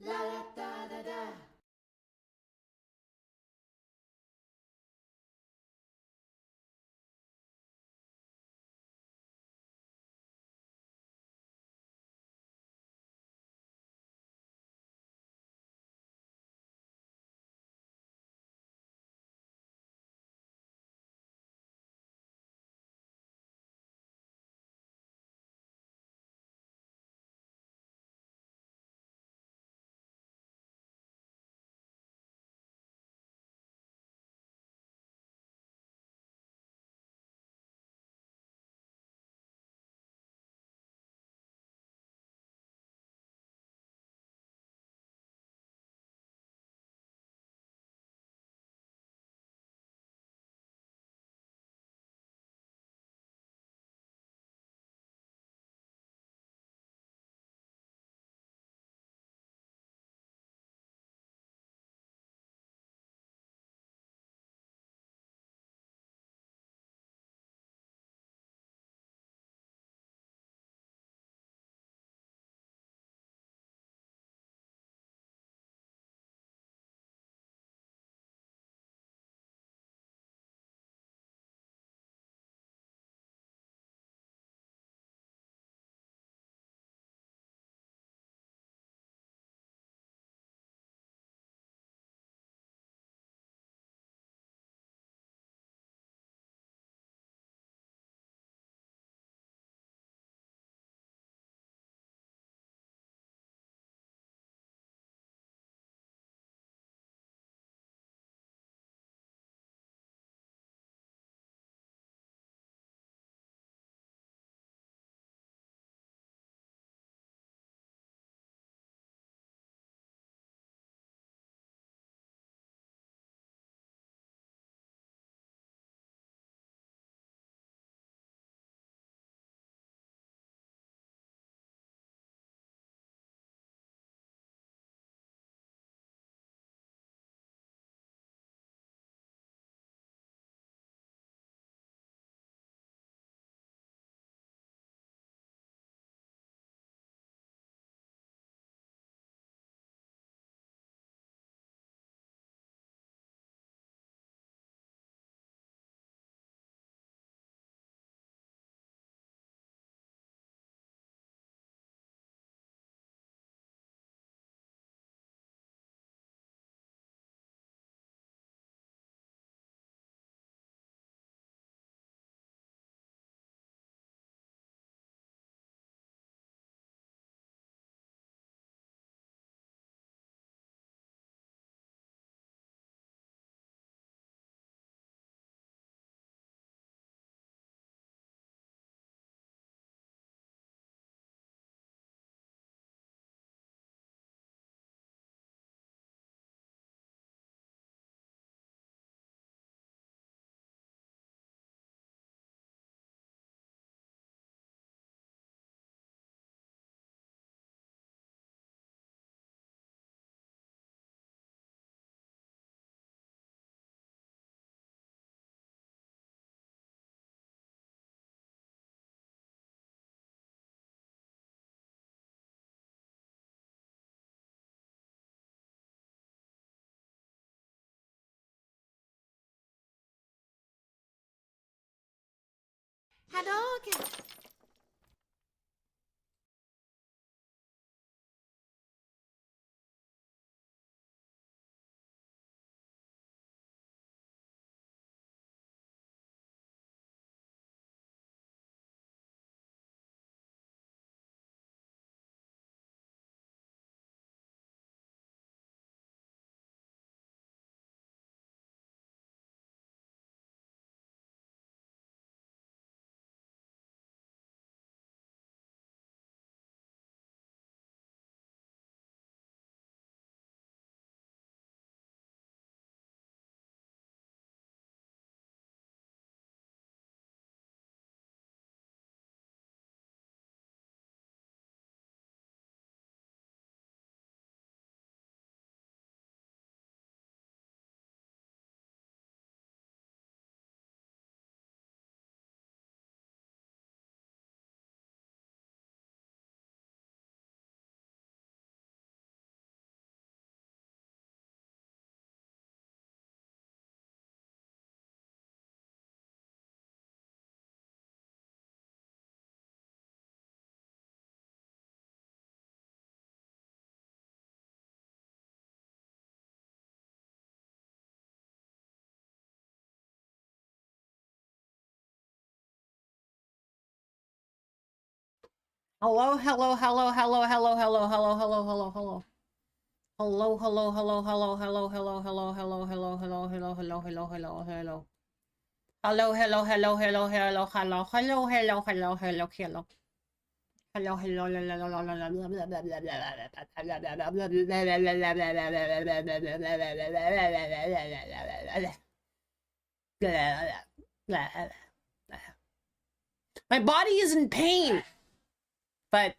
La la da da da. Hadouken! Hello, hello, hello, hello, hello, hello, hello, hello, hello, hello. Hello, hello, hello, hello, hello, hello, hello, hello, hello, hello, hello, hello, hello, hello, hello. Hello, hello, hello, hello, hello, hello, hello, hello, hello, hello, hello. Hello, hello, my body is in pain, but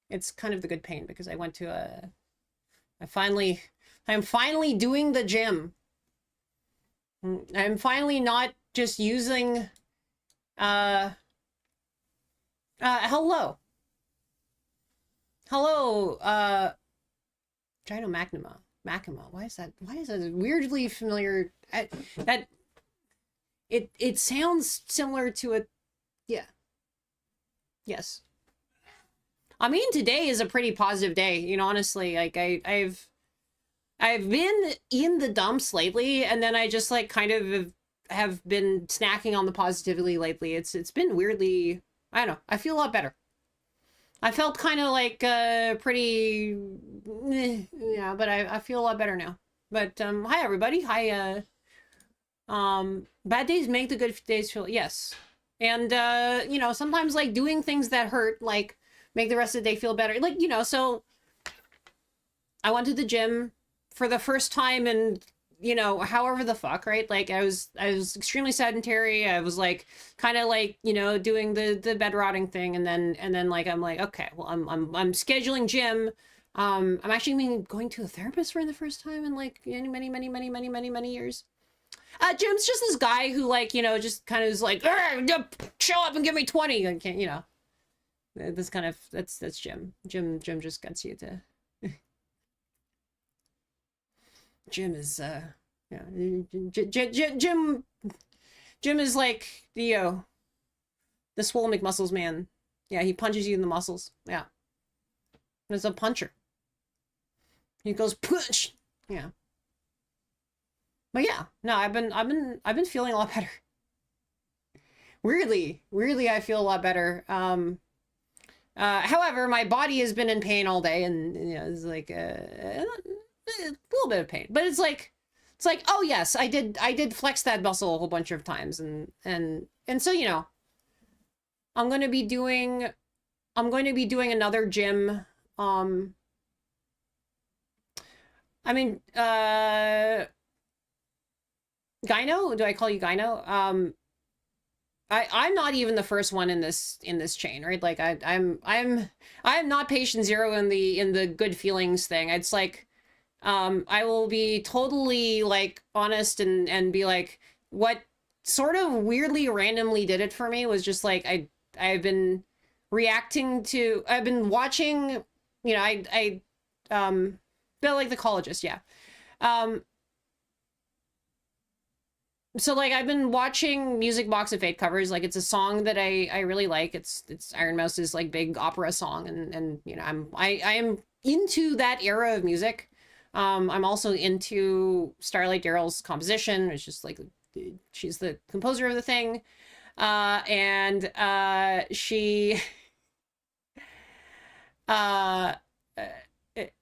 it's kind of the good pain because I went to a. I'm finally doing the gym. I'm finally not just using. Hello. Hello, Gino Macnama. Macama. Why is that? Why is that weirdly familiar? That it sounds similar to a. Yeah. Yes. I mean, today is a pretty positive day. You know, honestly, like I've been in the dumps lately, and then I just like kind of have been snacking on the positivity lately. It's been weirdly. I don't know. I feel a lot better. I felt kind of like pretty, yeah, but I feel a lot better now. But hi everybody. Hi. Bad days make the good days feel, yes. And you know, sometimes like doing things that hurt like make the rest of the day feel better. Like, you know, so I went to the gym for the first time in, you know, however the fuck, right? Like I was extremely sedentary. I was like kind of like, you know, doing the bed rotting thing, and then like I'm like, okay, well I'm scheduling gym. I'm actually going to a therapist for the first time in like many years. Jim's just this guy who like, you know, just kind of is like, show up and give me 20. I can't, you know. This kind of that's Jim. Jim just gets you to. Jim is yeah. Jim is like the swole McMuscles man. Yeah, he punches you in the muscles. Yeah. He's a puncher. He goes punch. Yeah. But yeah, no, I've been feeling a lot better. Weirdly, I feel a lot better. However, my body has been in pain all day, and you know, it's like a little bit of pain. But it's like, oh yes, I did flex that muscle a whole bunch of times, and so you know, I'm going to be doing another gym. I mean, Gyno? Do I call you Gyno? I'm not even the first one in this chain, right? Like I'm not patient zero in the good feelings thing. It's like I will be totally like honest and be like, what sort of weirdly randomly did it for me was just like I've been I've been watching, you know, but like the colleges, yeah. So like I've been watching Music Box of Fate covers. Like it's a song that I really like. It's Iron Mouse's like big opera song, and you know I am into that era of music. I'm also into Starlight Darrell's composition. It's just like she's the composer of the thing, and she uh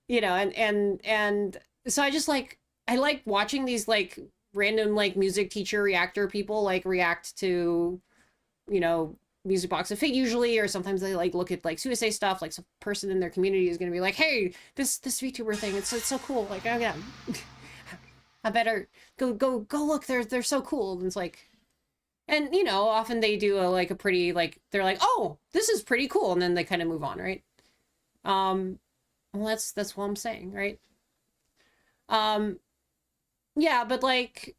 you know, and so I just like I like watching these like random like music teacher reactor people like react to, you know, Music Box of Fate usually, or sometimes they like look at like Suicide stuff. Like some person in their community is gonna be like, hey, this VTuber thing, it's so cool. Like, oh yeah, I better go look. They're so cool. And it's like, and you know, often they do like a pretty like they're like, oh, this is pretty cool, and then they kind of move on, right? Well, that's what I'm saying, right? Um, yeah, but like,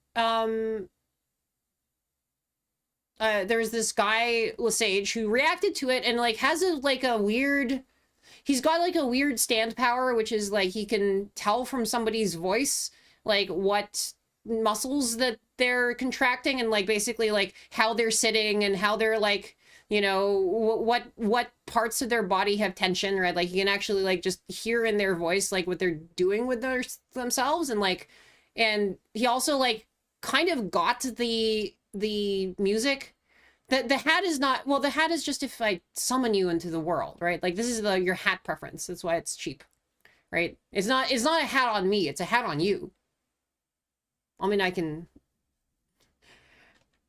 there's this guy, Lesage, who reacted to it and like has a weird, he's got like a weird stand power, which is like he can tell from somebody's voice, like what muscles that they're contracting and like basically like how they're sitting and how they're like, you know, what parts of their body have tension, right? Like you can actually like just hear in their voice like what they're doing with themselves, and like, and he also like kind of got the music The hat is not, well, the hat is just if I summon you into the world, right? Like, this is your hat preference. That's why it's cheap, right? It's not a hat on me. It's a hat on you. I mean,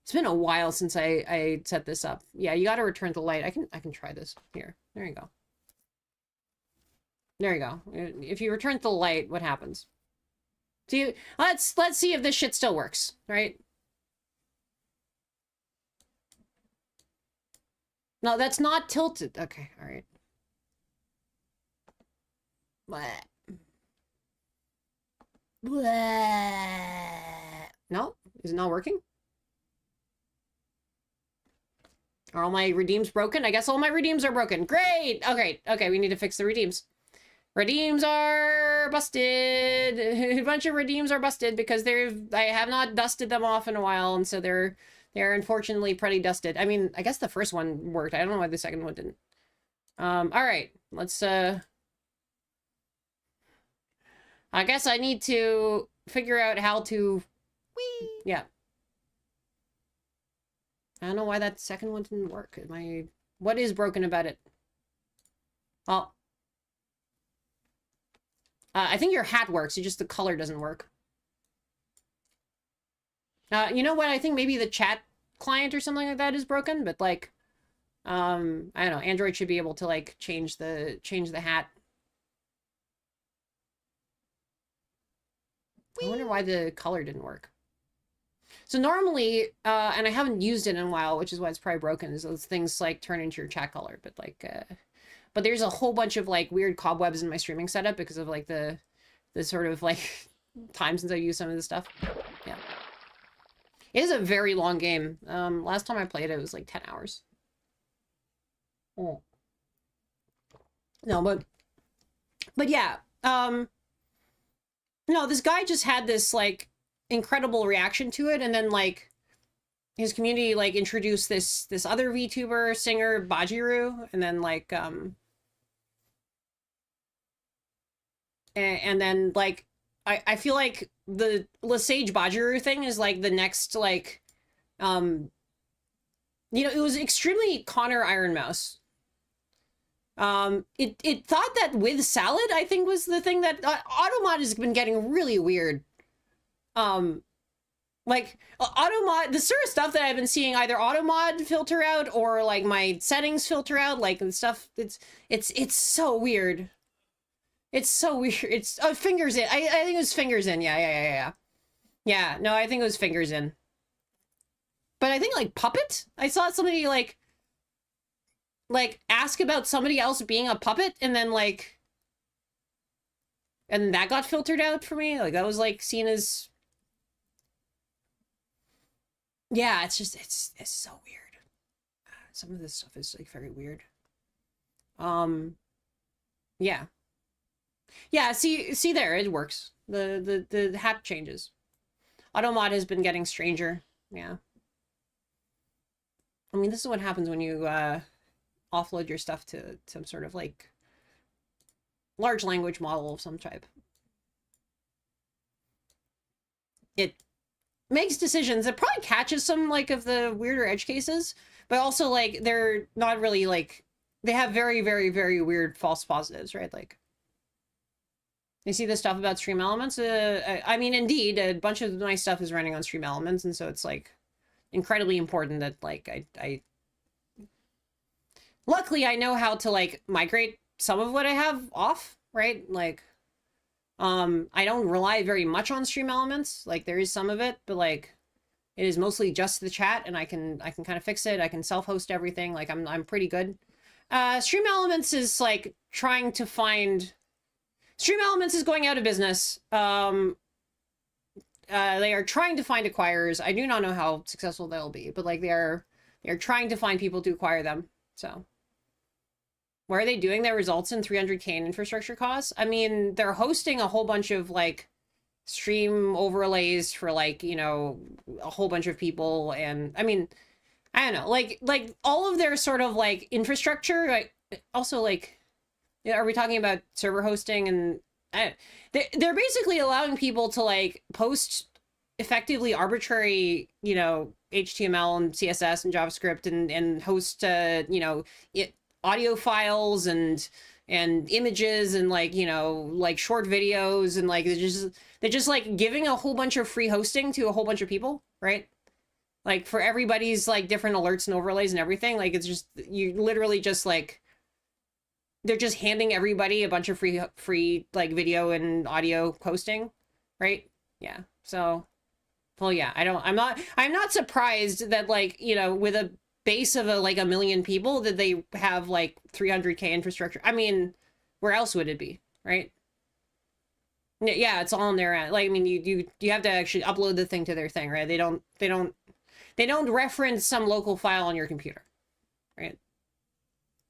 it's been a while since I set this up. Yeah, you got to return the light. I can try this here. There you go. There you go. If you return the light, what happens? See, let's see if this shit still works, right? No, that's not tilted. Okay, all right. Bleh. Bleh. No, is it not working? Are all my redeems broken? I guess all my redeems are broken. Great. Okay, okay, we need to fix the redeems. Redeems are busted. A bunch of redeems are busted because I have not dusted them off in a while, and so they're unfortunately pretty dusted. I mean, I guess the first one worked. I don't know why the second one didn't. All right, let's I guess I need to figure out how to whee. Yeah. I don't know why that second one didn't work. What is broken about it? Well, I think your hat works. It's just the color doesn't work. You know what? I think maybe the chat client or something like that is broken, but like, I don't know. Android should be able to like change the hat. I wonder why the color didn't work. So normally, and I haven't used it in a while, which is why it's probably broken, is those things like turn into your chat color, but like, but there's a whole bunch of like weird cobwebs in my streaming setup because of like the sort of like time since I used some of this stuff. Yeah. It is a very long game. Last time I played it was like 10 hours. Oh. No, but yeah. No, this guy just had this like incredible reaction to it, and then like his community like introduced this other VTuber singer Bajiru, and then like and then like I feel like the Lesage Bajiru thing is like the next like you know, it was extremely Connor Iron Mouse. It thought that with salad, I think, was the thing that Automod has been getting really weird. Like Automod, the sort of stuff that I've been seeing either Automod filter out or like my settings filter out, like the stuff. It's so weird. It's so weird. It's fingers in. I think it was fingers in. Yeah. Yeah. No, I think it was fingers in. But I think like puppet. I saw somebody like ask about somebody else being a puppet, and then like, and that got filtered out for me. Like that was like seen as, yeah, it's just, it's so weird. Some of this stuff is like very weird. Yeah. Yeah, see there, it works. The hat changes. Automod has been getting stranger. Yeah. I mean, this is what happens when you offload your stuff to some sort of like large language model of some type. It makes decisions. It probably catches some like of the weirder edge cases, but also like they're not really like, they have very, very, very weird false positives, right? Like, you see this stuff about Stream Elements? I mean, indeed, a bunch of my stuff is running on Stream Elements, and so it's like incredibly important that like I luckily I know how to like migrate some of what I have off, right? Like I don't rely very much on Stream Elements. Like there is some of it, but like it is mostly just the chat, and I can kind of fix it. I can self-host everything. Like I'm pretty good. Stream Elements is like trying to find, Stream Elements is going out of business. They are trying to find acquirers. I do not know how successful they'll be, but like they're trying to find people to acquire them. So where are they doing their results in 300K in infrastructure costs? I mean, they're hosting a whole bunch of like stream overlays for like, you know, a whole bunch of people. And I mean, I don't know, like all of their sort of like infrastructure, like also like, are we talking about server hosting? And they're basically allowing people to like post effectively arbitrary, you know, HTML and CSS and JavaScript and host, you know, audio files and images and like, you know, like short videos and like they're just like giving a whole bunch of free hosting to a whole bunch of people, right? Like for everybody's like different alerts and overlays and everything. Like it's just, you literally just like, they're just handing everybody a bunch of free like video and audio hosting, right? Yeah. So, well, yeah, I'm not surprised that like, you know, with a base of like 1 million people that they have like 300K infrastructure. I mean, where else would it be, right? Yeah, it's all on their end. Like, I mean, you have to actually upload the thing to their thing, right? They don't reference some local file on your computer, right?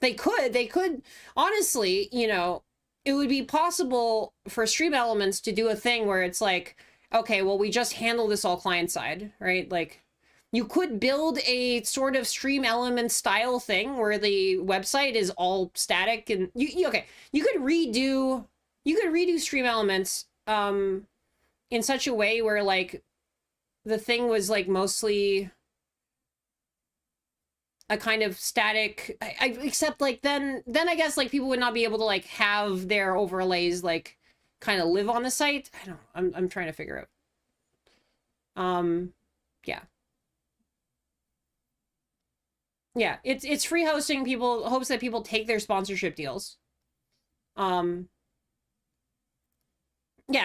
They could, honestly, you know, it would be possible for Stream Elements to do a thing where it's like, okay, well, we just handle this all client side, right? Like, you could build a sort of Stream Elements style thing where the website is all static and okay, you could redo Stream Elements in such a way where like the thing was like mostly a kind of static, except like then I guess like people would not be able to like have their overlays like kind of live on the site. I don't know. I'm trying to figure out. Yeah. Yeah, it's free hosting. People hopes that people take their sponsorship deals. Yeah,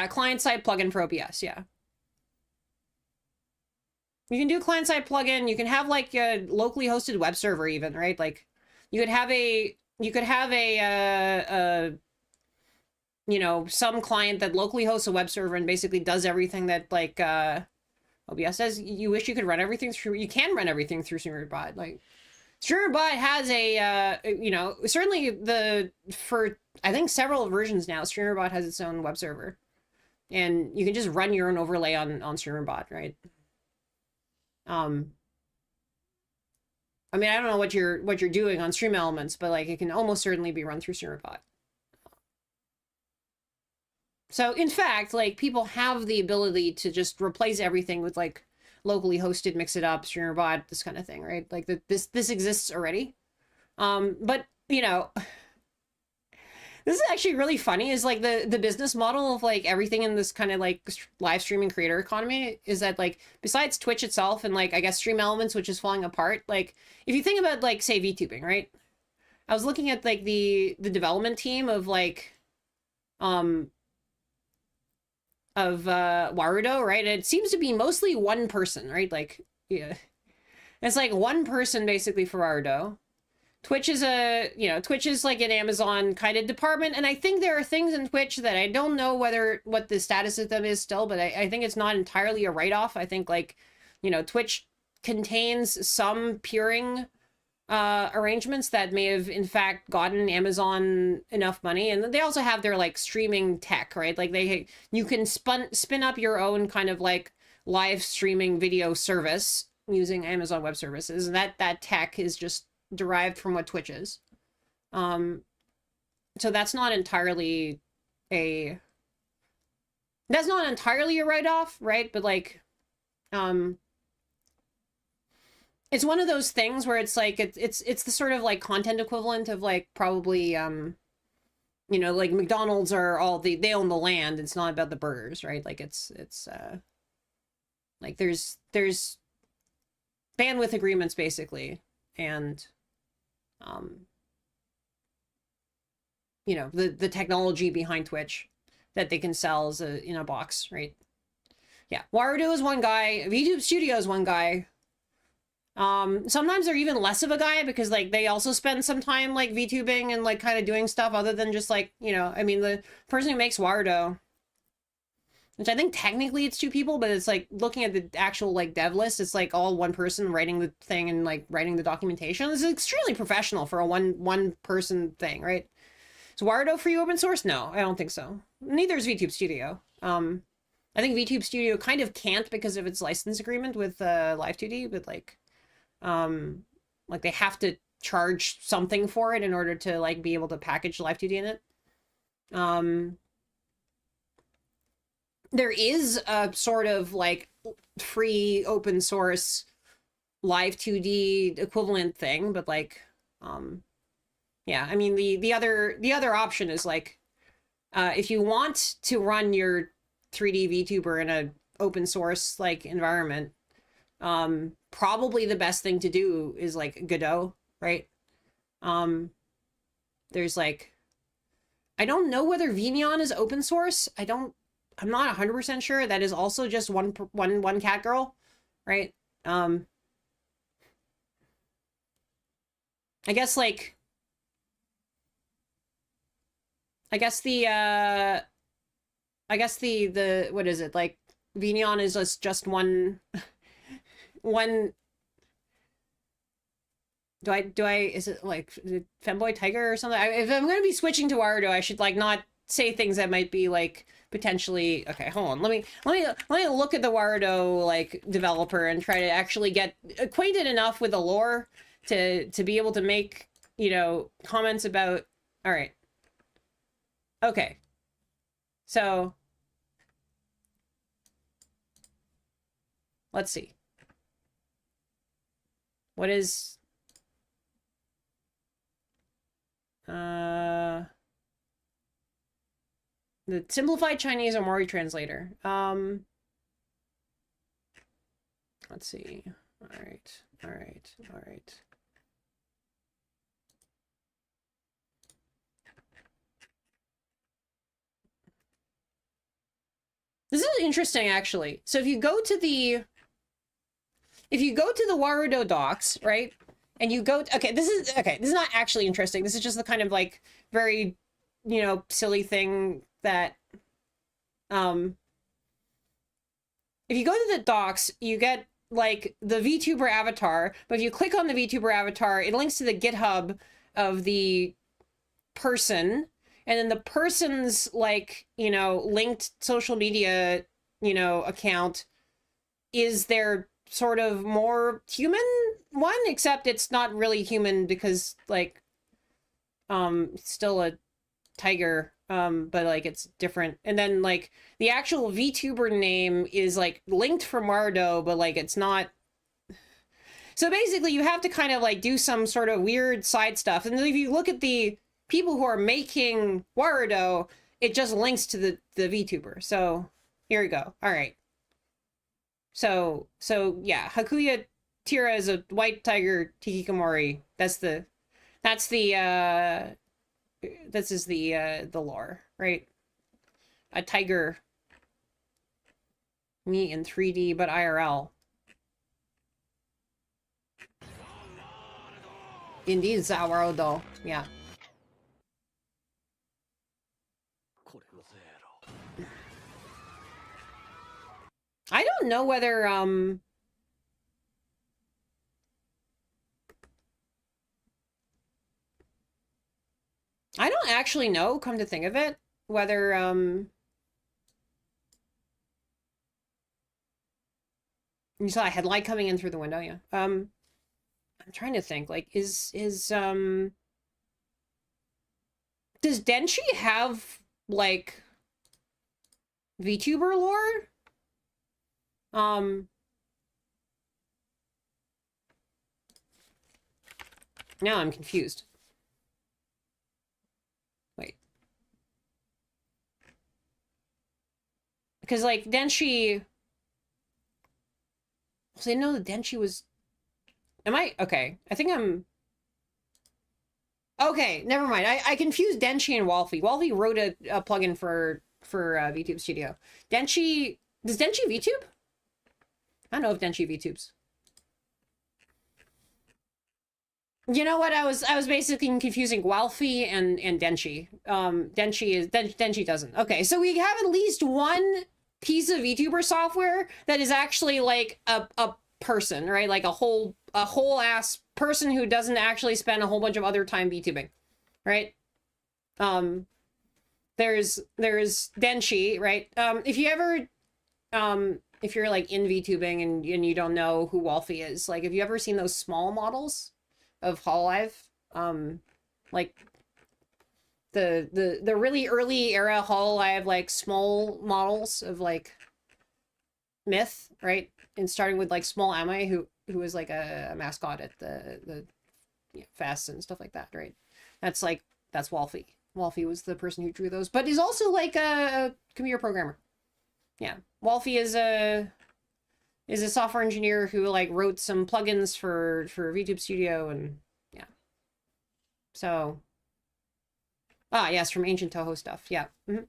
client-side plugin for OBS, yeah. You can do client-side plugin, you can have like a locally hosted web server even, right? Like you could have a you know, some client that locally hosts a web server and basically does everything that like OBS says. You wish you could run everything through, you can run everything through StreamerBot. Like StreamerBot has a you know, certainly for I think several versions now, StreamerBot has its own web server. And you can just run your own overlay on StreamerBot, right? I mean, I don't know what you're doing on Stream Elements, but like it can almost certainly be run through StreamerBot. So in fact, like people have the ability to just replace everything with like locally hosted, mix it up, StreamerBot, this kind of thing, right? Like this exists already. But you know, this is actually really funny, is like the business model of like everything in this kind of like live streaming creator economy is that like besides Twitch itself and like I guess Stream Elements, which is falling apart, like if you think about like say VTubing, right? I was looking at like the development team of like Warudo, right? It seems to be mostly one person, right? Like yeah. It's like one person basically for Warudo. Twitch is Twitch is like an Amazon kind of department, and I think there are things in Twitch that I don't know what the status of them is still, but I think it's not entirely a write-off. I think like, you know, Twitch contains some peering arrangements that may have in fact gotten Amazon enough money, and they also have their like streaming tech, right? Like you can spin up your own kind of like live streaming video service using Amazon Web Services, and that tech is just derived from what Twitch is. So that's not entirely a write-off, right? But like it's one of those things where it's like it's the sort of like content equivalent of like probably you know, like McDonald's are all they own the land. It's not about the burgers, right? Like it's like there's bandwidth agreements basically, and you know, the technology behind Twitch that they can sell as in a box, right? Yeah, Warudo is one guy, VTube Studio is one guy. Sometimes they're even less of a guy because like they also spend some time like VTubing and like kind of doing stuff other than just like, you know, I mean the person who makes Warudo, which I think technically it's 2 people, but it's like looking at the actual like dev list, it's like all one person writing the thing and like writing the documentation. This is extremely professional for a one person thing, right? Is Warudo free open source? No, I don't think so. Neither is VTube Studio. I think VTube Studio kind of can't because of its license agreement with Live2D, but like they have to charge something for it in order to like be able to package Live2D in it. there is a sort of like free open source live 2D equivalent thing, but like, yeah, I mean, the other option is like, if you want to run your 3D VTuber in a open source like environment, probably the best thing to do is like Godot, right? There's like, I don't know whether Vignon is open source. I'm not 100% sure. That is also just one cat girl, right? I guess like, I guess the what is it, like Vignon is just one do I is it like Femboy Tiger or something? If I'm gonna be switching to Warudo, I should like not say things that might be like potentially, okay, hold on, let me look at the Warudo like developer and try to actually get acquainted enough with the lore to be able to make, you know, comments about. All right, okay, so let's see, what is the simplified Chinese Omori translator. Let's see. All right. This is interesting, actually. So if you go to the Warudo docs, right? And you go, okay, this is not actually interesting. This is just the kind of like very, you know, silly thing that, if you go to the docs, you get like the VTuber avatar, but if you click on the VTuber avatar, it links to the GitHub of the person, and then the person's like, you know, linked social media, you know, account is their sort of more human one, except it's not really human because like still a tiger, but like it's different. And then like the actual VTuber name is like linked from Warudo, but like it's not. So basically you have to kind of like do some sort of weird side stuff. And then if you look at the people who are making Warudo, it just links to the VTuber. So here we go. All right. So yeah, Hakuya Tira is a white tiger hikikomori. This is the lore, right? A tiger, me in 3D but IRL. Indeed, Zawarudo. Yeah. I don't know whether I don't actually know, come to think of it, whether you saw a headlight coming in through the window, yeah. I'm trying to think, like, is does Denshi have like VTuber lore? Now I'm confused. Wait. Because, like, Denshi... So they know that Denshi was... Am I... Okay. I think I'm... Okay, never mind. I confused Denshi and Wolfie. Wolfie wrote a plugin for VTube Studio. Denshi... Does Denshi VTube? I don't know if Denshi VTubes. You know what? I was basically confusing Wolfie and Denshi. Denshi doesn't. Okay, so we have at least one piece of VTuber software that is actually like a person, right? Like a whole ass person who doesn't actually spend a whole bunch of other time VTubing, right? There's Denshi, right? If you ever if you're like in VTubing and you don't know who Wolfie is, like, have you ever seen those small models of Hololive? Like, the really early era Hull, I have like small models of like Myth, right? And starting with like small Ame, who was like a mascot at the fests and stuff like that, right? That's Wolfie. Wolfie was the person who drew those, but he's also like a computer programmer. Yeah, Wolfie is a software engineer who like wrote some plugins for VTube Studio, and yeah. So yes, from ancient Toho stuff. Yeah. Mm-hmm.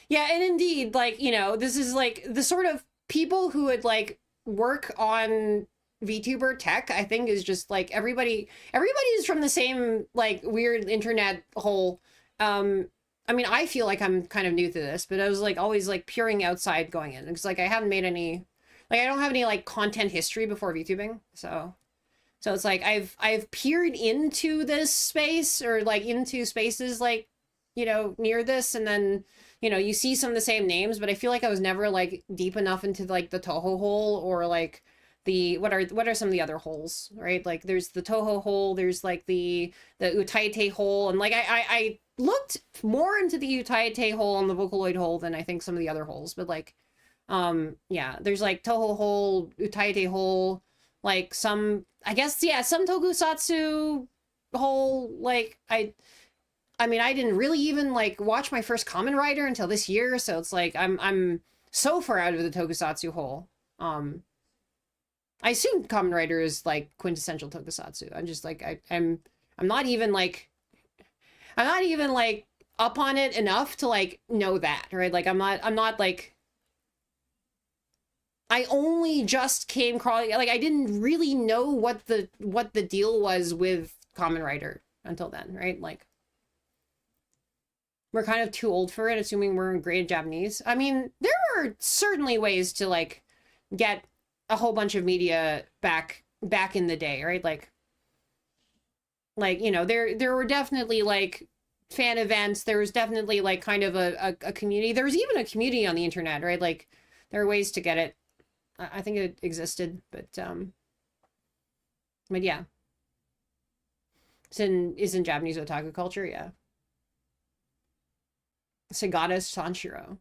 Yeah, and indeed, like, this is like the sort of people who would like work on VTuber tech, I think, is just like everybody is from the same like weird internet hole. I mean, I feel like I'm kind of new to this, but I was like always like peering outside going in, because like I haven't made any, like I don't have any like content history before VTubing, so it's like I've peered into this space, or like into spaces like, near this, and then you see some of the same names, but I feel like I was never like deep enough into like the Toho hole, or like the what are some of the other holes, right? Like there's the Toho hole, there's like the Utaite hole, and like I looked more into the Utaite hole and the Vocaloid hole than I think some of the other holes, but like yeah, there's like Toho hole, Utaite hole, like some, I guess, yeah, some Tokusatsu hole. Like I mean, I didn't really even like watch my first Kamen Rider until this year, so it's like I'm so far out of the Tokusatsu hole. I assume Kamen Rider is like quintessential Tokusatsu. I'm just like I'm not even like up on it enough to like know that, right? Like I'm not like, I only just came crawling, like I didn't really know what the deal was with Kamen Rider until then, right? Like we're kind of too old for it, assuming we're in grade Japanese. I mean, there are certainly ways to like get a whole bunch of media back in the day, right? Like there were definitely like fan events. There was definitely like kind of a community. There was even a community on the internet, right? Like there are ways to get it. I think it existed, but yeah, is in Japanese otaku culture, yeah. Sagata Sanshiro.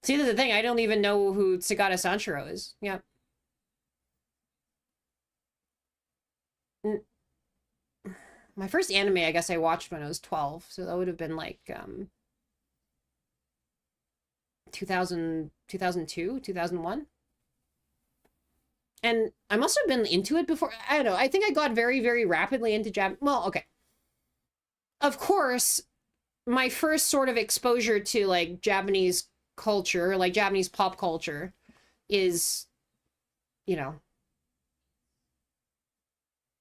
See, that's the thing. I don't even know who Sagata Sanshiro is. Yeah. My first anime, I guess I watched when I was 12, so that would have been like 2000, 2002, 2001. And I must have been into it before. I don't know. I think I got very, very rapidly into well, okay. Of course, my first sort of exposure to like Japanese culture, like Japanese pop culture, is,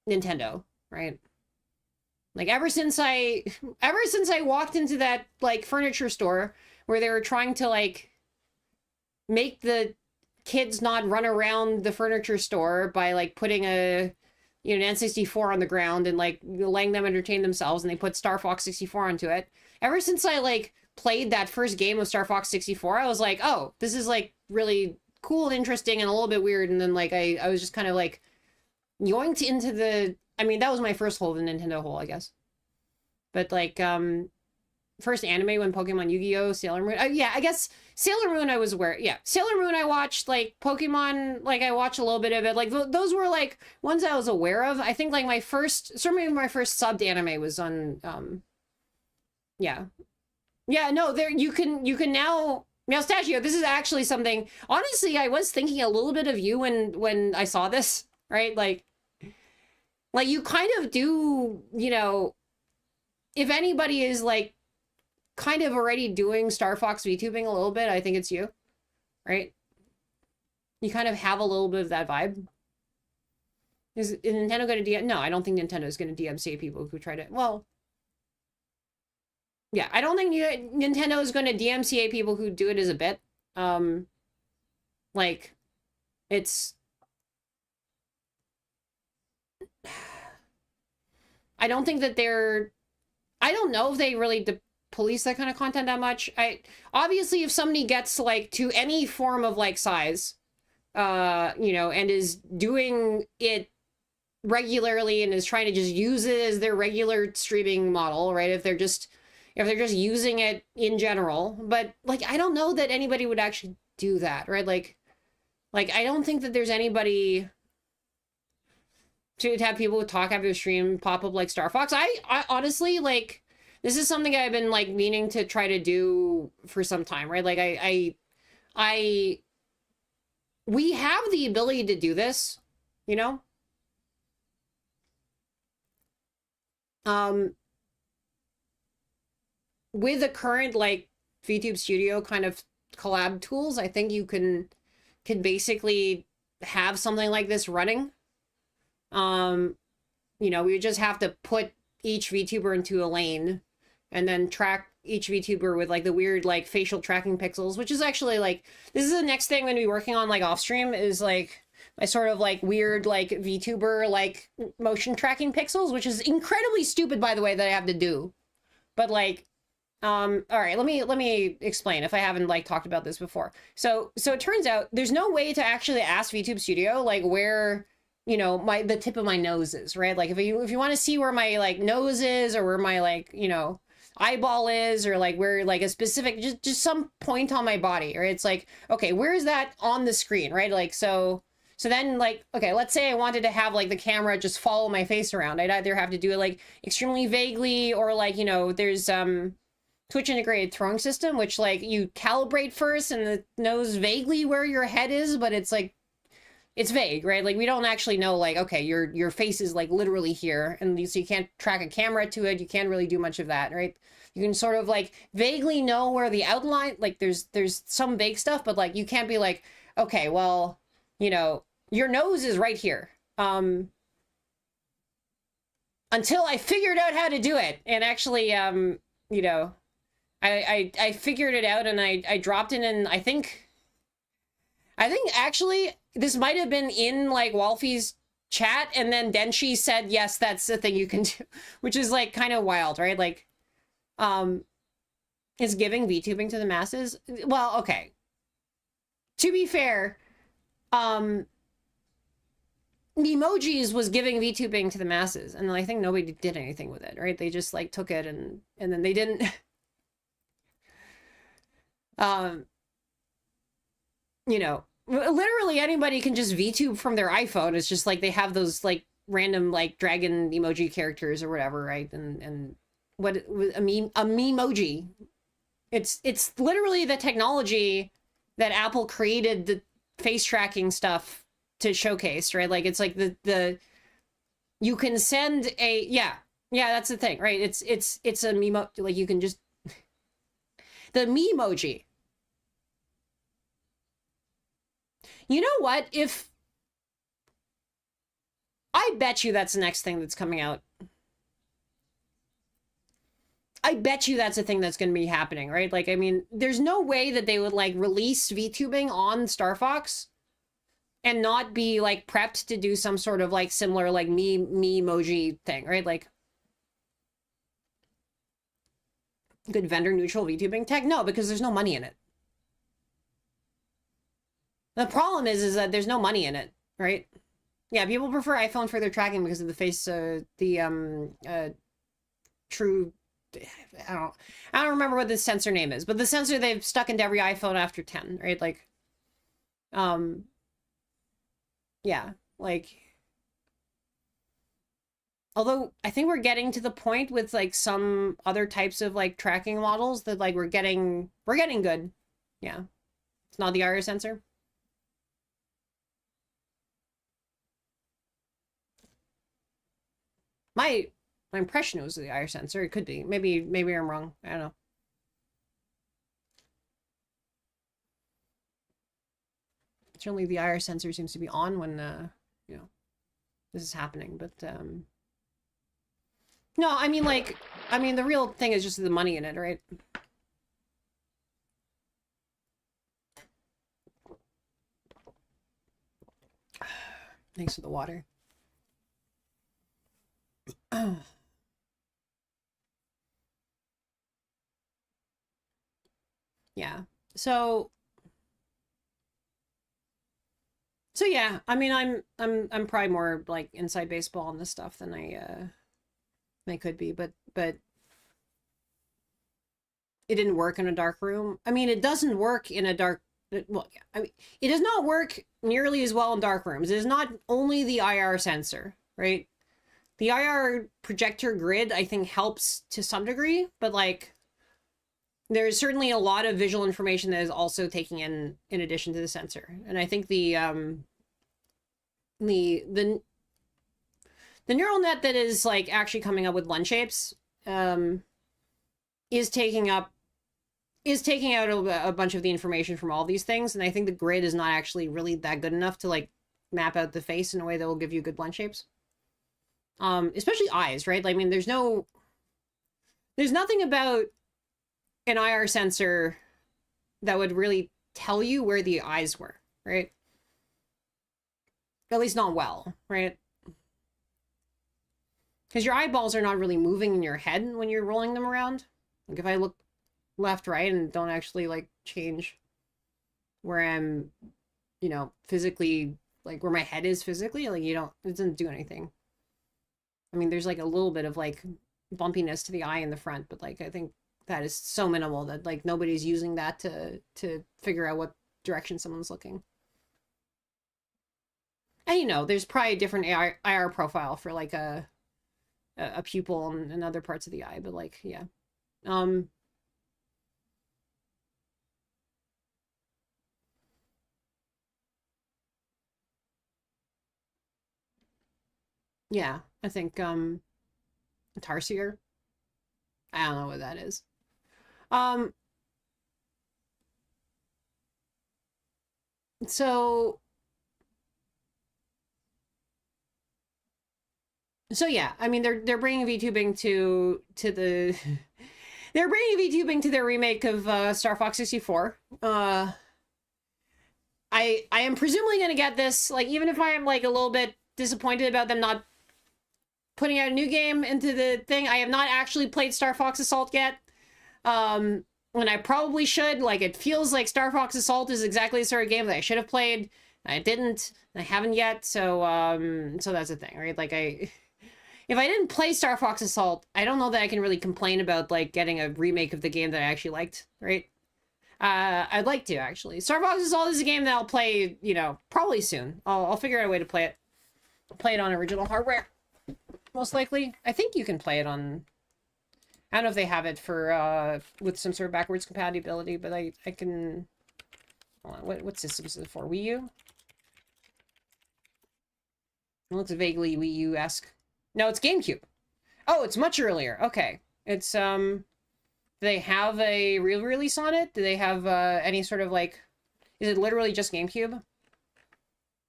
Nintendo, right? Like ever since I walked into that like furniture store where they were trying to like make the kids not run around the furniture store by like putting an N64 on the ground and like letting them entertain themselves, and they put Star Fox 64 onto it. Ever since I like played that first game of Star Fox 64, I was like, oh, this is like really cool and interesting and a little bit weird. And then like I was just kind of like yoinked into the, I mean, that was my first hole, the Nintendo hole, I guess. But like first anime when Pokemon, Yu-Gi-Oh, Sailor Moon. Yeah, I guess Sailor Moon I was aware. Yeah, Sailor Moon I watched. Like Pokemon, like I watched a little bit of it. Like those were like ones I was aware of. I think like my first subbed anime was on yeah. Yeah, no, there you can now, Meowstachio, this is actually something, honestly, I was thinking a little bit of you when I saw this, right? Like you kind of do, if anybody is like kind of already doing Star Fox VTubing a little bit, I think it's you, right? You kind of have a little bit of that vibe. Is Nintendo going to No, I don't think Nintendo is going to DMCA people who try to, well, yeah, I don't think Nintendo is going to DMCA people who do it as a bit. Like, it's, I don't think that I don't know if they really police that kind of content that much. Obviously, if somebody gets like to any form of like size, and is doing it regularly and is trying to just use it as their regular streaming model, right? If they're just using it in general. But like I don't know that anybody would actually do that, right? Like I don't think that there's anybody to have people talk after the stream pop up like Star Fox. I honestly like this is something I've been like meaning to try to do for some time, right? Like I we have the ability to do this, you know? With the current like VTube Studio kind of collab tools, I think you can basically have something like this running. You know, we just have to put each VTuber into a lane and then track each VTuber with like the weird like facial tracking pixels, which is actually like this is the next thing I'm gonna be working on like off stream is like my sort of like weird like VTuber like motion tracking pixels, which is incredibly stupid by the way that I have to do. But like all right, let me explain if I haven't like talked about this before. So it turns out there's no way to actually ask VTube Studio like where you know the tip of my nose is, right? Like if you want to see where my like nose is or where my like you know eyeball is or like where like a specific just some point on my body, right? It's like okay, where is that on the screen, right? Like so then like okay, let's say I wanted to have like the camera just follow my face around. I'd either have to do it like extremely vaguely or like you know there's Twitch integrated throwing system, which like you calibrate first and it knows vaguely where your head is, but it's like, it's vague, right? Like we don't actually know like, okay, your face is like literally here and so you can't track a camera to it. You can't really do much of that, right? You can sort of like vaguely know where the outline, like there's some vague stuff, but like you can't be like, okay, well, you know, your nose is right here. Until I figured out how to do it and actually, you know, I figured it out and I dropped it in I think actually this might have been in like Wolfie's chat and then Denshi said yes that's the thing you can do, which is like kind of wild, right? Like is giving VTubing to the masses. Well, okay. To be fair, Emojis was giving VTubing to the masses and I think nobody did anything with it, right? They just like took it and then they didn't you know, literally anybody can just VTube from their iPhone. It's just like they have those like random like dragon emoji characters or whatever, right? And what a memoji. It's literally the technology that Apple created the face tracking stuff to showcase, right? Like it's like the you can send a yeah, that's the thing, right? It's a memo like you can just the memoji. You know what? If I bet you that's the next thing that's coming out. I bet you that's a thing that's going to be happening, right? Like, I mean, there's no way that they would like release VTubing on Star Fox and not be like prepped to do some sort of like similar like me emoji thing, right? Like good vendor neutral VTubing tech? No, because there's no money in it. The problem is that there's no money in it, right? Yeah, people prefer iPhone for their tracking because of the face, true. I don't remember what the sensor name is, but the sensor they've stuck into every iPhone after 10, right? Like, yeah, like. Although I think we're getting to the point with like some other types of like tracking models that like we're getting good. Yeah, it's not the iris sensor. My impression was the iris sensor. It could be. Maybe I'm wrong. I don't know. Certainly the iris sensor seems to be on when you know, this is happening, but no, I mean like the real thing is just the money in it, right? Thanks for the water. Yeah. So So yeah, I mean, I'm probably more like inside baseball on this stuff than I could be, but it didn't work in a dark room. I mean, it doesn't work in a dark. Well, I mean, it does not work nearly as well in dark rooms. It is not only the IR sensor, right? The IR projector grid, I think, helps to some degree, but like, there's certainly a lot of visual information that is also taking in addition to the sensor, and I think the the neural net that is like actually coming up with lens shapes is taking out a bunch of the information from all these things, and I think the grid is not actually really that good enough to like map out the face in a way that will give you good blend shapes. Especially eyes, right? Like, I mean, there's nothing about an IR sensor that would really tell you where the eyes were, right? At least not well, right? Because your eyeballs are not really moving in your head when you're rolling them around. Like if I look left, right, and don't actually like change where I'm, physically, like where my head is physically, like it doesn't do anything. I mean, there's like a little bit of like bumpiness to the eye in the front, but like I think that is so minimal that like nobody's using that to figure out what direction someone's looking. And there's probably a different IR profile for like a pupil and other parts of the eye, but like yeah. Yeah, I think tarsier. I don't know what that is. Um so so yeah, I mean they're bringing VTubing to the they're bringing VTubing to their remake of Star Fox 64. I am presumably going to get this, like, even if I am like a little bit disappointed about them not putting out a new game into the thing. I have not actually played Star Fox Assault yet. And I probably should. Like, it feels like Star Fox Assault is exactly the sort of game that I should have played. I didn't. I haven't yet. So that's the thing, right? Like, if I didn't play Star Fox Assault, I don't know that I can really complain about like getting a remake of the game that I actually liked, right? I'd like to actually. Star Fox Assault is a game that I'll play, probably soon. I'll figure out a way to play it. Play it on original hardware, most likely. I think you can play it on. I don't know if they have it for with some sort of backwards compatibility, but I can. Hold on, what systems is it for? Wii U? It looks vaguely Wii U-esque. No, it's GameCube. Oh, it's much earlier. Okay. It's do they have a real release on it? Do they have any sort of like, is it literally just GameCube?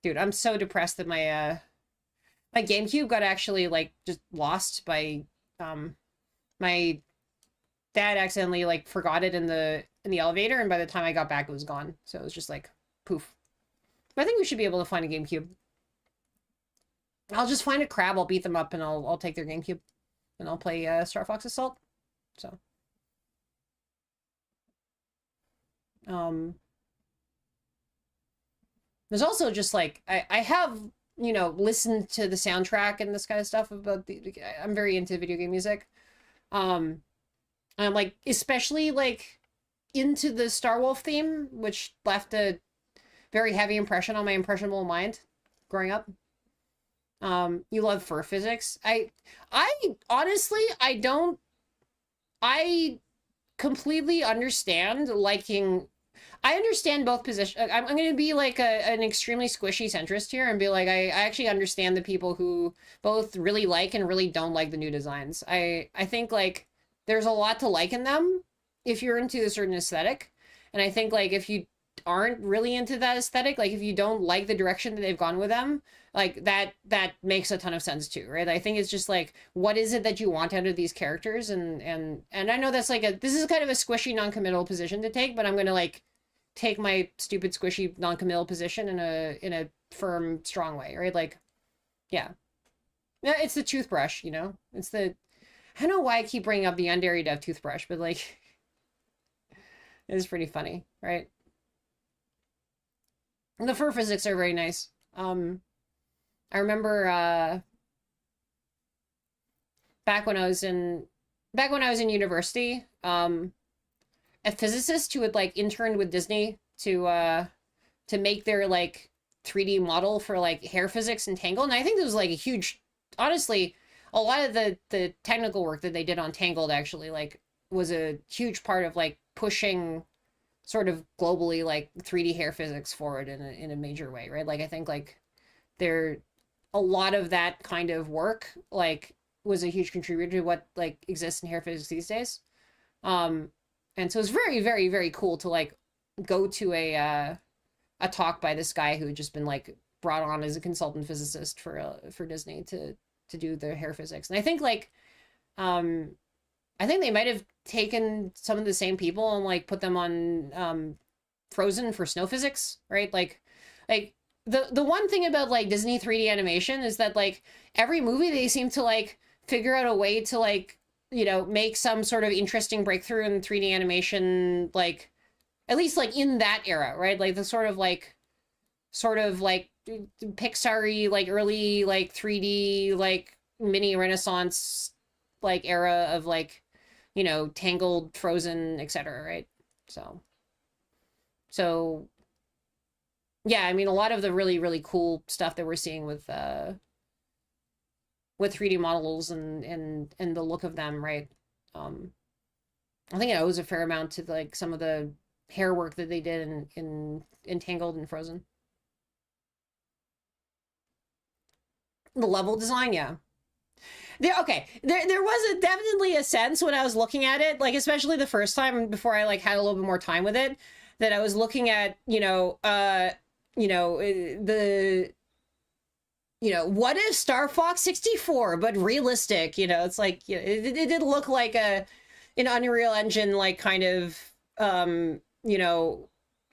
Dude, I'm so depressed that my GameCube got actually like just lost by my dad accidentally like forgot it in the elevator, and by the time I got back it was gone. So it was just like poof. But I think we should be able to find a GameCube. I'll just find a crab, I'll beat them up, and I'll take their GameCube. And I'll play Star Fox Assault. So there's also just like I have listened to the soundtrack and this kind of stuff about I'm very into video game music. And I'm like especially like into the Star Wolf theme, which left a very heavy impression on my impressionable mind growing up. You love fur physics. I honestly I completely understand liking. I understand both positions. I'm going to be like an extremely squishy centrist here and be like, I actually understand the people who both really like and really don't like the new designs. I think like there's a lot to like in them if you're into a certain aesthetic. And I think like if you aren't really into that aesthetic, like if you don't like the direction that they've gone with them, like that makes a ton of sense too, right? I think it's just like, what is it that you want out of these characters? And I know that's like this is kind of a squishy non-committal position to take, but I'm gonna like take my stupid squishy non-committal position in a firm, strong way, right? Like, yeah, it's the toothbrush, it's the, I don't know why I keep bringing up the Yandere Dev toothbrush, but like it's pretty funny, right? And the fur physics are very nice. I remember back when I was in university, a physicist who had like interned with Disney to make their like 3D model for like hair physics in Tangled. And I think this was like a huge, honestly, a lot of the technical work that they did on Tangled actually like was a huge part of like pushing sort of globally like 3D hair physics forward in a major way, right? Like I think like there a lot of that kind of work like was a huge contributor to what like exists in hair physics these days. Um and so it's very, very, very cool to like go to a talk by this guy who had just been like brought on as a consultant physicist for Disney to do the hair physics. And I think like I think they might have taken some of the same people and like put them on Frozen for snow physics, right? Like the one thing about like Disney 3D animation is that like every movie they seem to like figure out a way to like, you know, make some sort of interesting breakthrough in 3D animation, like at least like in that era, right? Like the sort of like Pixar-y, like early like 3D like mini Renaissance like era of like, you know, Tangled, Frozen, etc., right? So yeah, I mean a lot of the really, really cool stuff that we're seeing with 3D models and the look of them, right? I think it owes a fair amount to like some of the hair work that they did in Tangled and Frozen. The level design, yeah. There was definitely a sense when I was looking at it, like especially the first time before I like had a little bit more time with it, that I was looking at, the what if Star Fox 64 but realistic, it's like it did look like an Unreal Engine like kind of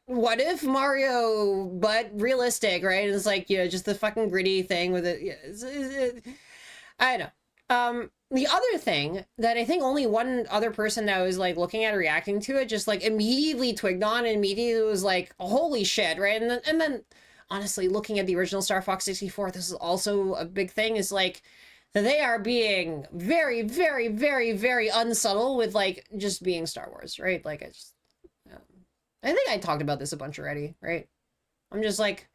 what if Mario but realistic, right? It's like, just the fucking gritty thing with it. I know. The other thing that I think only one other person that was like looking at or reacting to it just like immediately twigged on and immediately was like, holy shit, right? And then honestly, looking at the original Star Fox 64, this is also a big thing, is like they are being very, very, very, very unsubtle with like just being Star Wars, right? Like I think I talked about this a bunch already, right? I'm just like,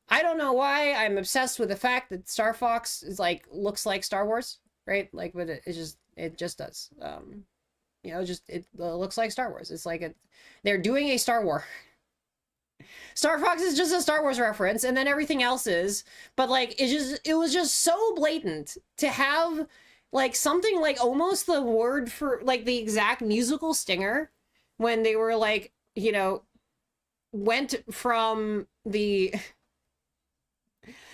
I don't know why I'm obsessed with the fact that Star Fox is like looks like Star Wars, right? Like, but it just does. It looks like Star Wars. It's like they're doing a Star War. Star Fox is just a Star Wars reference, and then everything else is. But like, it was just so blatant to have like something like almost the word for like the exact musical stinger when they were like, went from the.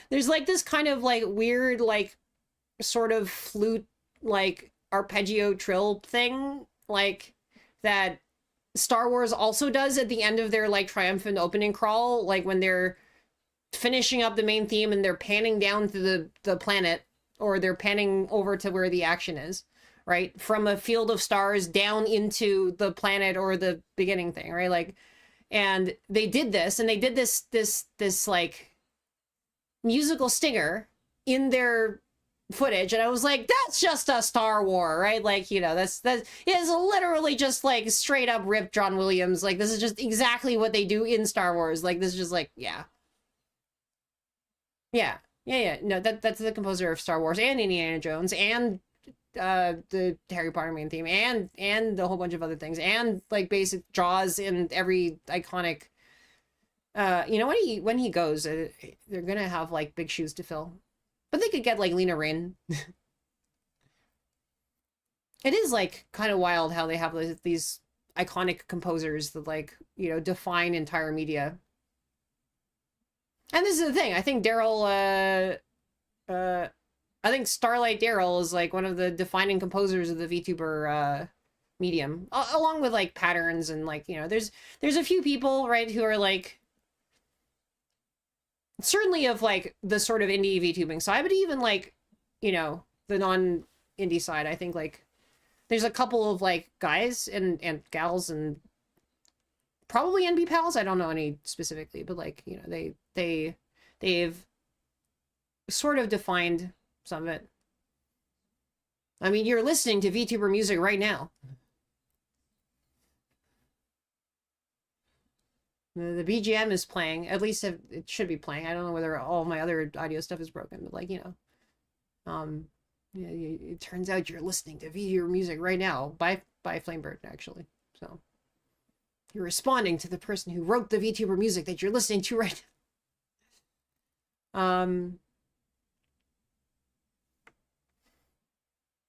There's like this kind of like weird like sort of flute like arpeggio trill thing like that Star Wars also does at the end of their like triumphant opening crawl, like when they're finishing up the main theme and they're panning down to the planet, or they're panning over to where the action is, right? From a field of stars down into the planet or the beginning thing, right? Like, and they did this and they did this like musical stinger in their footage, and I was like, that's just a Star War, right? Like, that's it is literally just like straight up ripped John Williams. Like, this is just exactly what they do in Star Wars. Like, this is just like, yeah. No, that's the composer of Star Wars and Indiana Jones and the Harry Potter main theme and a whole bunch of other things and like basic Jaws in every iconic. When he goes, they're gonna have like big shoes to fill, but they could get like Lena Raine. It is like kind of wild how they have these iconic composers that like define entire media. And this is the thing. I think I think Starlight Daryl is like one of the defining composers of the VTuber medium, along with like Patterns and like there's a few people, right, who are like. Certainly of like the sort of indie VTubing side, but even like, the non-indie side, I think like there's a couple of like guys and gals and probably NB pals. I don't know any specifically, but like, they've sort of defined some of it. I mean, you're listening to VTuber music right now. The BGM is playing. At least it should be playing. I don't know whether all my other audio stuff is broken, but like, yeah, it turns out you're listening to VTuber music right now by Flamebird, actually. So you're responding to the person who wrote the VTuber music that you're listening to right now.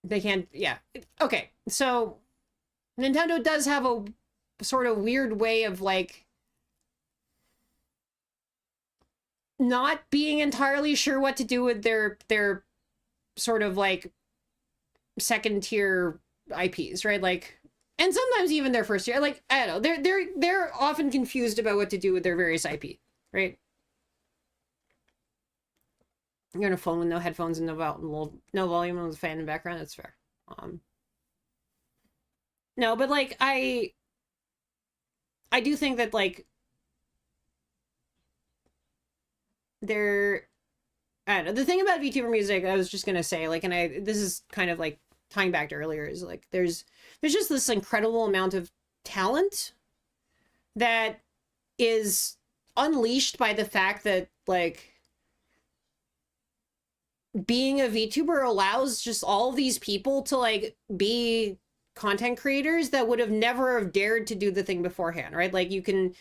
They can't, yeah. Okay, so Nintendo does have a sort of weird way of like not being entirely sure what to do with their sort of like second tier IPs, right? Like, and sometimes even their first tier. Like, I don't know, they're often confused about what to do with their various IP, right? You're on a phone with no headphones and no volume and with a fan in the background. That's fair. No, but like I do think that like I don't know, the thing about VTuber music, I was just gonna say, like, and this is kind of like tying back to earlier, is like there's just this incredible amount of talent that is unleashed by the fact that like being a VTuber allows just all of these people to like be content creators that would have never have dared to do the thing beforehand, right? Like you can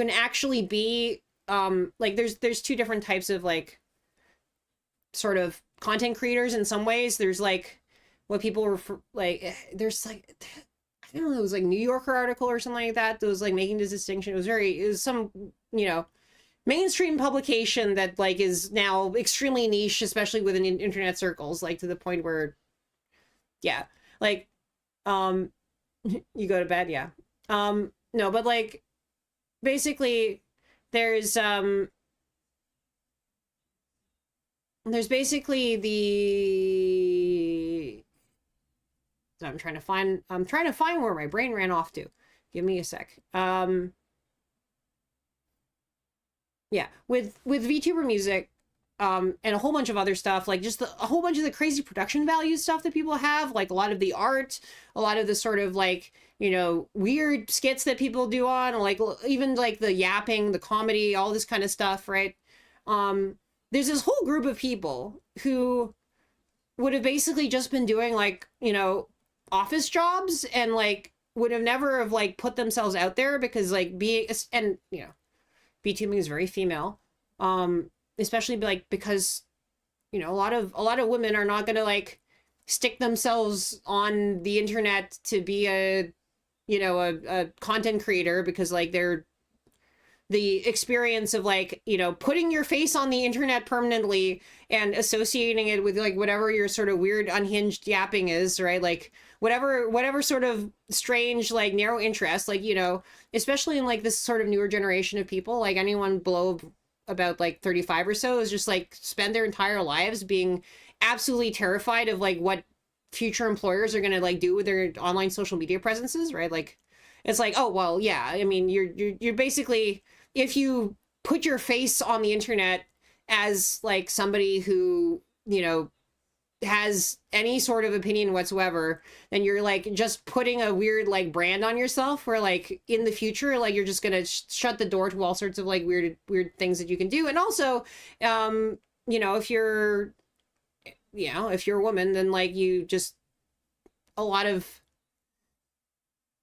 actually be like there's two different types of like sort of content creators in some ways. There's like what people refer, like there's like, I don't know, it was like New Yorker article or something like that was like making this distinction. It was some, you know, mainstream publication that like is now extremely niche, especially within internet circles, like to the point where, yeah, like, you go to bed, yeah. No, but like, basically, there's basically the, I'm trying to find where my brain ran off to. Give me a sec. Yeah, with VTuber music, and a whole bunch of other stuff, like just a whole bunch of the crazy production value stuff that people have, like a lot of the art, a lot of the sort of like, you know, weird skits that people do on, like even like the yapping, the comedy, all this kind of stuff, right? There's this whole group of people who would have basically just been doing like, you know, office jobs and like would have never have like put themselves out there because like being, and you know, VTubing is very female, especially like because, you know, a lot of women are not gonna like stick themselves on the internet to be a, you know, a content creator because like they're, the experience of like, you know, putting your face on the internet permanently and associating it with like whatever your sort of weird unhinged yapping is, right? Like whatever sort of strange like narrow interest, like, you know, especially in like this sort of newer generation of people, like anyone below about like 35 or so is just like spend their entire lives being absolutely terrified of like what future employers are going to like do with their online social media presences, right? Like it's like, oh well, yeah, I mean you're basically, if you put your face on the internet as like somebody who, you know, has any sort of opinion whatsoever, then you're like just putting a weird like brand on yourself where like in the future like you're just gonna shut the door to all sorts of like weird things that you can do. And also you know, if you're, you know, if you're a woman, then like you just, a lot of,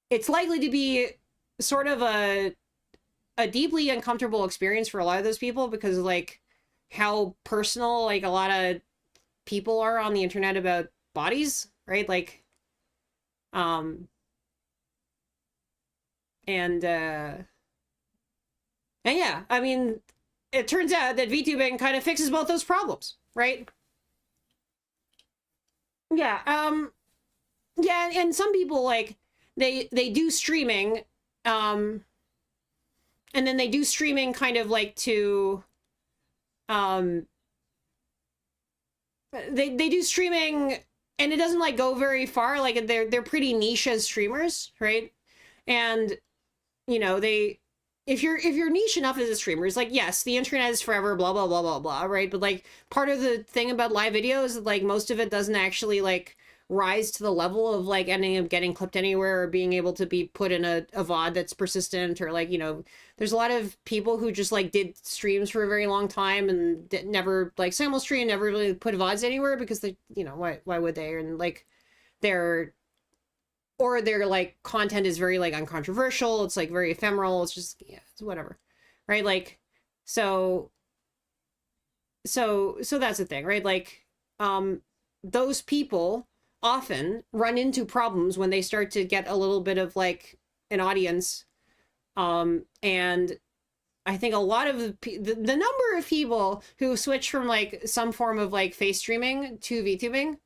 it's likely to be sort of a deeply uncomfortable experience for a lot of those people because of like how personal like a lot of people are on the internet about bodies, right? Like and yeah, I mean, it turns out that VTubing kind of fixes both those problems, right? Yeah, yeah, and some people like they do streaming, and then they do streaming kind of like to, they do streaming and it doesn't like go very far. Like they're pretty niche as streamers, right? And you know, they if you're niche enough as a streamer, it's like, yes, the internet is forever, blah blah blah blah blah, right? But like part of the thing about live videos is like most of it doesn't actually like rise to the level of like ending up getting clipped anywhere or being able to be put in a VOD that's persistent, or like, you know, there's a lot of people who just like did streams for a very long time and never like simul stream, never really put VODs anywhere because they, you know, why would they? And like their like content is very like uncontroversial, it's like very ephemeral, it's just, yeah, it's whatever, right? Like so that's the thing, right? Like those people often run into problems when they start to get a little bit of like an audience, and I think a lot of the number of people who switch from like some form of like face streaming to VTubing,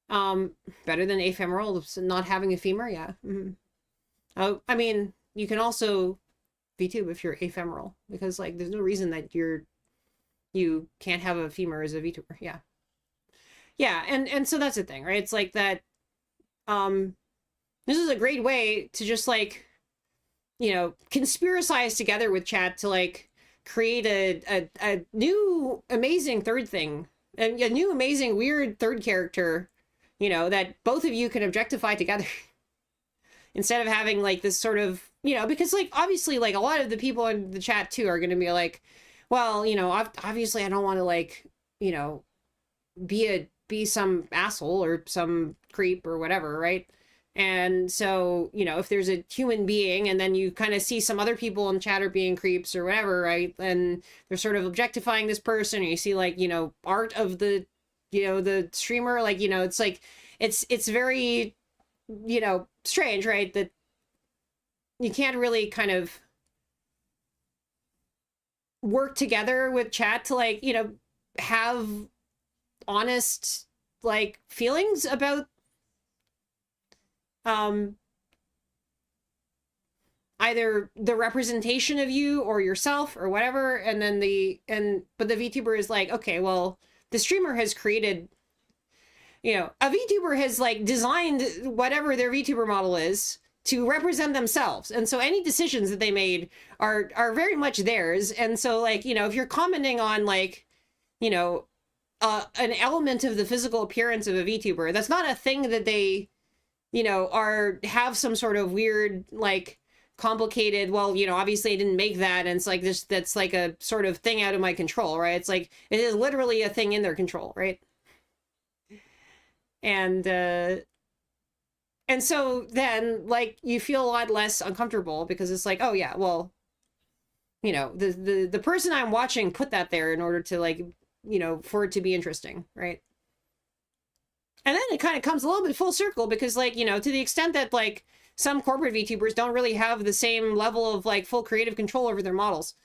better than ephemeral, not having a femur, yeah. Mm-hmm. Oh, I mean, you can also VTube if you're ephemeral, because like there's no reason that you can't have a femur as a VTuber, yeah. Yeah, and so that's the thing, right? It's like that, this is a great way to just like, you know, conspiracize together with chat to like create a new amazing third thing, a new amazing weird third character, you know, that both of you can objectify together instead of having like this sort of, you know, because like obviously like a lot of the people in the chat too are going to be like, well, you know, obviously I don't want to like, you know, be some asshole or some creep or whatever, right? And so, you know, if there's a human being and then you kind of see some other people in chat are being creeps or whatever, right? And they're sort of objectifying this person, or you see like, you know, art of the, you know, the streamer, like, you know, it's like, it's very, you know, strange, right? That you can't really kind of work together with chat to like, you know, have honest like feelings about either the representation of you or yourself or whatever, and then but the VTuber is like, okay, well, the streamer has created, you know, a VTuber has like designed whatever their VTuber model is to represent themselves, and so any decisions that they made are very much theirs. And so like, you know, if you're commenting on like, you know, an element of the physical appearance of a VTuber, that's not a thing that they, you know, have some sort of weird like complicated, well, you know, obviously I didn't make that, and it's like this, that's like a sort of thing out of my control, right? It's like it is literally a thing in their control, right? And so then like you feel a lot less uncomfortable because it's like, oh yeah, well, you know, the person I'm watching put that there in order to like, you know, for it to be interesting, right? And then it kind of comes a little bit full circle because like, you know, to the extent that like some corporate VTubers don't really have the same level of like full creative control over their models,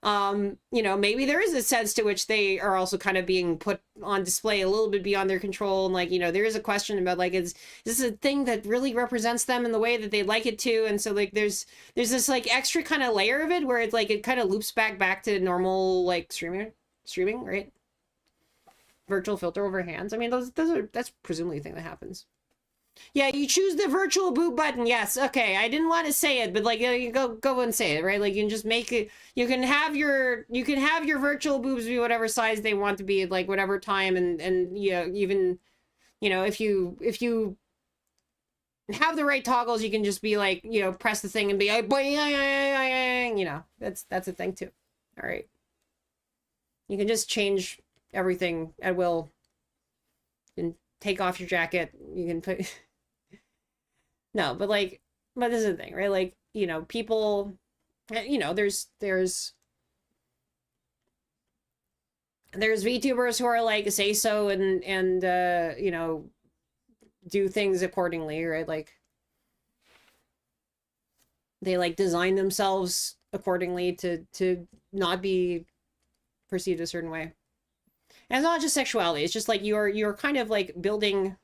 you know, maybe there is a sense to which they are also kind of being put on display a little bit beyond their control. And like, you know, there is a question about like, is this a thing that really represents them in the way that they'd like it to? And so like there's this like extra kind of layer of it where it's like it kind of loops back to normal like streaming, right? Virtual filter over hands. I mean, that's presumably a thing that happens. Yeah, you choose the virtual boob button. Yes, okay. I didn't want to say it, but like you go and say it, right? Like you can just make it. You can have your virtual boobs be whatever size they want to be at like whatever time, and yeah, even, you know, if you have the right toggles, you can just be like, you know, press the thing and be like, you know, that's a thing too. All right. You can just change everything at will. You can take off your jacket. You can put no, but like, but this is the thing, right? Like, you know, people, you know, there's VTubers who are like say so and you know, do things accordingly, right? Like they like design themselves accordingly to not be perceived a certain way. And it's not just sexuality, it's just like you're kind of like building,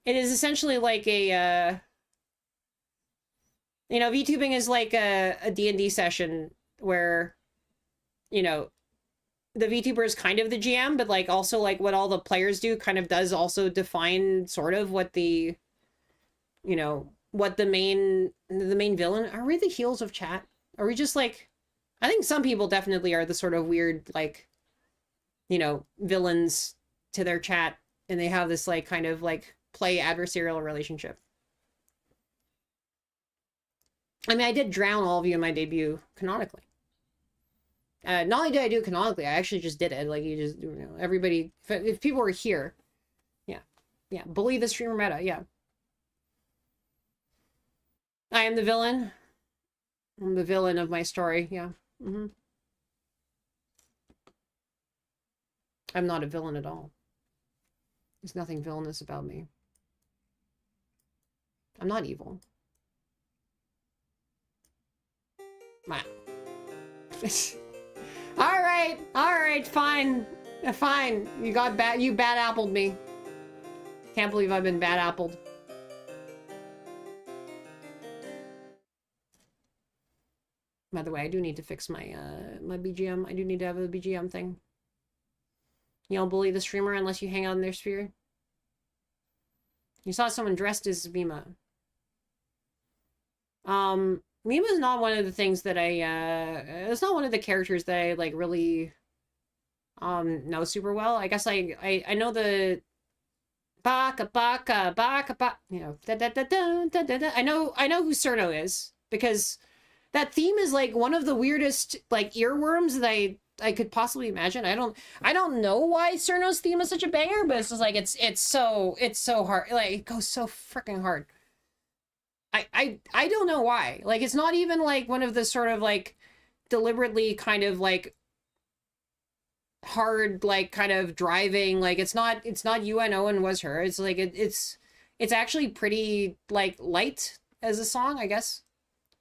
it is essentially like a you know, VTubing is like a D&D session where, you know, the VTuber is kind of the GM, but like also like what all the players do kind of does also define sort of what the, you know, what the main villain, are we the heels of chat? Are we just like, I think some people definitely are the sort of weird, like, you know, villains to their chat, and they have this like kind of like play adversarial relationship. I mean, I did drown all of you in my debut canonically. Not only did I do it canonically, I actually just did it. Like, you just, you know, everybody, if people were here, yeah, yeah, bully the streamer meta, yeah. I am the villain. I'm the villain of my story, yeah. Mm-hmm. I'm not a villain at all. There's nothing villainous about me. I'm not evil. Wow. All right, fine. Fine. You bad appled me. Can't believe I've been bad appled. By the way, I do need to fix my my BGM. I do need to have a BGM thing. You don't bully the streamer unless you hang out in their sphere. You saw someone dressed as Mima. Mima's not one of the things that it's not one of the characters that I like really know super well. I guess I know the baka baka baka baka, you know, da da da da da da da. I know who Cerno is, because that theme is like one of the weirdest like earworms that I could possibly imagine. I don't know why Cerno's theme is such a banger, but it's just like it's so hard. Like, it goes so freaking hard. I don't know why. Like, it's not even like one of the sort of like deliberately kind of like hard like kind of driving, like it's not UNO and Was Her. It's like it's actually pretty like light as a song, I guess.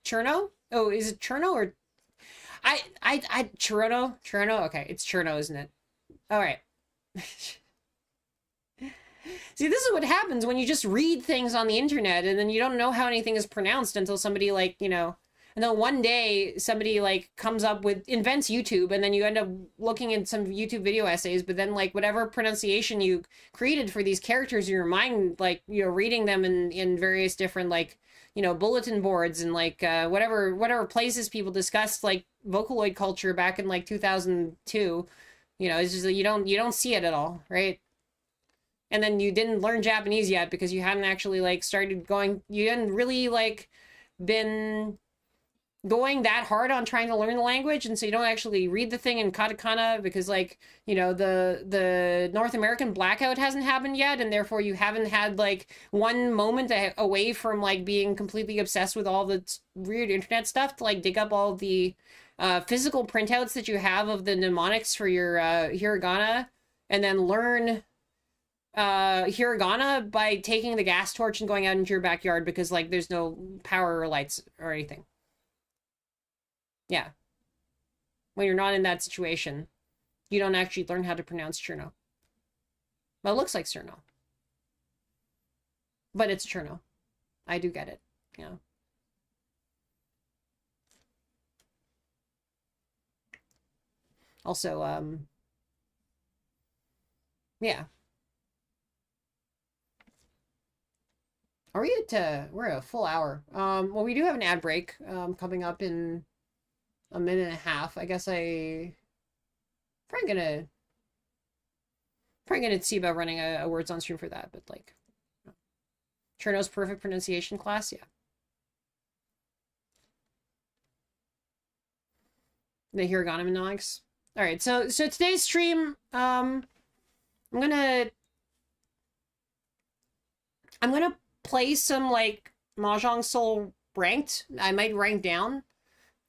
Cherno? Oh, is it Cherno or I Cherno? Okay, it's Cherno, isn't it? All right. See, this is what happens when you just read things on the internet and then you don't know how anything is pronounced until somebody like, you know, and then one day somebody like comes up with, invents YouTube, and then you end up looking at some YouTube video essays, but then like whatever pronunciation you created for these characters in your mind, like, you know, reading them in various different like, you know, bulletin boards and like whatever places people discussed like Vocaloid culture back in like 2002, you know, it's just like you don't see it at all, right? And then you didn't learn Japanese yet because you hadn't actually like started going, you hadn't really like been going that hard on trying to learn the language, and so you don't actually read the thing in katakana because, like, you know, the North American blackout hasn't happened yet, and therefore you haven't had like one moment away from like being completely obsessed with all the weird internet stuff to like dig up all the physical printouts that you have of the mnemonics for your hiragana, and then learn hiragana by taking the gas torch and going out into your backyard because like there's no power or lights or anything. Yeah. When you're not in that situation, you don't actually learn how to pronounce Cherno. Well, it looks like Cerno. But it's Cherno. I do get it. Yeah. Also, yeah. Are we we're at a full hour. Well, we do have an ad break coming up in a minute and a half. I guess probably gonna see about running a words on stream for that, but like Cherno's perfect pronunciation class, yeah. The hiragana mnemonics. All right, so today's stream, I'm gonna play some like Mahjong Soul ranked. I might rank down.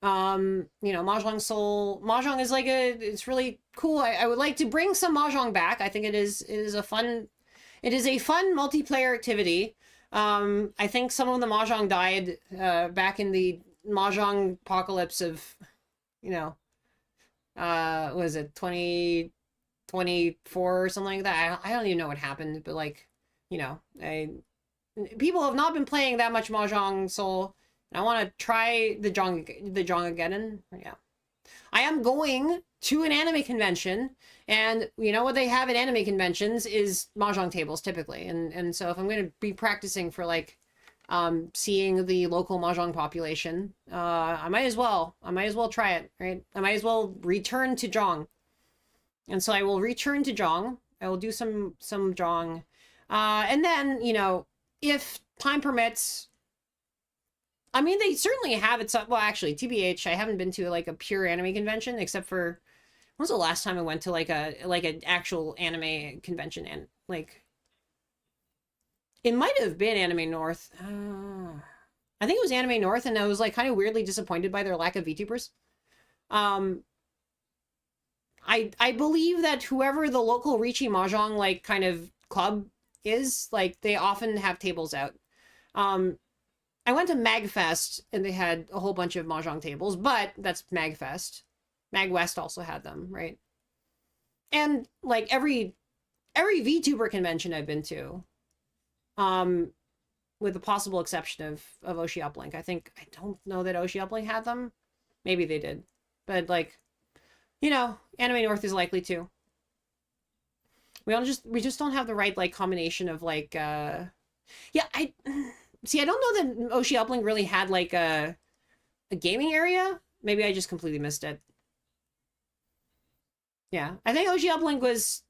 You know, Mahjong is like it's really cool. I would like to bring some Mahjong back. I think it is a fun multiplayer activity. I think some of the Mahjong died back in the Mahjong apocalypse of, you know, was it 2024 or something like that? I don't even know what happened, but like, you know, people have not been playing that much Mahjong Soul. I want to try the Jongageddon. Yeah. I am going to an anime convention, and you know what they have at anime conventions is Mahjong tables typically. And so if I'm going to be practicing for like seeing the local mahjong population. I might as well try it, right? I might as well return to Zhong. And so I will return to Zhong. I will do some Zhong. And then, you know, if time permits, I mean, they certainly have it. Well, actually, TBH, I haven't been to like a pure anime convention except for, when was the last time I went to like an actual anime convention? And like, it might have been Anime North. I think it was Anime North, and I was like kind of weirdly disappointed by their lack of VTubers. Um, I believe that whoever the local Richi Mahjong like kind of club is, like they often have tables out. I went to MagFest and they had a whole bunch of mahjong tables, but that's MagFest. MagWest also had them, right? And like every VTuber convention I've been to, with the possible exception of Oshi Uplink. I don't know that Oshi Uplink had them. Maybe they did. But like, you know, Anime North is likely to. We just don't have the right like combination of like yeah, I don't know that Oshi Uplink really had like a gaming area. Maybe I just completely missed it. Yeah. I think Oshi Uplink was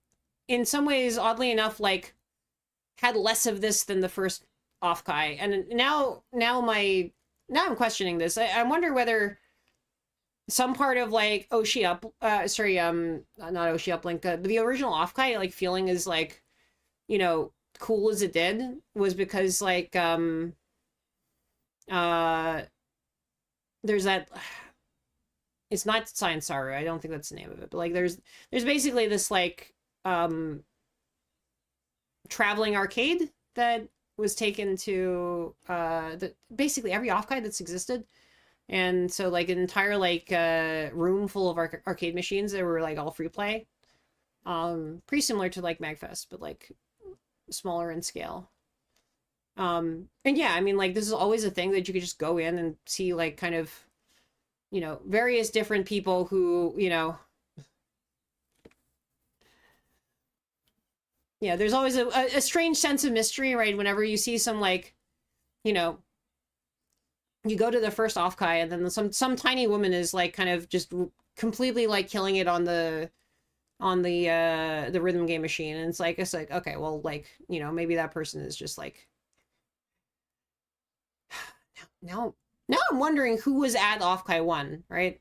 in some ways, oddly enough, like had less of this than the first Offkai. And now I'm questioning this. I wonder whether some part of like not Oshi Uplink, the original Offkai like feeling is like, you know, cool as it did was because like there's that, it's not Science Saru, I don't think that's the name of it, but like there's basically this like traveling arcade that was taken to basically every Offkai that's existed. And so like an entire like room full of arcade machines that were like all free play. Pretty similar to like MagFest, but like smaller in scale. And yeah, I mean like this is always a thing that you could just go in and see like kind of, you know, various different people who, you know, yeah, there's always a strange sense of mystery, right? Whenever you see some like, you know, you go to the first Offkai and then some tiny woman is like kind of just completely like killing it on the rhythm game machine, and it's like okay, well, like, you know, maybe that person is just like now I'm wondering who was at Offkai 1, right?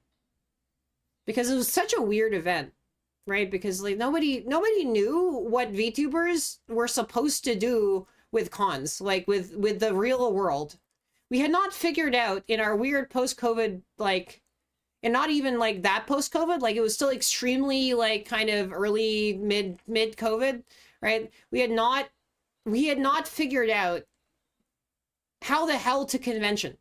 Because it was such a weird event, right? Because like nobody knew what VTubers were supposed to do with cons, like with the real world. We had not figured out in our weird post-COVID, like, and not even like that post-COVID, like it was still extremely like kind of early mid-COVID, right? We had not figured out how the hell to convention.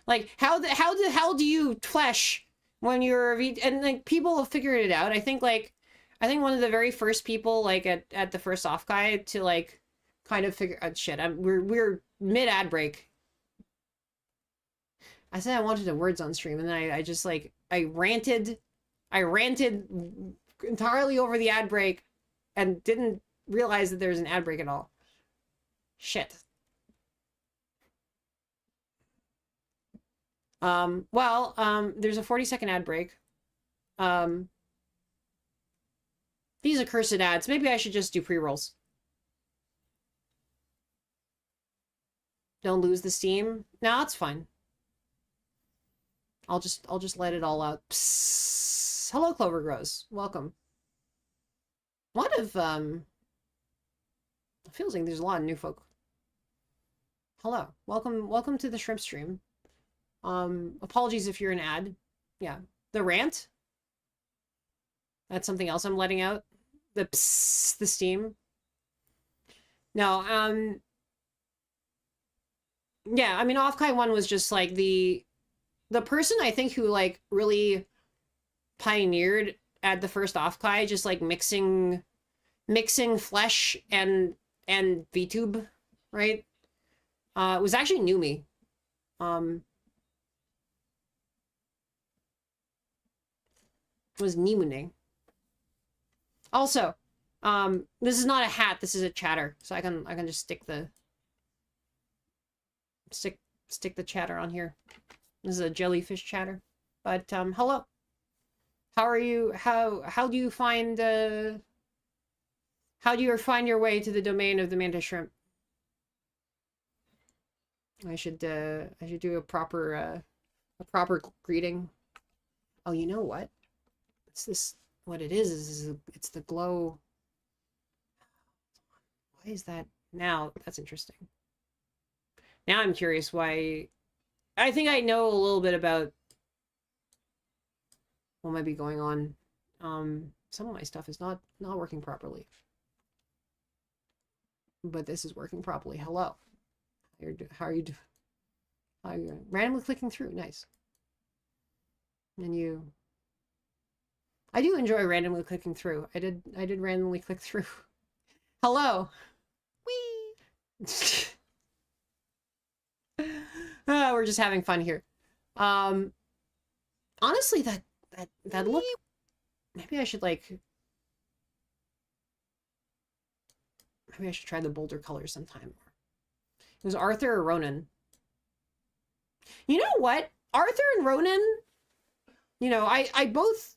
Like how the hell do you flesh when you're and like people have figured it out. I think one of the very first people like at the first Offkai to like kind of figure out shit. We're mid ad break. I said I wanted the words on stream, and then I just like I ranted entirely over the ad break and didn't realize that there was an ad break at all. Shit. There's a 40-second ad break. These accursed ads. Maybe I should just do pre-rolls. Don't lose the steam. No, it's fine. I'll just let it all out. Psst. Hello, Clover Grows. Welcome. A lot of it feels like there's a lot of new folk. Hello. Welcome to the shrimp stream. Apologies if you're an ad. Yeah. The rant. That's something else I'm letting out. The psst, the steam. No, yeah, I mean Offkai 1 was just like the person I think who like really pioneered at the first Offkai, just like mixing flesh and VTube, right? Was actually Numi. Was Nimune. Also, this is not a hat, this is a chatter, so I can just stick the stick the chatter on here. This is a jellyfish chatter. But hello. How are you? How do you find how do you find your way to the domain of the mantis shrimp? I should do a proper greeting. Oh, you know what? It's this. What it is it's the glow. Why is that now? That's interesting. Now I'm curious why. I think I know a little bit about what might be going on. Some of my stuff is not working properly, but this is working properly. Hello. How are you doing? How are you doing? Randomly clicking through. Nice. And you. I do enjoy randomly clicking through. I did randomly click through. Hello. Whee! We're just having fun here. Honestly, that look. Maybe I should like. Maybe I should try the bolder colors sometime. It was Arthur or Ronan. You know what? Arthur and Ronan, you know, I both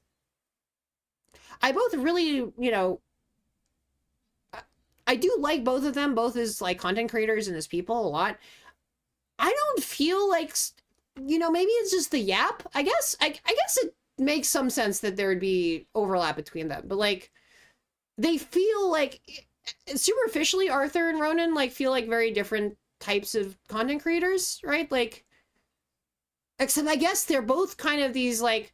really, you know, I do like both of them, both as like content creators and as people a lot. I don't feel like, you know, maybe it's just the yap. I guess it makes some sense that there would be overlap between them, but like they feel like superficially Arthur and Ronan like feel like very different types of content creators, right? Like, except I guess they're both kind of these like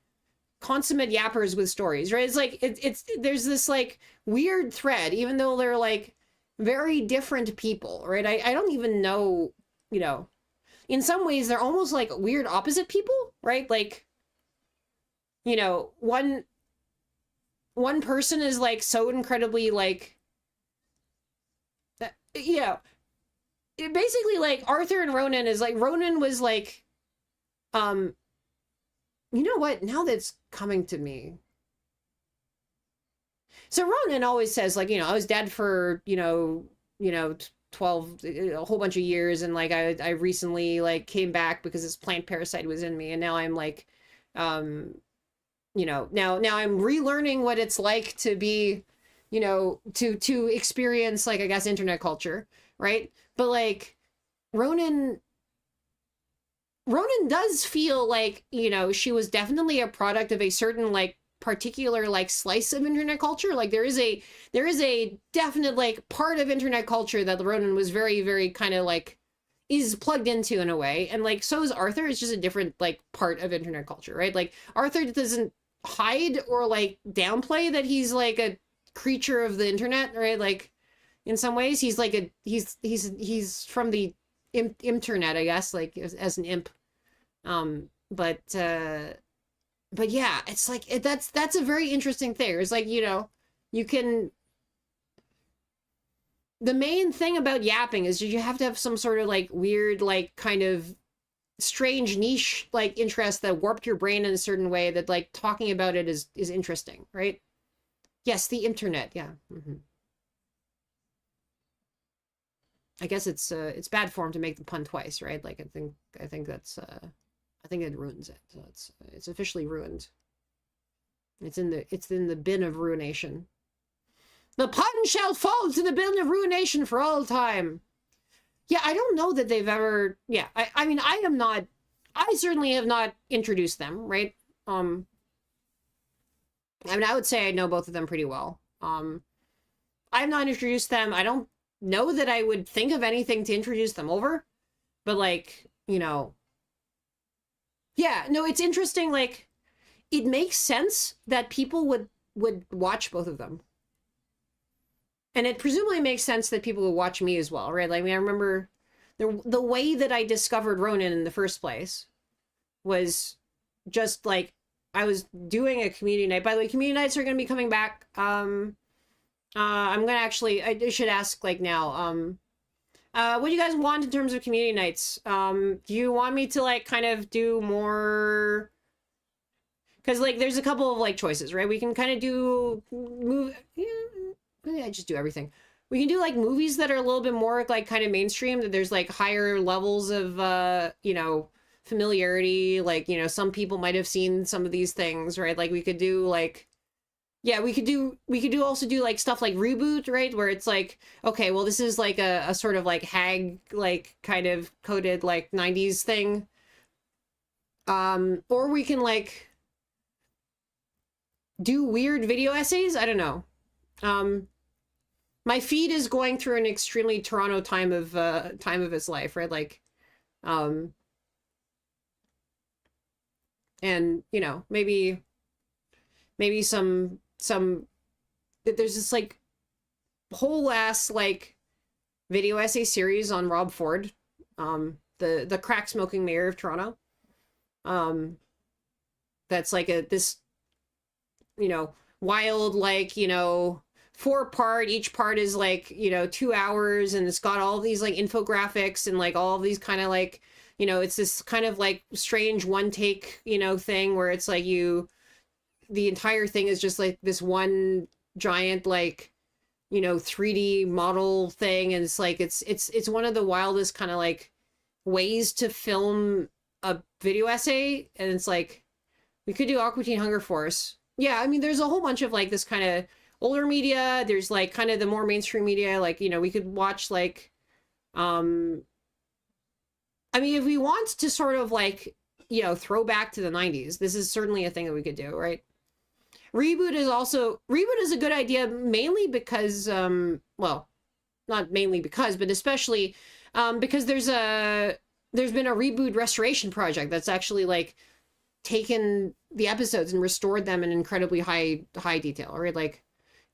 consummate yappers with stories, right? It's like it's there's this like weird thread, even though they're like very different people, right? I don't even know, you know, in some ways they're almost like weird opposite people, right? Like, you know, one person is like so incredibly like, you know, it basically like Arthur and Ronan is like, Ronan was like, you know what, now that's coming to me. So Ronan always says like, you know, I was dead for, you know, 12, a whole bunch of years. And like, I recently like came back because this plant parasite was in me. And now I'm like, you know, now I'm relearning what it's like to be, you know, to experience like, I guess, internet culture. Right. But like Ronan does feel like, you know, she was definitely a product of a certain like particular like slice of internet culture. Like there is a definite like part of internet culture that Ronan was very, very kind of like is plugged into in a way. And like, so is Arthur. It's just a different like part of internet culture, right? Like Arthur doesn't hide or like downplay that he's like a creature of the internet, right? Like in some ways he's like he's from the internet, I guess, like as an imp. But yeah, it's like that's a very interesting thing. It's like, you know, you can, the main thing about yapping is you have to have some sort of like weird like kind of strange niche like interest that warped your brain in a certain way that like talking about it is interesting, right? Yes, the internet, yeah. I guess it's bad form to make the pun twice, right? Like I think that's I think it ruins it. So it's officially ruined. It's in the bin of ruination. The pun shall fall to the bin of ruination for all time. Yeah, I don't know that they've ever. Yeah, I mean, I certainly have not introduced them, right? I mean, I would say I know both of them pretty well. I've not introduced them. I don't know that I would think of anything to introduce them over, but like, you know, yeah, no, it's interesting. Like, it makes sense that people would watch both of them. And it presumably makes sense that people would watch me as well, right? Like, I mean, I remember the way that I discovered Ronan in the first place was just like, I was doing a community night. By the way, community nights are going to be coming back. I'm going to actually, I should ask like now, what do you guys want in terms of community nights? Do you want me to like kind of do more? Because like there's a couple of like choices, right? We can kind of do move. Yeah, maybe I just do everything. we can do like movies that are a little bit more like kind of mainstream, that there's like higher levels of you know, familiarity. Like, you know, some people might have seen some of these things, right? Like we could do like, yeah, we could also do like stuff like Reboot, right? Where it's like, okay, well, this is like a sort of like hag, like kind of coded like 90s thing. Or we can like do weird video essays. I don't know. My feed is going through an extremely Toronto time of its life, right? Like, um, and you know, maybe some there's this like whole ass like video essay series on Rob Ford, the crack smoking mayor of Toronto. That's like this, you know, wild, like, you know, 4-part, each part is like, you know, 2 hours, and it's got all these like infographics and like all these kind of like, you know, it's this kind of like strange one take, you know, thing where it's like the entire thing is just like this one giant like, you know, 3D model thing, and it's like it's one of the wildest kind of like ways to film a video essay. And it's like, we could do Aqua Teen Hunger Force. Yeah, I mean, there's a whole bunch of like this kind of older media. There's like kind of the more mainstream media. Like, you know, we could watch like, I mean, if we want to sort of like, you know, throw back to the 90s, this is certainly a thing that we could do, right? Reboot is a good idea, mainly because, well, not mainly because, but especially because there's been a Reboot restoration project that's actually like taken the episodes and restored them in incredibly high detail, right? Like,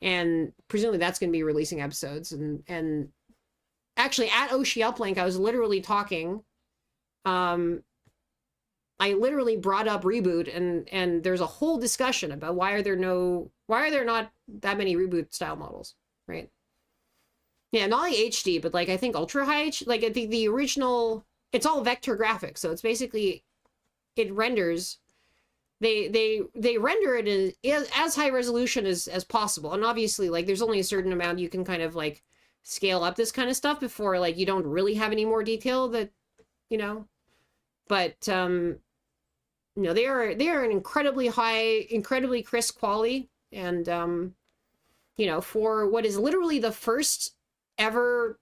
and presumably that's going to be releasing episodes. And actually at Oshi Uplink, I was literally talking, I literally brought up Reboot, and there's a whole discussion about why are there not that many Reboot style models, right? Yeah, not like HD, but like I think ultra high HD, like I think the original, it's all vector graphics, so it's basically, it renders, they render it as high resolution as possible. And obviously like there's only a certain amount you can kind of like scale up this kind of stuff before like you don't really have any more detail that, you know. But you know, they are an incredibly high, incredibly crisp quality. And you know, for what is literally the first ever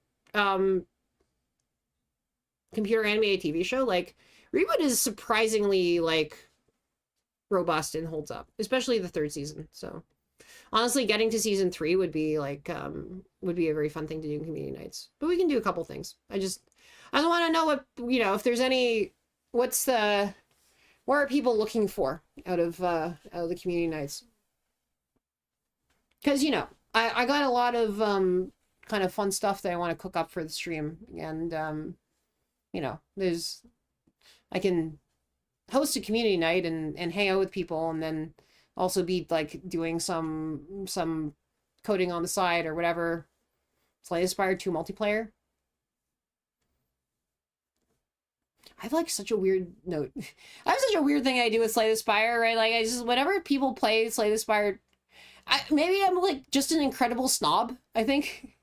computer animated TV show, like Reboot is surprisingly like robust and holds up, especially the third season. So honestly, getting to season 3 would be like would be a very fun thing to do in community nights. But we can do a couple things. I don't want to know what, you know, if there's any, what are people looking for out of the community nights? Because, you know, I got a lot of kind of fun stuff that I want to cook up for the stream. And you know, I can host a community night and hang out with people, and then also be like doing some coding on the side or whatever. Slay the Spire 2 multiplayer. I have like such a weird note. I have such a weird thing I do with Slay the Spire, right? Like I just, whenever people play Slay the Spire, maybe I'm like just an incredible snob, I think.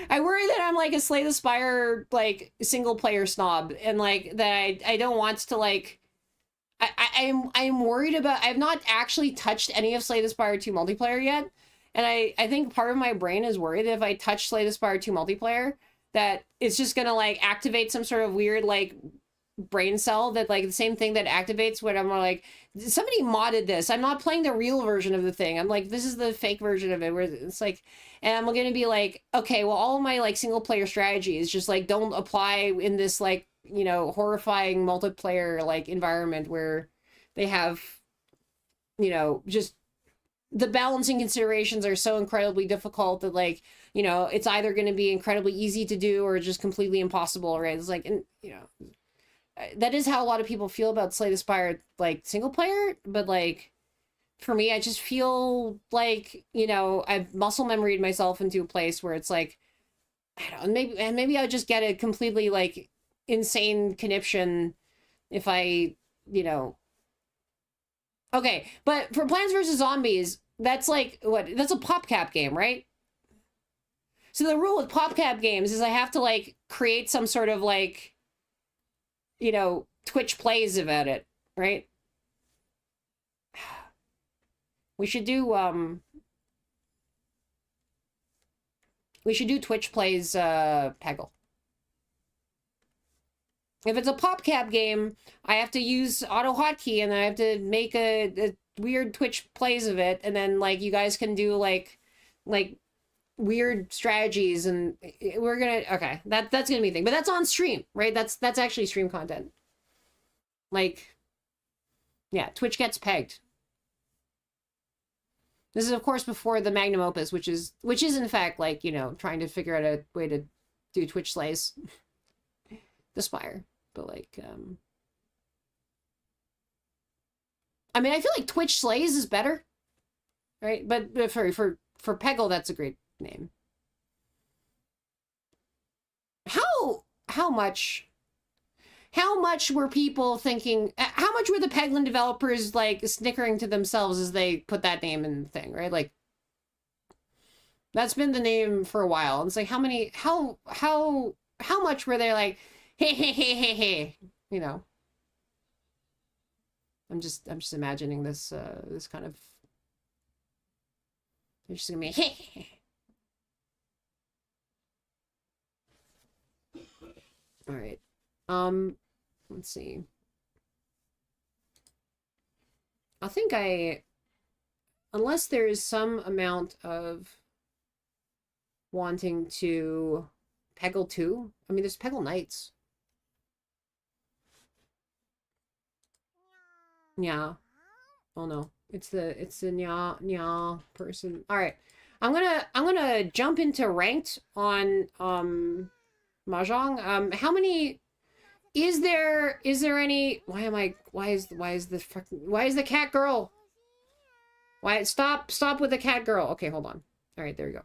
I worry that I'm like a Slay the Spire like single player snob, and like that I don't want to like, I'm worried about, I've not actually touched any of Slay the Spire 2 multiplayer yet. And I think part of my brain is worried that if I touch Slay the Spire 2 multiplayer, that it's just gonna like activate some sort of weird like brain cell, that like the same thing that activates when I'm like, somebody modded this. I'm not playing the real version of the thing. I'm like, this is the fake version of it, where it's like, and I'm gonna be like, okay, well, all of my like single player strategies just like don't apply in this like, you know, horrifying multiplayer like environment where they have, you know, just the balancing considerations are so incredibly difficult that like, you know, it's either going to be incredibly easy to do or just completely impossible, right? It's like, and you know, that is how a lot of people feel about Slay the Spire like single player, but like for me, I just feel like, you know, I've muscle memoried myself into a place where it's like, I don't know, maybe I'll just get a completely like insane conniption if I, you know. Okay, but for Plants vs. Zombies, that's like, what? That's a PopCap game, right? So the rule with PopCap games is I have to like create some sort of like, you know, Twitch plays about it, right? We should do Twitch plays Peggle. If it's a PopCap game, I have to use auto hotkey and then I have to make a weird Twitch plays of it, and then like you guys can do like weird strategies, and we're gonna okay, that's gonna be a thing. But that's on stream, right? That's actually stream content. Like, yeah, Twitch gets pegged. This is of course before the magnum opus, which is in fact like, you know, trying to figure out a way to do Twitch slays. The Spire. But like I mean, I feel like Twitch slays is better. Right? But for Peggle, that's a great name. How much were people thinking, how much were the Peglin developers like snickering to themselves as they put that name in the thing, right? Like, that's been the name for a while. And it's like, how much were they like, hey, you know? I'm just imagining this this kind of, they're just gonna be hey. All right. Let's see. I think unless there is some amount of wanting to Peggle 2. I mean, there's Peggle Knights. Yeah. Oh no. It's the nya person. All right. I'm gonna jump into ranked on mahjong. How many is there any, why is the cat girl? Why stop with the cat girl. Okay, hold on. All right, there we go.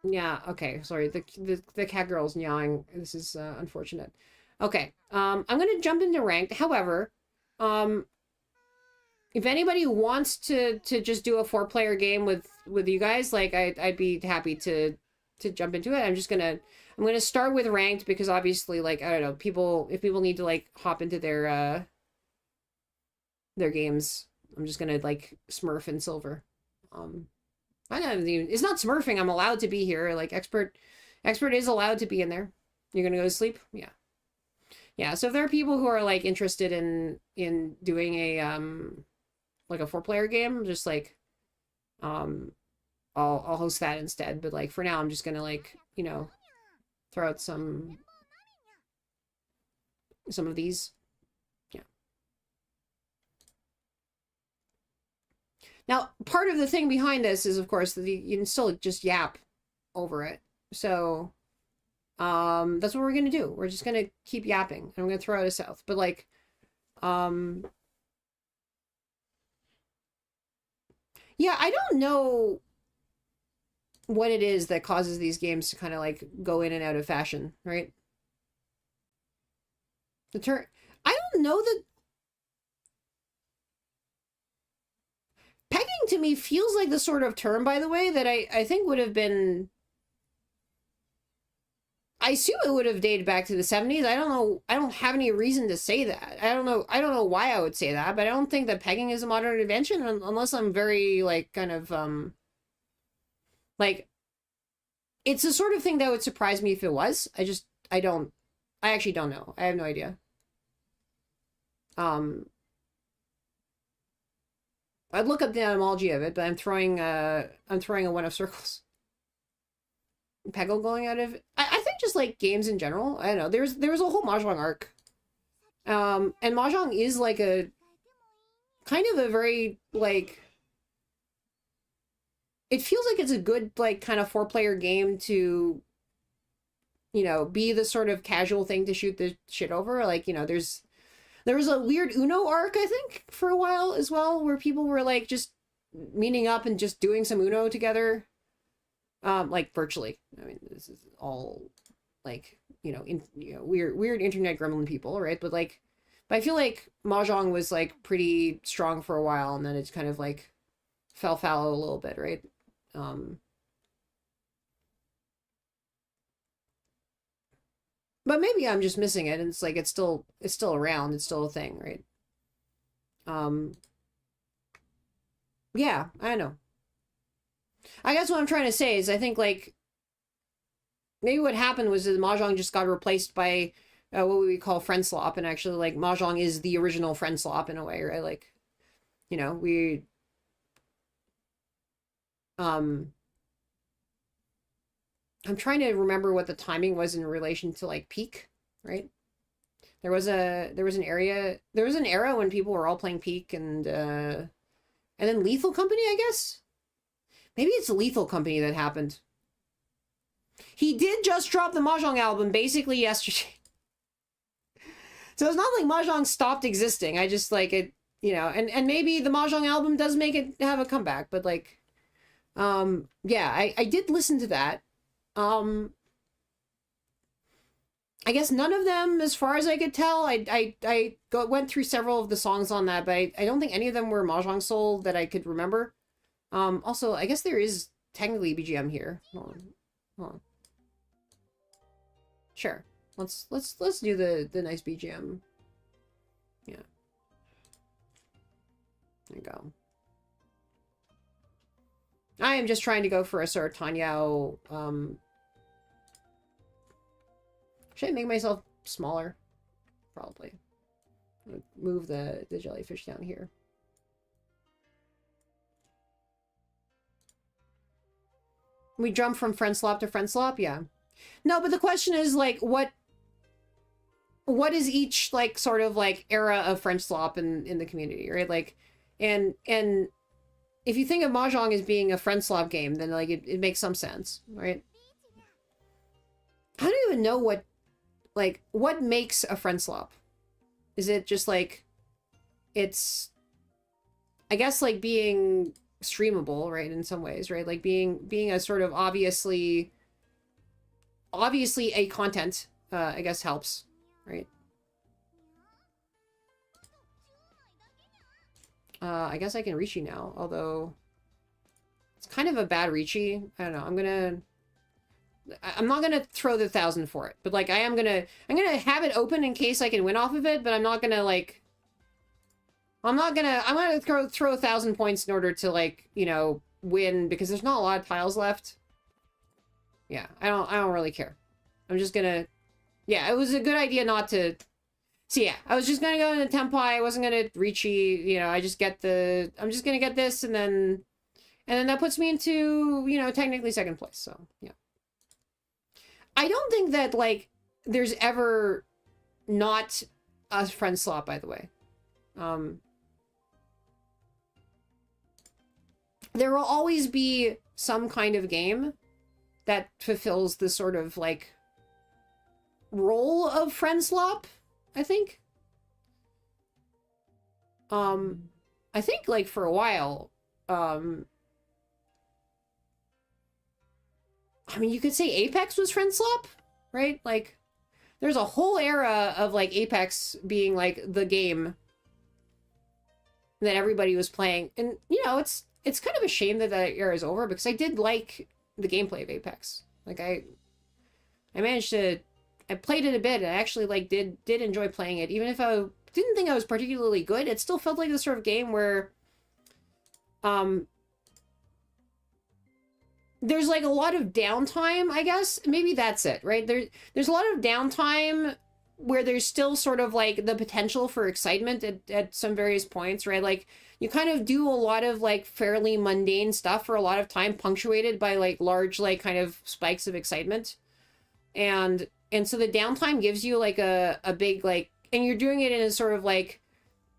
Yeah, okay, sorry. The cat girl's nyawing. This is unfortunate. Okay. I'm gonna jump into ranked. However, if anybody wants to just do a 4-player game with you guys, like I'd be happy to jump into it. I'm gonna start with ranked because obviously, like, I don't know, if people need to like hop into their games, I'm just gonna like smurf in silver. I don't even, it's not smurfing. I'm allowed to be here. Like expert is allowed to be in there. You're gonna go to sleep? Yeah. Yeah, so if there are people who are like interested in doing a like a 4-player game, just like I'll host that instead. But like for now, I'm just gonna like, you know, throw out some of these. Yeah. Now, part of the thing behind this is, of course, that you can still just yap over it. So that's what we're gonna do. We're just gonna keep yapping, and I'm gonna throw out a south. But like, yeah, I don't know what it is that causes these games to kind of like go in and out of fashion, right? I don't know that pegging to me feels like the sort of term, by the way, that I think would have been, I assume it would have dated back to the 70s. I don't know. I don't have any reason to say that. I don't know why I would say that, but I don't think that pegging is a modern invention unless I'm very like kind of like, it's the sort of thing that would surprise me if it was. I actually don't know. I have no idea. I'd look up the etymology of it, but I'm throwing a 1 of circles. Peggle going out of, I think just like games in general. I don't know. There's a whole mahjong arc. And mahjong is like a kind of a very like, it feels like it's a good like kind of 4-player game to, you know, be the sort of casual thing to shoot the shit over. Like, you know, there was a weird Uno arc, I think, for a while as well, where people were like just meeting up and just doing some Uno together. Like virtually. I mean, this is all like, you know, weird internet gremlin people, right? But I feel like mahjong was like pretty strong for a while, and then it's kind of like fell fallow a little bit, right? But maybe I'm just missing it, and it's like it's still around, it's still a thing, right? Um, yeah, I know. I guess what I'm trying to say is I think like maybe what happened was that mahjong just got replaced by what we call friend slop, and actually like mahjong is the original friend slop in a way, right? Like, you know, we um I'm trying to remember what the timing was in relation to like peak, right? There was an era when people were all playing peak and then Lethal Company, I guess. Maybe it's Lethal Company that happened. He did just drop the mahjong album basically yesterday. So it's not like mahjong stopped existing. I just like it, you know, and maybe the mahjong album does make it have a comeback, but like yeah, I did listen to that. I guess none of them, as far as I could tell, went through several of the songs on that, but I don't think any of them were Mahjong Soul that I could remember. Also, I guess there is technically BGM here. Hold on. Sure. Let's do the nice BGM. Yeah. There you go. I am just trying to go for a sort of Tanyao, should I make myself smaller? Probably. Move the jellyfish down here. We jump from friend slop to friend slop? Yeah. No, but the question is, like, what is each, like, sort of, like, era of friend slop in the community, right? Like, and if you think of mahjong as being a friend slop game, then, like, it makes some sense, right? I don't even know what makes a friend slop? Is it just like, it's, I guess like being streamable, right? In some ways, right? Like being a sort of obviously a content, I guess helps, right? I guess I can reach you now, although it's kind of a bad reachy. I don't know. I'm not gonna throw the 1,000 for it, but like I'm gonna have it open in case I can win off of it, but I'm not gonna like I'm gonna throw 1,000 points in order to like, you know, win, because there's not a lot of tiles left. Yeah, I don't really care. I'm just gonna, yeah, it was a good idea not to. So yeah, I was just gonna go into Tempai. I wasn't gonna reachy, you know, I'm just gonna get this, and then that puts me into, you know, technically second place. So yeah. I don't think that, like, there's ever not a friend slot, by the way. There will always be some kind of game that fulfills the sort of, like, role of friend slop, I think. I think, like, for a while, I mean, you could say Apex was friend slop, right? Like, there's a whole era of, like, Apex being, like, the game that everybody was playing. And, you know, it's kind of a shame that era is over, because I did like the gameplay of Apex. Like, I managed to... I played it a bit, and I actually, like, did enjoy playing it. Even if I didn't think I was particularly good, it still felt like the sort of game where... there's like a lot of downtime, I guess. Maybe that's it, right? There's a lot of downtime where there's still sort of like the potential for excitement at some various points, right? Like you kind of do a lot of like fairly mundane stuff for a lot of time, punctuated by like large like kind of spikes of excitement. And so the downtime gives you like a big like, and you're doing it in a sort of like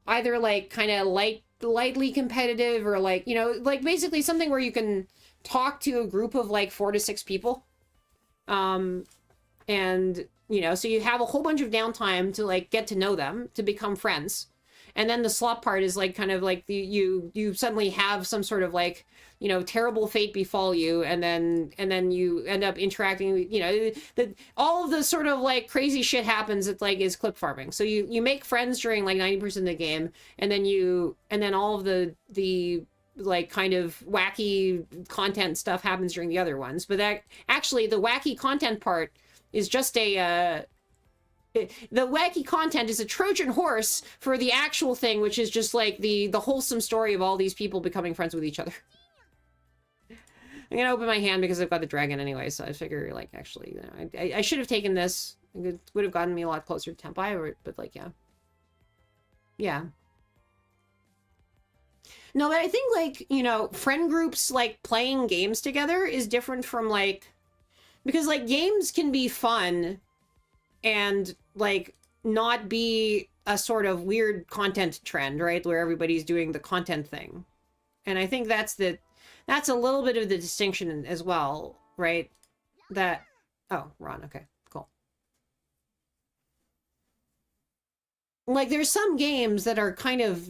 either like kind of lightly competitive, or like, you know, like basically something where you can talk to a group of like 4 to 6 people. And, you know, so you have a whole bunch of downtime to like get to know them, to become friends. And then the slop part is like kind of like you suddenly have some sort of like, you know, terrible fate befall you, and then you end up interacting, you know, all of the sort of like crazy shit happens. It's like is clip farming. So you make friends during like 90% of the game, and then all of the like kind of wacky content stuff happens during the other ones. But that actually the wacky content part is just a the wacky content is a Trojan horse for the actual thing, which is just like the wholesome story of all these people becoming friends with each other. I'm gonna open my hand because I've got the dragon anyway, so I figure, like, actually, you know, I should have taken this. It would have gotten me a lot closer to Tempai, but, like, yeah. Yeah. No, but I think, like, you know, friend groups, like, playing games together is different from, like... Because, like, games can be fun and, like, not be a sort of weird content trend, right? Where everybody's doing the content thing. And I think that's a little bit of the distinction as well, right? That... Oh, Ron, okay, cool. Like, there's some games that are kind of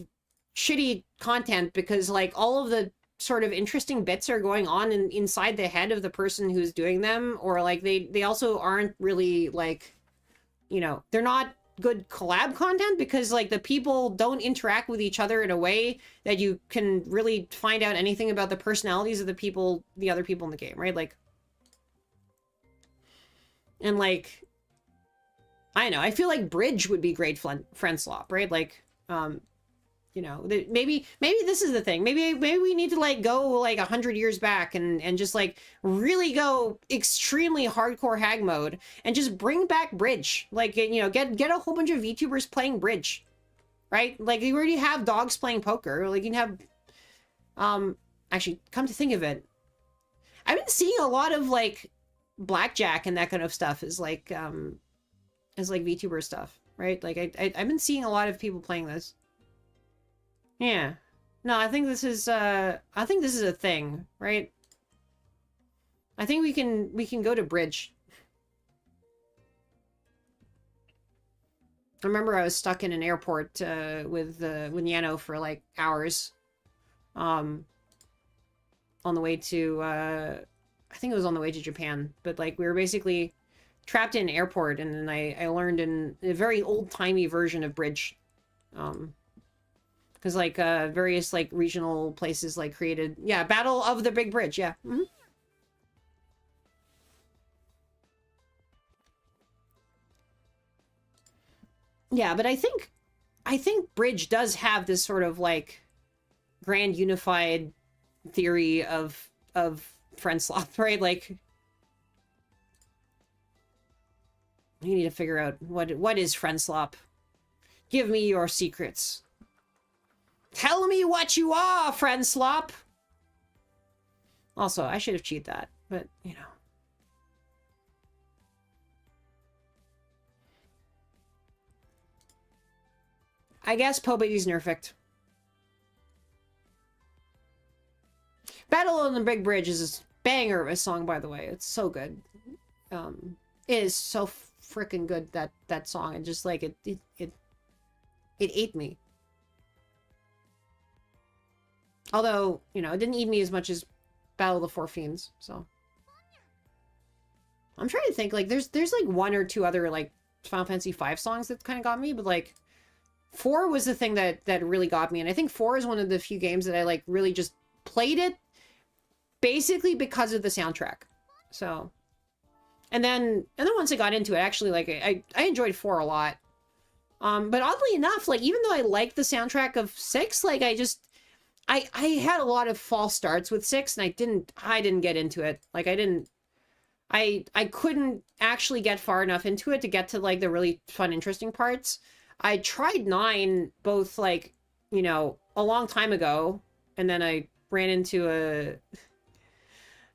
shitty content because, like, all of the sort of interesting bits are going on inside the head of the person who's doing them, or, like, they also aren't really, like, you know, they're not good collab content because, like, the people don't interact with each other in a way that you can really find out anything about the personalities of the other people in the game, right? Like, and, like, I don't know, I feel like Bridge would be great friend swap, right? Like, you know, maybe this is the thing. Maybe we need to, like, go, like, 100 years back and just, like, really go extremely hardcore hag mode and just bring back Bridge. Like, you know, get a whole bunch of VTubers playing Bridge, right? Like, you already have dogs playing poker. Like, you can have, actually, come to think of it, I've been seeing a lot of, like, blackjack and that kind of stuff as, like, VTuber stuff, right? Like, I've been seeing a lot of people playing this. Yeah. No, I think this is a thing, right? I think we can go to Bridge. I remember I was stuck in an airport with Yano for, like, hours. On the way to I think it was on the way to Japan, but, like, we were basically trapped in an airport, and then I learned in a very old-timey version of Bridge. Because, like, various, like, regional places, like, created... Yeah, Battle of the Big Bridge, yeah. Mm-hmm. Yeah, but I think Bridge does have this sort of, like, grand unified theory of friend swap, right? Like, you need to figure out what is friend swap. Give me your secrets. Tell me what you are, friend slop. Also, I should have cheated that, but, you know. I guess Pobity's nerfed. Battle on the Big Bridge is a banger of a song, by the way. It's so good. It is so freaking good, that song. And just, like, it ate me. Although, you know, it didn't eat me as much as Battle of the Four Fiends, so. I'm trying to think, like, there's like one or two other, like, Final Fantasy V songs that kind of got me, but, like, 4 was the thing that really got me, and I think 4 is one of the few games that I, like, really just played it basically because of the soundtrack. So, and then once I got into it, actually, like, I enjoyed 4 a lot. But oddly enough, like, even though I liked the soundtrack of 6, like, I had a lot of false starts with 6, and I didn't get into it. Like, I couldn't actually get far enough into it to get to, like, the really fun, interesting parts. I tried 9 both, like, you know, a long time ago, and then I ran into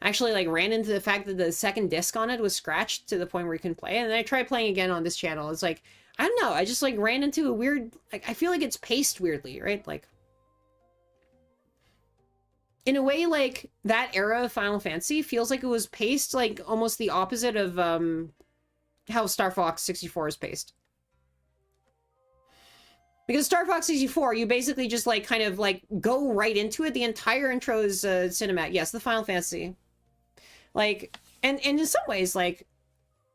the fact that the second disc on it was scratched to the point where you can play it, and then I tried playing again on this channel. It's like, I don't know, I just, like, ran into a weird, like, I feel like it's paced weirdly, right? Like, in a way, like, that era of Final Fantasy feels like it was paced, like, almost the opposite of, how Star Fox 64 is paced. Because Star Fox 64, you basically just, like, kind of, like, go right into it. The entire intro is cinematic. Yes, the Final Fantasy. Like, and in some ways, like,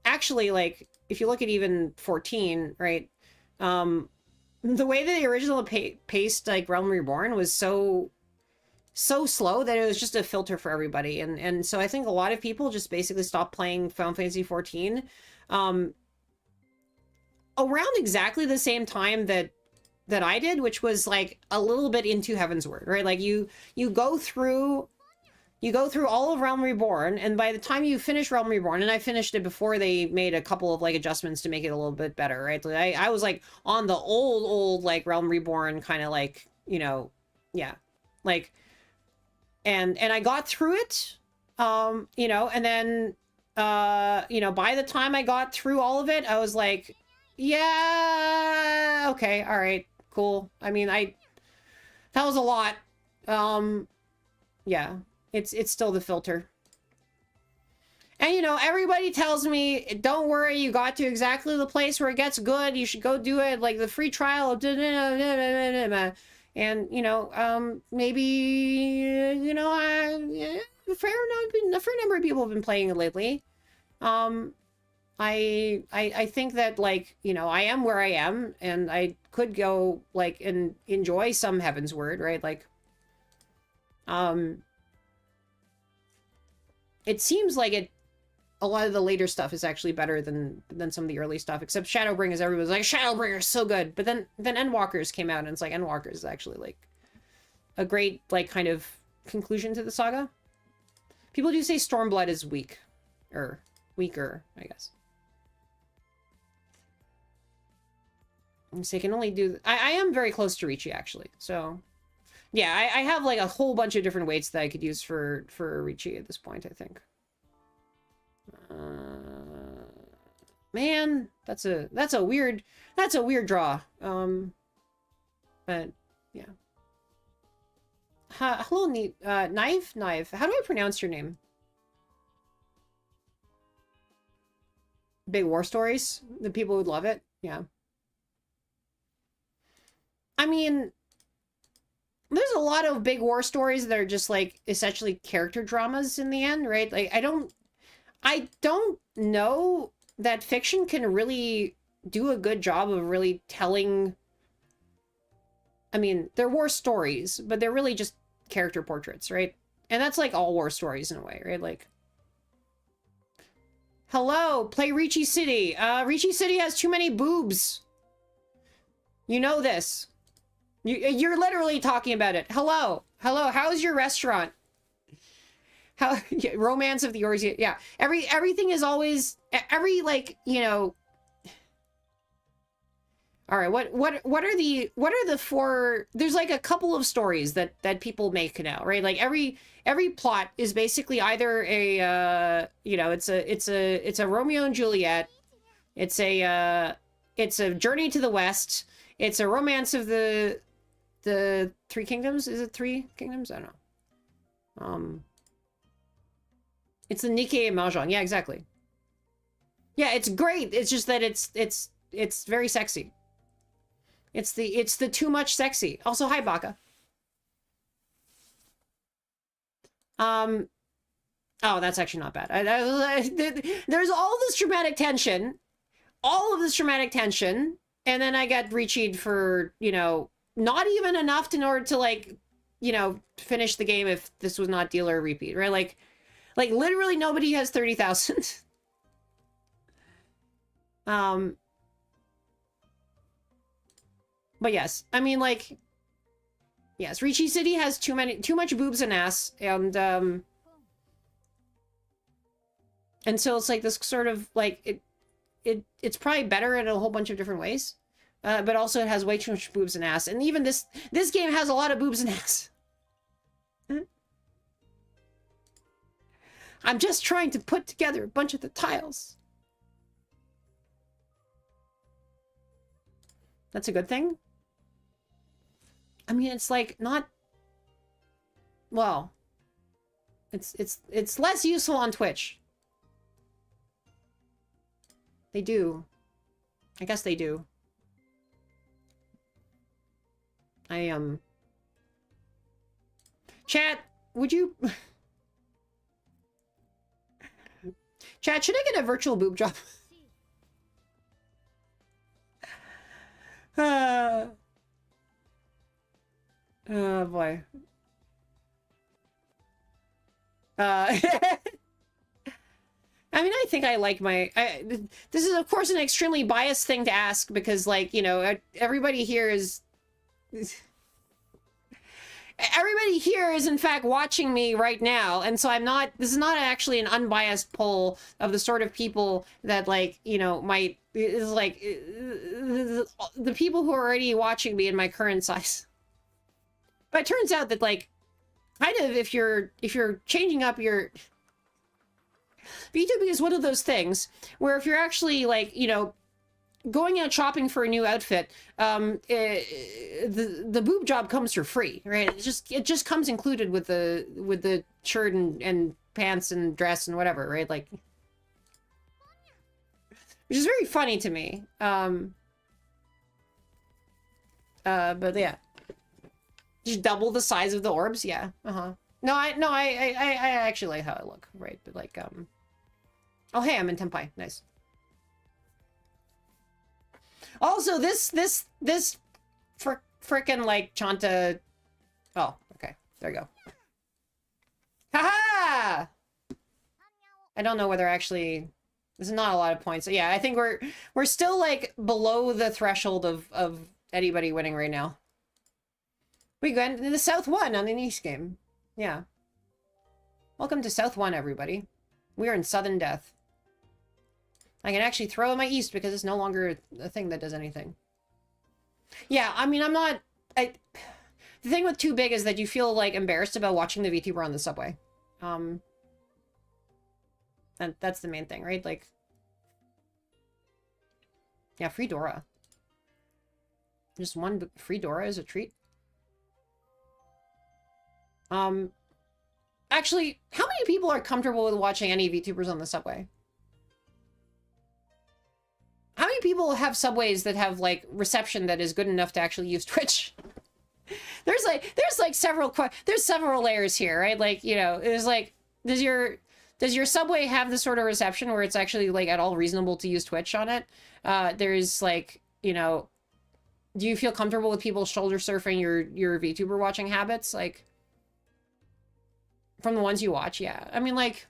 actually, like, if you look at even 14, right, the way that the original paced, like, Realm Reborn was so so slow that it was just a filter for everybody. And so I think a lot of people just basically stopped playing Final Fantasy 14 around exactly the same time that I did, which was like a little bit into Heaven's Word, right? Like you go through all of Realm Reborn, and by the time you finish Realm Reborn, and I finished it before they made a couple of like adjustments to make it a little bit better, right? Like, I was like on the old like Realm Reborn kind of like, you know, yeah, like, and I got through it, you know, and then you know, by the time I got through all of it, I was like, yeah, okay, all right, cool. I mean, that was a lot. Yeah, it's still the filter. And you know, everybody tells me, don't worry, you got to exactly the place where it gets good. You should go do it, like the free trial. And you know, maybe you know, a fair number of people have been playing it lately. I think that, like, you know, I am where I am, and I could go like and enjoy some Heaven's Word, right? Like, it seems like a lot of the later stuff is actually better than some of the early stuff, except Shadowbringers. Everyone's like, Shadowbringers so good, but then Endwalkers came out, and it's like Endwalkers is actually like a great like kind of conclusion to the saga. People do say Stormblood is weaker, I guess. So I can only do. I am very close to Ricci actually, so yeah, I have like a whole bunch of different weights that I could use for Ricci at this point, I think. Man, that's a weird draw. But yeah. Hello, Knife. How do I pronounce your name? Big War Stories. The people would love it. Yeah. I mean, there's a lot of big war stories that are just like essentially character dramas in the end, right? Like I don't know that fiction can really do a good job of really telling. I mean, they're war stories, but they're really just character portraits, right? And that's like all war stories in a way, right? Like, hello, play Ricci City. Ricci City has too many boobs. You know this. You're literally talking about it. Hello, how's your restaurant? How yeah, Romance of the Orzi, yeah. Everything is always like, you know. All right, what are the four? There's like a couple of stories that people make now, right? Like every plot is basically either a you know, it's a Romeo and Juliet, it's a Journey to the West, it's a Romance of the Three Kingdoms. Is it Three Kingdoms? I don't know. It's the Nikkei and mahjong. Yeah, exactly. Yeah, it's great. It's just that it's very sexy. It's the too much sexy. Also, hi Baka. Oh, that's actually not bad. There's all this dramatic tension, and then I got Ricci'd for, you know, not even enough in order to like, you know, finish the game if this was not deal or repeat, right? Like literally nobody has 30,000. But yes, I mean, like, yes, Ricci City has too much boobs and ass, and so it's like this sort of like it's probably better in a whole bunch of different ways, but also it has way too much boobs and ass, and even this game has a lot of boobs and ass. I'm just trying to put together a bunch of the tiles. That's a good thing. I mean, it's like not. Well, it's less useful on Twitch. They do. I guess they do. Chat, would you? Chat, should I get a virtual boob job? Oh boy. Uh, I mean, I think I like my... this is, of course, an extremely biased thing to ask because, like, you know, everybody here is... Everybody here is, in fact, watching me right now, and so I'm not... This is not actually an unbiased poll of the sort of people that, like, you know, might... Is like... The people who are already watching me in my current size. But it turns out that, like, kind of, if you're changing up your... VTubing is one of those things where if you're actually, like, you know, going out shopping for a new outfit, the boob job comes for free, right? It just comes included with the shirt and pants and dress and whatever, right? Like, which is very funny to me. But yeah, just double the size of the orbs, yeah. No, I actually like how I look, right? But like, oh, hey, I'm in Tempai. Nice. Also, this frickin' like Chanta. Oh, okay. There you go. Haha! I don't know whether actually. This is not a lot of points. So yeah, I think we're still like below the threshold of anybody winning right now. We go into the South 1 on the East game. Yeah. Welcome to South 1, everybody. We are in Southern Death. I can actually throw in my East because it's no longer a thing that does anything. Yeah, I mean, I'm not... The thing with Too Big is that you feel, like, embarrassed about watching the VTuber on the subway. And that's the main thing, right? Like... Yeah, free Dora. Just one free Dora is a treat. Actually, how many people are comfortable with watching any VTubers on the subway? How many people have subways that have, like, reception that is good enough to actually use Twitch? There's several layers here, right? Like, you know, there's like, does your subway have the sort of reception where it's actually, like, at all reasonable to use Twitch on it? There's, like, you know, do you feel comfortable with people shoulder surfing your VTuber watching habits? Like, from the ones you watch, yeah. I mean, like,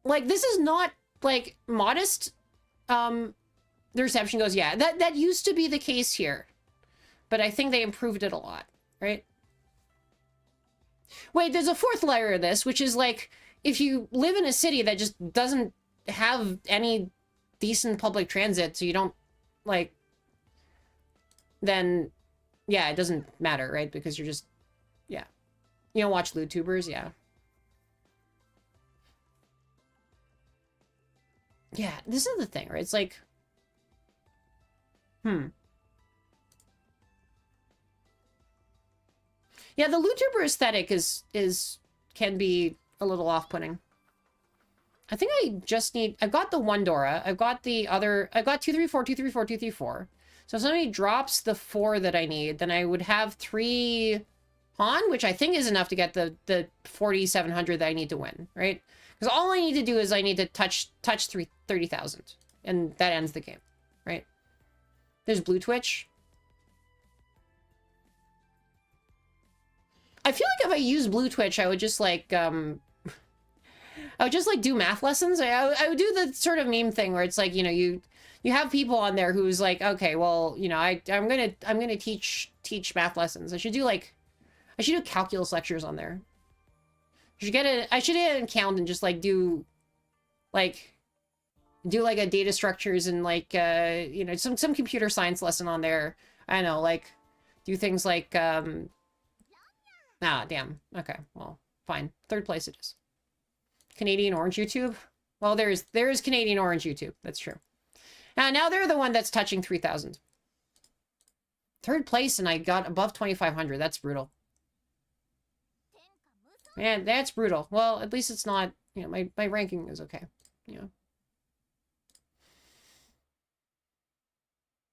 this is not, like, modest. The reception goes, yeah. That used to be the case here. But I think they improved it a lot, right? Wait, there's a fourth layer of this, which is, like, if you live in a city that just doesn't have any decent public transit, so you don't, like, then, yeah, it doesn't matter, right? Because you're just, yeah. You don't watch LootTubers, yeah. Yeah, this is the thing, right? It's like, yeah, the LootTuber aesthetic can be a little off-putting. I think I just need... I've got the one Dora. I've got the other... I've got 234, 234, 234. So if somebody drops the 4 that I need, then I would have 3 Han, which I think is enough to get the 4,700 that I need to win, right? Because all I need to do is I need to touch 30,000. And that ends the game, right? There's Blue Twitch. I feel like if I use Blue Twitch, I would just, like, I would just, like, do math lessons. I would do the sort of meme thing where it's like, you know, you have people on there who's like, okay, well, you know, I'm gonna teach math lessons. I should do calculus lectures on there. I should get an account and just, like, do like a data structures and, like, you know, some computer science lesson on there. I don't know, like, do things like, ah, damn. Okay, well, fine. 3rd place it is. Canadian Orange YouTube? Well, there is Canadian Orange YouTube. That's true. Now they're the one that's touching 3,000. 3rd place and I got above 2,500. That's brutal. Man, that's brutal. Well, at least it's not, you know, my ranking is okay. You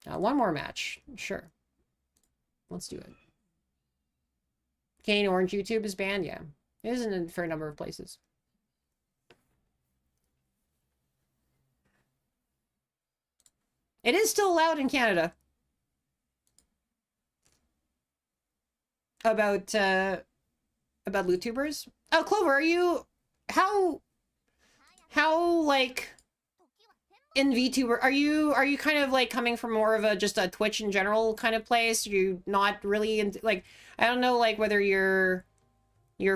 know. One more match. Sure. Let's do it. Canadian Orange YouTube is banned? Yeah. It is in a fair number of places. It is still allowed in Canada. About about YouTubers. Oh, Clover, are you how like in VTuber are you kind of like coming from more of a just a Twitch in general kind of place? Are you not really into like I don't know like whether you're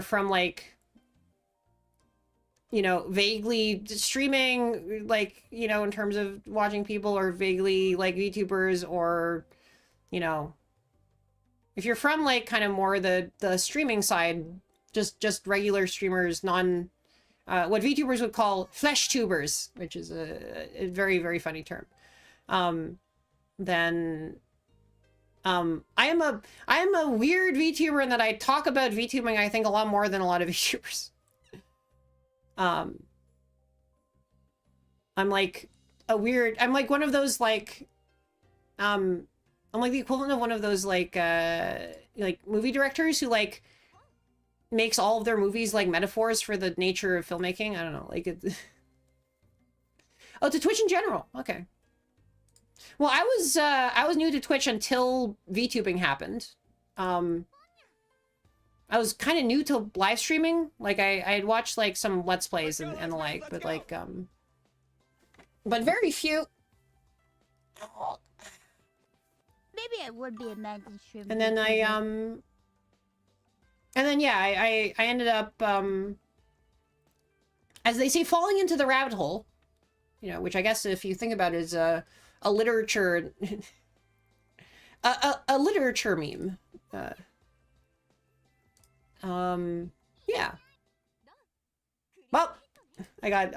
from like you know vaguely streaming like you know in terms of watching people or vaguely like VTubers or you know if you're from like kind of more the streaming side just regular streamers non what VTubers would call flesh tubers, which is a very, very funny term. Then I am a weird VTuber in that I talk about VTubing, I think, a lot more than a lot of VTubers. I'm like a weird I'm like one of those like I'm like the equivalent of one of those like movie directors who like makes all of their movies like metaphors for the nature of filmmaking. I don't know, like it. Oh, to Twitch in general. Okay. Well, I was new to Twitch until VTubing happened. I was kind of new to live streaming. Like I had watched like some Let's Plays and the like, but like but very few. Maybe I would be a mantis stream. And then and then yeah, I ended up as they say, falling into the rabbit hole, you know, which I guess if you think about it is a literature a literature meme. Yeah. Well, I got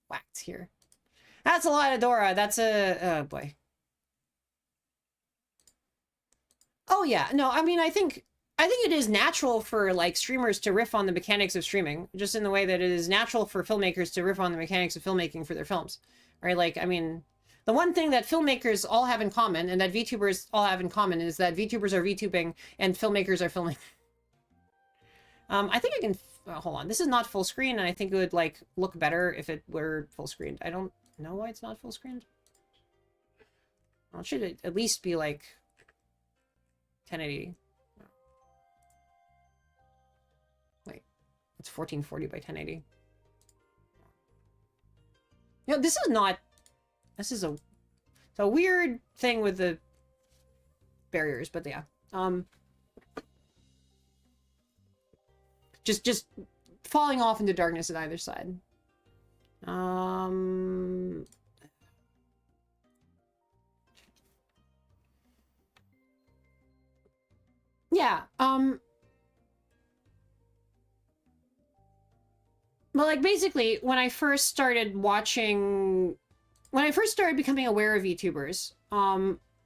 whacked here. That's a lot of Dora. That's a oh boy. Oh yeah, no, I mean I think it is natural for like streamers to riff on the mechanics of streaming, just in the way that it is natural for filmmakers to riff on the mechanics of filmmaking for their films, right? Like, I mean, the one thing that filmmakers all have in common, and that VTubers all have in common, is that VTubers are VTubing and filmmakers are filming. I think I can, hold on, this is not full screen, and I think it would like look better if it were full screened. I don't know why it's not full screened. Well, it should at least be like 1080. It's 1440 by 1080. You know, this is a weird thing with the barriers, but yeah. Just falling off into darkness at either side. Yeah, but like basically when I first started becoming aware of VTubers,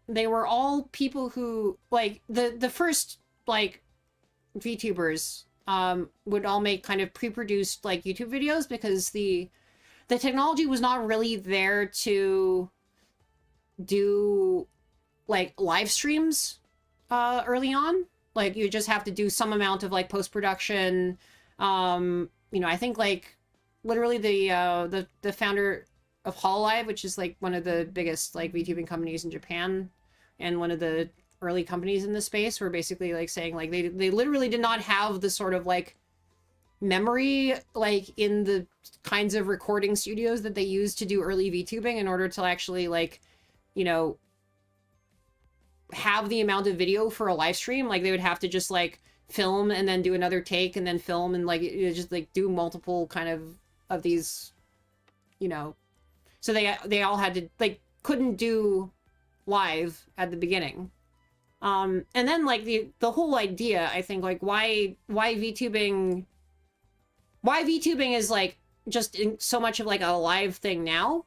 they were all people who like the first like VTubers would all make kind of pre-produced like YouTube videos because the technology was not really there to do like live streams early on. Like you just have to do some amount of like post-production. You know, I think like literally the founder of Hololive, which is like one of the biggest like VTubing companies in Japan and one of the early companies in the space, were basically like saying like they literally did not have the sort of like memory like in the kinds of recording studios that they used to do early VTubing in order to actually like, you know, have the amount of video for a live stream. Like they would have to just like film and then do another take and then film and like just like do multiple kind of these, you know, so they all had to like couldn't do live at the beginning. And then like the whole idea, I think, like why VTubing is like just so much of like a live thing now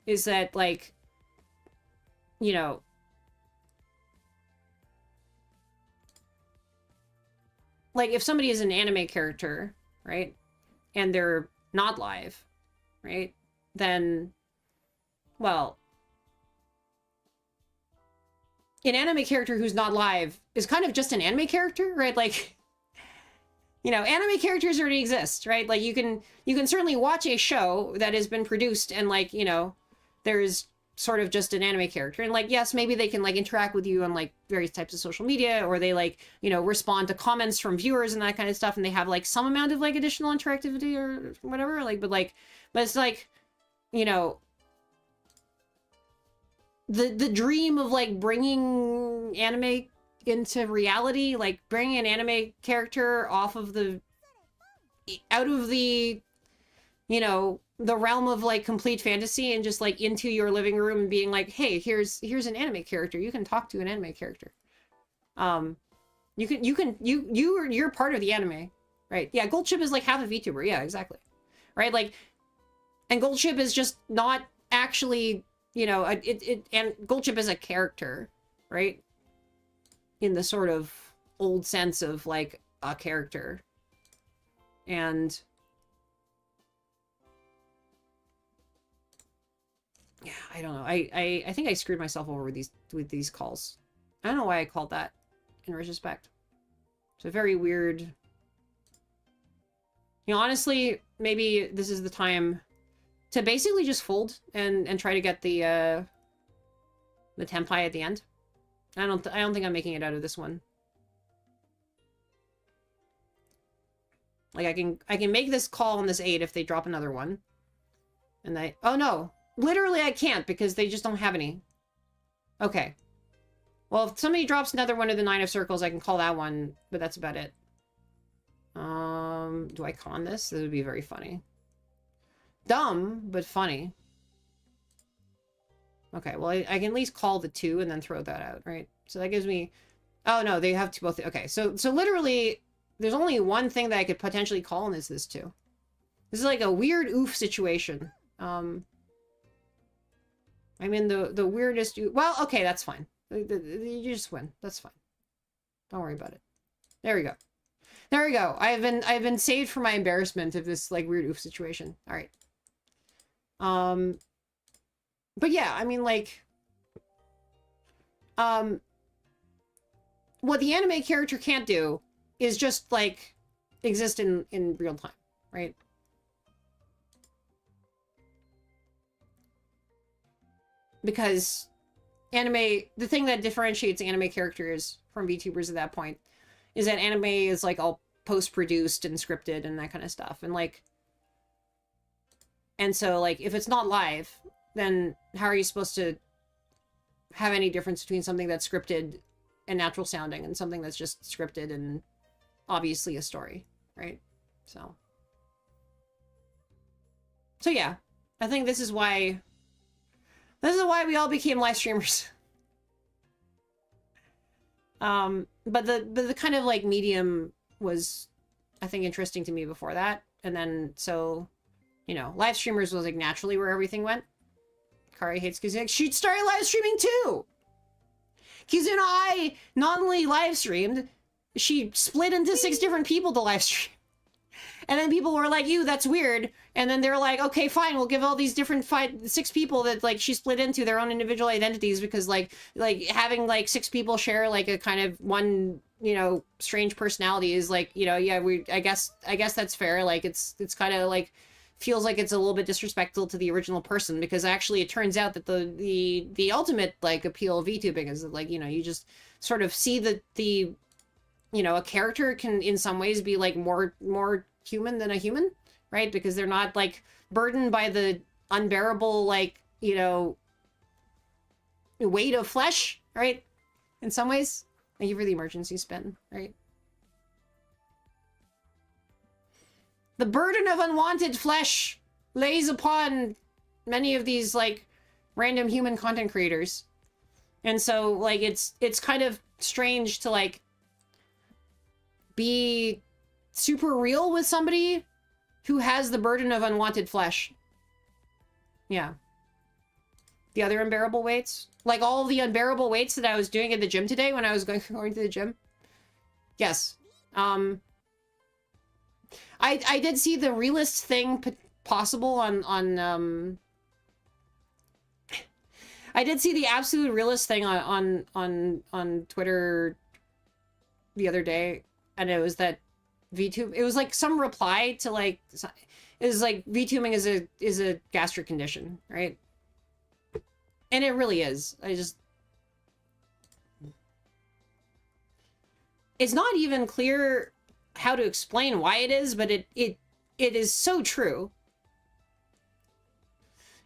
is that like, you know, like if somebody is an anime character, right, and they're not live, right, then, well, an anime character who's not live is kind of just an anime character, right? Like, you know, anime characters already exist, right? Like you can certainly watch a show that has been produced and like, you know, there's sort of just an anime character. And like, yes, maybe they can like interact with you on like various types of social media, or they like, you know, respond to comments from viewers and that kind of stuff, and they have like some amount of like additional interactivity or whatever. Like, but it's like, you know, the dream of like bringing anime into reality, like bringing an anime character out of the, you know, the realm of like complete fantasy and just like into your living room and being like, hey, here's an anime character. You can talk to an anime character. You're part of the anime, right? Yeah, Goldship is like half a VTuber. Yeah, exactly. Right? Like, and Goldship is just not actually, you know, and Goldship is a character, right? In the sort of old sense of like a character. And yeah, I don't know. I think I screwed myself over with these calls. I don't know why I called that in retrospect. It's a very weird. You know, honestly, maybe this is the time to basically just fold and try to get the tempai at the end. I don't think I'm making it out of this one. Like I can make this call on this 8 if they drop another one. And oh no. Literally I can't because they just don't have any. Okay. Well, if somebody drops another one of the 9 of circles, I can call that one, but that's about it. Do I con this? This would be very funny. Dumb, but funny. Okay, well, I can at least call the 2 and then throw that out, right? So that gives me... Oh, no, they have to both... Okay, so literally, there's only one thing that I could potentially call, and it's this 2. This is like a weird oof situation. I'm in the weirdest... Well, okay, that's fine. You just win. That's fine. Don't worry about it. There we go. There we go. I've been saved from my embarrassment of this, like, weird oof situation. All right. But yeah, I mean, like, what the anime character can't do is just, like, exist in real time, right? Because anime, the thing that differentiates anime characters from VTubers at that point is that anime is, like, all post-produced and scripted and that kind of stuff. And, like, and so, like, if it's not live, then how are you supposed to have any difference between something that's scripted and natural sounding and something that's just scripted and obviously a story, right? So yeah, I think this is why we all became live streamers. But the kind of like medium was, I think, interesting to me before that. And then, so, you know, live streamers was like naturally where everything went. Kari hates Kizuna. She started live streaming too! Kizuna I not only live streamed, she split into 6 different people to live stream. And then people were like, "Ew, that's weird." And then they're like, "Okay, fine, we'll give all these different 6 people that like she split into their own individual identities because like having like 6 people share like a kind of one, you know, strange personality is like, you know, yeah, I guess that's fair. Like it's kind of like feels like it's a little bit disrespectful to the original person, because actually it turns out that the ultimate like appeal of VTubing is that, like, you know, you just sort of see the you know, a character can in some ways be like more human than a human, right? Because they're not like burdened by the unbearable, like, you know, weight of flesh, right? In some ways. Thank you for the emergency spin, right? The burden of unwanted flesh lays upon many of these like random human content creators. And so like it's kind of strange to like be super real with somebody who has the burden of unwanted flesh. Yeah. The other unbearable weights, like all the unbearable weights that I was doing at the gym today when I was going to the gym. Yes. I did see the realist thing possible on I did see the absolute realist thing on Twitter the other day, and it was that VTube, it was like some reply to like, it was like VTubing is a gastric condition, right? And it really is. It's not even clear how to explain why it is, but it is so true.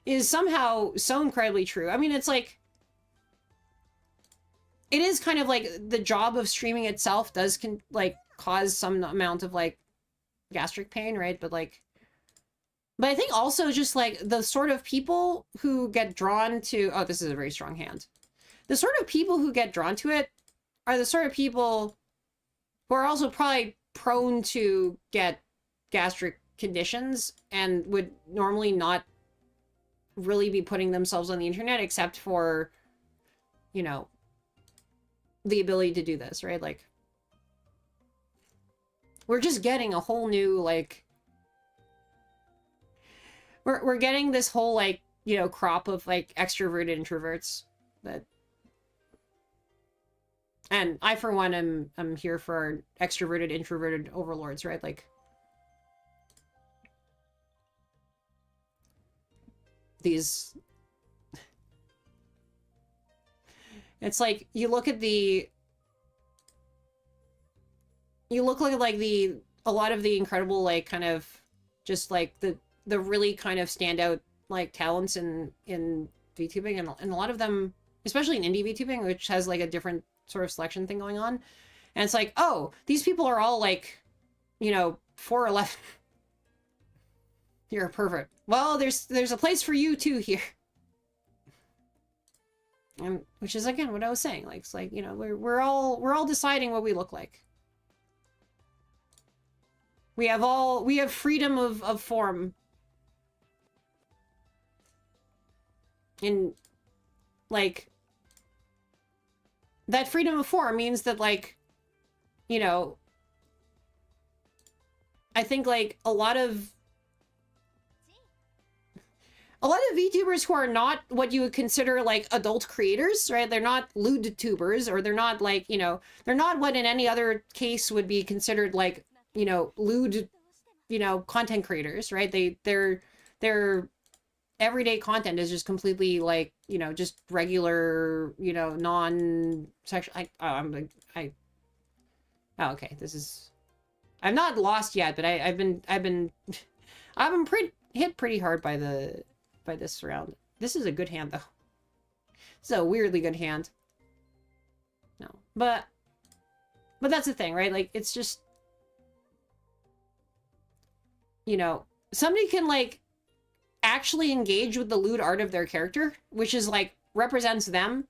It is somehow so incredibly true. I mean, it's like, it is kind of like the job of streaming itself does like cause some amount of like gastric pain, right? But I think also just like the sort of people who get drawn to, oh, this is a very strong hand. The sort of people who get drawn to it are the sort of people who are also probably prone to get gastric conditions and would normally not really be putting themselves on the internet except for, you know, the ability to do this, right? Like, we're just getting a whole new, like, we're getting this whole, like, you know, crop of, like, extroverted introverts that, and I, for one, I'm here for our extroverted, introverted overlords, right? Like, these, it's like, you look at the, you look like the, a lot of the incredible, like, kind of, just, like, the really kind of standout, like, talents in VTubing, and a lot of them, especially in indie VTubing, which has, like, a different sort of selection thing going on, and it's like, oh, these people are all, like, you know, 4'11". You're a pervert. Well, there's a place for you, too, here. And, which is, again, what I was saying, like, it's like, you know, we're all deciding what we look like. We have freedom of form. And, like, that freedom of form means that, like, you know, I think, like, a lot of VTubers who are not what you would consider, like, adult creators, right? They're not lewd tubers, or they're not, like, you know, they're not what in any other case would be considered, like, you know, lewd, you know, content creators, right? Their everyday content is just completely, like, you know, just regular, you know, non-sexual, oh, okay, this is, I'm not lost yet, but I've been hit pretty hard by this round. This is a good hand, though. This is a weirdly good hand. No, but that's the thing, right? Like, it's just, you know, somebody can, like, actually engage with the lewd art of their character, which is, like, represents them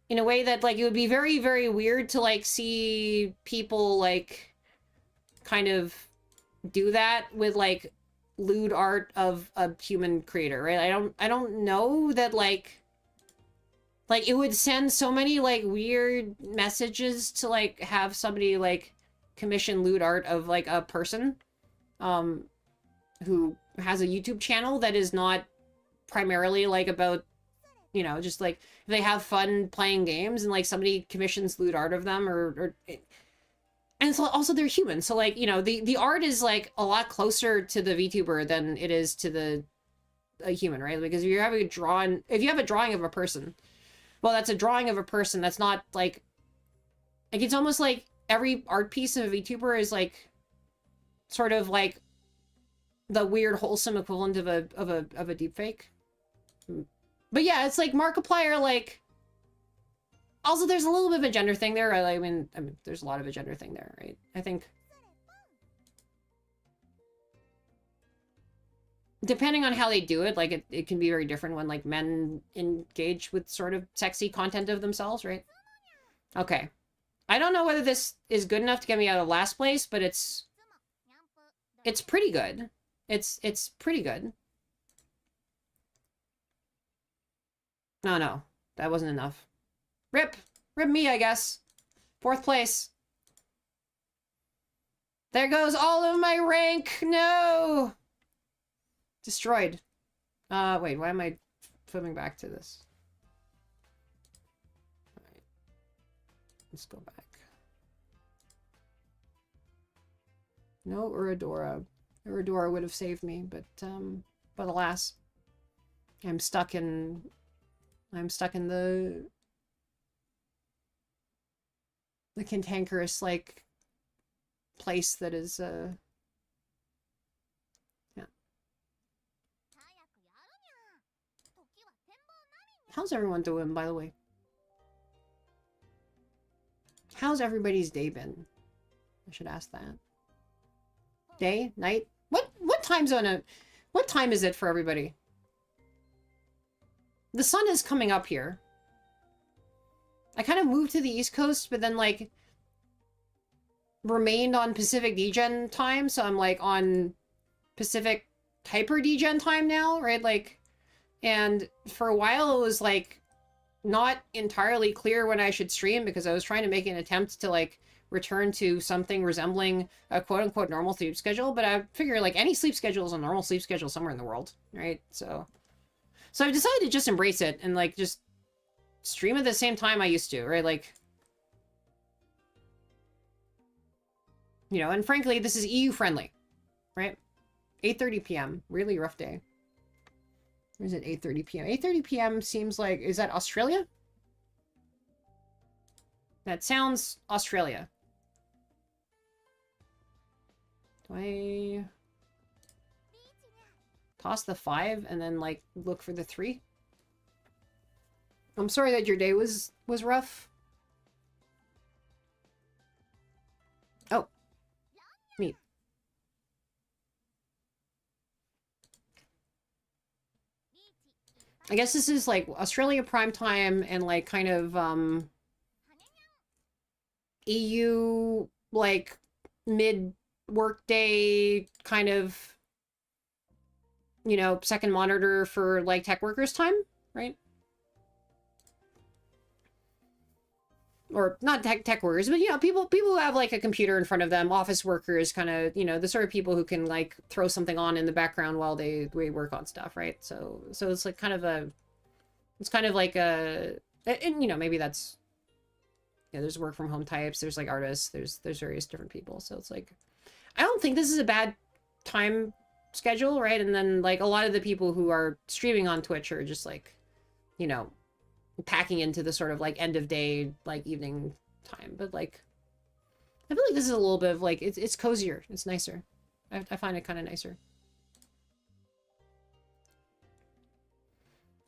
in a way that, like, it would be very, very weird to, like, see people, like, kind of do that with, like, lewd art of a human creator, right? I don't know that, like, it would send so many, like, weird messages to, like, have somebody, like, commission lewd art of, like, a person, who has a YouTube channel that is not primarily, like, about, you know, just, like, if they have fun playing games and, like, somebody commissions lewd art of them, or and so also they're human, so, like, you know, the art is, like, a lot closer to the VTuber than it is to a human, right? Because if you have a drawing of a person, well, that's a drawing of a person. That's not, like it's almost like every art piece of a VTuber is, like, sort of like the weird wholesome equivalent of a deepfake. But yeah, it's like Markiplier, like, also there's a little bit of a gender thing there. I mean there's a lot of a gender thing there, right? I think depending on how they do it, like, it can be very different when, like, men engage with sort of sexy content of themselves, right? Okay. I don't know whether this is good enough to get me out of last place, but it's pretty good. It's pretty good. No, that wasn't enough. Rip me, I guess. 4th place. There goes all of my rank. No. Destroyed. Wait, why am I flipping back to this? All right. Let's go back. No, Uradora. Uradora would have saved me, but alas. I'm stuck in I'm stuck in the cantankerous, like, place that is, yeah. How's everyone doing, by the way? How's everybody's day been? I should ask that. Day? Night? What time zone? What time is it for everybody? The sun is coming up here. I kind of moved to the East Coast, but then, like, remained on Pacific DGen time, so I'm, like, on Pacific Hyper DGen time now, right? Like, and for a while it was, like, not entirely clear when I should stream because I was trying to make an attempt to, like, return to something resembling a quote-unquote normal sleep schedule, but I figure, like, any sleep schedule is a normal sleep schedule somewhere in the world, right? So I've decided to just embrace it and, like, just stream at the same time I used to, right? Like, you know, and frankly, this is EU friendly, right? 8:30 p.m. Really rough day. Or is it 8:30 p.m.? 8:30 p.m. seems like... Is that Australia? That sounds Australia. Do I toss the 5 and then, like, look for the 3? I'm sorry that your day was rough. Oh. Neat. I guess this is, like, Australia prime time and, like, kind of, EU, like, mid-workday kind of, you know, second monitor for, like, tech workers time, right? Or not tech workers, but, you know, people who have, like, a computer in front of them, office workers, kind of, you know, the sort of people who can, like, throw something on in the background while they work on stuff, right? So it's, like, kind of a... It's kind of like a... And, you know, maybe that's... Yeah, there's work from home types, there's, like, artists, there's various different people, so it's, like... I don't think this is a bad time schedule, right? And then, like, a lot of the people who are streaming on Twitch are just, like, you know, packing into the sort of, like, end of day, like, evening time. But, like, I feel like this is a little bit of, like, it's cozier. It's nicer. I find it kind of nicer.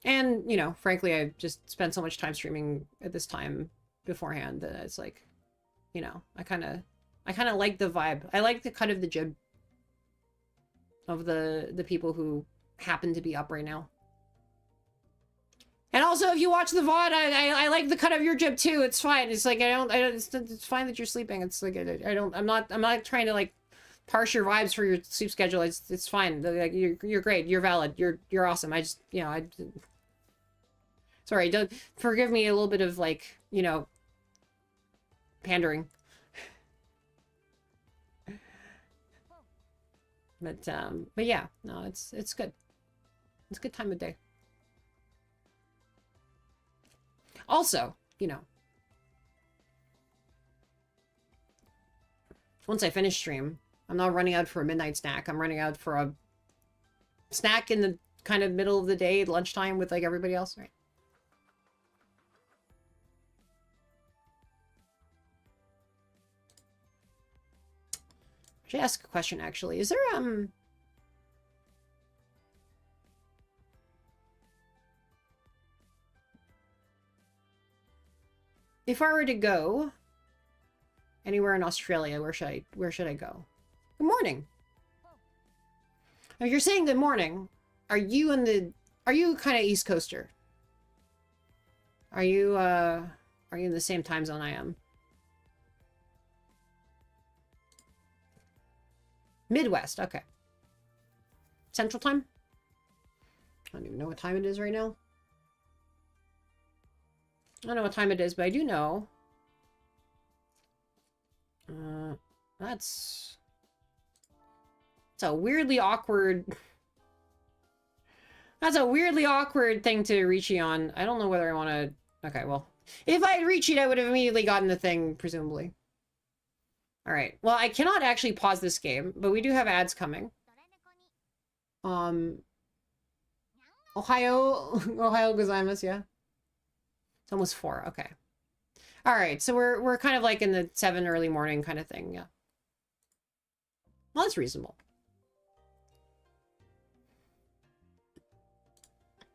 And, you know, frankly, I just spent so much time streaming at this time beforehand that it's like, you know, I kind of like the vibe. I like the cut of the jib of the people who happen to be up right now. And also, if you watch the VOD, I like the cut of your jib too. It's fine. It's like, it's fine that you're sleeping. It's like, I'm not trying to, like, parse your vibes for your sleep schedule. It's fine. Like, you're great. You're valid. You're awesome. I just, you know, sorry, don't forgive me a little bit of, like, you know, pandering. But yeah, no, it's good. It's a good time of day. Also, you know, once I finish stream, I'm not running out for a midnight snack. I'm running out for a snack in the kind of middle of the day, lunchtime with, like, everybody else, right? I should ask a question, actually. Is there, if I were to go anywhere in Australia, where should I go? Good morning. If you're saying good morning, are you kind of East Coaster? Are you in the same time zone I am? Midwest, okay. Central time? I don't even know what time it is right now. I don't know what time it is, but I do know. That's a weirdly awkward... That's a weirdly awkward thing to reach you on. I don't know whether I want to... Okay, well. If I had reached it, I would have immediately gotten the thing, presumably. Alright. Well, I cannot actually pause this game, but we do have ads coming. Ohio... Ohio gozaimasu, yeah. It's almost 4. Okay. All right. So we're kind of like in the 7 early morning kind of thing. Yeah. Well, that's reasonable.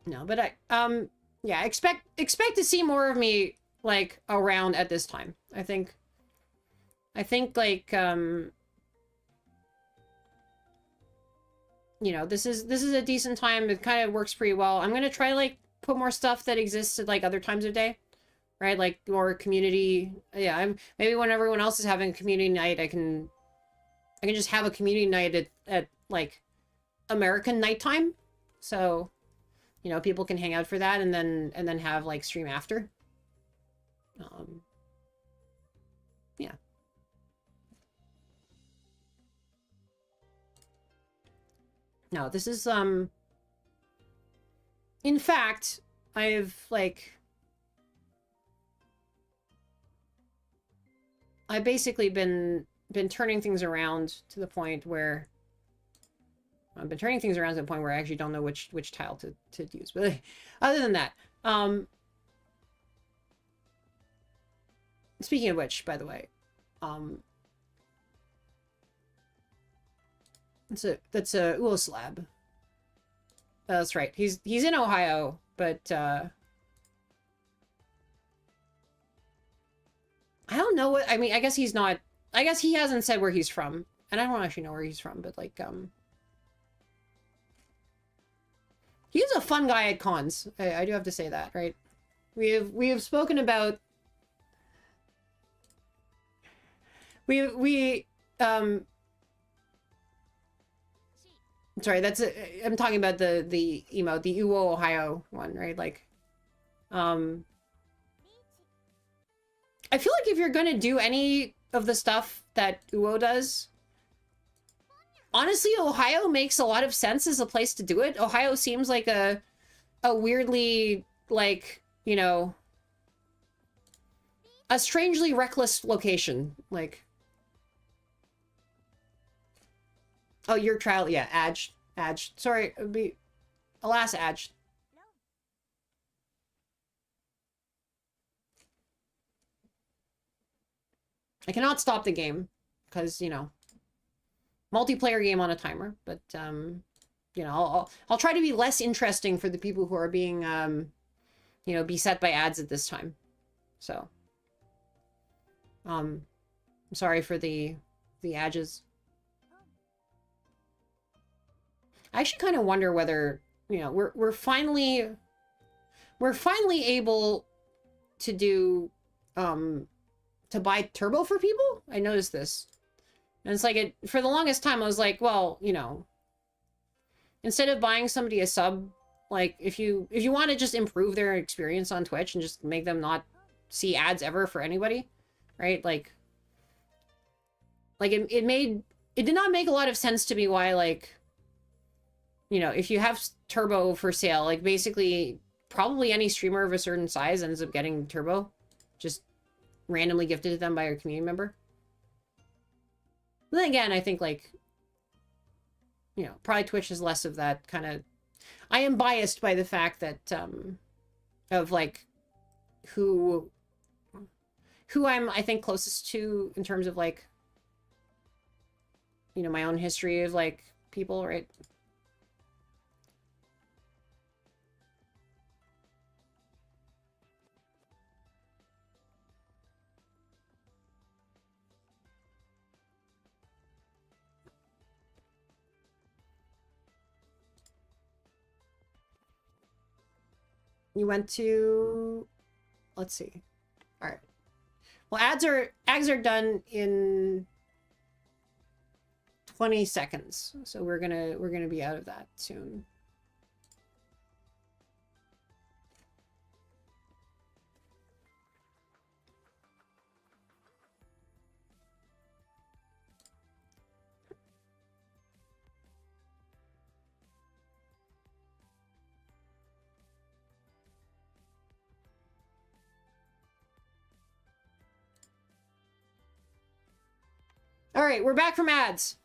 No, but yeah, expect to see more of me like around at this time. I think like you know, this is a decent time. It kind of works pretty well. I'm gonna try like put more stuff that exists at like other times of day, right? Like more community. Yeah, maybe when everyone else is having a community night, I can just have a community night at like American nighttime. So, you know, people can hang out for that and then have like stream after. Yeah. No, this is in fact, I've basically been turning things around to the point where I've been turning things around to the point where I actually don't know which tile to use. But other than that, speaking of which, by the way, that's a Uoslab. That's right. He's in Ohio, but I don't know what I mean. I guess he's not. I guess he hasn't said where he's from, and I don't actually know where he's from. But like, he's a fun guy at cons. I do have to say that, right? We have spoken about. Sorry, I'm talking about the emote, the Uo Ohio one, right? Like, I feel like if you're gonna do any of the stuff that Uo does, honestly, Ohio makes a lot of sense as a place to do it. Ohio seems like a weirdly, like, you know, a strangely reckless location. Like, oh, your trial, yeah, Adge. Sorry, it would be, alas, Adge. I cannot stop the game because, you know, multiplayer game on a timer, but you know, I'll try to be less interesting for the people who are being you know, beset by ads at this time. So I'm sorry for the adges. I actually kind of wonder whether, you know, we're finally able to do to buy turbo for people. I noticed this. And it's like, for the longest time, I was like, well, you know, instead of buying somebody a sub, like, if you want to just improve their experience on Twitch and just make them not see ads ever for anybody, right? Like it did not make a lot of sense to me why, like, you know, if you have turbo for sale, like, basically, probably any streamer of a certain size ends up getting turbo, just randomly gifted to them by a community member. But then again, I think, like, you know, probably Twitch is less of that kind of... I am biased by the fact that, of, like, who I'm, I think, closest to in terms of, like, you know, my own history of, like, people, right? You went to, let's see. All right. Well, ads are done in 20 seconds. So we're gonna be out of that soon. All right, we're back from ads.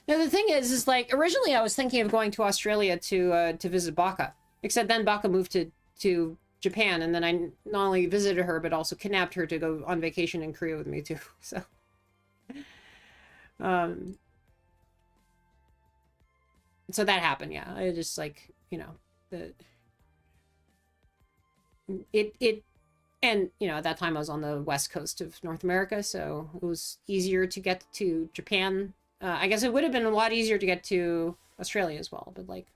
Now the thing is like, originally I was thinking of going to Australia to visit Baka, except then Baka moved to Japan, and then I not only visited her, but also kidnapped her to go on vacation in Korea with me too. So, so that happened, yeah. I just like, you know, and you know, at that time I was on the west coast of North America, so it was easier to get to Japan. I guess it would have been a lot easier to get to Australia as well, but like,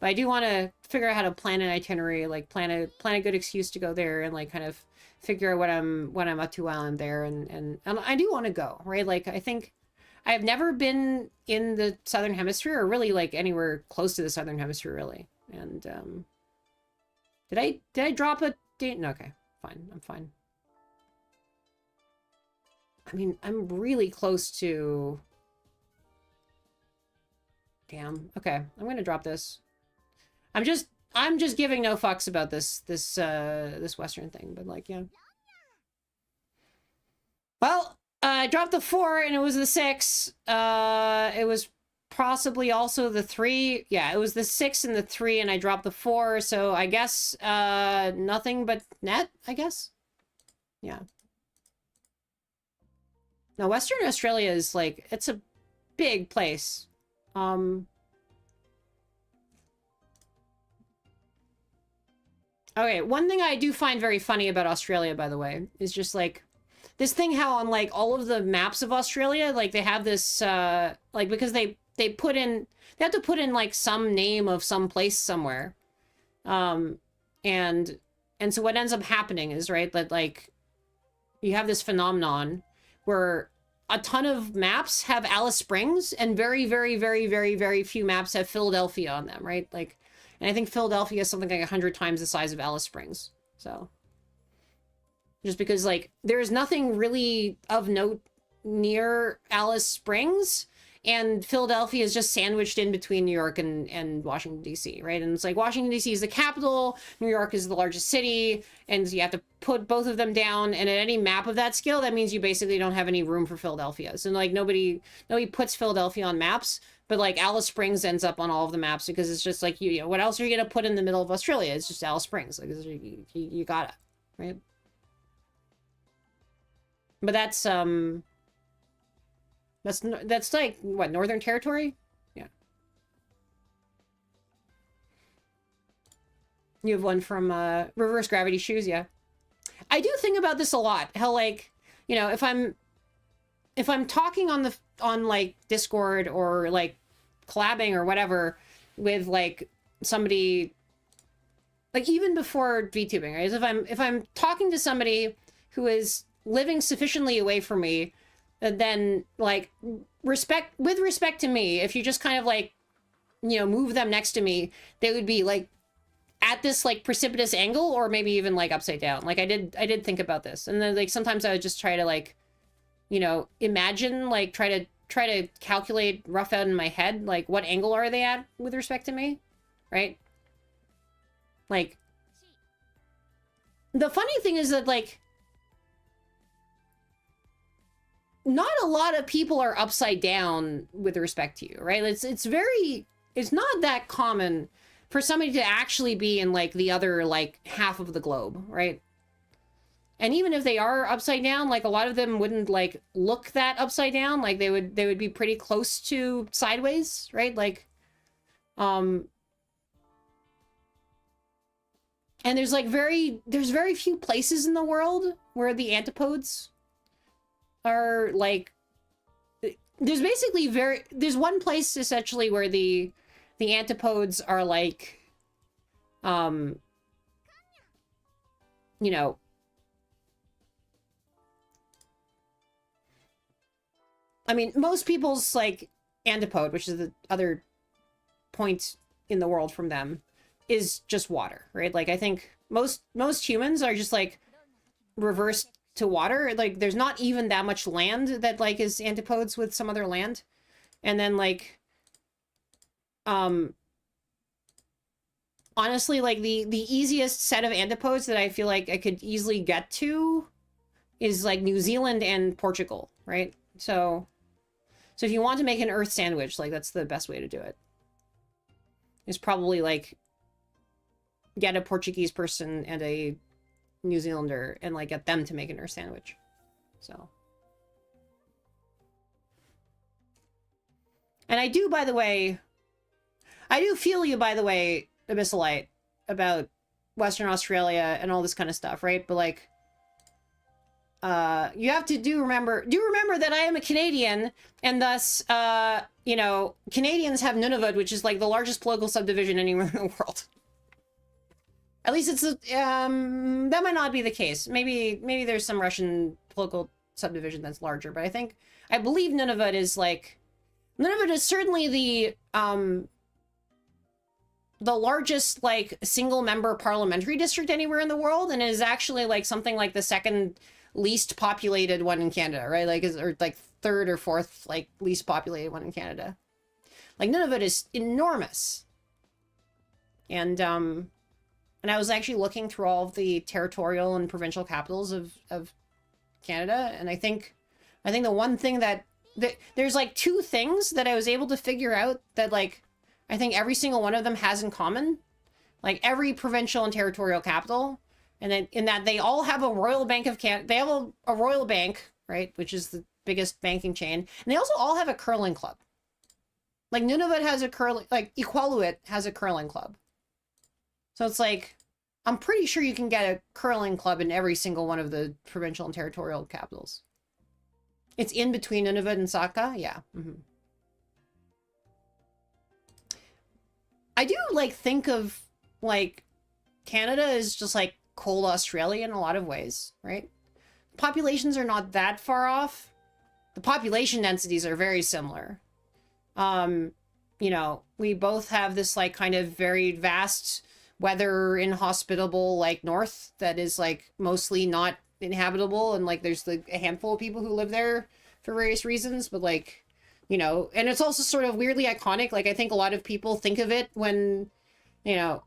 but I do want to figure out how to plan an itinerary, like plan a good excuse to go there, and like kind of figure out what I'm up to while I'm there, and I do want to go, right? Like I think I've never been in the Southern Hemisphere, or really like anywhere close to the Southern Hemisphere, really. And did I drop a date? No, okay, fine, I'm fine. I mean, I'm really close to. Damn. Okay, I'm gonna drop this. I'm just giving no fucks about this Western thing, but like, yeah. Well, I dropped the 4 and it was the 6. It was possibly also the 3. Yeah, it was the 6 and the 3, and I dropped the 4, so I guess nothing but net, I guess. Yeah. No, Western Australia is like, it's a big place. Okay, one thing I do find very funny about Australia, by the way, is just like this thing how on like all of the maps of Australia, like they have this like, because they have to put in like some name of some place somewhere. And so what ends up happening is, right, that like you have this phenomenon where a ton of maps have Alice Springs and very, very, very, very, very few maps have Philadelphia on them, right? Like, and I think Philadelphia is something like 100 times the size of Alice Springs. So just because like there's nothing really of note near Alice Springs, and Philadelphia is just sandwiched in between New York and Washington, D.C., right? And it's like Washington, D.C. is the capital, New York is the largest city, and you have to put both of them down, and at any map of that scale, that means you basically don't have any room for Philadelphia. So like nobody puts Philadelphia on maps, but like Alice Springs ends up on all of the maps because it's just like, you know, what else are you going to put in the middle of Australia? It's just Alice Springs. Like, you gotta, right? But that's like, what, Northern Territory? Yeah. You have one from Reverse Gravity Shoes, yeah. I do think about this a lot. How like, you know, if I'm talking on like Discord or like collabing or whatever with like somebody, like even before VTubing, right? If I'm talking to somebody who is living sufficiently away from me, then like with respect to me, if you just kind of like, you know, move them next to me, they would be like at this like precipitous angle, or maybe even like upside down. Like I did think about this, and then like sometimes I would just try to like, you know, imagine, like try to calculate rough out in my head, like what angle are they at with respect to me, right? Like the funny thing is that like not a lot of people are upside down with respect to you, right? It's not that common for somebody to actually be in like the other like half of the globe, right? And even if they are upside down, like a lot of them wouldn't like look that upside down. Like they would be pretty close to sideways, right? Like, and there's very few places in the world where the antipodes are like, there's one place essentially where the antipodes are like, you know, I mean, most people's like antipode, which is the other point in the world from them, is just water, right? Like I think most humans are just like reversed to water. Like there's not even that much land that like is antipodes with some other land. And then like honestly, like the easiest set of antipodes that I feel like I could easily get to is like New Zealand and Portugal, right? So if you want to make an Earth sandwich, like that's the best way to do it. It's probably like get a Portuguese person and a New Zealander and like get them to make a nurse sandwich. So. And I do, by the way, I do feel you, by the way, Abyssalite, about Western Australia and all this kind of stuff, right? But like, you have to do remember that I am a Canadian, and thus, you know, Canadians have Nunavut, which is like the largest political subdivision anywhere in the world. At least it's that might not be the case. Maybe there's some Russian political subdivision that's larger, but I believe Nunavut is certainly the largest like single member parliamentary district anywhere in the world, and it is actually like something like the second least populated one in Canada, right? Like or like third or fourth like least populated one in Canada. Like Nunavut is enormous. And I was actually looking through all of the territorial and provincial capitals of Canada, and I think the one thing that there's like two things that I was able to figure out that like I think every single one of them has in common, like every provincial and territorial capital, and then in that they all have a Royal Bank of Canada. They have a Royal Bank, right, which is the biggest banking chain, and they also all have a curling club. Like Nunavut has a curling, like Iqaluit has a curling club. So it's like, I'm pretty sure you can get a curling club in every single one of the provincial and territorial capitals. It's in between Nunavut and Saka, yeah. I do like think of like Canada is just like cold Australia in a lot of ways, right? Populations are not that far off. The population densities are very similar. You know, we both have this like kind of very vast weather inhospitable like north that is like mostly not inhabitable, and like there's a handful of people who live there for various reasons, but like, you know, and it's also sort of weirdly iconic. Like I think a lot of people think of it when, you know,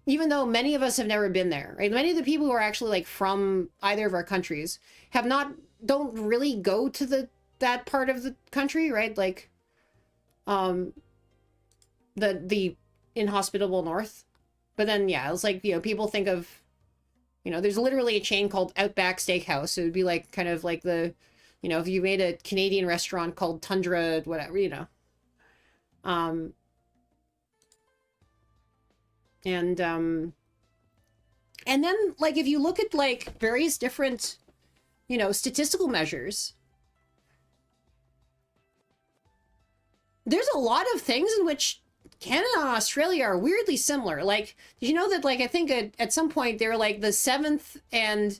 even though many of us have never been there, right? Many of the people who are actually like from either of our countries don't really go to that part of the country, right? Like the inhospitable north. But then, yeah, it's like, you know, people think of, you know, there's literally a chain called Outback Steakhouse. It would be like kind of like the, you know, if you made a Canadian restaurant called Tundra, whatever, you know. And then, like, if you look at, like, various different, you know, statistical measures, there's a lot of things in which Canada and Australia are weirdly similar. Like, did you know that, like, I think at some point they were, like, the 7th and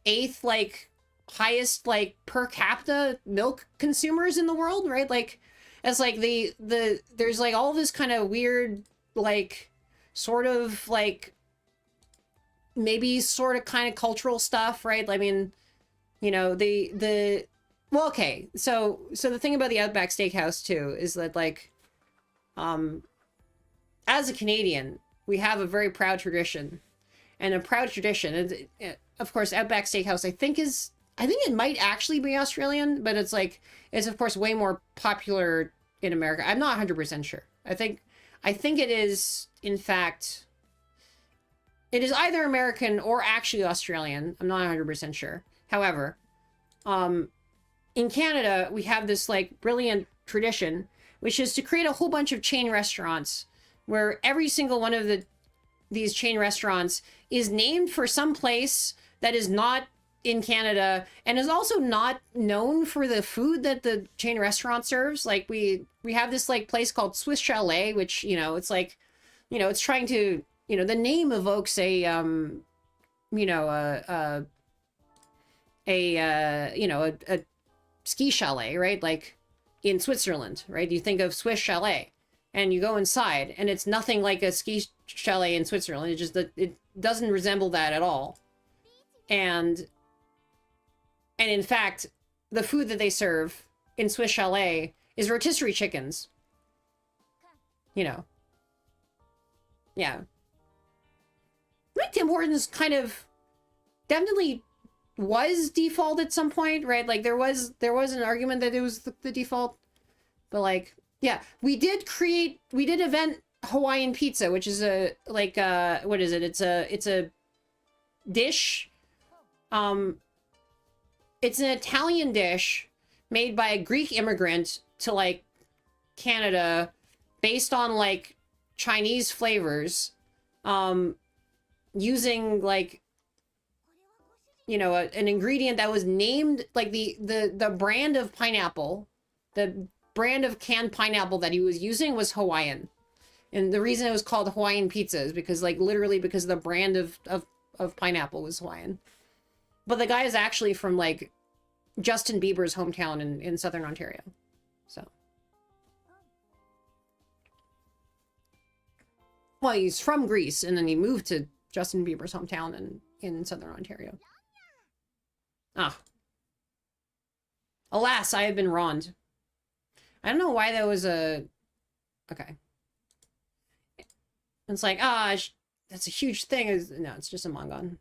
8th, like, highest, like, per capita milk consumers in the world, right? Like, as, like, there's, like, all this kind of weird, like, sort of, like, maybe sort of kind of cultural stuff, right? I mean, you know, well, okay, so the thing about the Outback Steakhouse, too, is that, like, as a Canadian, we have a very proud tradition. And a proud tradition, and of course, Outback Steakhouse, I think it might actually be Australian, but it's like, it's of course way more popular in America. I'm not 100% sure. I think it is, in fact, it is either American or actually Australian. I'm not 100% sure. However, in Canada, we have this like brilliant tradition, which is to create a whole bunch of chain restaurants where every single one of these chain restaurants is named for some place that is not in Canada and is also not known for the food that the chain restaurant serves. Like we have this like place called Swiss Chalet, which, you know, it's like, you know, it's trying to, you know, the name evokes a ski chalet, right? Like in Switzerland, right? You think of Swiss Chalet and you go inside and it's nothing like a ski chalet in Switzerland. It's just that it doesn't resemble that at all. And in fact, the food that they serve in Swiss Chalet is rotisserie chickens. You know. Yeah. I think Tim Hortons kind of definitely was default at some point, right? Like there was an argument that it was the default, but like, yeah, we did invent Hawaiian pizza, which is a like what is it? It's a dish. It's an Italian dish made by a Greek immigrant to like Canada, based on like Chinese flavors, using like, you know, an ingredient that was named like the brand of pineapple, the brand of canned pineapple that he was using was Hawaiian. And the reason it was called Hawaiian pizza is because like literally because the brand of pineapple was Hawaiian. But the guy is actually from like Justin Bieber's hometown in Southern Ontario. So. Well, he's from Greece and then he moved to Justin Bieber's hometown in Southern Ontario. Ah. Alas, I have been wronged. I don't know why that was a... Okay. It's like, that's a huge thing. No, it's just a Mongon.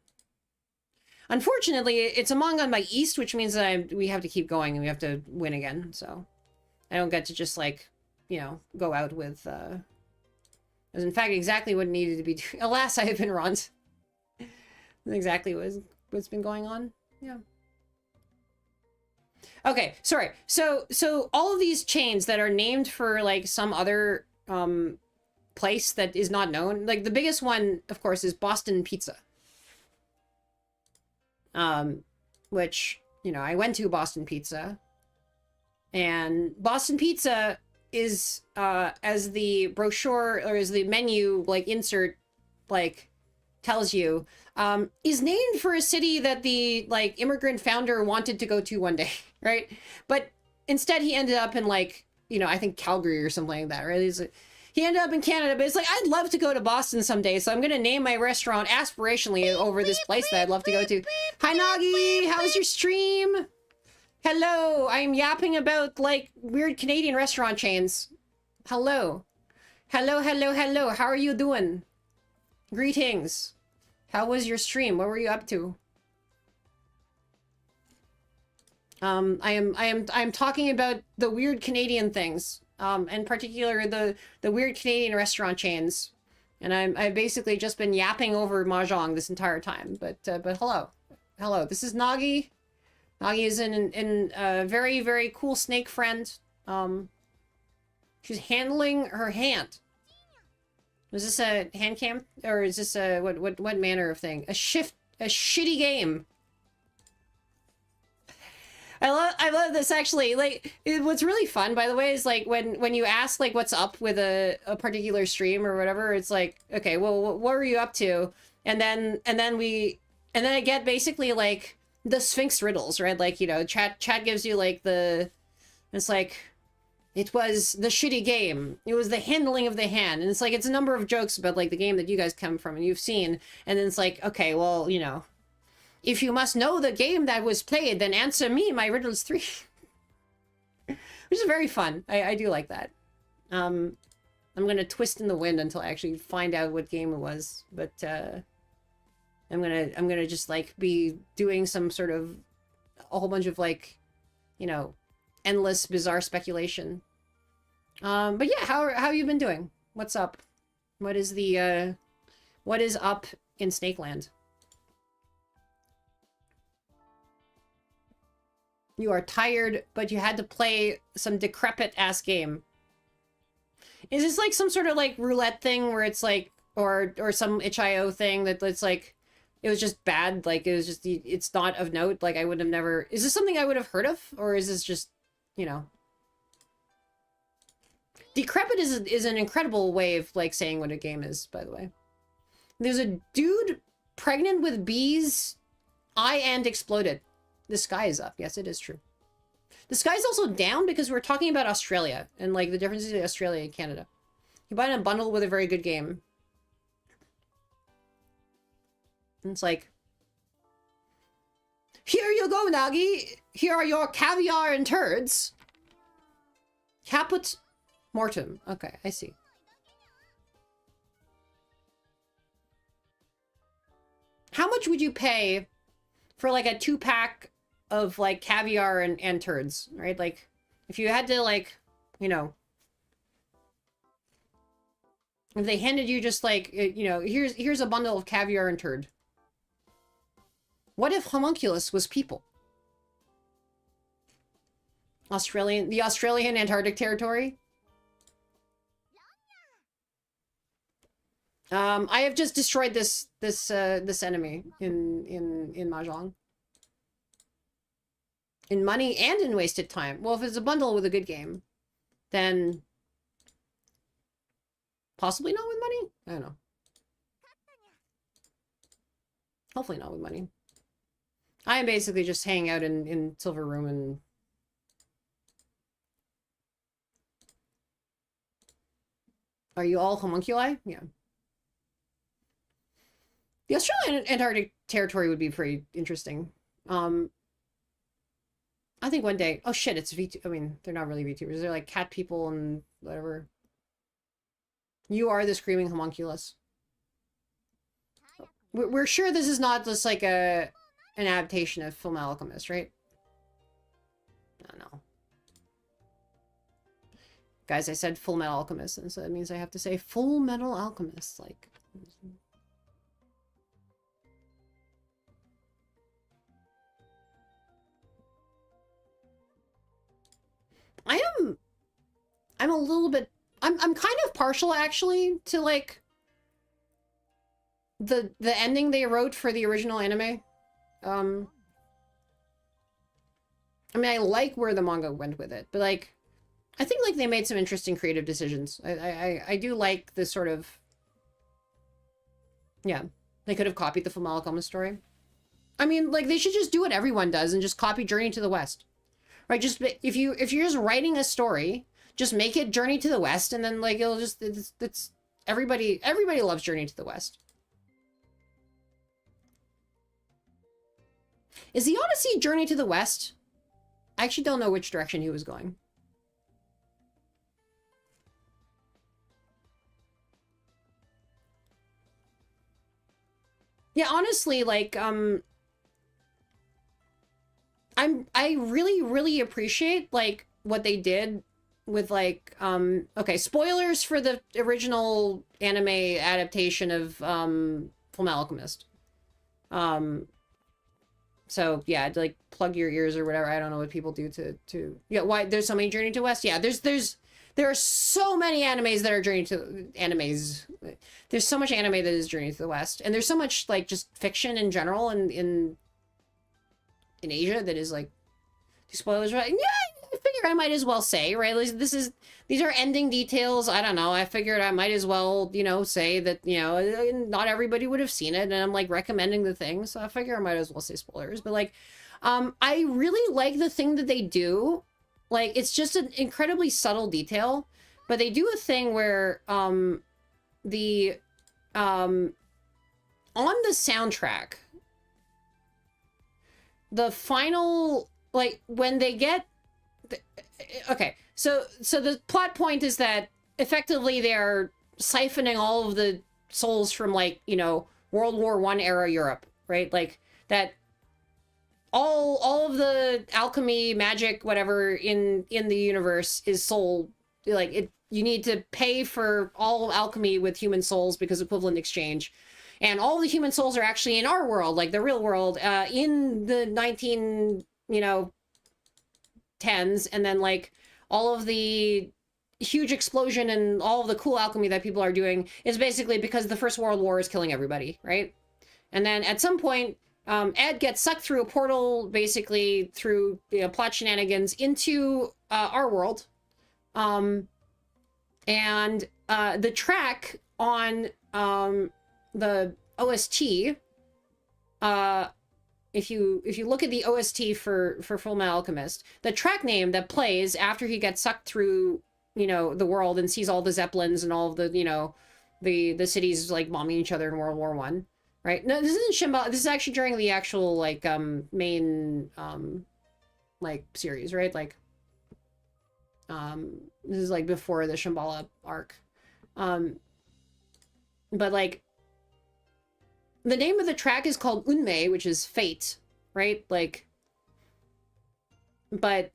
Unfortunately, it's a Mongon by East, which means that we have to keep going and we have to win again. So I don't get to just like, you know, go out with... It was in fact exactly what needed to be... Alas, I have been wronged. Exactly what's been going on. Yeah. Okay, sorry. So all of these chains that are named for like some other place that is not known, like the biggest one, of course, is Boston Pizza. Which, you know, I went to Boston Pizza, and Boston Pizza is as the brochure or as the menu like insert like tells you, is named for a city that the like immigrant founder wanted to go to one day, right? But instead he ended up in like, you know, I think Calgary or something like that, right? He ended up in Canada, but it's like, I'd love to go to Boston someday, so I'm gonna name my restaurant aspirationally over this place that I'd love to go to. Hi Nagi, how's your stream? Hello, I'm yapping about like weird Canadian restaurant chains. Hello. Hello, hello, hello, how are you doing? Greetings. How was your stream? What were you up to? I am talking about the weird Canadian things, in particular the weird Canadian restaurant chains, and I've basically just been yapping over mahjong this entire time. But hello. This is Nagi. Nagi is in a very very cool snake friend. She's handling her hand. Was this a hand cam or is this a what manner of thing? A shitty game. I love this actually. Like what's really fun, by the way, is like when you ask like what's up with a particular stream or whatever, it's like, okay, well, what were you up to? And then I get basically like the Sphinx riddles, right? Like, you know, chat gives you like it's like, it was the shitty game. It was the handling of the hand. And it's like, it's a number of jokes about like the game that you guys come from and you've seen. And then it's like, okay, well, you know, if you must know the game that was played, then answer me my riddles 3. Which is very fun. I do like that. I'm gonna twist in the wind until I actually find out what game it was. But I'm gonna just like be doing some sort of a whole bunch of like, you know, endless bizarre speculation. But yeah, how you been doing? What's up? What is up in Snakeland? You are tired, but you had to play some decrepit ass game. Is this like some sort of like roulette thing where it's like, or some itch.io thing that it's like, it was just bad, like it was just, it's not of note, like I would have never, is this something I would have heard of? Or is this just, you know? Decrepit is an incredible way of like saying what a game is, by the way. There's a dude pregnant with bees, and exploded. The sky is up. Yes, it is true. The sky is also down because we're talking about Australia and like the differences between Australia and Canada. You buy in a bundle with a very good game. And it's like, here you go, Nagi. Here are your caviar and turds. Caput mortem. Okay, I see. How much would you pay for like a 2-pack of like caviar and turds, right? Like if you had to like, you know, If they handed you just like, you know, here's a bundle of caviar and turd. What if homunculus was people? The Australian Antarctic Territory? I have just destroyed this enemy in mahjong. In money and in wasted time. Well, if it's a bundle with a good game, then possibly not with money? I don't know. Hopefully not with money. I am basically just hanging out in Silver Room and... Are you all homunculi? Yeah. The Australian Antarctic Territory would be pretty interesting. I think one day... Oh shit, it's VTubers. I mean, they're not really VTubers. They're like cat people and whatever. You are the screaming homunculus. We're sure this is not just like an adaptation of Full Metal Alchemist, right? I don't know. Guys, I said Full Metal Alchemist, and so that means I have to say Full Metal Alchemist, like... I'm a little bit... I'm kind of partial, actually, to, like... The ending they wrote for the original anime. I mean, I like where the manga went with it, but, like... I think, like, they made some interesting creative decisions. I do like this sort of... Yeah. They could have copied the Full Metal Alchemist story. I mean, like, they should just do what everyone does and just copy Journey to the West. Right? Just, if you're just writing a story, just make it Journey to the West, and then, like, it'll just... It's everybody loves Journey to the West. Is the Odyssey Journey to the West? I actually don't know which direction he was going. Yeah, honestly, like, I really appreciate, like, what they did with, like, okay, spoilers for the original anime adaptation of, Full Metal Alchemist. So, yeah, like, plug your ears or whatever. I don't know what people do to... Yeah, why? There's so many Journey to West? Yeah, there are so many animes that are Journey to... Animes. There's so much anime that is Journey to the West. And there's so much, like, just fiction in general in Asia that is, like... Spoilers, right? Yeah, I figure I might as well say, right? Like, these are ending details. I don't know. I figured I might as well, you know, say that, you know, not everybody would have seen it, and I'm, like, recommending the thing, so I figure I might as well say spoilers. But, like, I really like the thing that they do. Like, it's just an incredibly subtle detail, but they do a thing where, on the soundtrack, the final, like, when they get... Okay, so the plot point is that effectively they're siphoning all of the souls from, like, you know, World War I era Europe, right? Like, that all of the alchemy, magic, whatever in the universe is soul. Like, it, you need to pay for all alchemy with human souls because equivalent exchange. And all the human souls are actually in our world, like the real world, in the 19, you know, 10s, and then, like, all of the huge explosion and all of the cool alchemy that people are doing is basically because the First World War is killing everybody, right? And then at some point, Ed gets sucked through a portal, basically through, you know, plot shenanigans into our world. And the track on the OST, if you look at the OST for Full Metal Alchemist, the track name that plays after he gets sucked through, you know, the world and sees all the Zeppelins and all of the, you know, the cities, like, bombing each other in World War I, right? No, this isn't Shambhala. This is actually during the actual, like, main, like, series, right? Like, this is, like, before the Shambhala arc. But, like, the name of the track is called Unmei, which is fate, right? Like, but,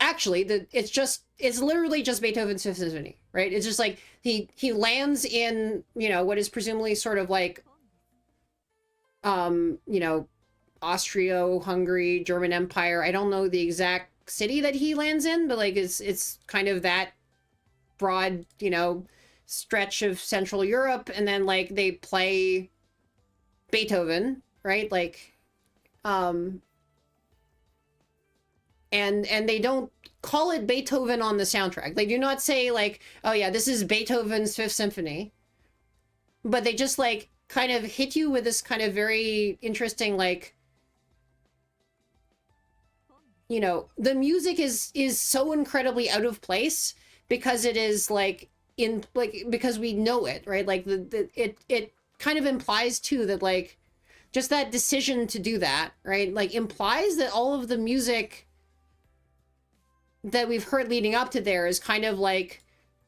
actually, it's literally just Beethoven's Fifth Symphony, right? It's just like he lands in, you know, what is presumably sort of like, you know, Austro-Hungary, German Empire. I don't know the exact city that he lands in, but like it's kind of that broad, you know, stretch of Central Europe, and then like they play Beethoven, right? Like, and they don't call it Beethoven on the soundtrack. They do not say like, oh yeah, this is Beethoven's Fifth Symphony, but they just like kind of hit you with this kind of very interesting, like, you know, the music is so incredibly out of place because it is like in like, because we know it, right? Like it kind of implies too that like just that decision to do that, right? Like implies that all of the music that we've heard leading up to there is kind of like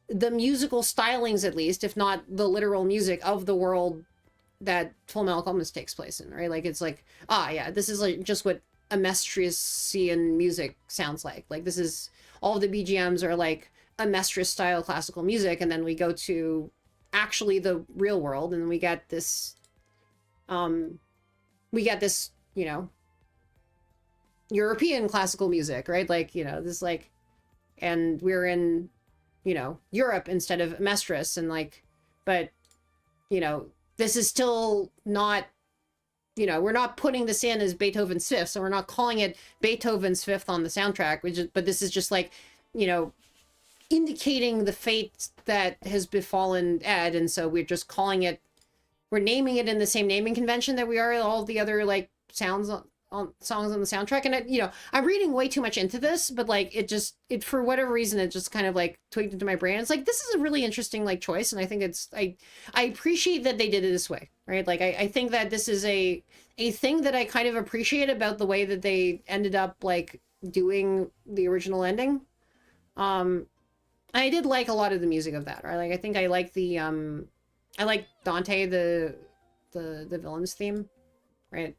the musical stylings, at least, if not the literal music of the world that Full Metal Alchemist takes place in, right? Like it's like, ah, yeah, this is like just what Amestrian music sounds like. Like this is, all of the BGMs are like Amestris style classical music, and then we go to actually the real world, and we get this, you know, European classical music, right? Like, you know, this like, and we're in, you know, Europe instead of Amestris, and like, but, you know, this is still not, you know, we're not putting this in as Beethoven's Fifth, so we're not calling it Beethoven's Fifth on the soundtrack, but this is just like, you know, indicating the fate that has befallen Ed, and so we're just calling it, we're naming it in the same naming convention that we are all the other like sounds on songs on the soundtrack. And you know, I'm reading way too much into this, but like it for whatever reason, it just kind of like tweaked into my brain. It's like, this is a really interesting like choice, and I think it's, I appreciate that they did it this way, right? Like I think that this is a thing that I kind of appreciate about the way that they ended up like doing the original ending. I did like a lot of the music of that, right? Like I think I like the I like Dante, the villain's theme, right?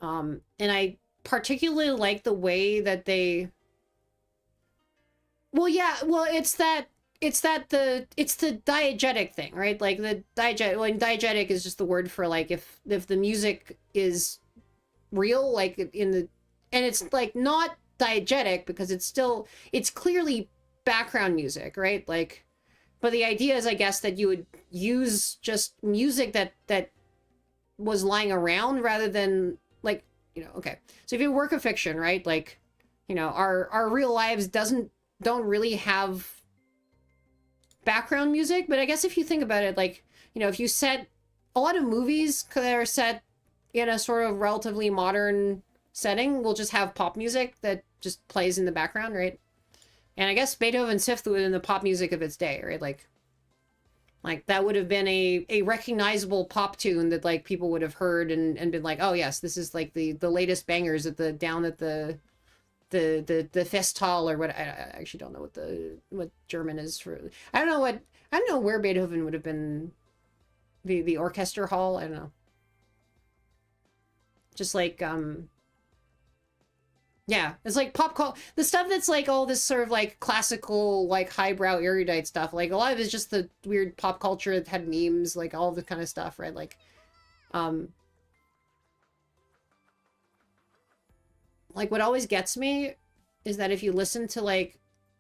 And I particularly like the way that they, well, yeah, well, it's the diegetic thing, right? Like the diegetic is just the word for like, if the music is real, like in the, and it's like not diegetic because it's clearly background music, right? Like, but the idea is, I guess, that you would use just music that was lying around rather than like, you know, okay. So if you work of fiction, right? Like, you know, our real lives don't really have background music, but I guess if you think about it, like, you know, if you set a lot of movies that are set in a sort of relatively modern setting will just have pop music that just plays in the background, right? And I guess Beethoven's Fifth was in the pop music of its day, right? Like that would have been a recognizable pop tune that like people would have heard and been like, oh yes, this is like the latest bangers at the down at the Festhall, or what. I actually don't know what German is for. I don't know where Beethoven would have been, the orchestra hall. I don't know. Just like yeah, it's like the stuff that's like all this sort of like classical, like highbrow erudite stuff. Like a lot of it's just the weird pop culture that had memes, like all the kind of stuff, right? Like what always gets me is that if you listen to like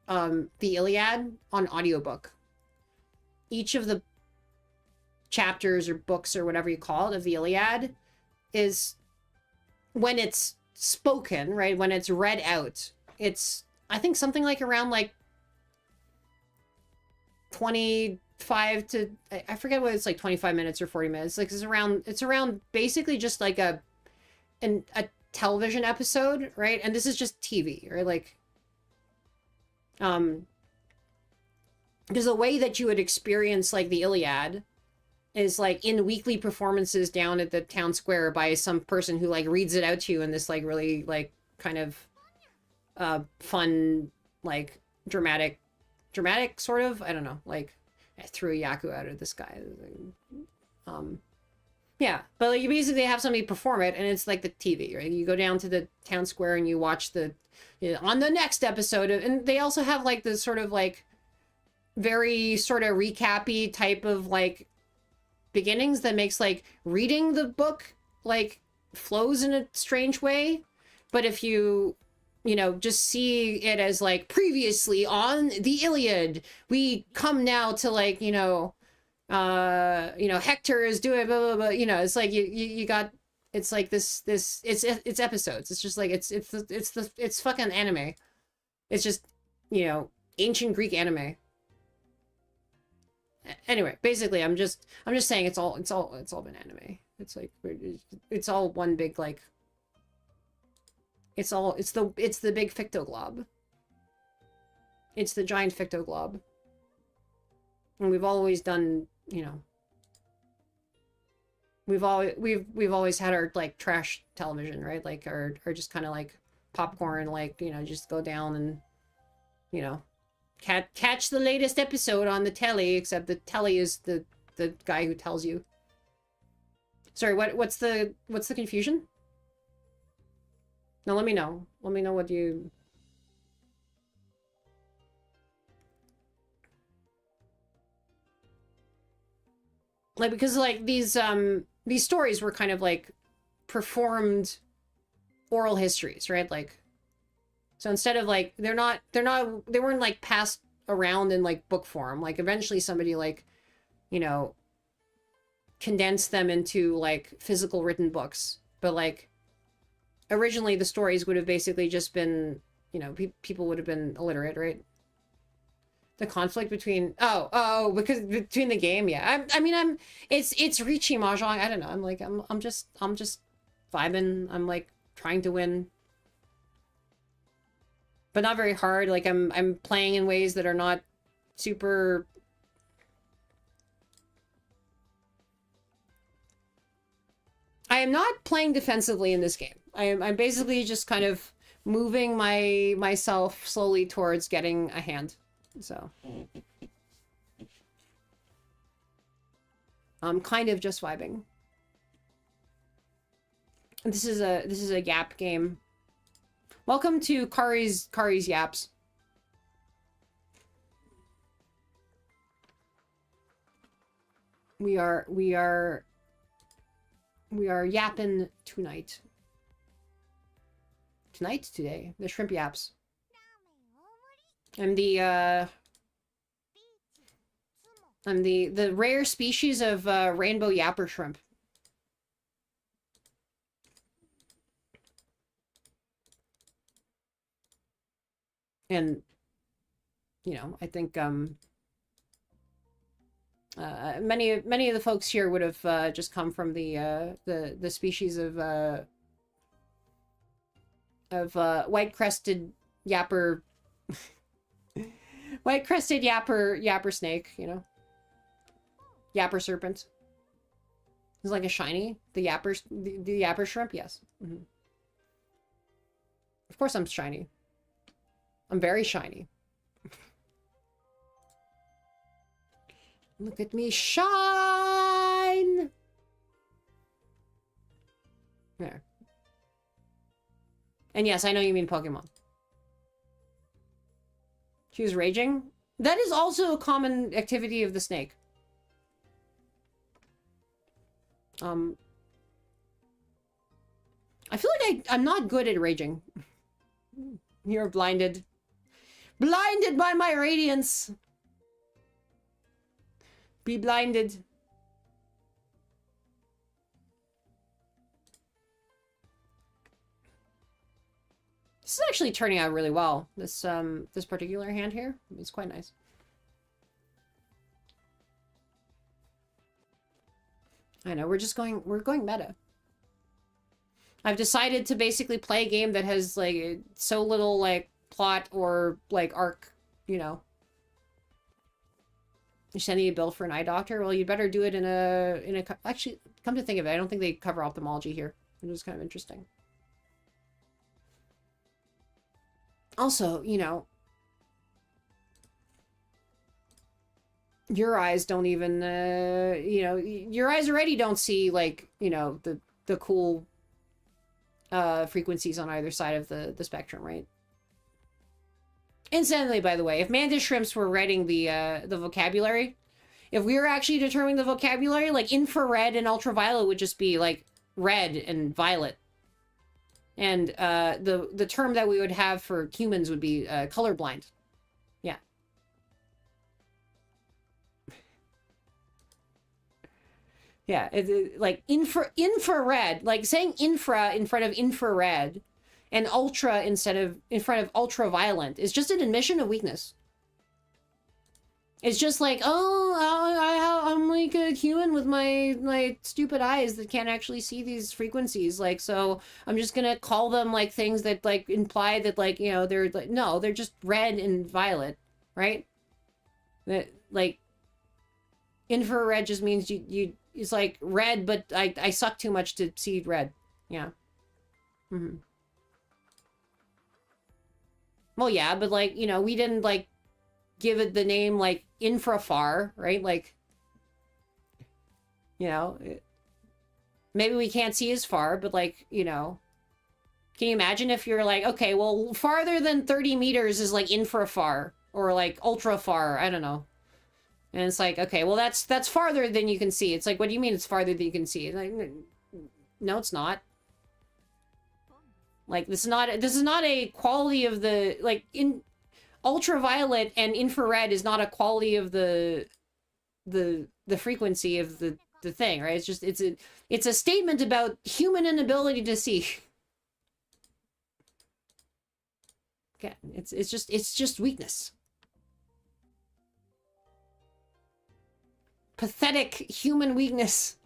the Iliad on audiobook, each of the chapters or books or whatever you call it of the Iliad is, when it's spoken, right, when it's read out, it's, I think, something like around like 25 to, I forget what it's like, 25 minutes or 40 minutes. Like it's around basically just like a television episode, right? And this is just TV, right? Like because the way that you would experience like the Iliad is like in weekly performances down at the town square by some person who like reads it out to you in this like really like kind of fun, like dramatic sort of, I don't know, like I threw a yaku out of the sky. Yeah, but like you basically have somebody perform it, and it's like the TV, right? You go down to the town square and you watch on the next episode, and they also have like the sort of like very sort of recappy type of like beginnings that makes like reading the book like flows in a strange way. But if you just see it as like previously on the Iliad, we come now to like, Hector is doing blah, blah, blah, it's like you got, it's like this, it's episodes. It's just like, it's fucking anime. It's just, ancient Greek anime. Anyway, basically, I'm just saying it's all been anime. It's like it's all one big like. It's the big fictoglob. It's the giant fictoglob. And we've always done, we've always had our like trash television, right? Like or just kind of like popcorn, like just go down and catch the latest episode on the telly, except the telly is the guy who tells you. Sorry, what's the confusion? No, let me know. Let me know what you... Like, because like these stories were kind of like performed oral histories, right? Like, so instead of like, they weren't like passed around in like book form. Like eventually somebody like, condensed them into like physical written books. But like originally the stories would have basically just been, people would have been illiterate, right? The conflict between, because between the game, yeah. It's Ricci mahjong. I don't know. I'm just vibing. I'm like trying to win. But not very hard. Like I'm playing in ways that are not super. I am not playing defensively in this game. I'm basically just kind of moving myself slowly towards getting a hand. So I'm kind of just vibing. This is a Yap game. Welcome to Kari's Yaps. We are yapping tonight. Today. The shrimp yaps. I'm the rare species of rainbow yapper shrimp. And I think many of the folks here would have just come from the species of white-crested yapper white-crested yapper snake, yapper serpent. It's like a shiny, the yapper shrimp, yes. Mm-hmm. Of course I'm shiny. I'm very shiny. Look at me shine! There. And yes, I know you mean Pokemon. She was raging? That is also a common activity of the snake. I feel like I'm not good at raging. You're blinded. Blinded by my radiance! Be blinded. This is actually turning out really well. This particular hand here is quite nice. I know, we're going meta. I've decided to basically play a game that has like so little like plot or like arc, You're sending a bill for an eye doctor? Well, you better do it in a actually, come to think of it, I don't think they cover ophthalmology here. It was kind of interesting. Also, your eyes don't even, you know, your eyes already don't see, like, you know, the cool frequencies on either side of the spectrum, right? Incidentally, by the way, if mantis shrimps were writing the vocabulary, if we were actually determining the vocabulary, like infrared and ultraviolet would just be like red and violet. And the term that we would have for humans would be colorblind. Yeah. Yeah, like infrared, like saying infra in front of infrared and ultra instead of in front of ultraviolet is just an admission of weakness. It's just like, oh, I'm like a human with my stupid eyes that can't actually see these frequencies. Like, so I'm just gonna call them like things that like imply that like, you know, they're like, no, they're just red and violet, right? That like infrared just means you it's like red, but I suck too much to see red. Yeah. Mm-hmm. Well, yeah, but like, you know, we didn't like give it the name like infrafar, right? Like, you know, maybe we can't see as far, but like, you know, can you imagine if you're like, okay, well, farther than 30 meters is like infrafar or like ultra far, I don't know. And it's like, okay, well, that's farther than you can see. It's like, what do you mean it's farther than you can see? Like, no, it's not. Like, this is not a quality of the, like, in ultraviolet and infrared is not a quality of the frequency of the thing, right? It's just, it's a statement about human inability to see. Okay, it's just weakness. Pathetic human weakness.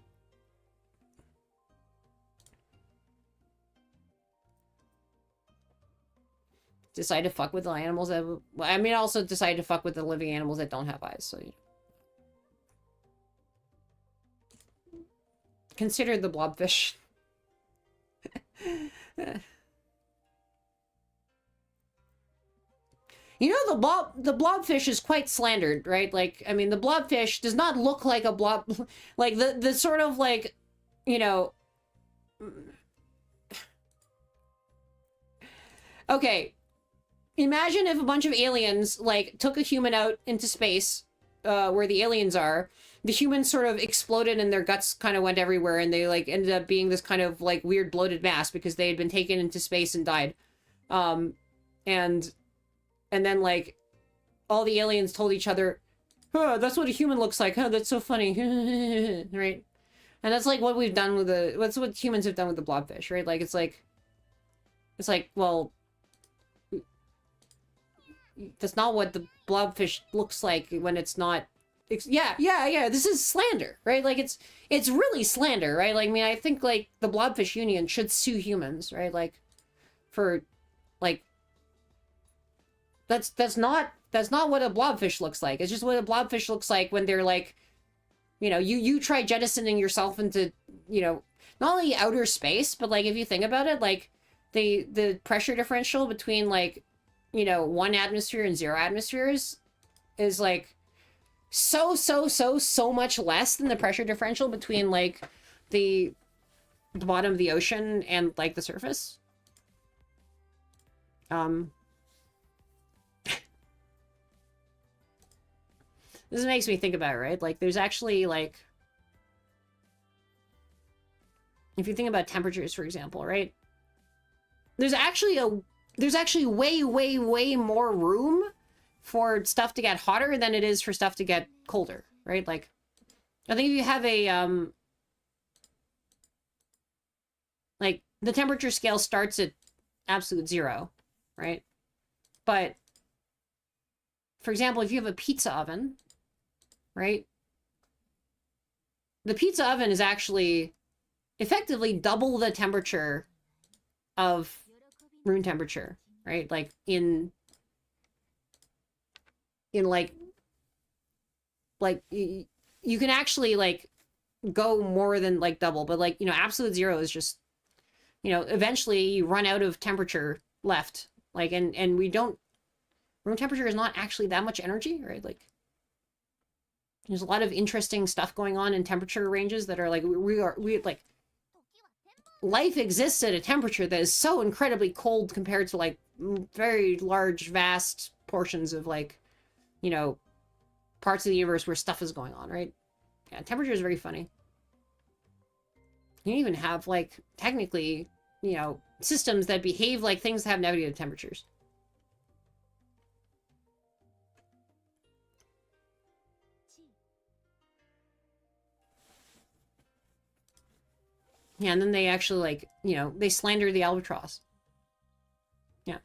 Decide to fuck with the animals that... I mean, also decide to fuck with the living animals that don't have eyes, so... You know. Consider the blobfish. You know, the blobfish is quite slandered, right? Like, I mean, the blobfish does not look like a blob... Like, the sort of, like, you know... Okay. Imagine if a bunch of aliens, like, took a human out into space, where the aliens are. The humans sort of exploded and their guts kind of went everywhere, and they, like, ended up being this kind of, like, weird bloated mass because they had been taken into space and died. And then, like, all the aliens told each other, oh, that's what a human looks like. Huh, that's so funny. Right? And that's, like, what we've done with that's what humans have done with the blobfish, right? Like, it's like, well... That's not what the blobfish looks like when it's not... Yeah, this is slander, right? Like, it's really slander, right? Like, I mean, I think, like, the Blobfish Union should sue humans, right? Like, for, like... That's not what a blobfish looks like. It's just what a blobfish looks like when they're, like... You know, you try jettisoning yourself into, you know, not only outer space, but, like, if you think about it, like, the pressure differential between, like... You know, 1 atmosphere and 0 atmospheres is like so much less than the pressure differential between like the bottom of the ocean and like the surface. This makes me think about it, right? Like there's actually like, if you think about temperatures, for example, right? There's actually way more room for stuff to get hotter than it is for stuff to get colder, right? Like, I think if you have a, like, the temperature scale starts at absolute 0, right? But, for example, if you have a pizza oven, right? The pizza oven is actually effectively double the temperature of room temperature, right? Like in like you can actually like go more than like double, but like, you know, absolute 0 is just, you know, eventually you run out of temperature left. Like, and we don't, room temperature is not actually that much energy, right? Like, There's a lot of interesting stuff going on in temperature ranges that are like, we like, life exists at a temperature that is so incredibly cold compared to like very large, vast portions of like, you know, parts of the universe where stuff is going on, right? Yeah, temperature is very funny. You even have like, technically, you know, systems that behave like things that have negative temperatures. Yeah, and then they actually like, you know, they slander the albatross. Yeah.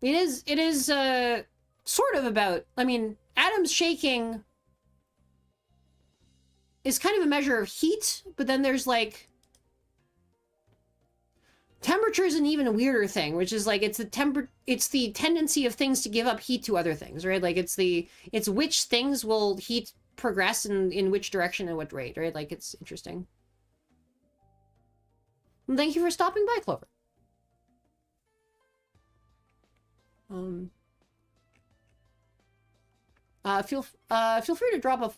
It is sort of about, I mean, atoms shaking is kind of a measure of heat, but then there's like temperature is an even weirder thing, which is like it's the tendency of things to give up heat to other things, right? Like it's which things will heat progress in which direction and what rate, right? Like it's interesting. And thank you for stopping by, Clover. Feel free to drop a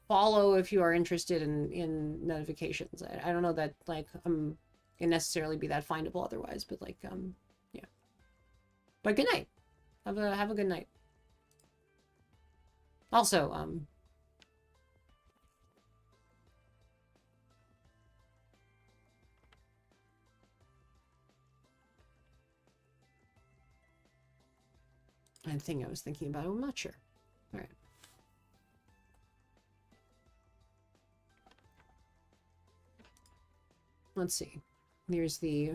follow if you are interested in notifications. I don't know that like can necessarily be that findable otherwise, but like yeah. But good night. Have a good night. Also, I think I was thinking about it, I'm not sure. All right. Let's see. Here's the...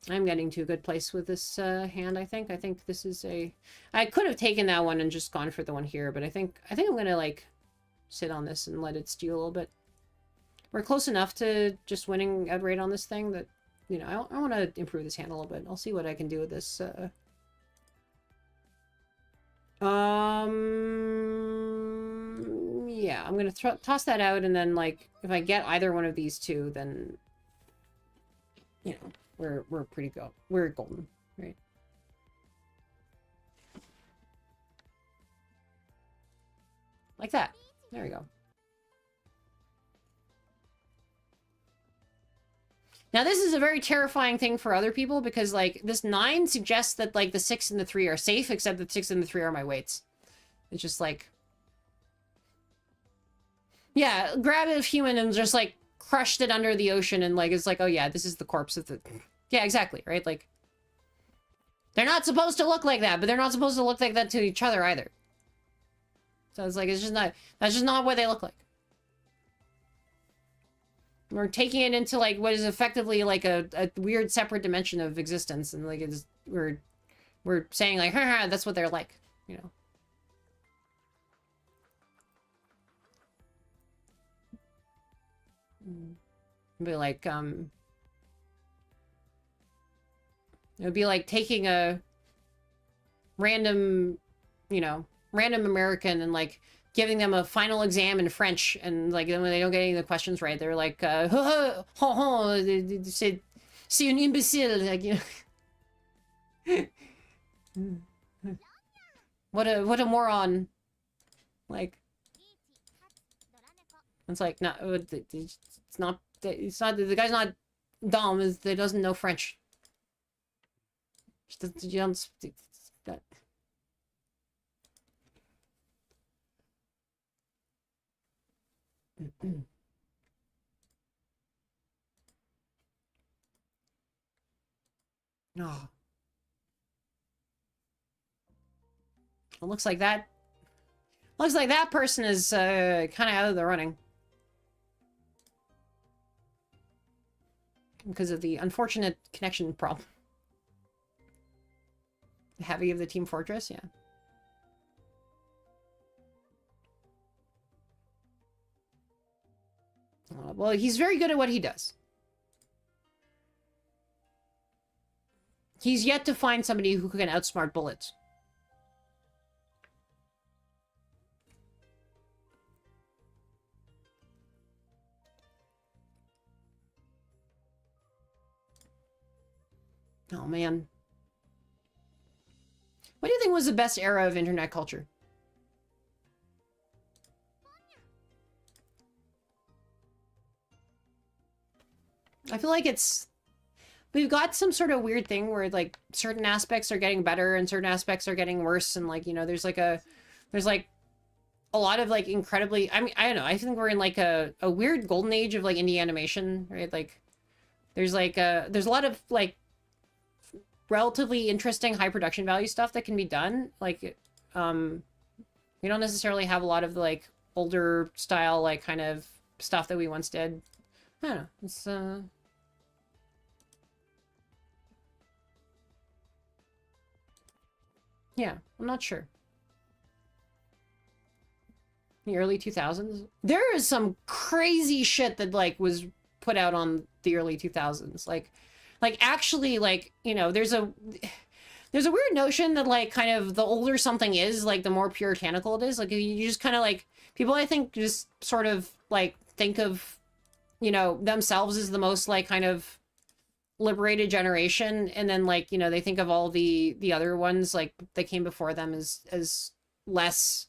I'm getting to a good place with this hand, I think. I think this is a... I could have taken that one and just gone for the one here, but I think I'm gonna, like, sit on this and let it stew a little bit. We're close enough to just winning outright on this thing that, you know, I want to improve this hand a little bit. I'll see what I can do with this. Yeah, I'm gonna toss that out, and then, like, if I get either one of these two, then, you know, we're pretty go. We're golden, right? Like that. There we go. Now, this is a very terrifying thing for other people because, like, this 9 suggests that, like, the 6 and the 3 are safe, except that 6 and the 3 are my weights. It's just, like... Yeah, grab a human and just, like, crushed it under the ocean and, like, it's like, oh, yeah, this is the corpse of the... Yeah, exactly, right? Like, they're not supposed to look like that, but they're not supposed to look like that to each other either. So it's like, it's just not... That's just not what they look like. We're taking it into, like, what is effectively, like, a weird separate dimension of existence. And, like, it's... We're saying, like, haha, that's what they're like. You know? Be like, it would be like taking a random, you know, random American and, like, giving them a final exam in French, and, like, then when they don't get any of the questions right, they're like, c'est un imbécile, like, you know. What a moron. Like, it's like, no, it's not, the guy's not dumb, he doesn't know French. You don't speak that. Oh. It looks like that. Looks like that person is kind of out of the running. Because of the unfortunate connection problem. The heavy of the Team Fortress, yeah. Well, he's very good at what he does. He's yet to find somebody who can outsmart bullets. Oh, man. think was the best era of internet culture? I feel like we've got some sort of weird thing where like certain aspects are getting better and certain aspects are getting worse, and like, you know, there's like a lot of like incredibly, I mean, I don't know, I think we're in like a weird golden age of like indie animation, right? Like there's a lot of like relatively interesting high production value stuff that can be done. Like we don't necessarily have a lot of the like older style like kind of stuff that we once did. I don't know. It's yeah, I'm not sure. The early 2000s. There is some crazy shit that like was put out on the early 2000s. Like actually, like, you know, there's a weird notion that like kind of the older something is, like the more puritanical it is. Like you just kind of like, people I think just sort of like think of, you know, themselves as the most like kind of liberated generation, and then like, you know, they think of all the other ones like that came before them as less,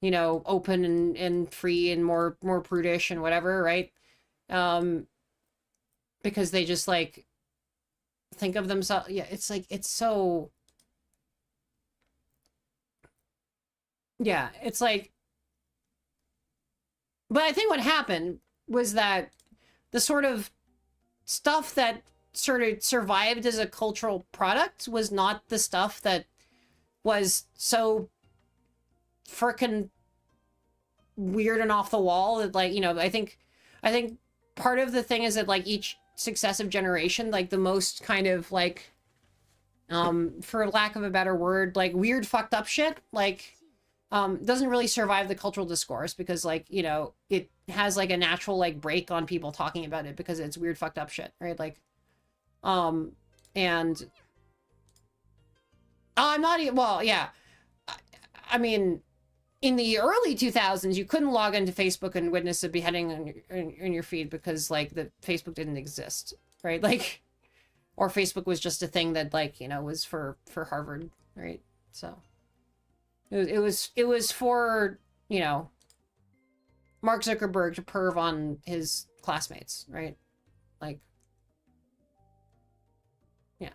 you know, open and free and more prudish and whatever, right? Because they just like think of themselves, yeah, it's like, it's so, yeah, it's like, but I think what happened was that the sort of stuff that sort of survived as a cultural product was not the stuff that was so frickin' weird and off the wall that, like, you know, I think part of the thing is that like each successive generation, like the most kind of like for lack of a better word, like weird fucked up shit, like doesn't really survive the cultural discourse because, like, you know, it has like a natural like break on people talking about it because it's weird fucked up shit, right? Like and I'm not, well, yeah, I mean, in the early 2000s, you couldn't log into Facebook and witness a beheading in your feed because, like, the Facebook didn't exist, right? Like, or Facebook was just a thing that, like, you know, was for Harvard, right? So it was for, you know, Mark Zuckerberg to perv on his classmates, right? Like, yeah.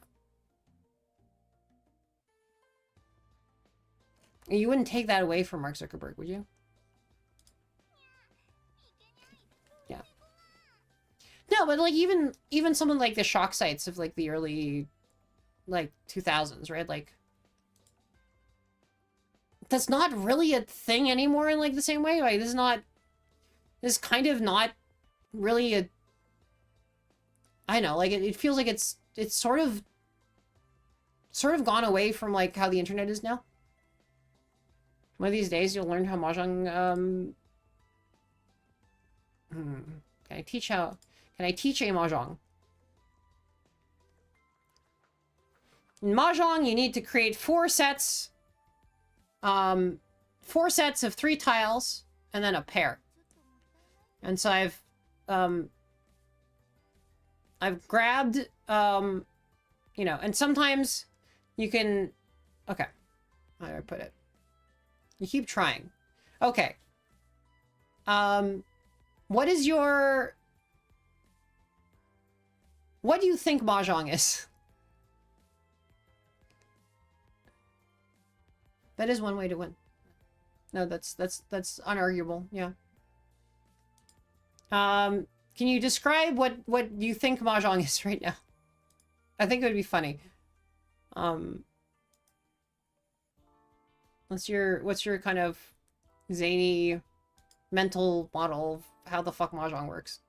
You wouldn't take that away from Mark Zuckerberg, would you? Yeah. No, but like even someone like the shock sites of like the early like 2000s, right? Like that's not really a thing anymore in like the same way. Like this kind of not really a, I know, like it feels like it's sort of gone away from like how the internet is now. One of these days, you'll learn how mahjong. Can I teach a mahjong? In mahjong, you need to create 4 sets. 4 sets of 3 tiles, and then a pair. And so I've grabbed, you know, and sometimes you can. Okay, how do I put it? You keep trying. Okay. What do you think mahjong is? That is one way to win. No, that's unarguable. Yeah. Can you describe what you think mahjong is right now? I think it would be funny. What's your kind of zany mental model of how the fuck mahjong works?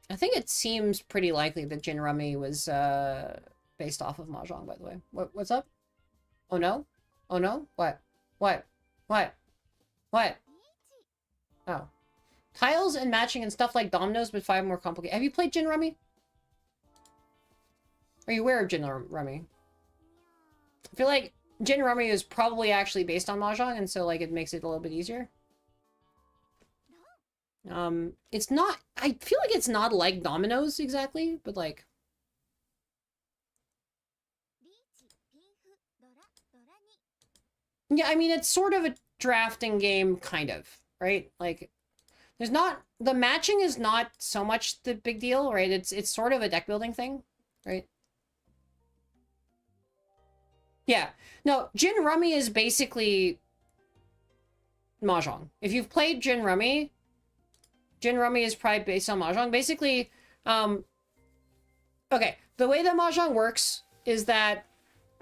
I think it seems pretty likely that Jin Rummy was based off of mahjong, by the way. What's up? Oh no? Oh no? What? What? What? What? Oh. Tiles and matching and stuff like dominoes, but 5 more complicated. Have you played Gin Rummy? Are you aware of Gin Rummy? I feel like Gin Rummy is probably actually based on mahjong, and so like it makes it a little bit easier. It's not. I feel like it's not like dominoes exactly, but like. Yeah, I mean it's sort of a drafting game, kind of, right? Like, there's not the matching is not so much the big deal, right? It's sort of a deck building thing, right? Yeah. No, Gin Rummy is basically mahjong. If you've played Gin Rummy is probably based on mahjong. Basically, okay, the way that mahjong works is that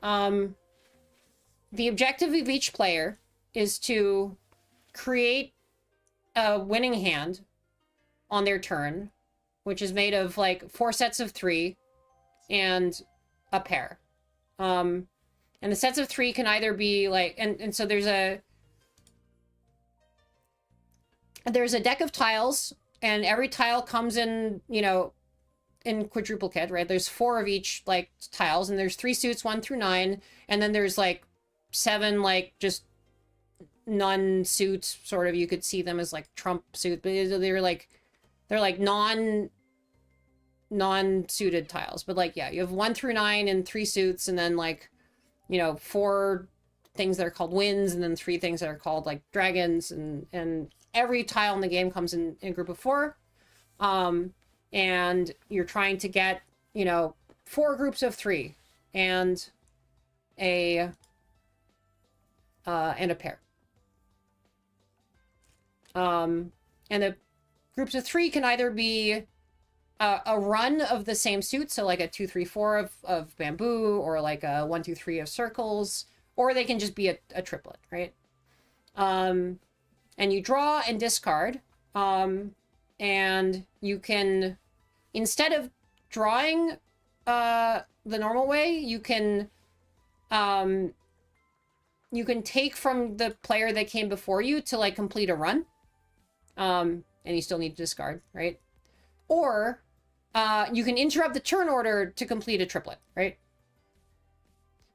the objective of each player is to create a winning hand on their turn, which is made of like 4 sets of 3 and a pair. And the sets of 3 can either be like, and so there's a deck of tiles, and every tile comes in, you know, in quadruple kit, right? There's 4 of each like tiles, and there's 3 suits, 1 through 9, and then there's like 7 like just non-suits, sort of. You could see them as like trump suits, but they're like non-suited tiles. But like, yeah, you have 1 through 9 and 3 suits, and then like, you know, 4 things that are called winds, and then 3 things that are called like dragons, and every tile in the game comes in a group of 4. And you're trying to get, you know, 4 groups of 3 and a pair. And the groups of 3 can either be a run of the same suit, so like a 2, 3, 4 of bamboo, or like a 1, 2, 3 of circles, or they can just be a triplet, right? And you draw and discard, and you can, instead of drawing the normal way, you can take from the player that came before you to like complete a run, and you still need to discard, right? Or you can interrupt the turn order to complete a triplet, right?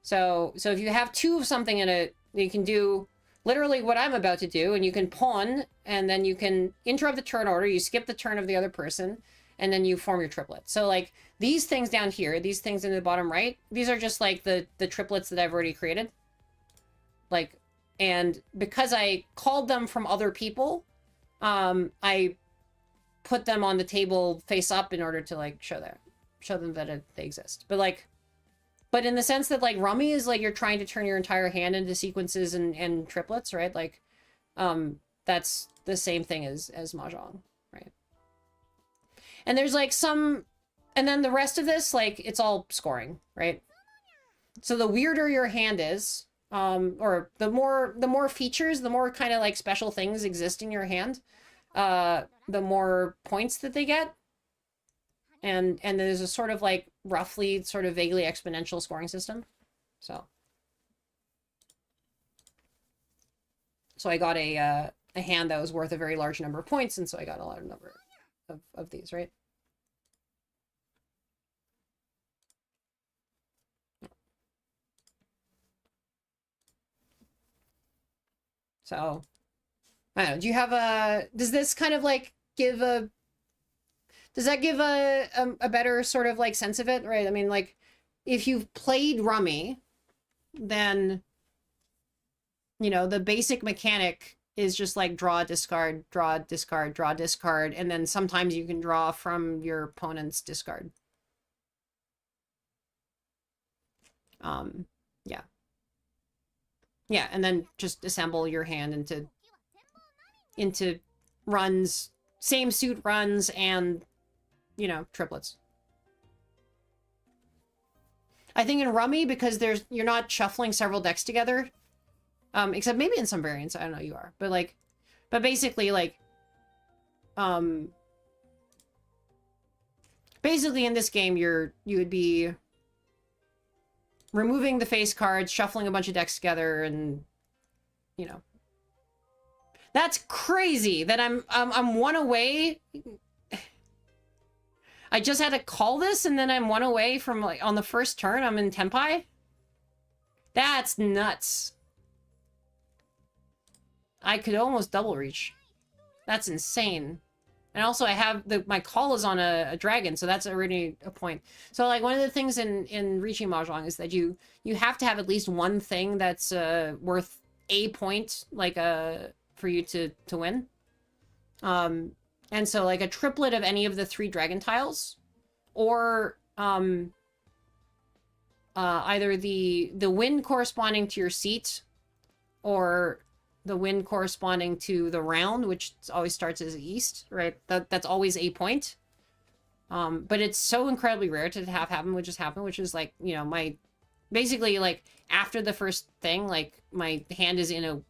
So if you have 2 of something in it, you can do literally what I'm about to do, and you can pawn, and then you can interrupt the turn order, you skip the turn of the other person, and then you form your triplet. So like these things down here, these things in the bottom right, these are just like the triplets that I've already created. Like, and because I called them from other people, I put them on the table face up in order to like show them that they exist. But in the sense that like Rummy is like you're trying to turn your entire hand into sequences and triplets, right? Like, that's the same thing as mahjong, right? And there's like some, and then the rest of this, like it's all scoring, right? So the weirder your hand is, or the more features, the more kind of like special things exist in your hand, the more points that they get. And there's a sort of like roughly sort of vaguely exponential scoring system. So I got a hand that was worth a very large number of points, and so I got a large number of these, right? So I don't know, do you have does this kind of like give a, does that give a better sort of like sense of it, right? I mean, like if you've played Rummy, then, you know, the basic mechanic is just like draw, discard, draw, discard, draw, discard, and then sometimes you can draw from your opponent's discard. Yeah. Yeah, and then just assemble your hand into runs, same suit runs, and, you know, triplets. I think in Rummy, because you're not shuffling several decks together, except maybe in some variants, I don't know, you are, but basically, like, basically in this game, you would be removing the face cards, shuffling a bunch of decks together, and, you know. That's crazy that I'm one away. I just had to call this and then I'm one away from, like, on the first turn I'm in Tenpai. That's nuts. I could almost double reach. That's insane. And also I have my call is on a dragon, so that's already a point. So like one of the things in reaching mahjong is that you have to have at least one thing that's worth a point, like for you to win. And so like a triplet of any of the 3 dragon tiles, or either the wind corresponding to your seat, or the wind corresponding to the round, which always starts as east, right? That's always a point. But it's so incredibly rare to have happen, which is like, you know, basically like after the first thing, like my hand is in a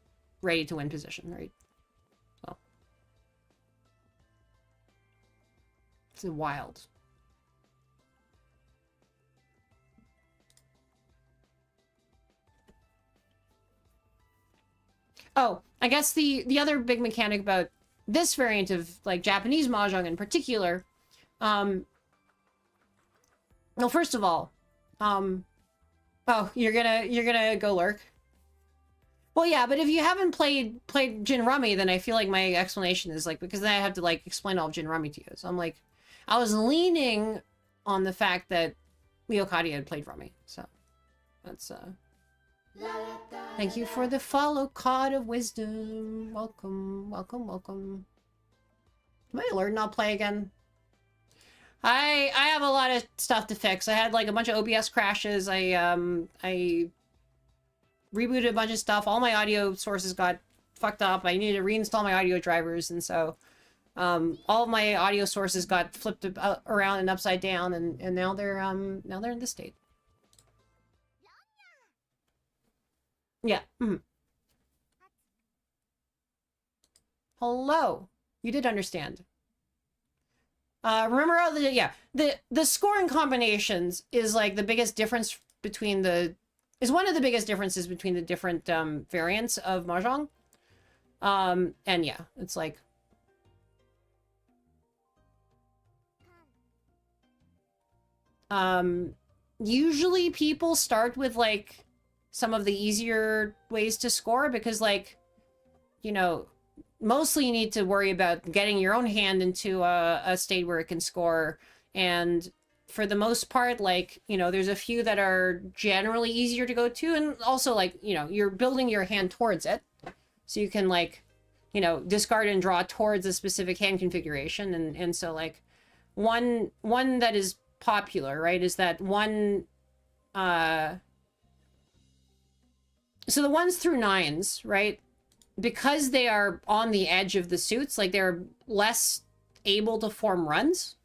ready to win position, right? So it's wild. Oh, I guess the other big mechanic about this variant of like Japanese mahjong in particular, well, first of all, oh, you're gonna go lurk. Well, yeah, but if you haven't played Gin Rummy, then I feel like my explanation is like, because then I have to like explain all of Gin Rummy to you. So I'm like, I was leaning on the fact that Leocadia had played Rummy, so that's Thank you for the follow, Cod of Wisdom. Welcome, welcome, welcome. Am I learn not play again? I have a lot of stuff to fix. I had like a bunch of OBS crashes. I rebooted a bunch of stuff. All my audio sources got fucked up. I needed to reinstall my audio drivers, and so all of my audio sources got flipped around and upside down, and now they're in this state. Yeah. Mm. Hello. You did understand. Remember all the scoring combinations is like the biggest difference between is one of the biggest differences between the different variants of mahjong. And yeah, it's like usually people start with like some of the easier ways to score because, like, you know, mostly you need to worry about getting your own hand into a state where it can score. And for the most part, like, you know, there's a few that are generally easier to go to. And also, like, you know, you're building your hand towards it. So you can, like, you know, discard and draw towards a specific hand configuration. And so, like, one that is popular, right, is that one... So the 1s through 9s, right? Because they are on the edge of the suits, like they're less able to form runs.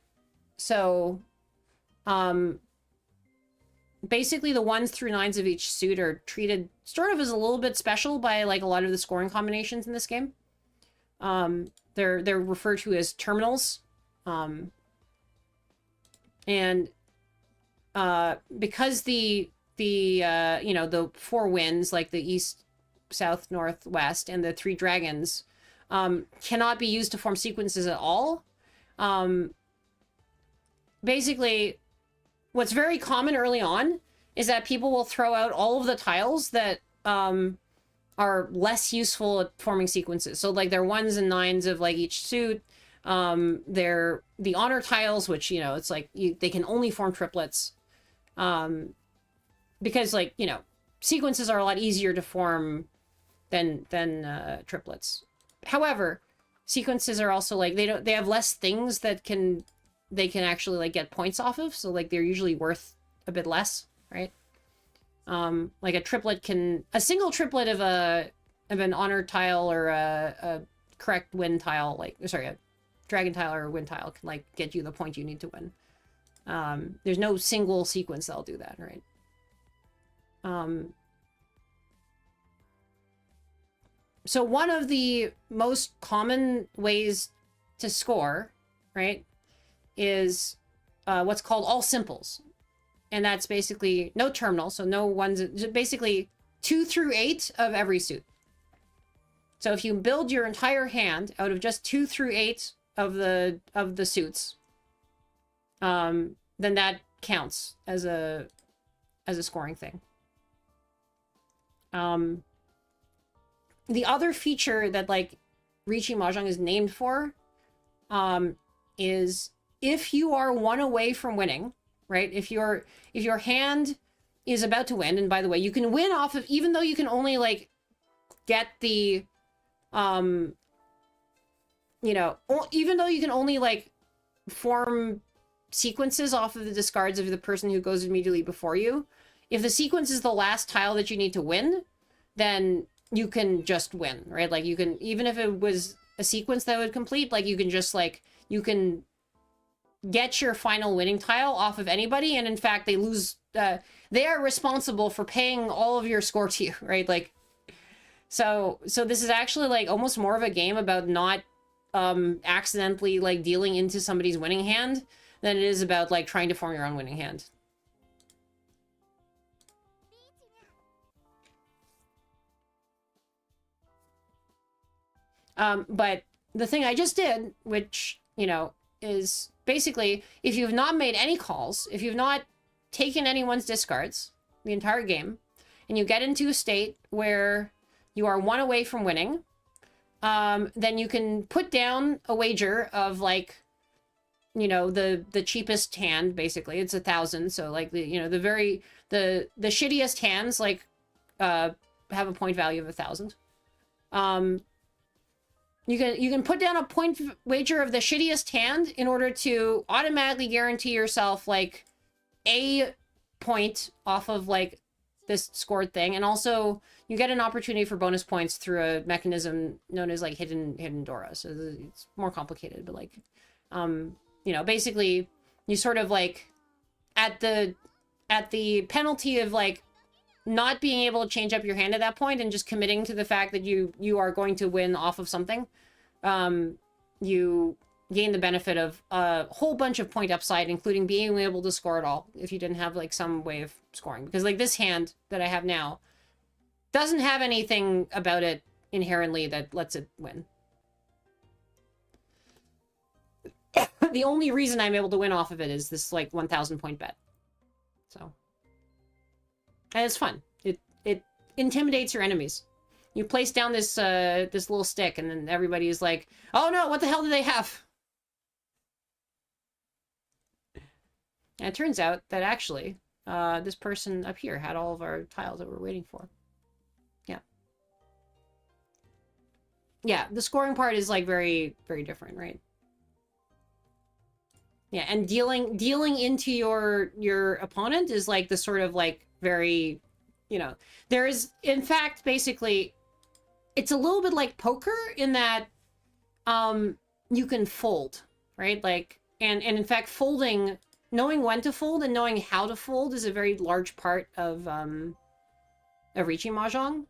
So, basically the 1s through 9s of each suit are treated sort of as a little bit special by like a lot of the scoring combinations in this game. They're referred to as terminals. And because the you know, the 4 winds, like the east, south, north, west, and the 3 dragons, cannot be used to form sequences at all. Basically, what's very common early on is that people will throw out all of the tiles that are less useful at forming sequences. So like they're 1s and 9s of like each suit. They're the honor tiles, which, you know, it's like they can only form triplets. Because, like, you know, sequences are a lot easier to form than triplets. However, sequences are also like they have less things that they can actually like get points off of, so like they're usually worth a bit less, right? Like a single triplet of an honor tile or a correct wind tile, like, sorry, a dragon tile or a wind tile can like get you the point you need to win. There's no single sequence that'll do that, right? So one of the most common ways to score, right, is what's called all simples. And that's basically no terminal, so no ones, basically 2 through 8 of every suit. So if you build your entire hand out of just 2 through 8 of the suits, then that counts as a scoring thing. The other feature that like Riichi Mahjong is named for is if you are 1 away from winning, right? If your hand is about to win, and by the way, you can win off of, even though you can only like get the you know, even though you can only like form sequences off of the discards of the person who goes immediately before you, if the sequence is the last tile that you need to win, then you can just win, right? Like you can, even if it was a sequence that would complete, like you can just like, you can get your final winning tile off of anybody, and in fact they lose, they are responsible for paying all of your score to you, right? Like, so this is actually like almost more of a game about not accidentally like dealing into somebody's winning hand than it is about like trying to form your own winning hand. But the thing I just did, which, you know, is basically, if you've not made any calls, if you've not taken anyone's discards the entire game, and you get into a state where you are 1 away from winning, then you can put down a wager of like, you know, the cheapest hand, basically. It's 1,000, so like the, you know, the shittiest hands like have a point value of 1,000. You can put down a point wager of the shittiest hand in order to automatically guarantee yourself like a point off of like this scored thing, and also you get an opportunity for bonus points through a mechanism known as like hidden Dora. So it's more complicated, but like, you know, basically you sort of like at the penalty of like not being able to change up your hand at that point and just committing to the fact that you are going to win off of something, you gain the benefit of a whole bunch of point upside, including being able to score it all if you didn't have like some way of scoring. Because like this hand that I have now doesn't have anything about it inherently that lets it win. The only reason I'm able to win off of it is this like 1,000 point bet. So, and it's fun. It intimidates your enemies. You place down this this little stick, and then everybody is like, "Oh no, what the hell do they have?" And it turns out that actually, this person up here had all of our tiles that we're waiting for. Yeah. Yeah, the scoring part is like very, very different, right? Yeah, and dealing into your opponent is like the sort of like very, you know, there is, in fact, basically, it's a little bit like poker in that you can fold, right? Like, and in fact, folding, knowing when to fold and knowing how to fold is a very large part of Riichi Mahjong.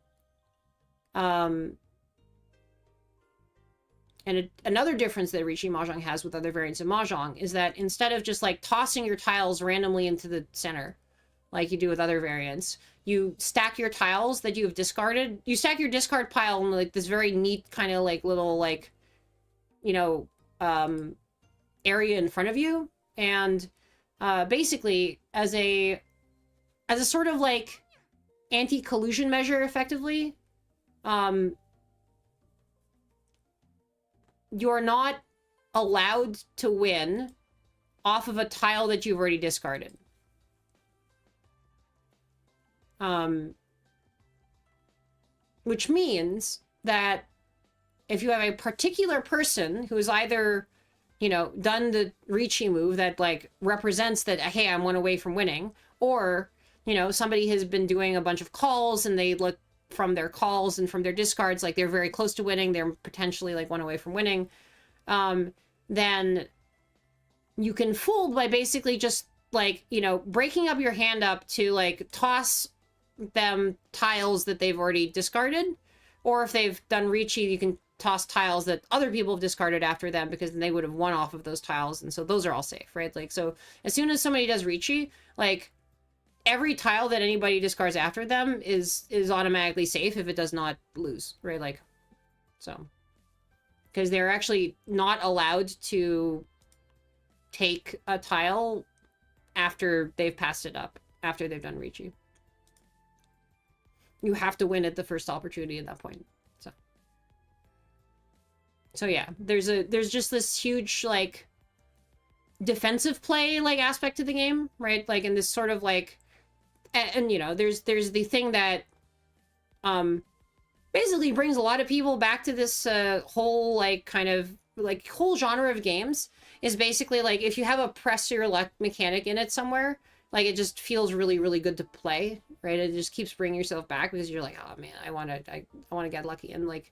And another difference that Riichi Mahjong has with other variants of Mahjong is that instead of just like tossing your tiles randomly into the center, like you do with other variants, you stack your tiles that you have discarded. You stack your discard pile in like this very neat kind of like little like, you know, area in front of you. And basically as a sort of like anti-collusion measure, effectively, you're not allowed to win off of a tile that you've already discarded. Which means that if you have a particular person who's either, you know, done the Riichi move that like represents that, hey, I'm 1 away from winning, or, you know, somebody has been doing a bunch of calls and they look from their calls and from their discards like they're very close to winning, they're potentially like 1 away from winning, then you can fold by basically just like, you know, breaking up your hand up to like toss them tiles that they've already discarded, or if they've done Riichi, you can toss tiles that other people have discarded after them, because then they would have won off of those tiles, and so those are all safe, right? Like, so as soon as somebody does Riichi, like every tile that anybody discards after them is automatically safe if it does not lose, right? Like, So, because they're actually not allowed to take a tile after they've passed it up, after they've done Ricci. You have to win at the first opportunity at that point. So yeah, there's just this huge like defensive play like aspect to the game, right? Like in this sort of like, and you know, there's the thing that basically brings a lot of people back to this whole like kind of like whole genre of games is basically like if you have a press your luck mechanic in it somewhere, like it just feels really, really good to play, right? It just keeps bringing yourself back because you're like, oh man, I want to get lucky. And like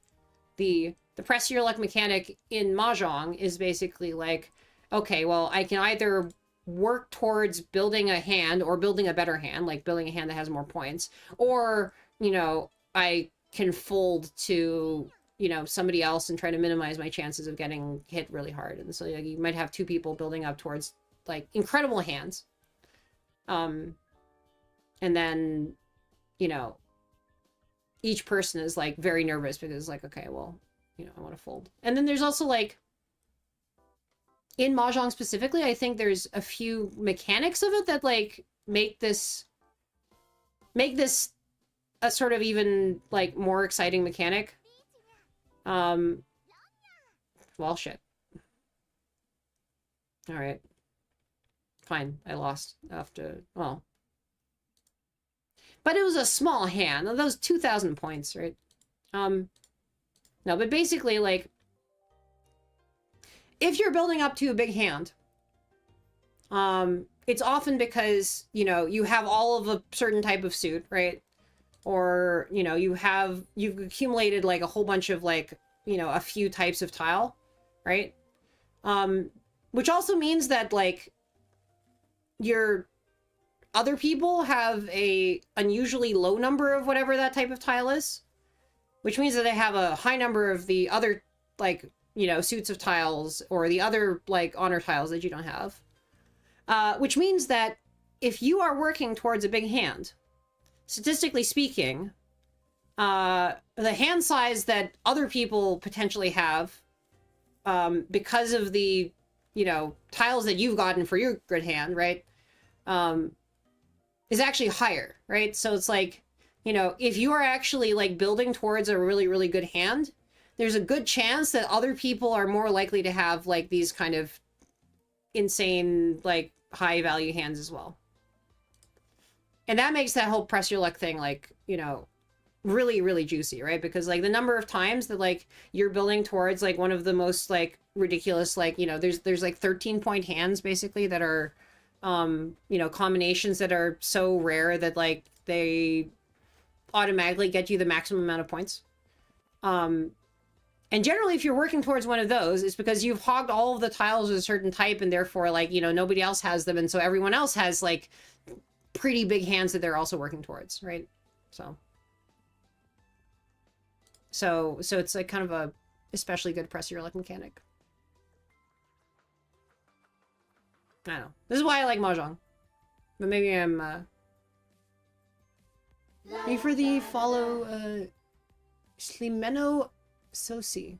the press your luck mechanic in mahjong is basically like, okay, well, I can either work towards building a hand or building a better hand, like building a hand that has more points, or, you know, I can fold to, you know, somebody else and try to minimize my chances of getting hit really hard. And so like, you might have two people building up towards like incredible hands. And then, you know, each person is like very nervous because like, okay, well, you know, I want to fold. And then there's also like, in mahjong specifically, I think there's a few mechanics of it that like make this a sort of even like more exciting mechanic. Well, shit. All right. Fine, I lost after, well. But it was a small hand. That was 2,000 points, right? No, but basically, like, if you're building up to a big hand, it's often because, you know, you have all of a certain type of suit, right? Or, you know, you've accumulated like a whole bunch of like, you know, a few types of tile, right? Which also means that like your other people have a unusually low number of whatever that type of tile is, which means that they have a high number of the other like, you know, suits of tiles or the other like honor tiles that you don't have. Which means that if you are working towards a big hand, statistically speaking, the hand size that other people potentially have, because of the, you know, tiles that you've gotten for your good hand, right, is actually higher, right? So it's like, you know, if you are actually like building towards a really, really good hand, there's a good chance that other people are more likely to have like these kind of insane, like high value hands as well. And that makes that whole press your luck thing, like, you know, really, really juicy, right? Because like the number of times that like you're building towards like one of the most like ridiculous, like, you know, there's like 13-point hands basically that are, you know, combinations that are so rare that like they automatically get you the maximum amount of points. And generally, if you're working towards one of those, it's because you've hogged all of the tiles of a certain type, and therefore, like, you know, nobody else has them, and so everyone else has, like, pretty big hands that they're also working towards, right? So it's, like, kind of a especially good press your luck mechanic. I don't know. This is why I like mahjong. But maybe I'm, Thank you for the follow, Slimeno Sosi.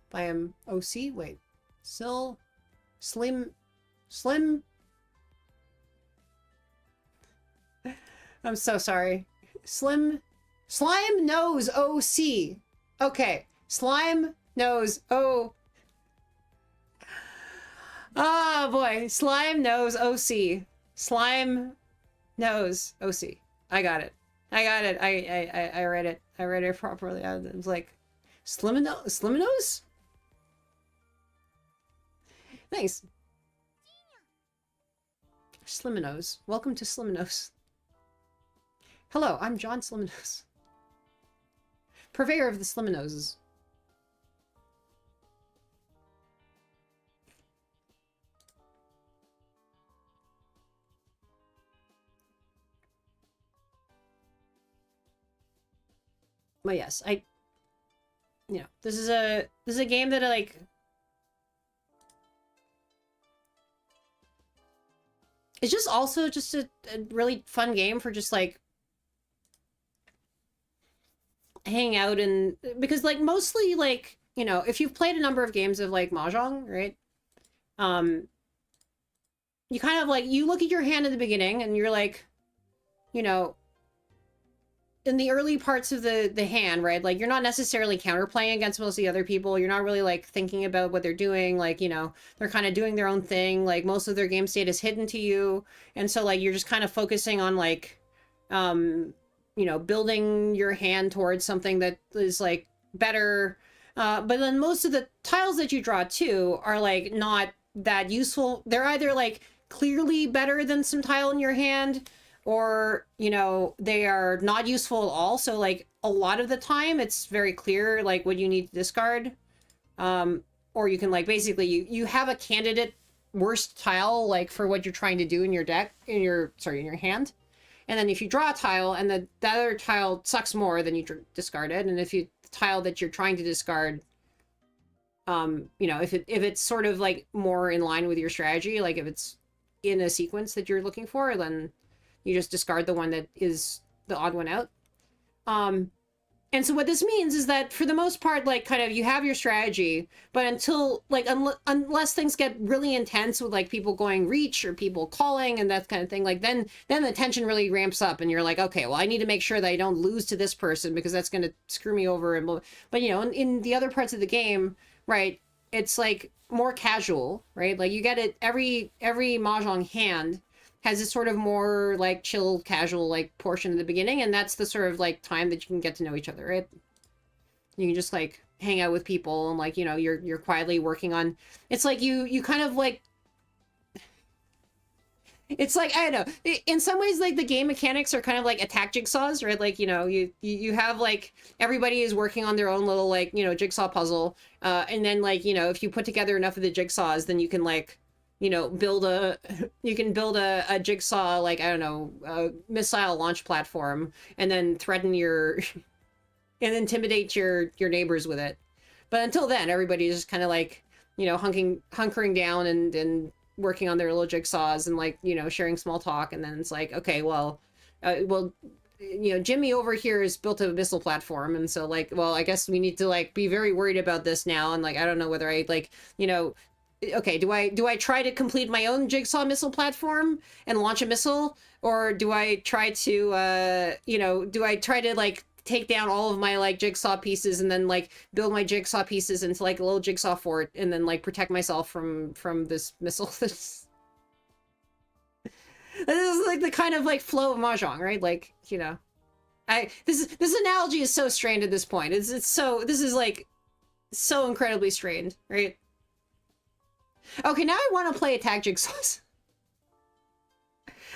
By OC? Wait. Slim. I'm so sorry. Slime knows OC. Okay. Slime knows O. Oh boy. Slime knows OC. Slime knows OC. I got it. I read it. I read it properly. I was like, Sliminose? Thanks. Sliminose. Welcome to Sliminose. Hello, I'm John Sliminose. Purveyor of the Sliminoses. But yes, you know, this is a game that I like. It's just also just a really fun game for just like hang out and because like mostly like, you know, if you've played a number of games of like mahjong, right? You kind of like you look at your hand in the beginning and you're like, you know, in the early parts of the hand, right? Like you're not necessarily counterplaying against most of the other people. You're not really like thinking about what they're doing. Like, you know, they're kind of doing their own thing. Like most of their game state is hidden to you. And so like you're just kind of focusing on like you know, building your hand towards something that is like better. But then most of the tiles that you draw too are like not that useful. They're either like clearly better than some tile in your hand, or, you know, they are not useful at all. So like a lot of the time it's very clear like what you need to discard. Or you can like basically you have a candidate worst tile like for what you're trying to do in your deck, in your hand. And then if you draw a tile and the other tile sucks more, then you discard it. And if the tile that you're trying to discard, you know, if it's sort of like more in line with your strategy, like if it's in a sequence that you're looking for, then you just discard the one that is the odd one out. And so what this means is that for the most part, like kind of you have your strategy, but until like unless things get really intense with like people going reach or people calling and that kind of thing, like then the tension really ramps up and you're like, okay, well I need to make sure that I don't lose to this person because that's going to screw me over. And but you know, in the other parts of the game, right, it's like more casual, right? Like you get it every mahjong hand has this sort of more like chill, casual like portion at the beginning, and that's the sort of like time that you can get to know each other, right? You can just like hang out with people and like, you know, you're quietly working on. It's like you kind of like. It's like, I don't know. In some ways, like the game mechanics are kind of like attack jigsaws, right? Like, you know, you have like everybody is working on their own little like, you know, jigsaw puzzle, and then like, you know, if you put together enough of the jigsaws, then you can like, you know, build a jigsaw, like, I don't know, a missile launch platform, and then threaten and intimidate your neighbors with it. But until then, everybody's just kind of like, you know, hunkering down and working on their little jigsaws and like, you know, sharing small talk. And then it's like, okay, well, you know, Jimmy over here has built a missile platform. And so like, well, I guess we need to like be very worried about this now. And like, I don't know whether I like, you know, okay, do I try to complete my own jigsaw missile platform and launch a missile, or do I try to you know, do I try to like take down all of my like jigsaw pieces and then like build my jigsaw pieces into like a little jigsaw fort and then like protect myself from this missile? This is like the kind of like flow of mahjong, right? Like, you know, this analogy is so strained at this point. It's so, this is like so incredibly strained, right? Okay, now I want to play Attack Jigsaws.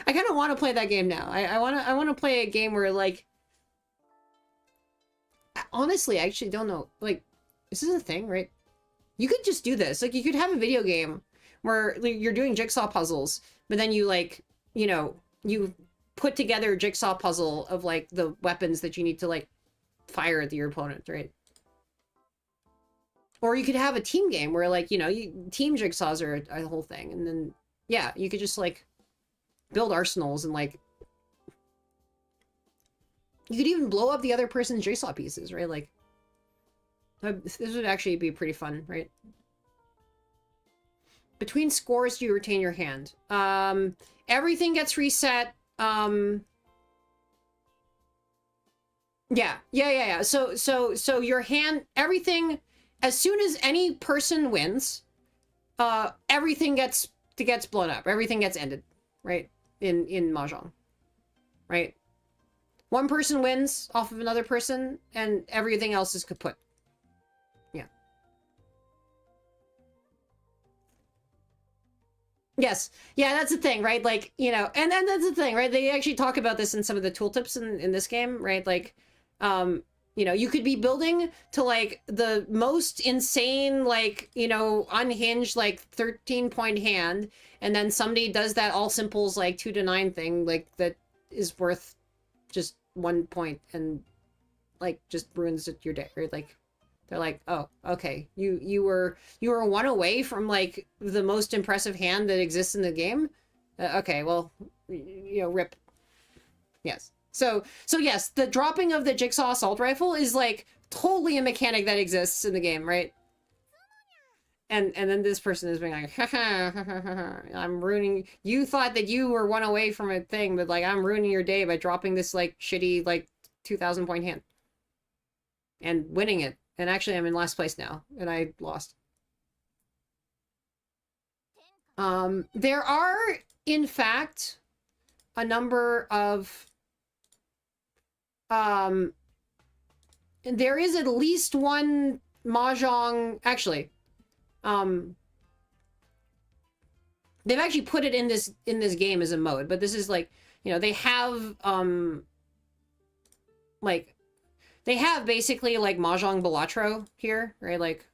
I kind of want to play that game now. I want to play a game where like, honestly, I actually don't know. Like, this is a thing, right? You could just do this. Like, you could have a video game where like, you're doing jigsaw puzzles, but then you like, you know, you put together a jigsaw puzzle of like the weapons that you need to like fire at your opponent, right? Or you could have a team game where like, you know, team jigsaws are a whole thing. And then, yeah, you could just like build arsenals and like, you could even blow up the other person's jigsaw pieces, right? Like, this would actually be pretty fun, right? Between scores, do you retain your hand? Everything gets reset. Yeah. So your hand, everything, as soon as any person wins, everything gets blown up. Everything gets ended, right? In mahjong, right? One person wins off of another person, and everything else is kaput. Yeah. Yes. Yeah, that's the thing, right? Like, you know, and then that's the thing, right? They actually talk about this in some of the tooltips in this game, right? Like, you know, you could be building to like the most insane, like, you know, unhinged, like 13-point hand. And then somebody does that all simples, like 2 to 9 thing, like that is worth just 1 point and like just ruins your day, right? Like they're like, oh, okay, you were 1 away from like the most impressive hand that exists in the game. Okay, well, you know, rip. Yes. So yes, the dropping of the jigsaw assault rifle is like totally a mechanic that exists in the game, right? And then this person is being like, ha ha ha ha ha, I'm ruining. You thought that you were one away from a thing, but like I'm ruining your day by dropping this like shitty like 2,000 point hand and winning it. And actually, I'm in last place now, and I lost. There are, in fact, a number of there is at least one mahjong, actually. They've actually put it in this game as a mode, but this is like, you know, they have like they have basically like mahjong balatro here, right? Like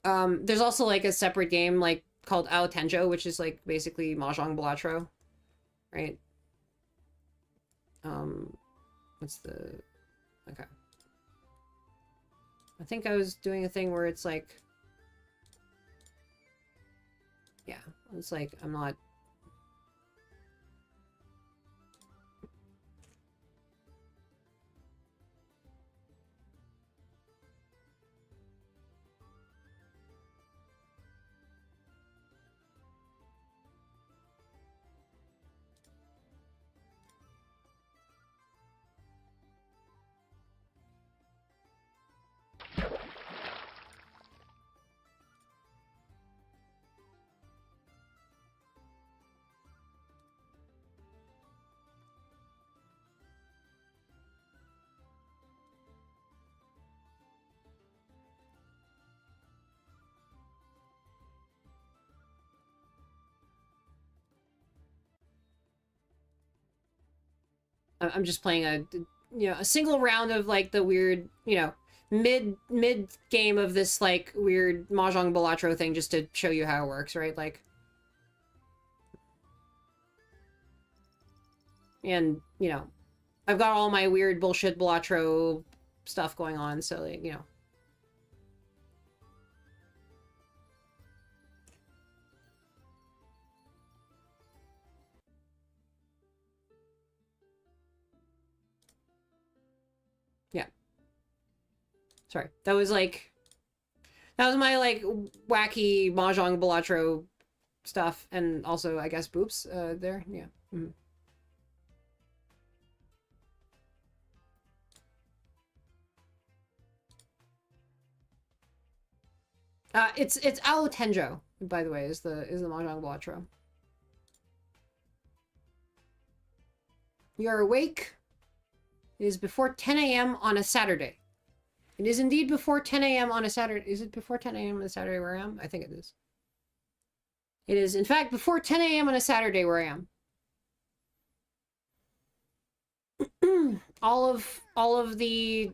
there's also like a separate game like called Ao Tenjo, which is like basically mahjong balatro, right? What's the okay. I think I was doing a thing where it's like, yeah, it's like, I'm not. I'm just playing a single round of like the weird, mid game of this like weird mahjong balatro thing just to show you how it works, right? Like, and I've got all my weird bullshit balatro stuff going on, so like, yeah. Sorry, that was my like wacky mahjong balatro stuff, and also I guess boops there, yeah. Mm-hmm. It's Ao Tenjo, by the way, is the mahjong balatro. You're awake. It is before 10 a.m. on a Saturday. It is indeed before 10 a.m. on a Saturday. Is it before 10 a.m. on a Saturday where I am? I think it is. It is, in fact, before 10 a.m. on a Saturday where I am. all of the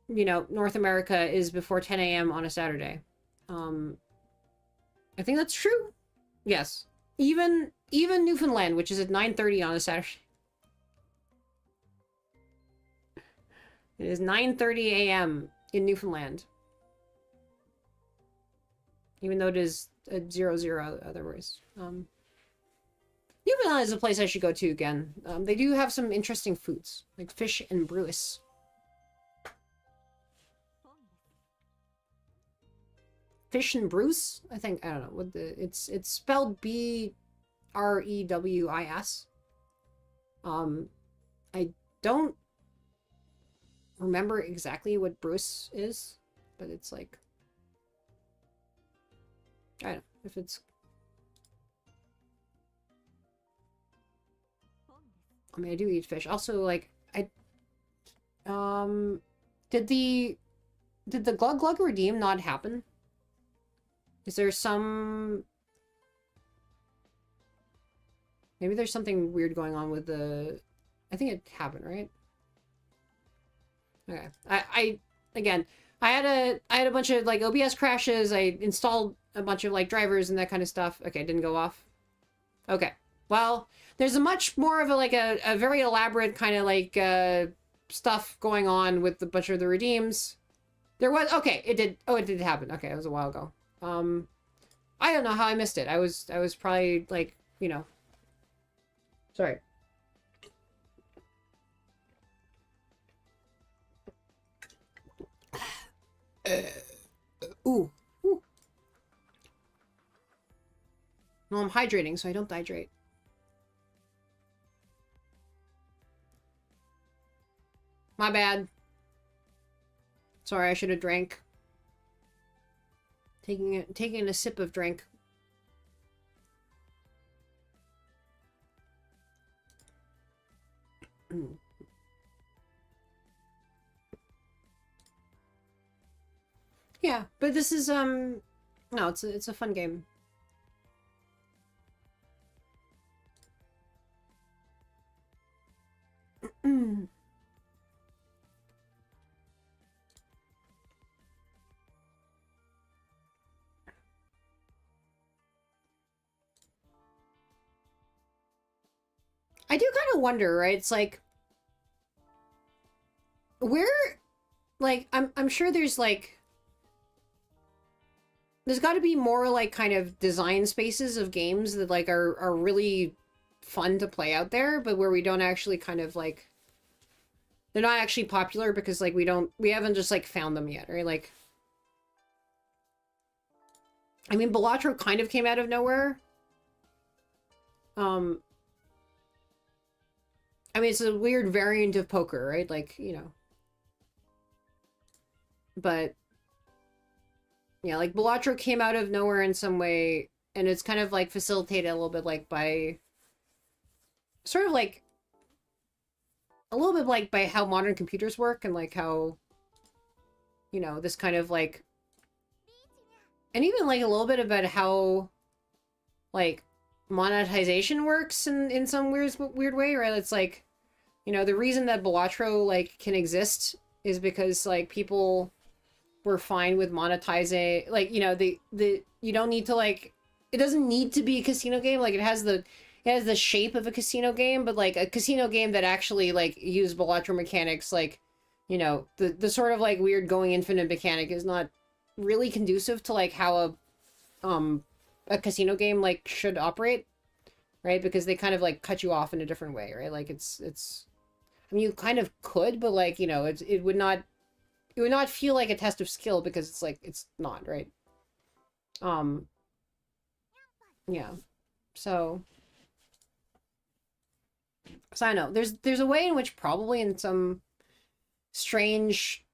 North America is before 10 a.m. on a Saturday. I think that's true. Yes. Even Newfoundland, which is at 9:30 on a Saturday. It is 9:30 a.m. in Newfoundland. Even though it is a 00 otherwise. Newfoundland is a place I should go to again. They do have some interesting foods, like fish and brewis. Fish and Bruce? I think, I don't know what it's spelled Brewis. I don't remember exactly what Bruce is, but it's like, I don't know if it's, I mean, I do eat fish. Also, like, did the Glug Glug redeem not happen? Is there some... Maybe there's something weird going on with the... I think it happened, right? Okay. Again, I had a bunch of like OBS crashes. I installed a bunch of like drivers and that kind of stuff. Okay, it didn't go off. Okay. Well, there's a much more of a very elaborate kind of like stuff going on with a bunch of the redeems. There was... Okay, it did... Oh, it did happen. Okay, it was a while ago. I don't know how I missed it. I was probably like, Sorry. Ooh. Ooh. No, I'm hydrating, so I don't dehydrate. My bad. Sorry, I should have drank. Taking a sip of drink. Yeah, but this is no, it's a fun game. I do kind of wonder, right? It's like where, like, I'm sure there's like there's got to be more like kind of design spaces of games that like are really fun to play out there, but where we don't actually kind of like they're not actually popular because like we haven't just like found them yet, right? Like, I mean, Balatro kind of came out of nowhere. I mean, it's a weird variant of poker, right? Like, you know. But, yeah, like, Balatro came out of nowhere in some way, and it's kind of, like, facilitated a little bit, like, by... Sort of, like... A little bit, like, by how modern computers work, and, like, how... You know, this kind of, like... And even, like, a little bit about how... Like, monetization works in some weird way, right? It's, like... You know, the reason that Balatro, like, can exist is because, like, people were fine with monetizing, like, you know, you don't need to, like, it doesn't need to be a casino game, like, it has the shape of a casino game, but, like, a casino game that actually, like, used Balatro mechanics, like, you know, the sort of, like, weird going infinite mechanic is not really conducive to, like, how a casino game, like, should operate, right? Because they kind of, like, cut you off in a different way, right? Like, it's I mean, you kind of could, but, like, you know, it would not feel like a test of skill because it's, like, it's not, right? Yeah. So I know. There's a way in which probably in some strange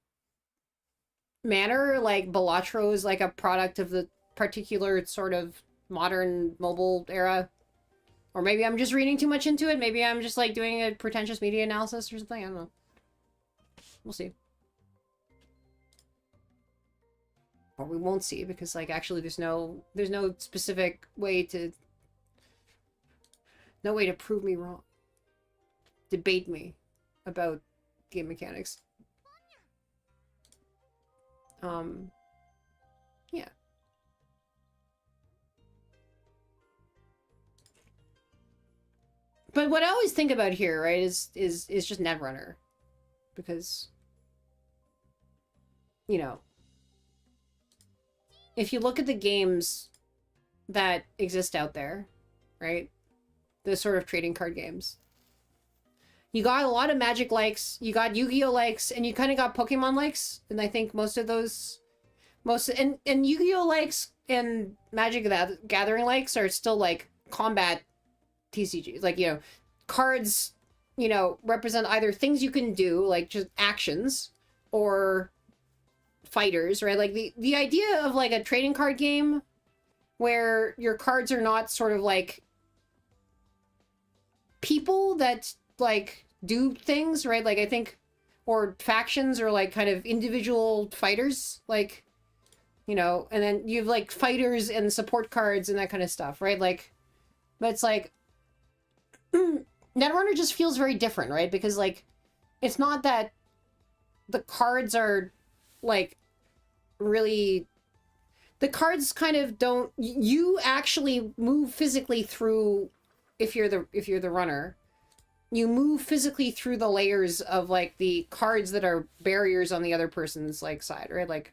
manner, like, Balatro is, like, a product of the particular sort of modern mobile era. Or maybe I'm just reading too much into it. Maybe I'm just, like, doing a pretentious media analysis or something. I don't know. We'll see. Or we won't see, because, like, actually there's no specific way to... No way to prove me wrong. Debate me about game mechanics. Yeah. But what I always think about here, right, is just Netrunner. Because, you know, if you look at the games that exist out there, right, the sort of trading card games, you got a lot of Magic likes, you got Yu-Gi-Oh likes, and you kind of got Pokemon likes, and I think most of those, and Yu-Gi-Oh likes and Magic the Gathering likes are still, like, combat TCGs, like, you know, cards, you know, represent either things you can do, like just actions, or fighters, right? Like the idea of, like, a trading card game where your cards are not sort of like people that, like, do things, right? Like, I think, or factions, or, like, kind of individual fighters, like, you know, and then you have, like, fighters and support cards and that kind of stuff, right? Like, but it's like Netrunner just feels very different, right? Because, like, it's not that the cards are, like, really... The cards kind of don't... You actually move physically through... If you're the runner, you move physically through the layers of, like, the cards that are barriers on the other person's, like, side, right? Like...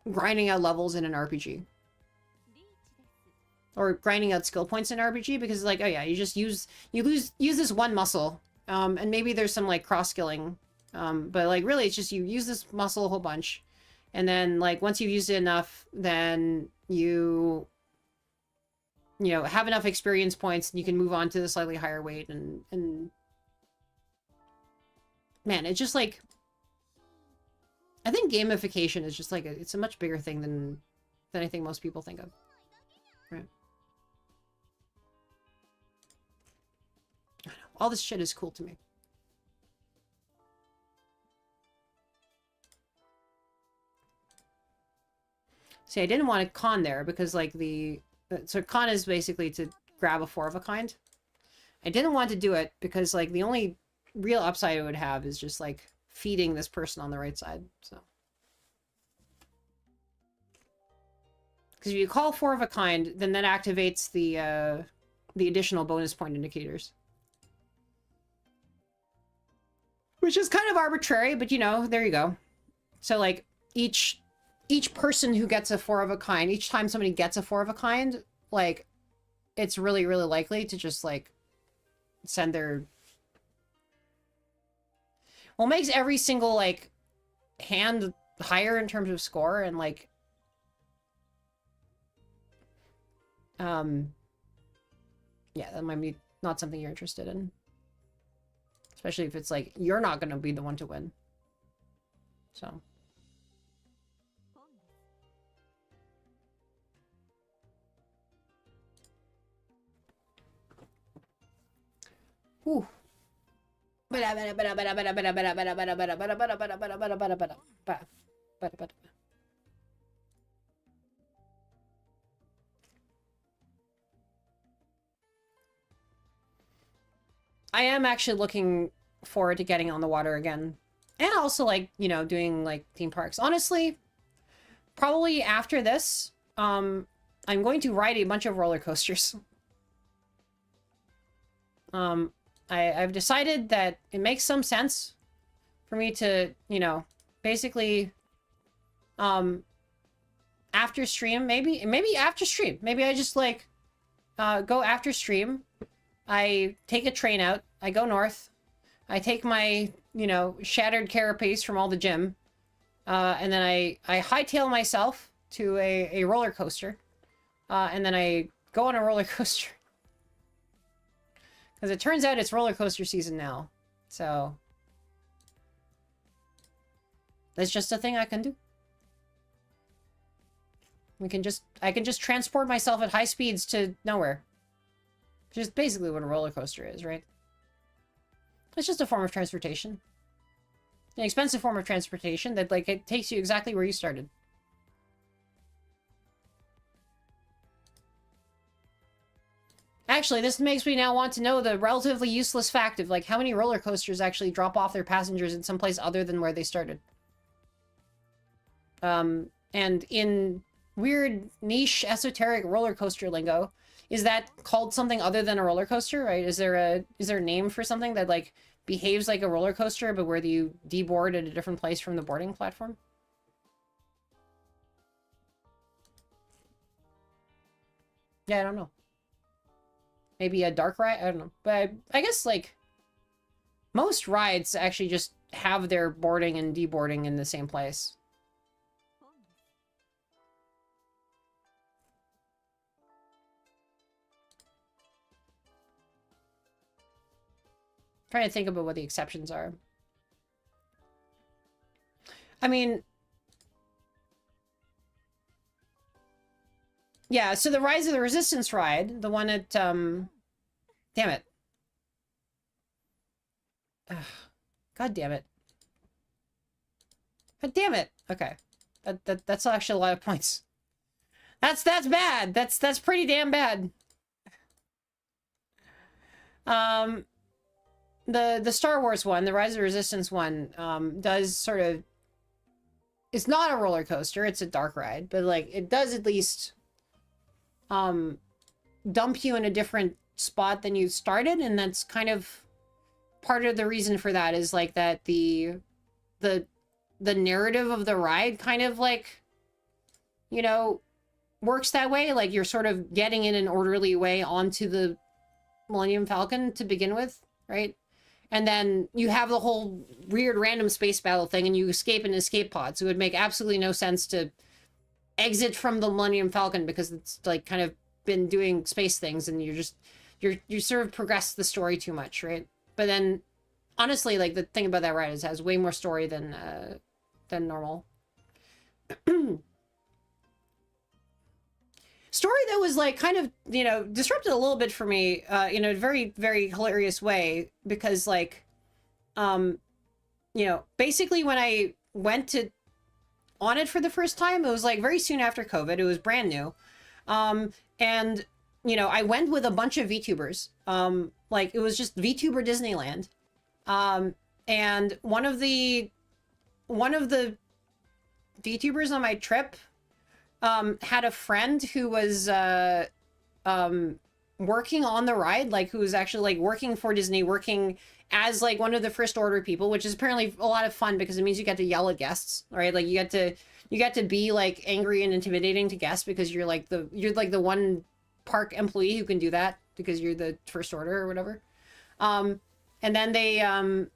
grinding out levels in an RPG. Or grinding out skill points in an RPG, because like, oh yeah, you just use this one muscle. And maybe there's some like cross-skilling. But like really it's just you use this muscle a whole bunch. And then like once you've used it enough, then you know, have enough experience points and you can move on to the slightly higher weight and man, it's just like I think gamification is just like it's a much bigger thing than I think most people think of. Right. All this shit is cool to me. See, I didn't want a con there because like so con is basically to grab a 4 of a kind. I didn't want to do it because like the only real upside it would have is just like feeding this person on the right side. So because if you call 4 of a kind, then that activates the additional bonus point indicators. Which is kind of arbitrary, but you know, there you go. So like each person who gets a 4 of a kind, each time somebody gets a 4 of a kind, like it's really, really likely to just like send their... Well, it makes every single like hand higher in terms of score and like yeah, that might be not something you're interested in. Especially if it's like, you're not going to be the one to win. So. Whew. I am actually looking forward to getting on the water again. And also, like, you know, doing, like, theme parks. Honestly, probably after this, I'm going to ride a bunch of roller coasters. I've decided that it makes some sense for me to, you know, basically, after stream, maybe after stream. Maybe I just, like, go after stream. I take a train out. I go north. I take my, you know, shattered carapace from all the gym. And then I hightail myself to a roller coaster. And then I go on a roller coaster. Because it turns out it's roller coaster season now. So that's just a thing I can do. I can just transport myself at high speeds to nowhere. Which is basically what a roller coaster is, right? It's just a form of transportation. An expensive form of transportation that, like, it takes you exactly where you started. Actually, this makes me now want to know the relatively useless fact of, like, how many roller coasters actually drop off their passengers in some place other than where they started. And in weird, niche, esoteric roller coaster lingo, is that called something other than a roller coaster, right? Is there a name for something that, like, behaves like a roller coaster, but where you deboard at a different place from the boarding platform? Yeah, I don't know. Maybe a dark ride? I don't know. But I guess, like, most rides actually just have their boarding and deboarding in the same place. Trying to think about what the exceptions are. I mean... Yeah, so the Rise of the Resistance ride, the one at, damn it. Ugh. God damn it. God damn it. Okay. That's actually a lot of points. That's bad. That's pretty damn bad. The Star Wars one, the Rise of the Resistance one, does sort of... It's not a roller coaster, it's a dark ride, but, like, it does at least, dump you in a different spot than you started, and that's kind of... Part of the reason for that is, like, that the narrative of the ride kind of, like, you know, works that way. Like you're sort of getting in an orderly way onto the Millennium Falcon to begin with, right? And then you have the whole weird random space battle thing and you escape in escape pod. So it would make absolutely no sense to exit from the Millennium Falcon because it's like kind of been doing space things and you sort of progress the story too much, right? But then honestly, like the thing about that ride is it has way more story than normal. Story that was like kind of, you know, disrupted a little bit for me in a very, very hilarious way because like, you know, basically when I went to on it for the first time, it was like very soon after COVID. It was brand new. And, you know, I went with a bunch of VTubers. Like it was just VTuber Disneyland. And one of the VTubers on my trip had a friend who was working on the ride, like who was actually like working for Disney, working as like one of the first order people, which is apparently a lot of fun because it means you get to yell at guests, right? Like you get to be like angry and intimidating to guests because you're like the one park employee who can do that because you're the first order or whatever. And then they and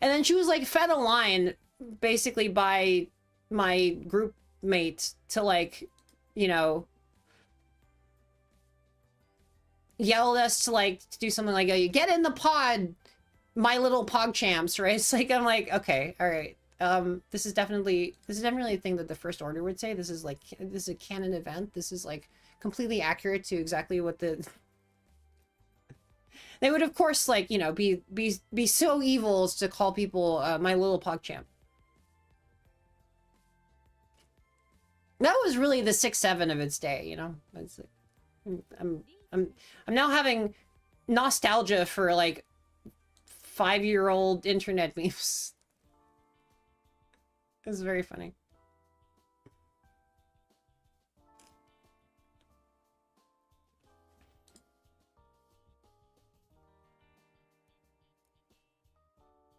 then she was like fed a line basically by my group mate to like, you know, yell at us to like do something like, oh, you get in the pod, my little pog champs, right? It's like, I'm like, okay, all right. This is definitely a thing that the First Order would say. This is a canon event. This is like completely accurate to exactly what they would, of course, like, you know, be so evil as to call people my little PogChamp. That was really the 6-7 of its day, you know. It's like, I'm now having nostalgia for like 5-year-old internet memes. It's very funny.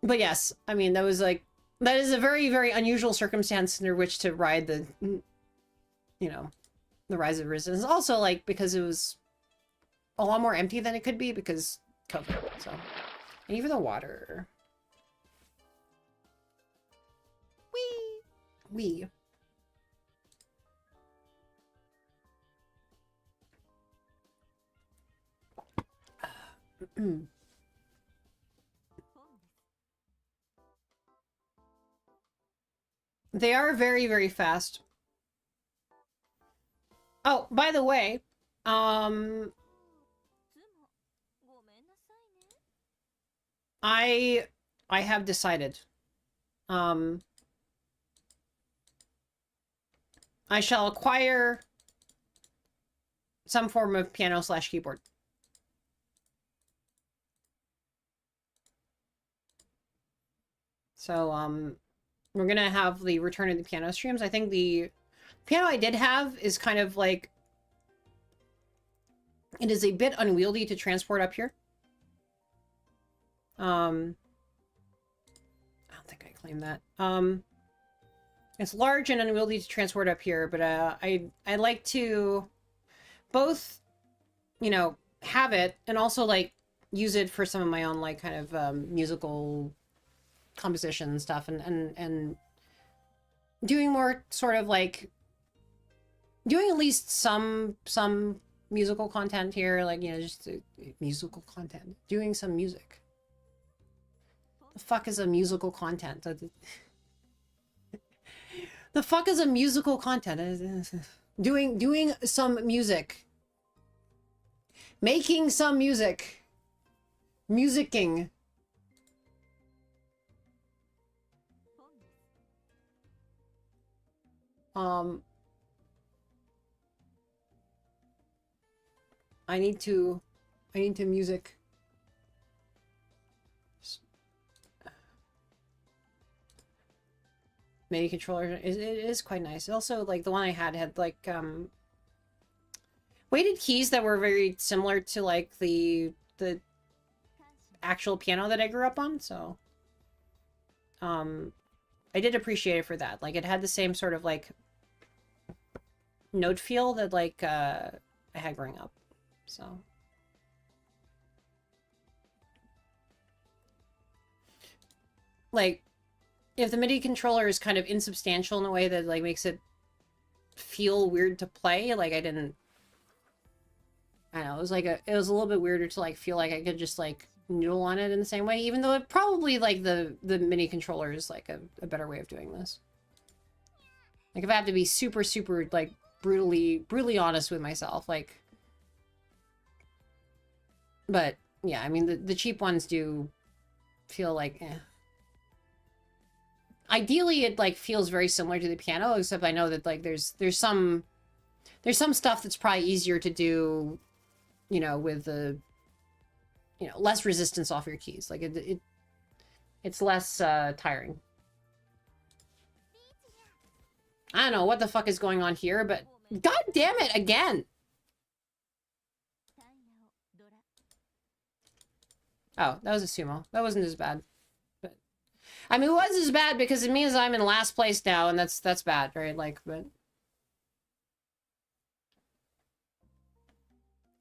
But yes, I mean, that is a very, very unusual circumstance under which to ride the, you know, the Rise of Resistance. Also, like, because it was a lot more empty than it could be because COVID, so. And even the water. Wee. They are very, very fast. Oh, by the way, I have decided. I shall acquire some form of piano/keyboard. So, we're gonna have the return of the piano streams. I think the piano I did have is kind of like... It is a bit unwieldy to transport up here. I don't think I claimed that. It's large and unwieldy to transport up here, but I like to both, you know, have it and also like use it for some of my own like kind of musical composition and stuff, and doing more sort of like doing at least some musical content here, like, you know, just musical content, doing some music. The fuck is a musical content? The fuck is a musical content? Doing some music. Making some music. Musicking. I need to music. MIDI controller it is quite nice. Also, like the one I had like weighted keys that were very similar to like the actual piano that I grew up on. So I did appreciate it for that. Like, it had the same sort of, like, note feel that, like, I had growing up. So. Like, if the MIDI controller is kind of insubstantial in a way that, like, makes it feel weird to play, like, I don't know, it was like it was a little bit weirder to, like, feel like I could just, like, noodle on it in the same way, even though it probably, like, the MIDI controller is, like, a better way of doing this. Like, if I have to be super, super, like, brutally honest with myself, like... But, yeah, I mean, the cheap ones do feel like, eh. Ideally, it, like, feels very similar to the piano, except I know that, like, there's some stuff that's probably easier to do, you know, with the, you know, less resistance off your keys. Like, it's less, tiring. I don't know what the fuck is going on here, but god damn it, again! Oh, that was a sumo. That wasn't as bad. But I mean, it was as bad because it means I'm in last place now, and that's bad, right? Like, but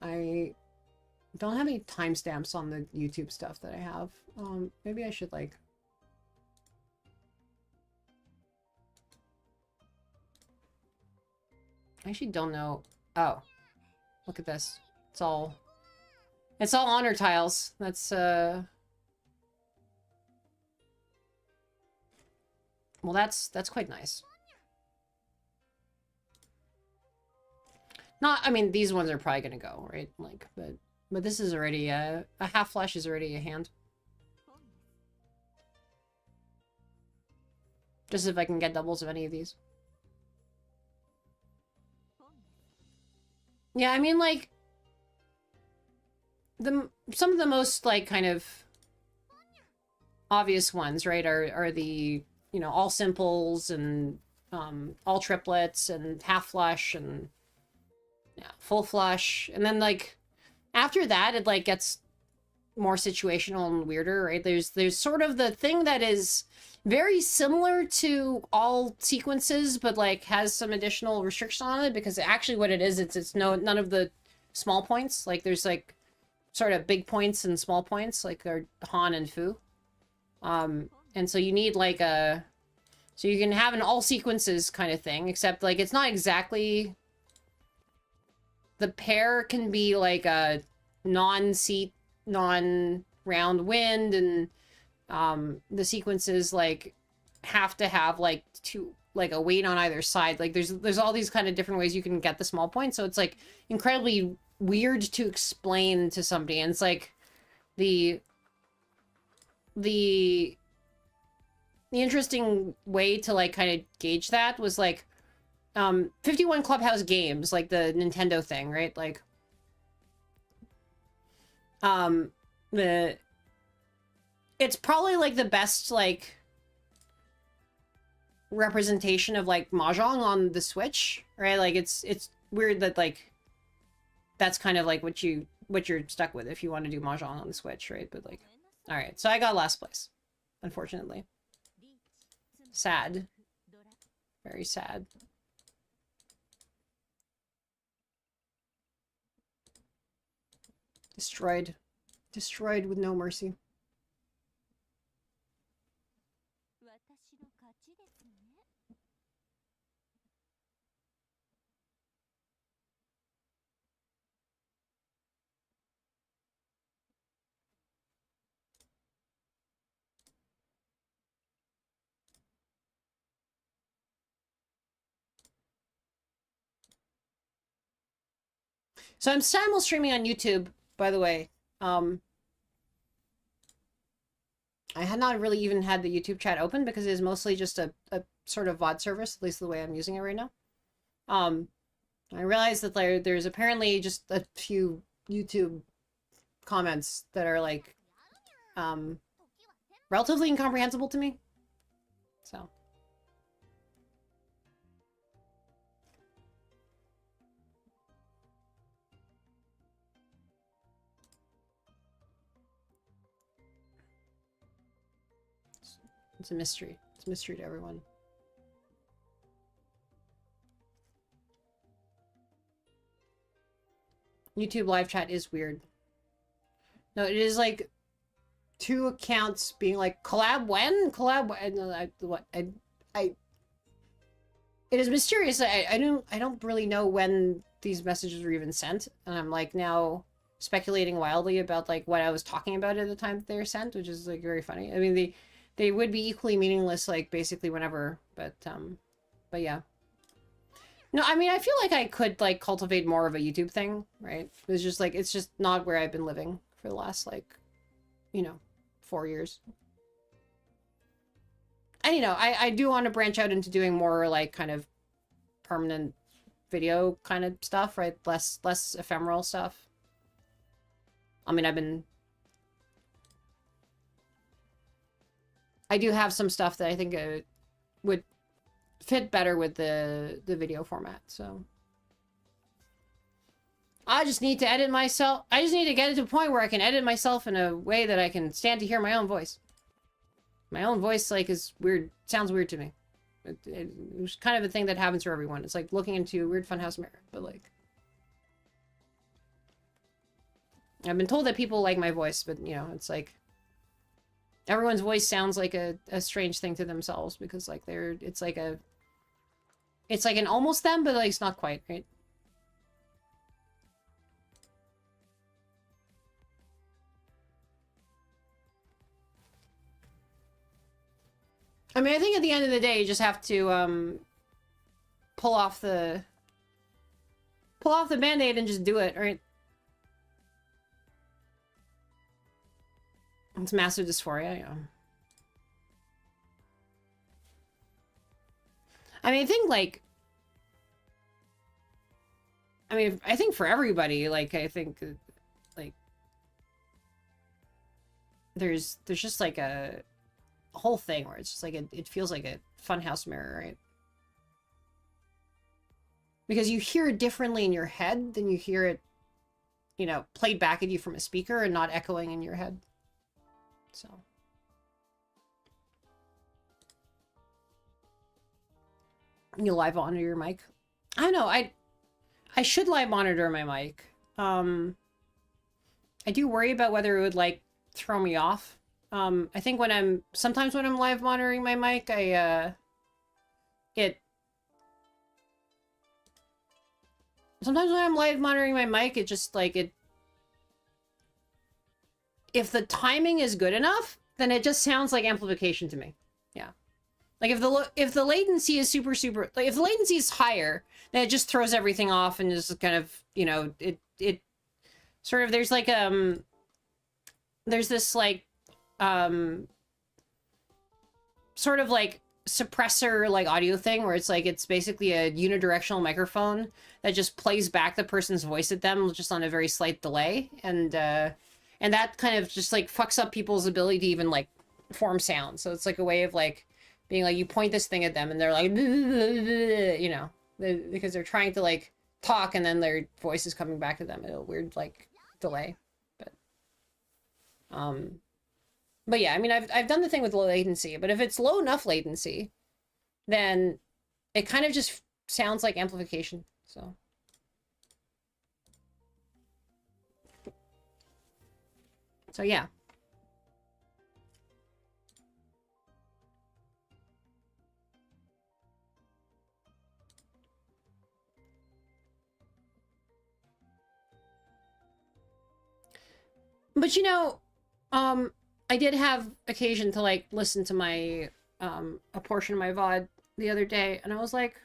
I don't have any timestamps on the YouTube stuff that I have. Maybe I should, like... I actually don't know. Oh, look at this. It's all honor tiles. That's, well, that's quite nice. Not, I mean, these ones are probably gonna go, right? Like, but this is already, a half flash is already a hand. Just if I can get doubles of any of these. Yeah, I mean, like, some of the most, like, kind of obvious ones, right, are the, you know, all simples and all triplets and half flush and, yeah, full flush. And then, like, after that, it, like, gets more situational and weirder, right? There's sort of the thing that is very similar to all sequences, but, like, has some additional restriction on it, because actually what it is, it's none of the small points. Like, there's, like, sort of big points and small points, like, are Han and Fu. And so you need, like, so you can have an all sequences kind of thing, except, like, it's not exactly... The pair can be, like, a non-seat, non-round wind, and the sequences, like, have to have, like, a weight on either side. Like, there's all these kind of different ways you can get the small points, so it's, like, incredibly weird to explain to somebody. And it's, like, the interesting way to, like, kind of gauge that was, like, 51 Clubhouse Games, like the Nintendo thing, right? Like, it's probably, like, the best, like, representation of, like, mahjong on the Switch, right? Like, it's weird that, like, that's kind of, like, what you're stuck with if you want to do mahjong on the Switch, right? But, like, all right, so I got last place, unfortunately. Sad. Very sad. Destroyed. Destroyed with no mercy. So I'm simul streaming on YouTube, by the way. I had not really even had the YouTube chat open because it is mostly just a sort of VOD service, at least the way I'm using it right now. I realized that there's apparently just a few YouTube comments that are, like, relatively incomprehensible to me. So. It's a mystery. It's It's a mystery to everyone. YouTube live chat is weird. No, it is like 2 accounts being like, collab when? Collab when? It is mysterious. I don't really know when these messages were even sent. And I'm like now speculating wildly about like what I was talking about at the time that they were sent, which is like very funny. I mean, they would be equally meaningless like basically whenever, but yeah. No, I mean, I feel like I could like cultivate more of a YouTube thing, right? It's just like, it's just not where I've been living for the last like, you know, 4 years. And, you know, I do want to branch out into doing more like kind of permanent video kind of stuff, right? Less ephemeral stuff. I mean, I do have some stuff that I think would fit better with the video format, so. I just need to edit myself. I just need to get it to a point where I can edit myself in a way that I can stand to hear my own voice. My own voice, like, is weird. Sounds weird to me. It was kind of a thing that happens for everyone. It's like looking into a weird funhouse mirror, but like. I've been told that people like my voice, but, you know, it's like. Everyone's voice sounds like a strange thing to themselves because, like, it's like an almost them, but, like, it's not quite, right? I mean, I think at the end of the day, you just have to, pull off the Band-Aid and just do it, right? It's massive dysphoria, yeah. I mean, I think for everybody, like, I think, like, there's just, like, a whole thing where it's just, like, it feels like a funhouse mirror, right? Because you hear it differently in your head than you hear it, you know, played back at you from a speaker and not echoing in your head. So. You live monitor your mic? I don't know, I should live monitor my mic. I do worry about whether it would, like, throw me off. I think sometimes when I'm live monitoring my mic, sometimes when I'm live monitoring my mic, it just, like, if the timing is good enough, then it just sounds like amplification to me. Yeah. Like, if the latency is super, like, if the latency is higher, then it just throws everything off and just kind of, you know, it sort of, there's like, there's this, like, sort of, like, suppressor, like, audio thing where it's, like, it's basically a unidirectional microphone that just plays back the person's voice at them just on a very slight delay. And that kind of just, like, fucks up people's ability to even, like, form sound. So it's, like, a way of, like, being like, you point this thing at them and they're like, you know, because they're trying to, like, talk and then their voice is coming back to them at a weird, like, delay. But yeah, I mean, I've done the thing with low latency, but if it's low enough latency, then it kind of just sounds like amplification, so. So yeah. But, you know, I did have occasion to, like, listen to my, a portion of my VOD the other day, and I was like,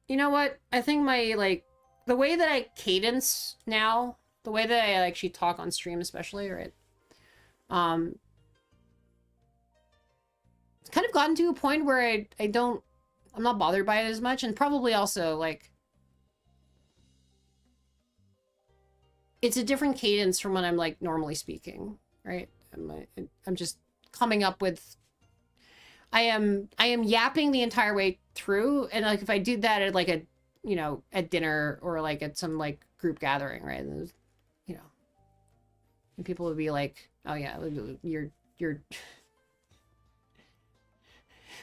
you know what? I think my, like, the way that I cadence now, the way that I actually talk on stream especially, right? It's kind of gotten to a point where I'm not bothered by it as much, and probably also, like, it's a different cadence from when I'm, like, normally speaking, right? I'm just coming up with, I am yapping the entire way through, and, like, if I do that at, like, you know, at dinner or, like, at some, like, group gathering, right? And, you know, and people would be like, oh yeah, you're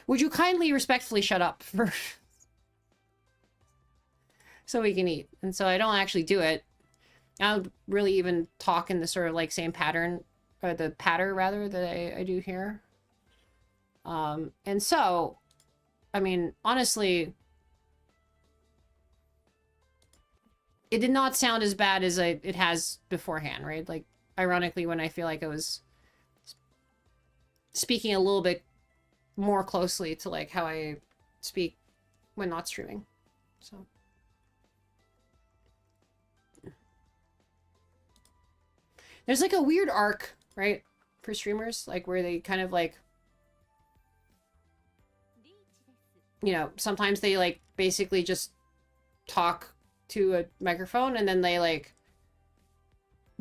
Would you kindly respectfully shut up for so we can eat? And so I don't actually do it. I don't really even talk in the sort of like same pattern, or the patter rather, that I do here. And so, I mean, honestly, it did not sound as bad as it has beforehand, right? Like, ironically, when I feel like I was speaking a little bit more closely to like how I speak when not streaming. So there's like a weird arc, right, for streamers, like where they kind of like, you know, sometimes they like basically just talk to a microphone and then they like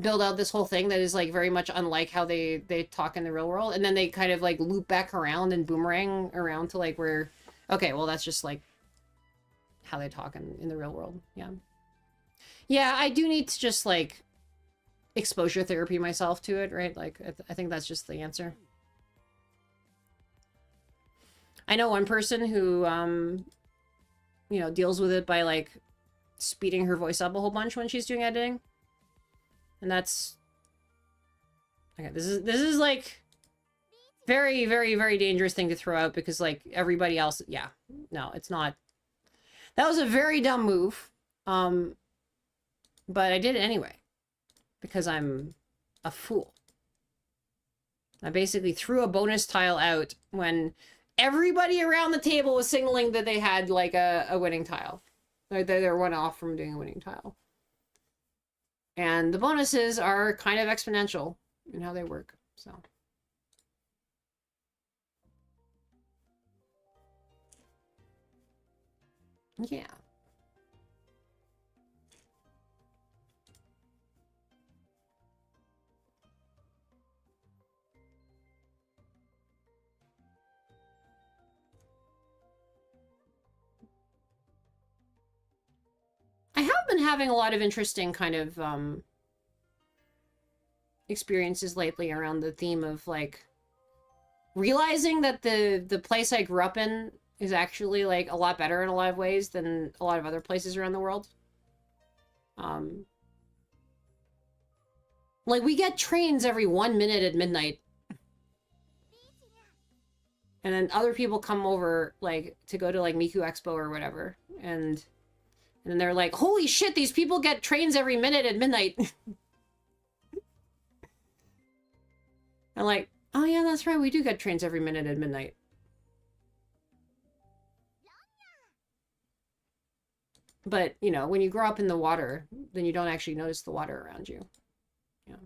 build out this whole thing that is like very much unlike how they talk in the real world, and then they kind of like loop back around and boomerang around to like where, okay, well that's just like how they talk in the real world. Yeah, I do need to just like exposure therapy myself to it, right? Like I think that's just the answer. I know one person who you know, deals with it by like speeding her voice up a whole bunch when she's doing editing. And that's okay. This is like very, very, very dangerous thing to throw out because like everybody else, yeah, no, it's not. That was a very dumb move, but I did it anyway because I'm a fool. I basically threw a bonus tile out when everybody around the table was signaling that they had like a winning tile, or they're one off from doing a winning tile. And the bonuses are kind of exponential in how they work, so. Yeah. I have been having a lot of interesting kind of experiences lately around the theme of like realizing that the place I grew up in is actually like a lot better in a lot of ways than a lot of other places around the world. Like we get trains every 1 minute at midnight. And then other people come over like to go to like Miku Expo or whatever. And then they're like, holy shit, these people get trains every minute at midnight. I'm like, oh yeah, that's right, we do get trains every minute at midnight. But, you know, when you grow up in the water, then you don't actually notice the water around you. Yeah.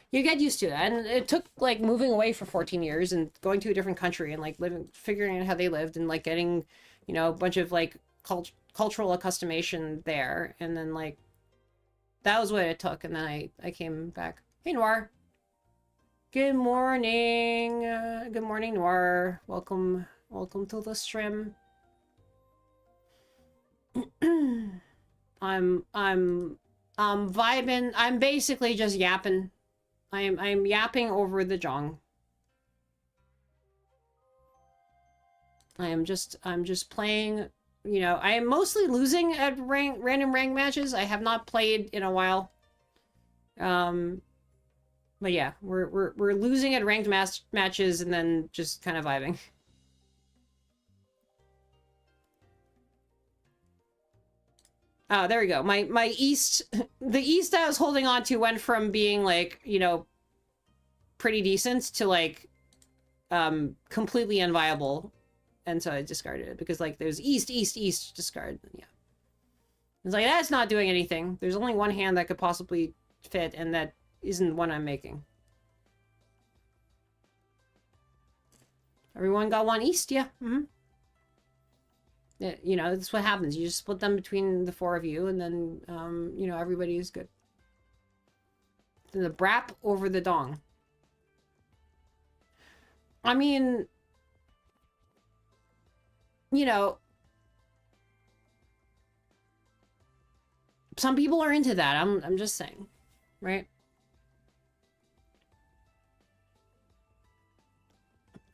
You get used to that. And it took, like, moving away for 14 years and going to a different country and, like, living, figuring out how they lived and, like, getting, you know, a bunch of, like, cultural accustomation there. And then, like, that was what it took. And then I came back. Hey, Noir. Good morning. Good morning, Noir. Welcome to the stream. I'm vibing. I'm basically just yapping. I'm yapping over the jong. I'm just playing, you know, I am mostly losing at random rank matches. I have not played in a while. But yeah, we're losing at ranked matches and then just kind of vibing. Oh, there we go. My east, the east I was holding on to went from being like, you know, pretty decent to like completely unviable. And so I discarded it because like there's east discard. Yeah. It's like that's not doing anything. There's only one hand that could possibly fit, and that isn't one I'm making. Everyone got one east, yeah. Mm-hmm. You know, that's what happens. You just split them between the four of you, and then, you know, everybody is good. Then the brap over the dong. I mean, you know, some people are into that. I'm just saying, right?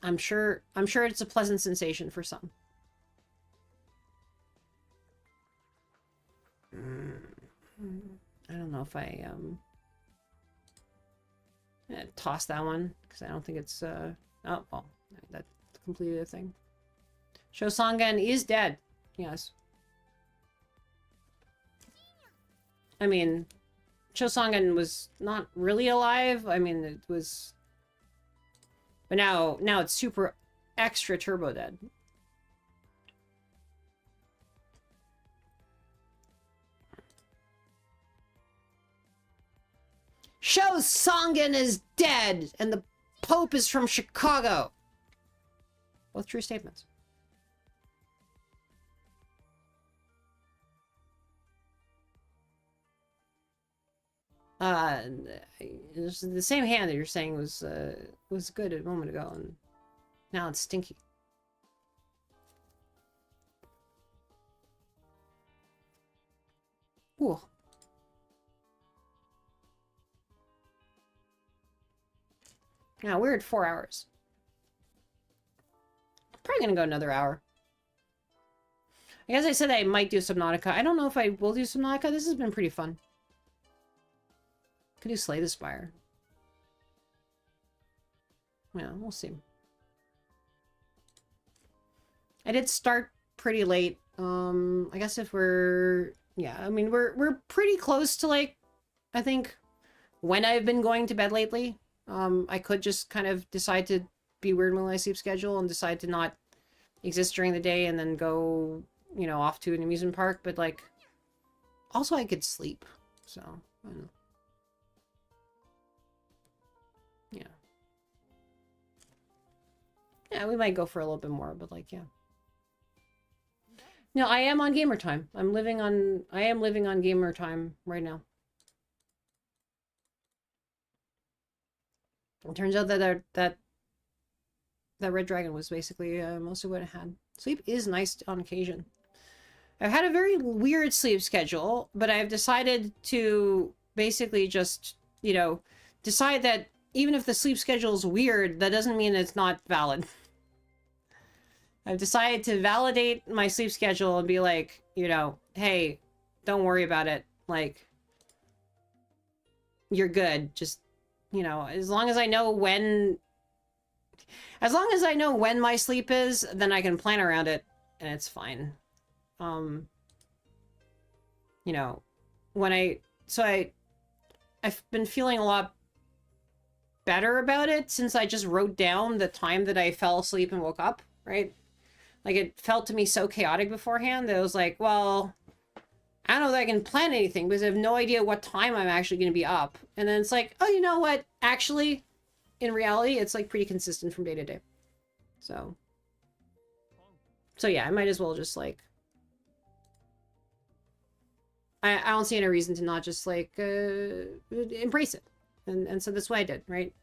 I'm sure it's a pleasant sensation for some. I don't know if I toss that one because I don't think it's oh well, that's completely a thing. Shosangan is dead. Yes. I mean, Chosangan was not really alive. I mean, it was... But now it's super extra turbo dead. Chosangan is dead, and the Pope is from Chicago. Both true statements. It's the same hand that you're saying was good a moment ago, and now it's stinky. Ooh. Yeah, we're at 4 hours. Probably gonna go another hour. I guess I said I might do Subnautica. I don't know if I will do Subnautica. This has been pretty fun. Could do Slay the Spire. Yeah, we'll see. I did start pretty late. I guess if we're... Yeah, I mean, we're pretty close to, like, I think, when I've been going to bed lately. I could just kind of decide to be weird with my sleep schedule and decide to not exist during the day and then go, you know, off to an amusement park. But, like, also I could sleep. So, I don't know. Yeah. Yeah, we might go for a little bit more, but, like, yeah. No, I am on gamer time. I am living on gamer time right now. It turns out that that Red Dragon was basically most of what it had. Sleep is nice on occasion. I've had a very weird sleep schedule, but I've decided to basically just, you know, decide that even if the sleep schedule is weird, that doesn't mean it's not valid. I've decided to validate my sleep schedule and be like, you know, hey, don't worry about it. Like, you're good. Just, you know, as long as I know when my sleep is, then I can plan around it and it's fine. You know, I've been feeling a lot better about it since I just wrote down the time that I fell asleep and woke up, right? Like, it felt to me so chaotic beforehand that I was like, well, I don't know that I can plan anything because I have no idea what time I'm actually going to be up. And then it's like, oh, you know what? Actually, in reality, it's like pretty consistent from day to day. So yeah, I might as well just like, I don't see any reason to not just like embrace it. And so that's what I did, right?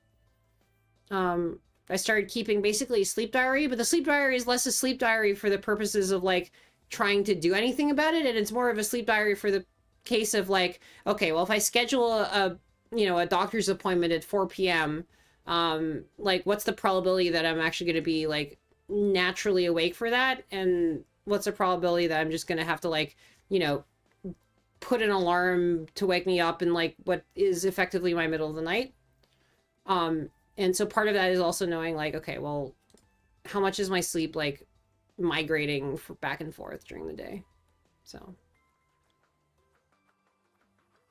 I started keeping basically a sleep diary, but the sleep diary is less a sleep diary for the purposes of like trying to do anything about it, and it's more of a sleep diary for the case of like, okay, well, if I schedule a doctor's appointment at 4 p.m., like, what's the probability that I'm actually going to be like naturally awake for that, and what's the probability that I'm just going to have to like, you know, put an alarm to wake me up in like what is effectively my middle of the night. And so part of that is also knowing like, okay, well, how much is my sleep like migrating back and forth during the day? So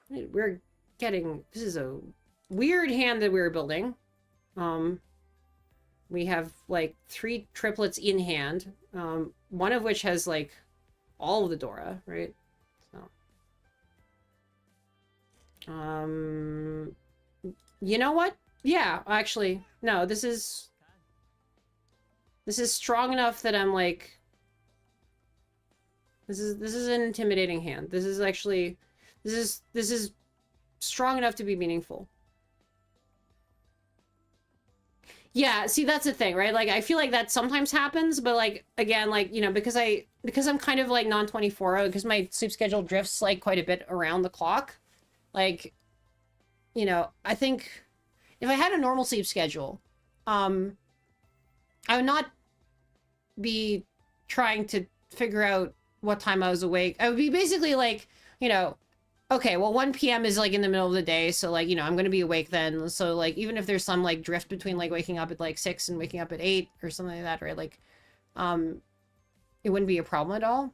we're getting, this is a weird hand that we're building. We have like 3 triplets in hand, one of which has like all of the Dora, right? So you know what? Yeah, actually, no, this is strong enough that I'm like, this is an intimidating hand. This is actually, this is strong enough to be meaningful. Yeah, see, that's the thing, right? Like, I feel like that sometimes happens, but like, again, like, you know, because I'm kind of like non-24, because my sleep schedule drifts like quite a bit around the clock. Like, you know, I think if I had a normal sleep schedule, I would not be trying to figure out what time I was awake. I would be basically like, you know, okay, well, 1 p.m. is like in the middle of the day, so like, you know, I'm gonna be awake then. So like, even if there's some like drift between like waking up at like 6 and waking up at 8 or something like that, right? Like, it wouldn't be a problem at all.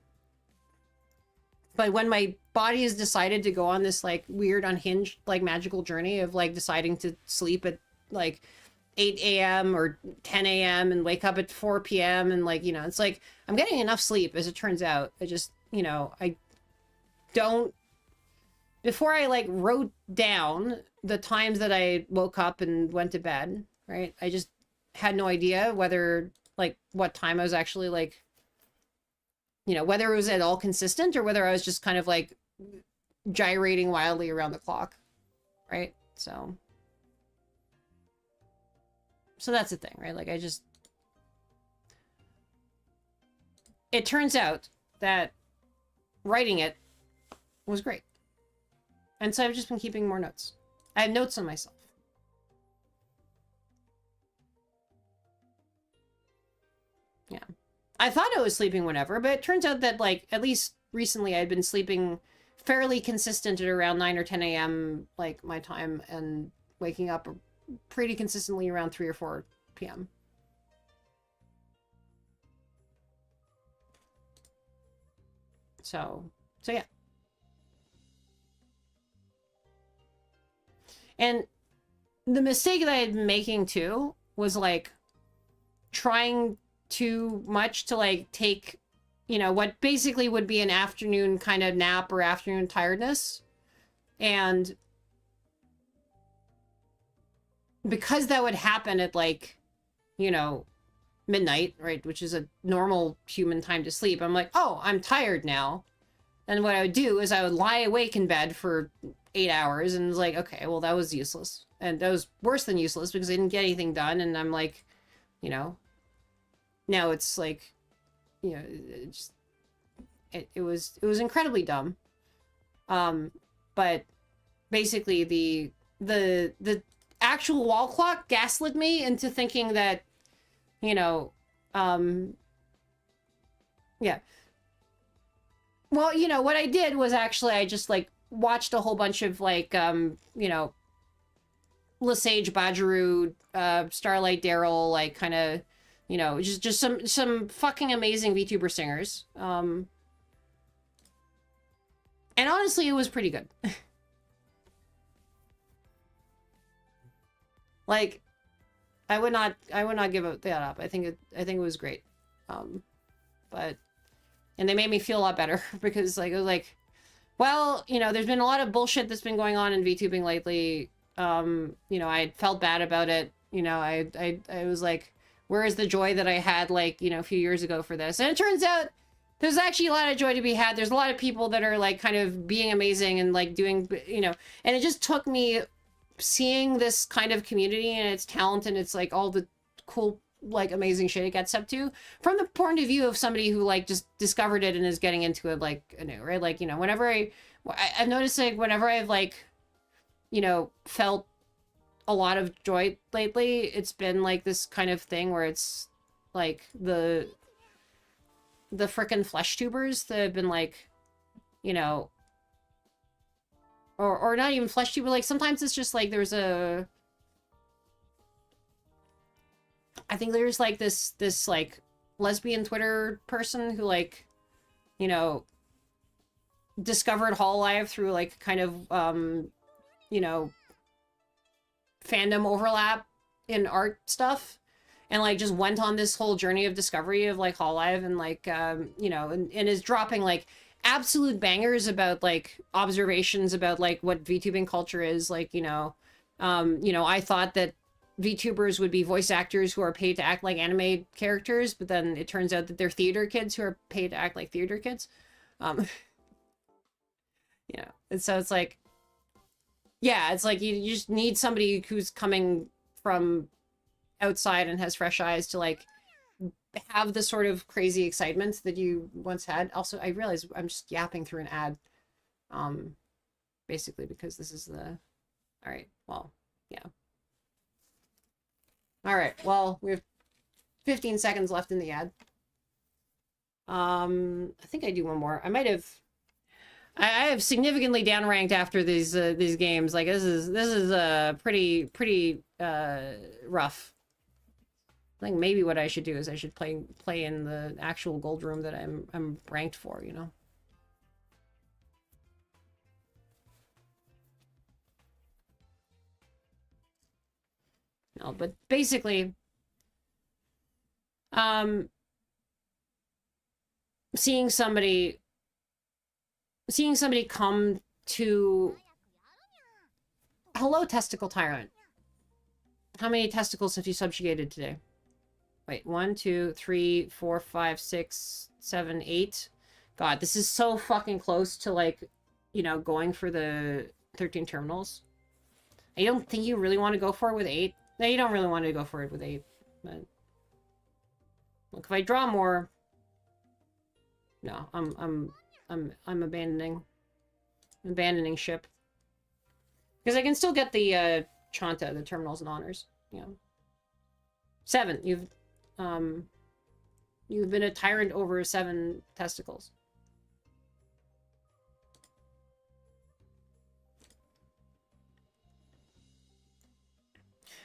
But when my body has decided to go on this like weird unhinged like magical journey of like deciding to sleep at like 8 a.m. or 10 a.m. and wake up at 4 p.m. and like, you know, it's like I'm getting enough sleep as it turns out. I just, you know, I don't, before I like wrote down the times that I woke up and went to bed, right? I just had no idea whether like what time I was actually like, you know, whether it was at all consistent or whether I was just kind of like gyrating wildly around the clock, right? So that's the thing, right? Like it turns out that writing it was great. And so I've just been keeping more notes. I have notes on myself. Yeah. I thought I was sleeping whenever, but it turns out that, like, at least recently I'd been sleeping fairly consistent at around 9 or 10 a.m., like, my time, and waking up pretty consistently around 3 or 4 p.m. So yeah. And the mistake that I had been making, too, was, like, trying too much to like take, you know, what basically would be an afternoon kind of nap or afternoon tiredness. And because that would happen at like, you know, midnight, right, which is a normal human time to sleep, I'm like, oh, I'm tired now. And what I would do is I would lie awake in bed for 8 hours and was like, okay, well, that was useless. And that was worse than useless because I didn't get anything done. And I'm like, you know, now it's like, you know, it was incredibly dumb. But basically the actual wall clock gaslit me into thinking that, you know, yeah. Well, you know, what I did was actually I just like watched a whole bunch of like, you know, Lesage Bajiru, Starlight Daryl, like kind of, you know, just some fucking amazing VTuber singers. And honestly, it was pretty good. Like, I would not give that up. I think it was great. But, and they made me feel a lot better because like, it was like, well, you know, there's been a lot of bullshit that's been going on in VTubing lately. You know, I felt bad about it. You know, I was like, where is the joy that I had, like, you know, a few years ago for this? And it turns out there's actually a lot of joy to be had. There's a lot of people that are, like, kind of being amazing and, like, doing, you know, and it just took me seeing this kind of community and its talent and it's, like, all the cool, like, amazing shit it gets up to from the point of view of somebody who, like, just discovered it and is getting into it, like, anew, right? Like, you know, whenever I've noticed, like, whenever I've, like, you know, felt a lot of joy lately, it's been like this kind of thing where it's like the frickin' flesh tubers that have been like, you know, or not even flesh tuber, like sometimes it's just like there's I think there's like this like lesbian Twitter person who like, you know, discovered Hololive through like kind of you know, fandom overlap in art stuff and like just went on this whole journey of discovery of like Hololive and like you know, and is dropping like absolute bangers about like observations about like what VTubing culture is like, you know, I thought that VTubers would be voice actors who are paid to act like anime characters, but then it turns out that they're theater kids who are paid to act like theater kids. You know, and so it's like, yeah, it's like you just need somebody who's coming from outside and has fresh eyes to like have the sort of crazy excitement that you once had. Also, I realize I'm just yapping through an ad, basically because this is the, all right, well, yeah. All right, well, 15 seconds left in the ad. I think I do one more. I might have. I have significantly downranked after these games. Like this is pretty rough. I think maybe what I should do is I should play in the actual gold room that I'm ranked for, you know. No, but basically, seeing somebody come to hello, testicle tyrant. How many testicles have you subjugated today? Wait, 1, 2, 3, 4, 5, 6, 7, 8. God, this is so fucking close to, like, you know, going for the 13 terminals. I don't think you really want to go for it with 8. No, you don't really want to go for it with 8. But look, if I draw more, no, I'm abandoning ship, because I can still get the Chanta, the terminals and honors. Yeah. 7. You've been a tyrant over 7 testicles.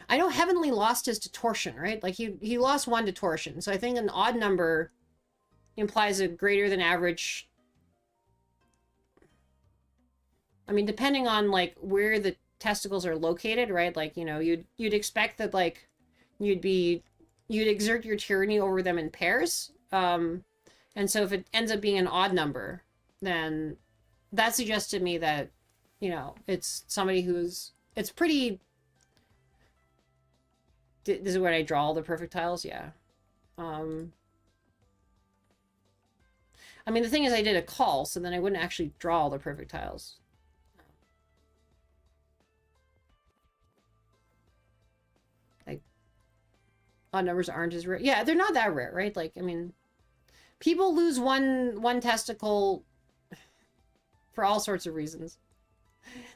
I know Heavenly lost his to torsion, right? Like he lost 1 to torsion. So I think an odd number implies a greater than average. I mean, depending on like where the testicles are located, right? Like, you know, you'd expect that like you'd exert your tyranny over them in pairs. And so if it ends up being an odd number, then that suggests to me that, you know, it's somebody it's pretty. This is where I draw all the perfect tiles, yeah. I mean, the thing is I did a call, so then I wouldn't actually draw all the perfect tiles. Like, odd numbers aren't as rare. Yeah, they're not that rare, right? Like, I mean, people lose one testicle for all sorts of reasons.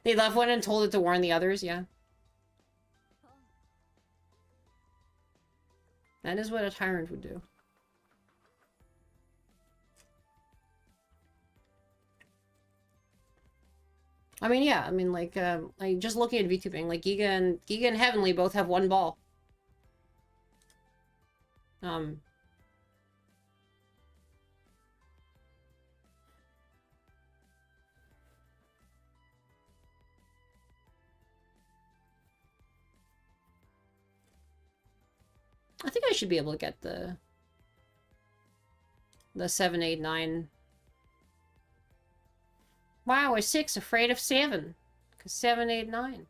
They left one and told it to warn the others, yeah. That is what a tyrant would do. I mean, yeah, I mean, like just looking at VTubing, like Giga and Heavenly both have 1 ball. I think I should be able to get the 7, 8, 9. Wow, we're 6, afraid of 7. Because 7, 8, 9.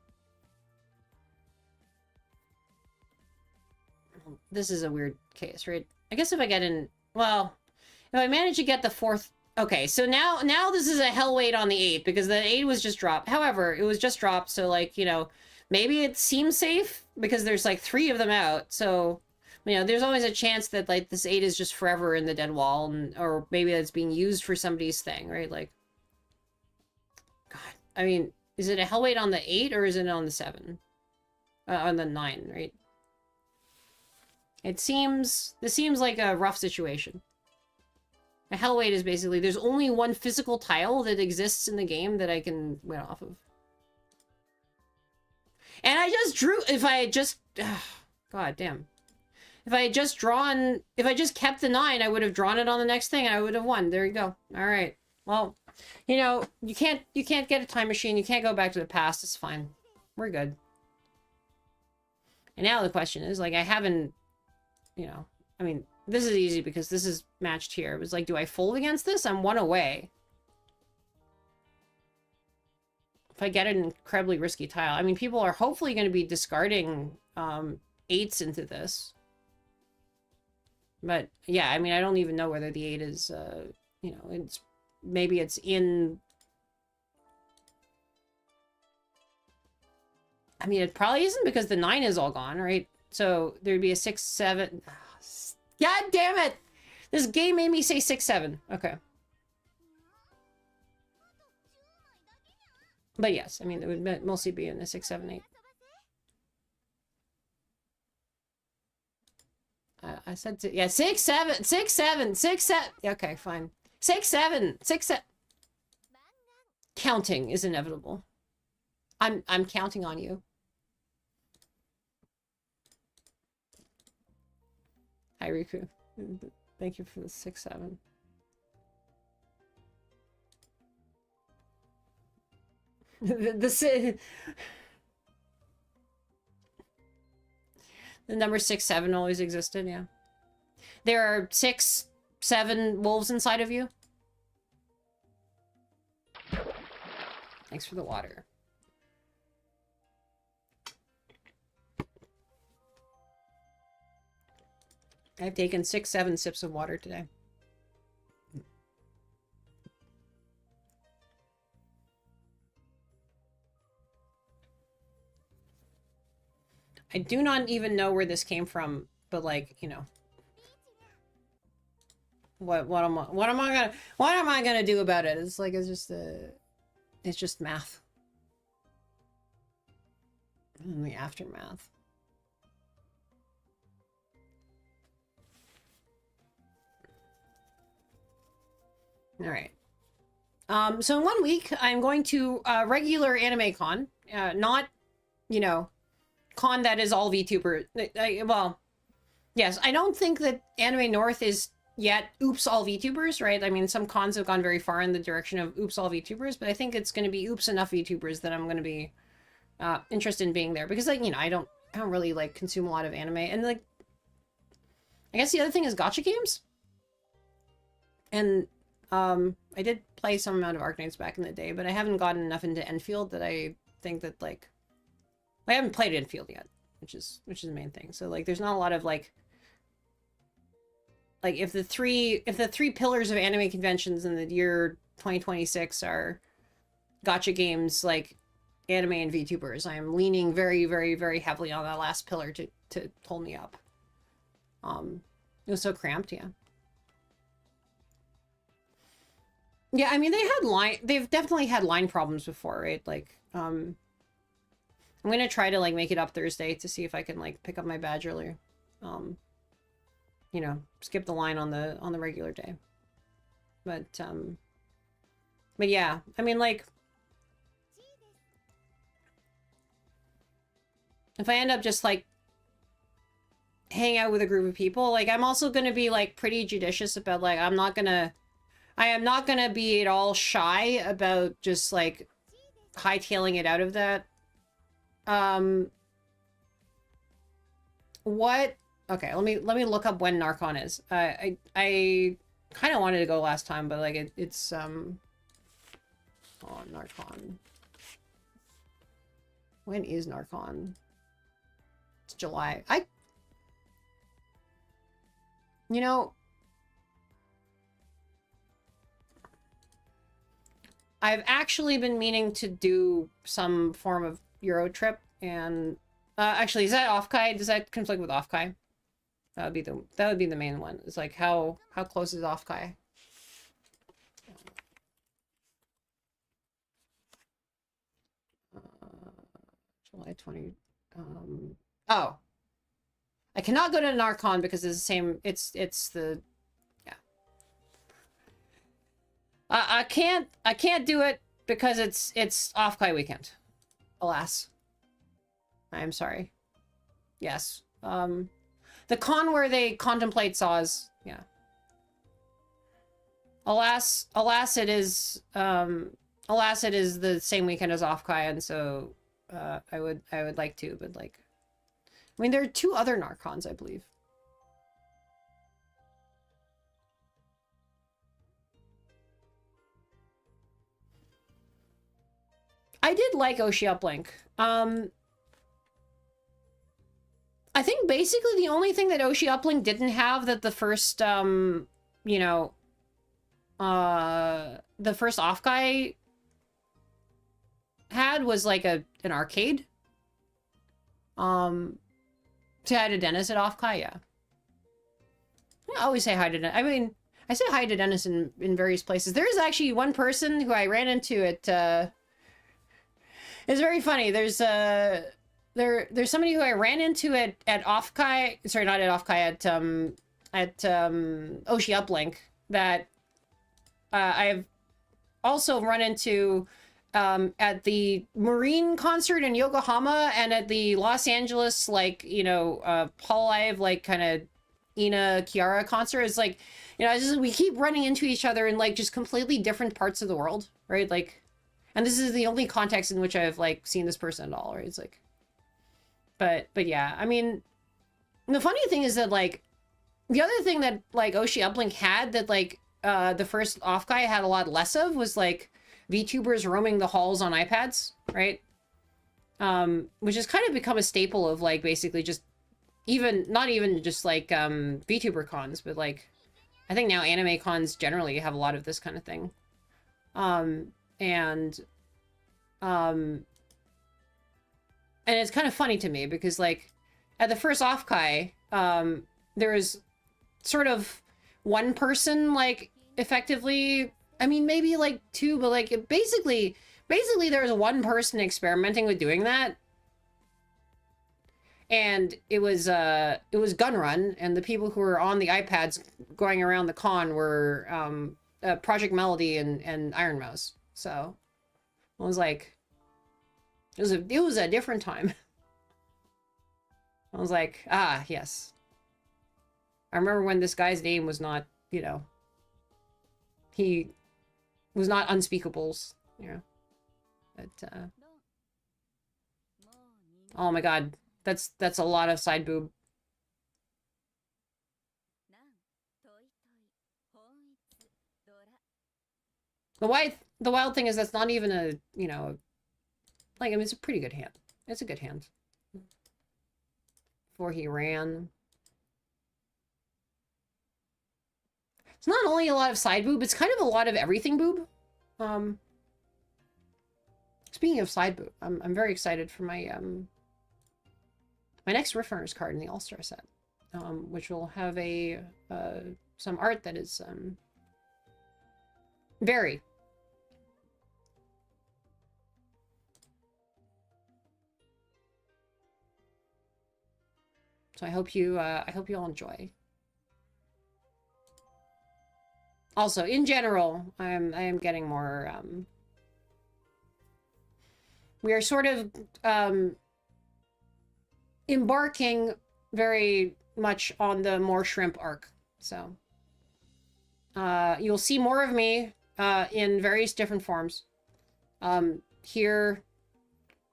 This is a weird case, right? I guess if I get in... Well, if I manage to get the 4th... Okay, so now this is a hell weight on the 8, because the 8 was just dropped. However, it was just dropped, so, like, you know, maybe it seems safe, because there's, like, 3 of them out, so... You know, there's always a chance that, like, this 8 is just forever in the dead wall, or maybe it's being used for somebody's thing, right? Like... God, I mean, is it a hell weight on the 8, or is it on the 7? On the 9, right? This seems like a rough situation. A hell weight is basically, there's only 1 physical tile that exists in the game that I can win off of. And I just drew, if I had just, God damn. If I had just drawn, if I just kept the 9, I would have drawn it on the next thing and I would have won. There you go. All right. Well, you know, you can't get a time machine. You can't go back to the past. It's fine. We're good. And now the question is, like, I haven't, you know, I mean, this is easy because this is matched here. It was like, do I fold against this? I'm 1 away. If I get an incredibly risky tile. I mean, people are hopefully going to be discarding 8s into this. But, yeah, I mean, I don't even know whether the 8 is, you know, it's... Maybe it's in... I mean, it probably isn't because the 9 is all gone, right? So there'd be a 6, 7... God damn it! This game made me say 6, 7. Okay. But yes, I mean, it would mostly be in the 6, 7, 8. I said yeah, 6, 7, 6, 7, 6, 7. Okay, fine. 6, 7, 6, 7. Counting is inevitable. I'm counting on you. Hi, Riku. Thank you for the 6, 7. the number 6, 7 always existed, yeah. There are 6, 7 wolves inside of you. Thanks for the water. I've taken 6, 7 sips of water today. I do not even know where this came from, but like, you know. What am I gonna do about it? It's like it's just math. And the aftermath. All right. So in 1 week, I'm going to regular anime con, not, you know, con that is all VTuber. Well, yes, I don't think that Anime North is yet oops all VTubers, right? I mean, some cons have gone very far in the direction of oops all VTubers, but I think it's going to be oops enough VTubers that I'm going to be interested in being there, because like, you know, I don't really like consume a lot of anime, and like, I guess the other thing is gacha games, and I did play some amount of Arknights back in the day, but I haven't gotten enough into Enfield that I think that like, I haven't played Enfield yet, which is the main thing. So like, there's not a lot of like if the three pillars of anime conventions in the year 2026 are gacha games, like anime and VTubers, I am leaning very, very, very heavily on that last pillar to pull me up. It was so cramped, yeah. Yeah, I mean, they've definitely had line problems before, right? Like, I'm gonna try to like make it up Thursday to see if I can like pick up my badge earlier. You know, skip the line on the regular day. But yeah, I mean, like, if I end up just like hang out with a group of people, like, I'm also gonna be like pretty judicious about like, I am not gonna be at all shy about just like hightailing it out of that. What? Okay, let me look up when Narcon is. I kind of wanted to go last time, but like it's oh, Narcon. When is Narcon? It's July. You know, I've actually been meaning to do some form of Euro trip, and actually, is that Offkai? Does that conflict with Offkai? That would be the main one. It's like how close is Offkai? July 20. Oh, I cannot go to Narcon because it's the same. It's the, yeah. I can't do it because it's Offkai weekend. Alas, I am sorry. Yes. The con where they contemplate saws, yeah. Alas it is the same weekend as Offkai, and so I would like to, but like, I mean, there are 2 other Narcons, I believe. I did like Oshi Uplink. I think basically the only thing that Oshi Uplink didn't have that the first, you know, the first Offkai had was like an arcade. Say hi to Dennis at Offkai, yeah. I always say hi to Dennis. I mean, I say hi to Dennis in various places. There is actually one person who I ran into at, it's very funny. There's there's somebody who I ran into at Offkai, sorry, not at Offkai, at Oshi Uplink that I've also run into at the Marine concert in Yokohama and at the Los Angeles, like, you know, Paul Ive, like, kind of Ina Kiara concert. It's like, you know, it's just, we keep running into each other in, like, just completely different parts of the world, right? Like, and this is the only context in which I've, like, seen this person at all, right? It's like, but yeah, I mean, the funny thing is that, like, the other thing that, like, Oshi Uplink had that, like, the first Offkai had a lot less of was, like, VTubers roaming the halls on iPads, right? Which has kind of become a staple of, like, basically just not even just, like, VTuber cons, but, like, I think now anime cons generally have a lot of this kind of thing. And it's kind of funny to me because, like, at the first Offkai, there was sort of one person, like, effectively, I mean, maybe, like, two, but, like, basically there was one person experimenting with doing that. And it was Gun Run, and the people who were on the iPads going around the con were Project Melody and Iron Mouse. So I was like, it was a different time. I was like, ah, yes. I remember when this guy's name was not, you know, he was not Unspeakables, you know. But oh my god, that's a lot of side boob. The wild thing is that's not even a, you know, like, I mean, it's a pretty good hand. It's a good hand. Before he ran. It's not only a lot of side boob, it's kind of a lot of everything boob. Speaking of side boob, I'm very excited for my my next Riffrunners card in the All-Star set, which will have a some art that is very. So I hope you all enjoy. Also, in general, I am getting more. We are sort of embarking very much on the more shrimp arc. So you'll see more of me in various different forms. Here,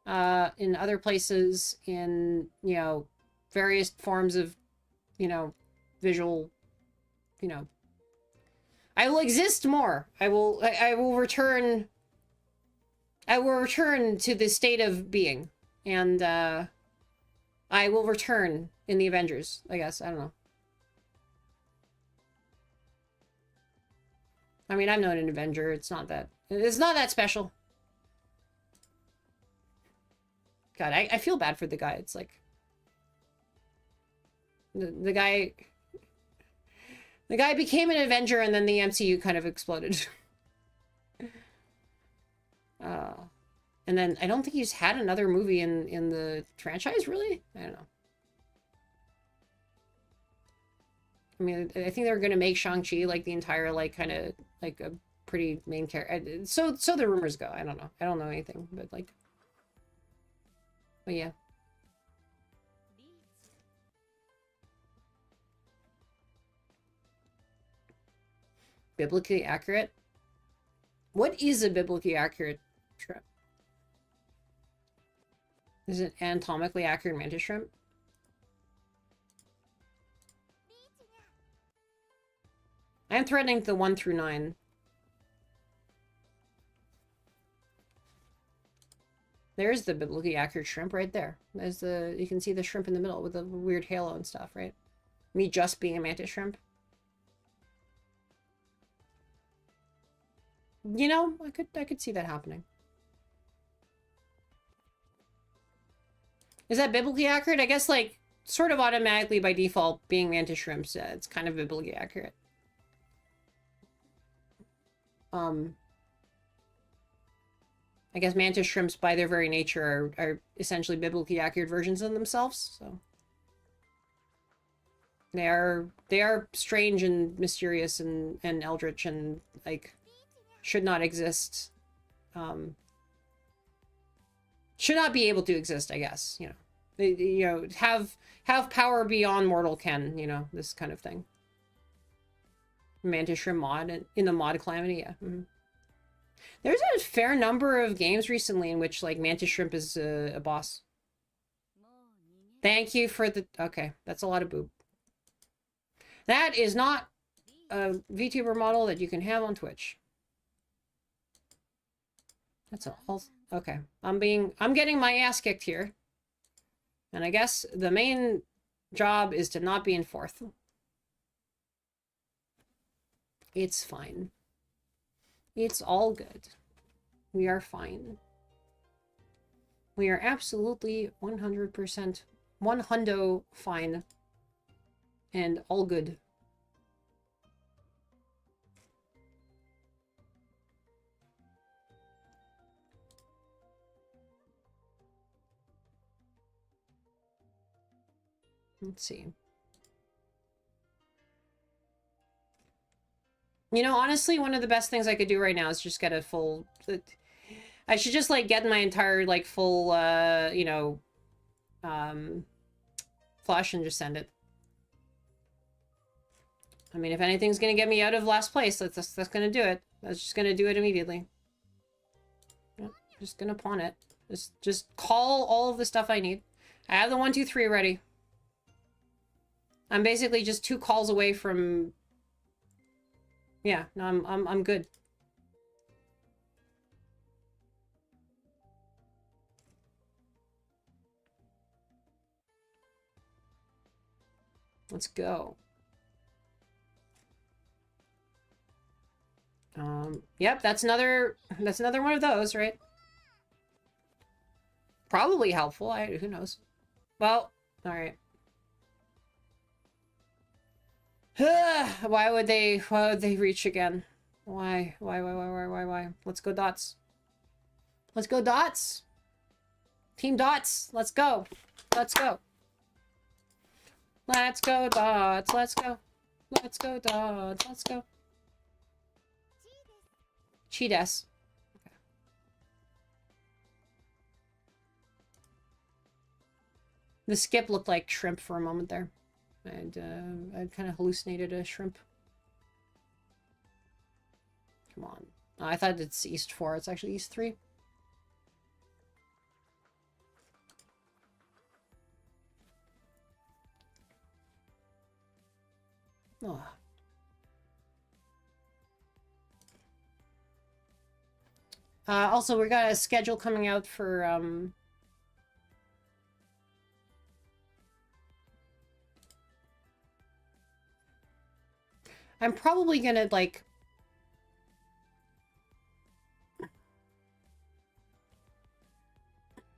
in other places, in, you know, various forms of, you know, visual, you know. I will exist more. I will return. I will return to the state of being, and I will return in the Avengers, I guess. I don't know. I mean, I'm not an Avenger. It's not that special. God, I feel bad for the guy. It's like the guy became an Avenger, and then the MCU kind of exploded. And then I don't think he's had another movie in the franchise, really? I don't know. I mean, I think they're gonna make Shang-Chi, like, the entire, like, kind of, like, a pretty main character. So the rumors go. I don't know. I don't know anything, but, like... But yeah. Biblically accurate? What is a biblically accurate shrimp? Is it anatomically accurate mantis shrimp? I'm threatening the 1 through 9. There's the biblically accurate shrimp right there. There's you can see the shrimp in the middle with the weird halo and stuff, right? Me just being a mantis shrimp. You know, I could see that happening. Is that biblically accurate? I guess, like, sort of automatically by default, being mantis shrimps, it's kind of biblically accurate. I guess mantis shrimps, by their very nature, are essentially biblically accurate versions of themselves. So they are strange and mysterious and eldritch and like should not exist. Should not be able to exist, I guess. You know, they have power beyond mortal ken. You know, this kind of thing. Mantis shrimp mod and in the mod calamity, yeah. Mm-hmm. There's a fair number of games recently in which like mantis shrimp is a boss. Thank you for the... Okay, that's a lot of boob. That is not a VTuber model that you can have on Twitch. That's all. Okay, I'm getting my ass kicked here. And I guess the main job is to not be in fourth. It's fine. It's all good. We are fine. We are absolutely 100% 100 fine. And all good. Let's see. You know, honestly, one of the best things I could do right now is just get a full... I should just, like, get my entire, like, full, you know, flush and just send it. I mean, if anything's gonna get me out of last place, that's gonna do it. That's just gonna do it immediately. Yep, just gonna pawn it. Just call all of the stuff I need. I have the 1, 2, 3 ready. I'm basically just 2 calls away from... Yeah, no, I'm good. Let's go. Yep, that's another one of those, right? Probably helpful. Who knows? Well, all right. Why would they reach again? Why? Let's go dots. Let's go dots. Team dots. Let's go. Let's go. Let's go dots. Let's go. Let's go dots. Let's go. Cheetahs. Okay. The skip looked like shrimp for a moment there. I'd kind of hallucinated a shrimp. Come on. Oh, I thought it's East 4. It's actually East 3. Oh. Also, we got a schedule coming out for, I'm probably gonna, like...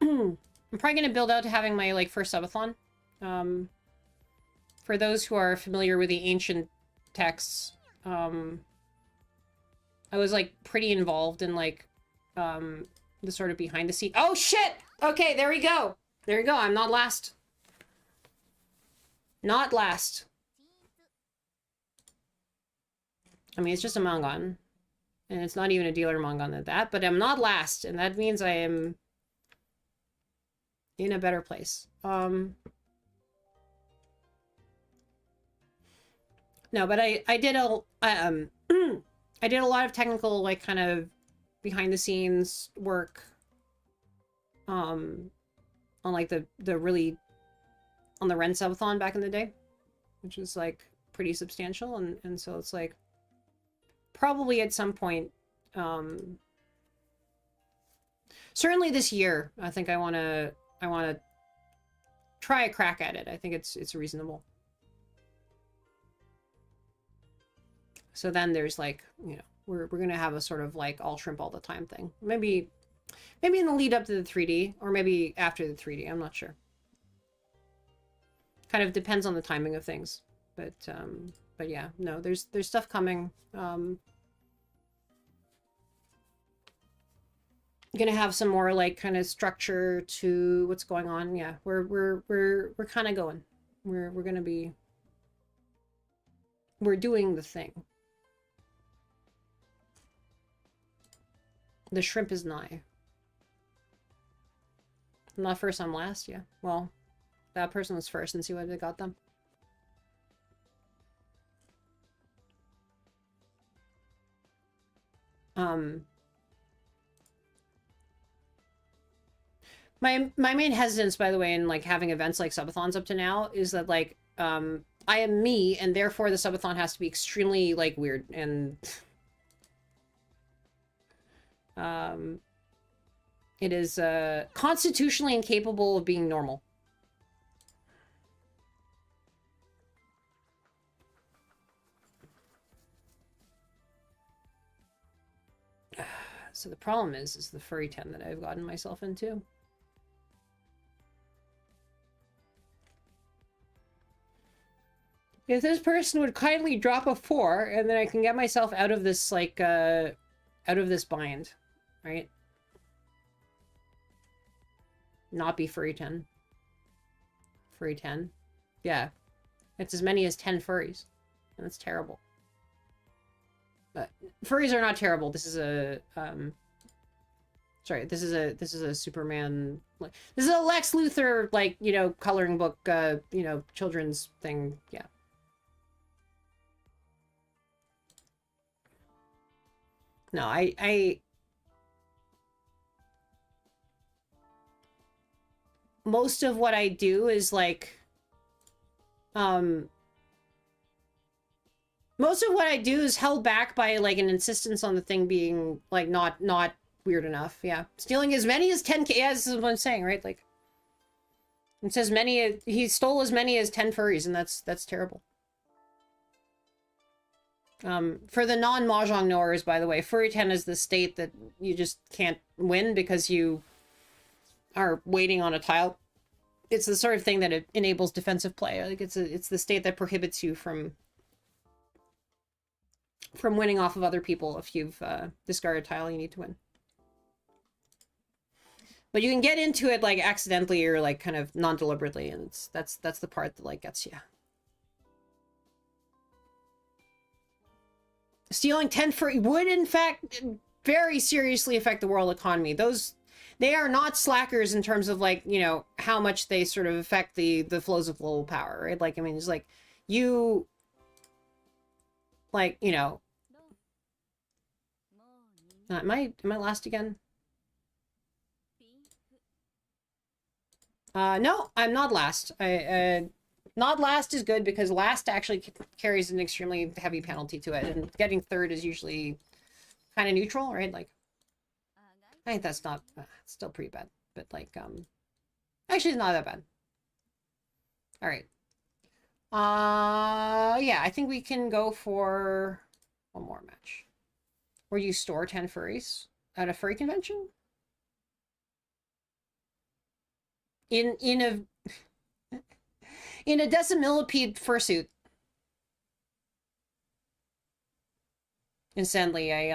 I'm probably gonna build out to having my, like, first subathon. For those who are familiar with the ancient texts, I was, like, pretty involved in, like, the sort of behind the scene. Oh, shit! Okay, there we go! There we go, I'm not last. Not last. I mean, it's just a Mongon. And it's not even a dealer Mongon at that, but I'm not last, and that means I am in a better place. No, but I did a I did a lot of technical, like, kind of behind the scenes work on like the really on the Ren subathon back in the day, which was like pretty substantial, and so it's like probably at some point certainly this year I think I want to try a crack at it. I think it's reasonable. So then there's like, you know, we're gonna have a sort of like all shrimp all the time thing. Maybe in the lead up to the 3D, or maybe after the 3D. I'm not sure. Kind of depends on the timing of things. But yeah, no, there's stuff coming. gonna have some more like kind of structure to what's going on. Yeah, we're kind of going. We're gonna be. We're doing the thing. The shrimp is nigh. I'm not first, I'm last. Yeah. Well, that person was first, and see what they got them. My main hesitance, by the way, in like having events like subathons up to now is that like I am me, and therefore the subathon has to be extremely like weird and it is constitutionally incapable of being normal. So the problem is the furry 10 that I've gotten myself into. If this person would kindly drop a 4, and then I can get myself out of this, like, out of this bind, right? Not be furry 10. Furry 10. Yeah. It's as many as 10 furries. And that's terrible. But furries are not terrible. This is a, sorry, this is a Superman, this is a Lex Luthor, like, you know, coloring book, you know, children's thing, yeah. No, I most of what I do is like most of what I do is held back by like an insistence on the thing being like not weird enough. Yeah. Stealing as many as 10k, yeah, this is what I'm saying, right? Like it says many, he stole as many as 10 furries, and that's terrible. For the non-mahjong knowers, by the way, furry 10 is the state that you just can't win because you are waiting on a tile. It's the sort of thing that it enables defensive play. Like it's the state that prohibits you from winning off of other people if you've discarded a tile you need to win. But you can get into it like accidentally or like kind of non-deliberately, and that's the part that like gets you. Stealing 10 furry would in fact very seriously affect the world economy. They are not slackers in terms of like, you know, how much they sort of affect the flows of global power, right? Like, I mean, it's like you, like, you know, am I last again? No, I'm not last. Not last is good because last actually carries an extremely heavy penalty to it, and getting third is usually kind of neutral, right? Like, I think that's not, it's still pretty bad, but like, actually it's not that bad. All right. Yeah, I think we can go for one more match. Where you store 10 furries at a furry convention? In a decimillipede fursuit. Incidentally, I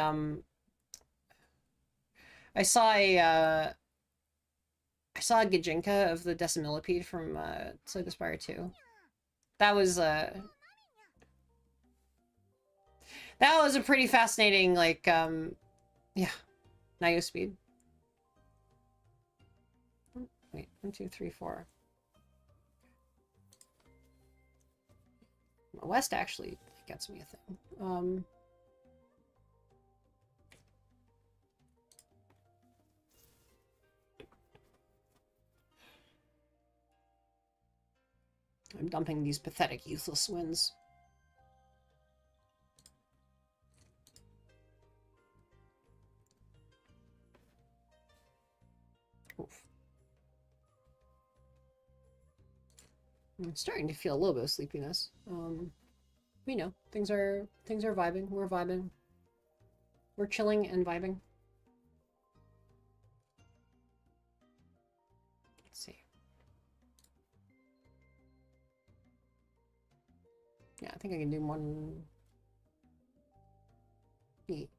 saw a Gijinka of the decimillipede from Slay the Spire 2. That was a pretty fascinating, like, yeah, Nio speed. Wait, 1, 2, 3, 4. West actually gets me a thing. I'm dumping these pathetic, useless wins. Oof. I'm starting to feel a little bit of sleepiness. You know, things are vibing. We're vibing. We're chilling and vibing. Let's see. Yeah, I think I can do one beat.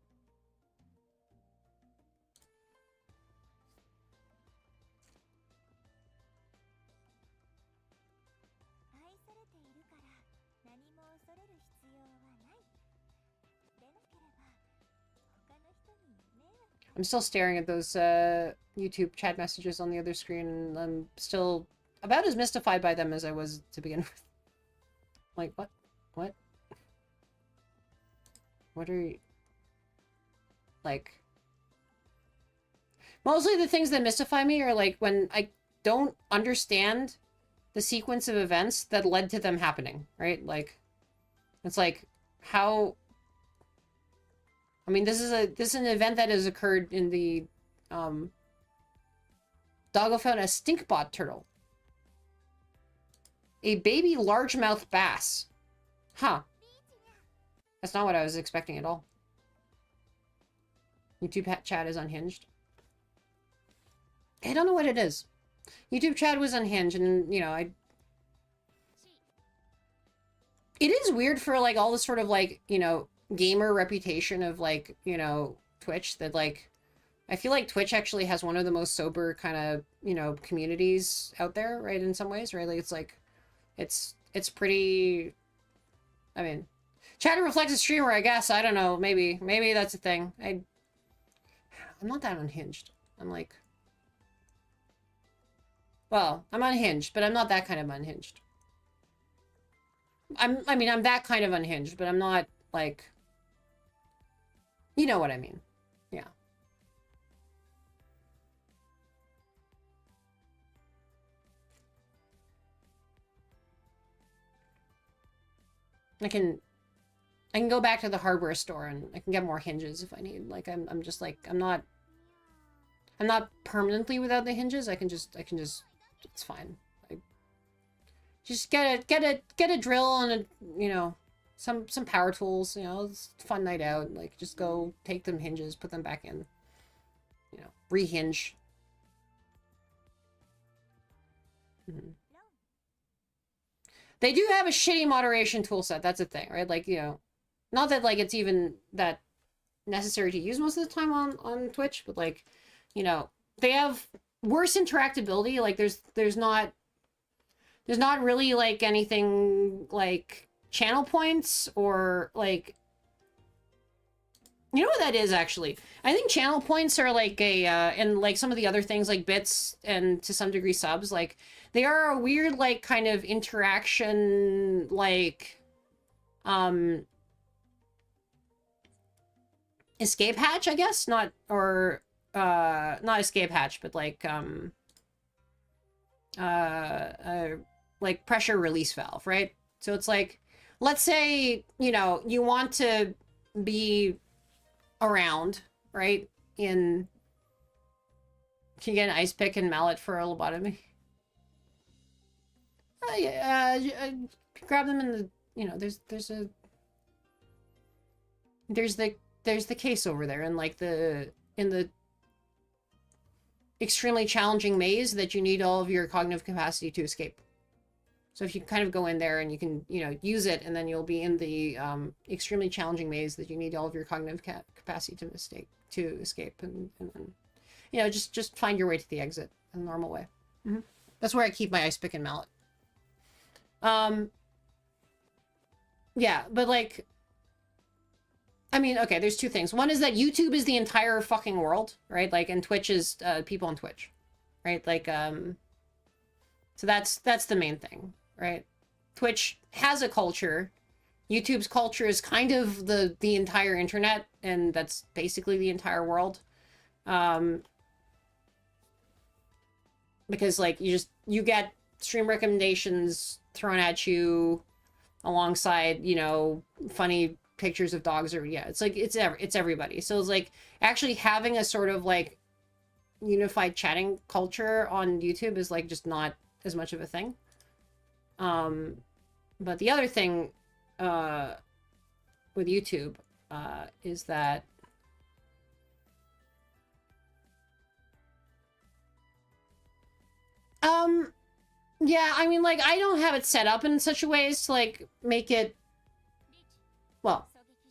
I'm still staring at those YouTube chat messages on the other screen, and I'm still about as mystified by them as I was to begin with. Like, what? What? What are you... Like... Mostly the things that mystify me are, like, when I don't understand the sequence of events that led to them happening, right? Like, it's like, how... I mean, this is an event that has occurred in the, Doggo found a stinkbot turtle. A baby largemouth bass. Huh. That's not what I was expecting at all. YouTube chat is unhinged. I don't know what it is. YouTube chat was unhinged, and, you know, it is weird for, like, all this sort of, like, you know, gamer reputation of, like, you know, Twitch, that, like, I feel like Twitch actually has one of the most sober kind of, you know, communities out there, right, in some ways, right? Like, it's like, it's pretty, I mean, chat reflects a streamer, I guess. I don't know, maybe that's a thing. I'm not that unhinged. I'm like, well, I'm unhinged, but I'm not that kind of unhinged. I mean, I'm that kind of unhinged, but I'm not, like, you know what I mean. Yeah. I can go back to the hardware store and I can get more hinges if I need. Like, I'm just like, I'm not permanently without the hinges. I can just, it's fine. I just get a drill and a, you know, some power tools, you know, it's a fun night out. Like, just go take them hinges, put them back in, you know, rehinge. Mm-hmm. They do have a shitty moderation tool set. That's a thing, right? Like, you know, not that, like, it's even that necessary to use most of the time on Twitch, but, like, you know, they have worse interactability. Like, there's not really, like, anything like channel points or, like, you know what that is, actually? I think channel points are like a, and like some of the other things like bits and to some degree subs, like, they are a weird, like, kind of interaction, like, escape hatch, I guess? Not escape hatch, but like, like pressure release valve, right? So it's like, let's say, you know, you want to be around, right? Can you get an ice pick and mallet for a lobotomy? Grab them in the, you know, there's the case over there, and like in the extremely challenging maze that you need all of your cognitive capacity to escape. So if you kind of go in there and you can, you know, use it, and then you'll be in the extremely challenging maze that you need all of your cognitive capacity to escape, and you know, just find your way to the exit in a normal way. Mm-hmm. That's where I keep my ice pick and mallet. Yeah, but like, I mean, okay, there's two things. One is that YouTube is the entire fucking world, right? Like, and Twitch is people on Twitch, right? Like, so that's the main thing, right? Twitch has a culture. YouTube's culture is kind of the entire internet, and that's basically the entire world. Because like you get stream recommendations thrown at you alongside, you know, funny pictures of dogs, or yeah, it's like it's everybody. So it's like actually having a sort of like unified chatting culture on YouTube is like just not as much of a thing. But the other thing with YouTube is that yeah, I mean, like, I don't have it set up in such a way as to like make it, well,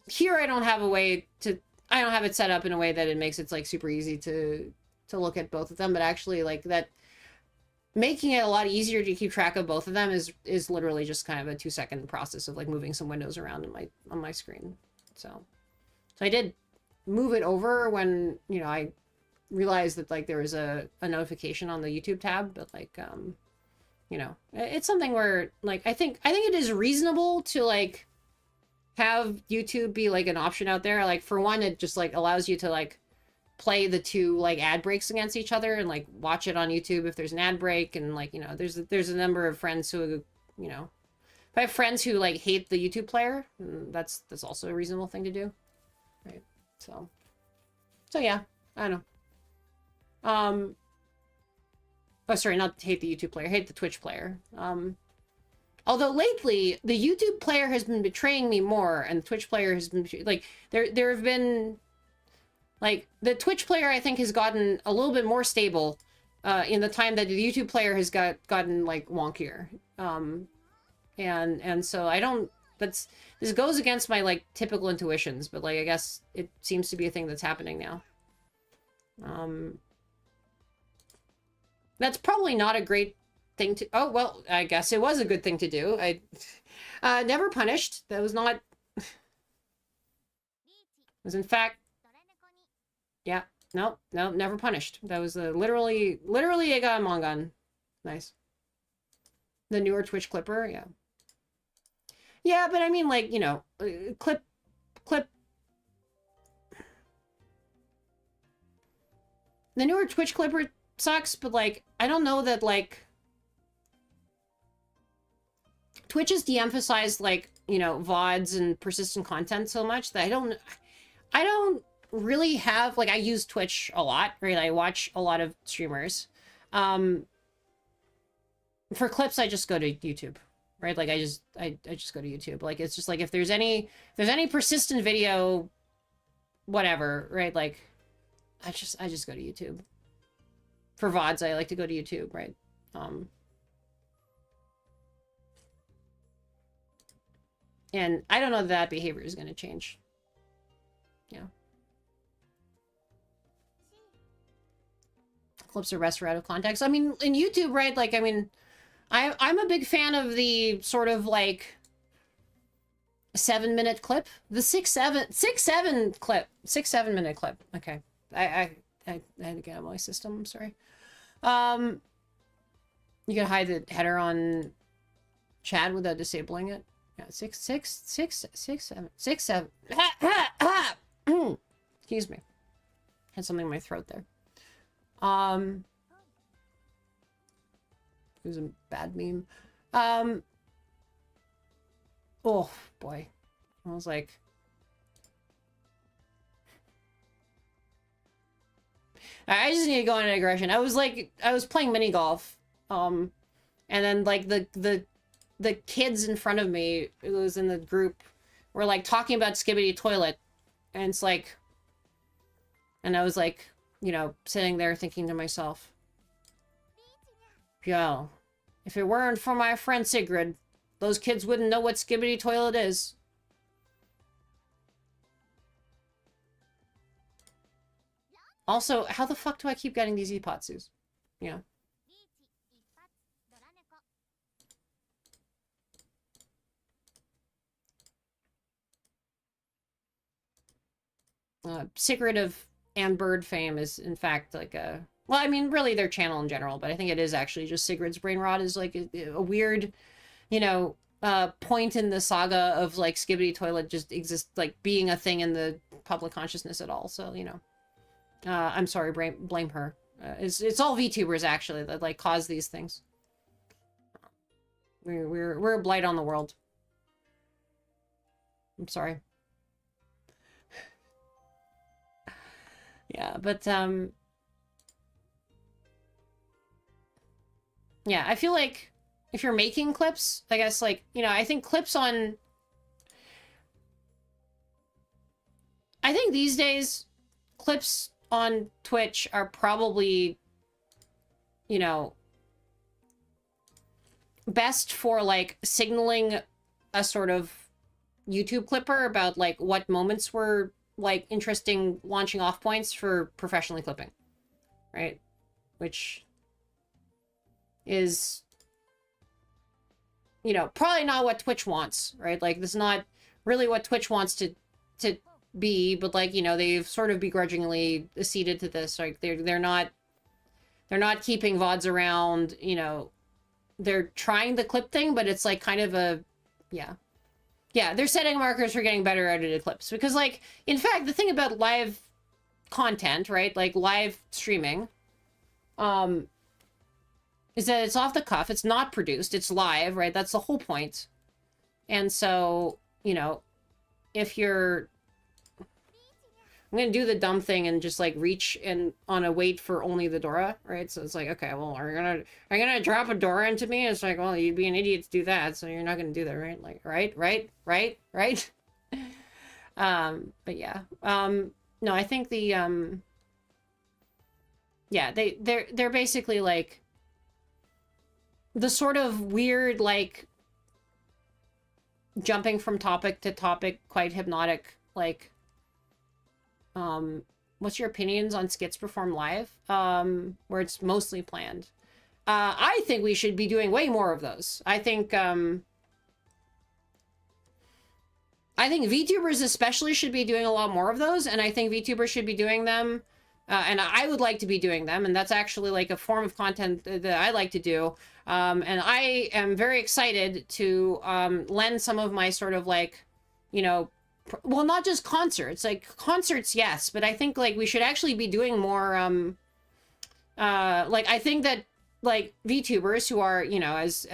here I don't have it set up in a way that it makes it like super easy to look at both of them, but actually like that making it a lot easier to keep track of both of them is literally just kind of a 2-second process of like moving some windows around on my screen. So I did move it over when, you know, I realized that like there was a notification on the YouTube tab, but like, you know, it's something where like, I think it is reasonable to like have YouTube be like an option out there. Like for one, it just like allows you to like play the two like ad breaks against each other and like watch it on YouTube if there's an ad break. And like, you know, there's a number of friends who, you know, if I have friends who like hate the YouTube player, that's also a reasonable thing to do, right? So yeah, I don't know. Oh, sorry, not hate the YouTube player, hate the Twitch player. Although lately the YouTube player has been betraying me more, and the Twitch player has been like there have been like the Twitch player I think has gotten a little bit more stable in the time that the YouTube player has gotten like wonkier. And so I don't, this goes against my like typical intuitions, but like I guess it seems to be a thing that's happening now. That's probably not a great thing to, oh well, I guess it was a good thing to do. I never punished. That was not, it was in fact, yeah, no, never punished. That was literally a gun. Nice. The newer Twitch clipper, yeah. Yeah, but I mean, like, you know, clip. The newer Twitch clipper sucks, but, like, I don't know that, like... Twitch has de-emphasized, like, you know, VODs and persistent content so much that I don't really have... Like, I use Twitch a lot, right? I watch a lot of streamers. For clips, I just go to YouTube. Right, like I just go to YouTube. Like it's just like if there's any persistent video, whatever. Right, like I just go to YouTube. For VODs, I like to go to YouTube. Right, and I don't know that behavior is going to change. Yeah, clips are best out of context. I mean, in YouTube, right? Like I mean. I'm a big fan of the sort of like 7-minute clip, the 6-7 clip, 6-7 minute clip. Okay, I had to get out of my system. I'm sorry. You can hide the header on chat without disabling it. Yeah, 6-7. Excuse me. Had something in my throat there. It was a bad meme. Oh boy. I was like, I just need to go into aggression. I was playing mini golf. And then like the kids in front of me who was in the group were like talking about Skibbity Toilet. And it's like, and I was like, you know, sitting there thinking to myself, yo, if it weren't for my friend Sigrid, those kids wouldn't know what Skibbity Toilet is. Also, how the fuck do I keep getting these Ipatsus? Yeah. Sigrid of Anne Bird fame is, in fact, like a... Well, I mean, really their channel in general, but I think it is actually just Sigrid's Brain Rot is like a weird, you know, point in the saga of like Skibbity Toilet just exist, like being a thing in the public consciousness at all. So, you know, I'm sorry, blame her. It's all VTubers actually that like cause these things. We're a blight on the world. I'm sorry. Yeah, but yeah, I feel like if you're making clips, I guess, like, you know, I think clips on... I think these days, clips on Twitch are probably, you know, best for, like, signaling a sort of YouTube clipper about, like, what moments were, like, interesting launching off points for professionally clipping, right? Which is, you know, probably not what Twitch wants, right? Like, this is not really what Twitch wants to be, but like, you know, they've sort of begrudgingly acceded to this. Like they're not keeping VODs around, you know, they're trying the clip thing, but it's like kind of a, yeah. Yeah, they're setting markers for getting better edited clips. Because like, in fact, the thing about live content, right? Like live streaming, is that it's off the cuff, it's not produced, it's live, right? That's the whole point. And so, you know, if you're, I'm gonna do the dumb thing and just like reach and on a wait for only the Dora, right? So it's like, okay, well, are you gonna drop a Dora into me? It's like, well, you'd be an idiot to do that, so you're not gonna do that, right? Like, right. But yeah, no, I think the yeah, they're basically like the sort of weird, like, jumping from topic to topic, quite hypnotic, like, what's your opinions on skits performed live? Where it's mostly planned. I think we should be doing way more of those. I think VTubers especially should be doing a lot more of those, and I think VTubers should be doing them, and I would like to be doing them, and that's actually like a form of content that I like to do. And I am very excited to lend some of my sort of like, you know, well, not just concerts, like concerts, yes, but I think like we should actually be doing more, like I think that like VTubers who are, you know, as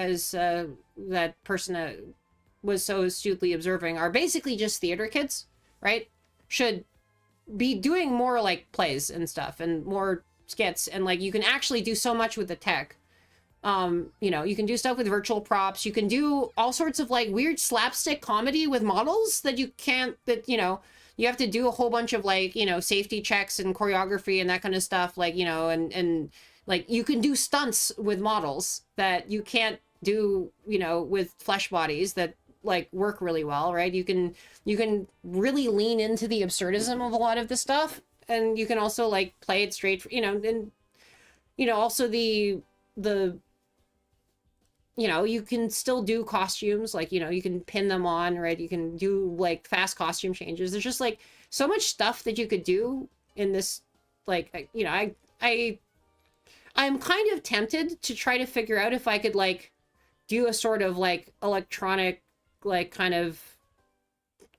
that person was so astutely observing, are basically just theater kids, right? Should be doing more like plays and stuff and more skits, and like you can actually do so much with the tech. You know, you can do stuff with virtual props, you can do all sorts of like weird slapstick comedy with models that you can't, that, you know, you have to do a whole bunch of like, you know, safety checks and choreography and that kind of stuff, like, you know, and like you can do stunts with models that you can't do, you know, with flesh bodies that like work really well, right? You can really lean into the absurdism of a lot of this stuff, and you can also like play it straight, you know, and you know, also the you know, you can still do costumes, like, you know, you can pin them on, right? You can do like fast costume changes. There's just like so much stuff that you could do in this, like, you know, I'm kind of tempted to try to figure out if I could like do a sort of like electronic, like kind of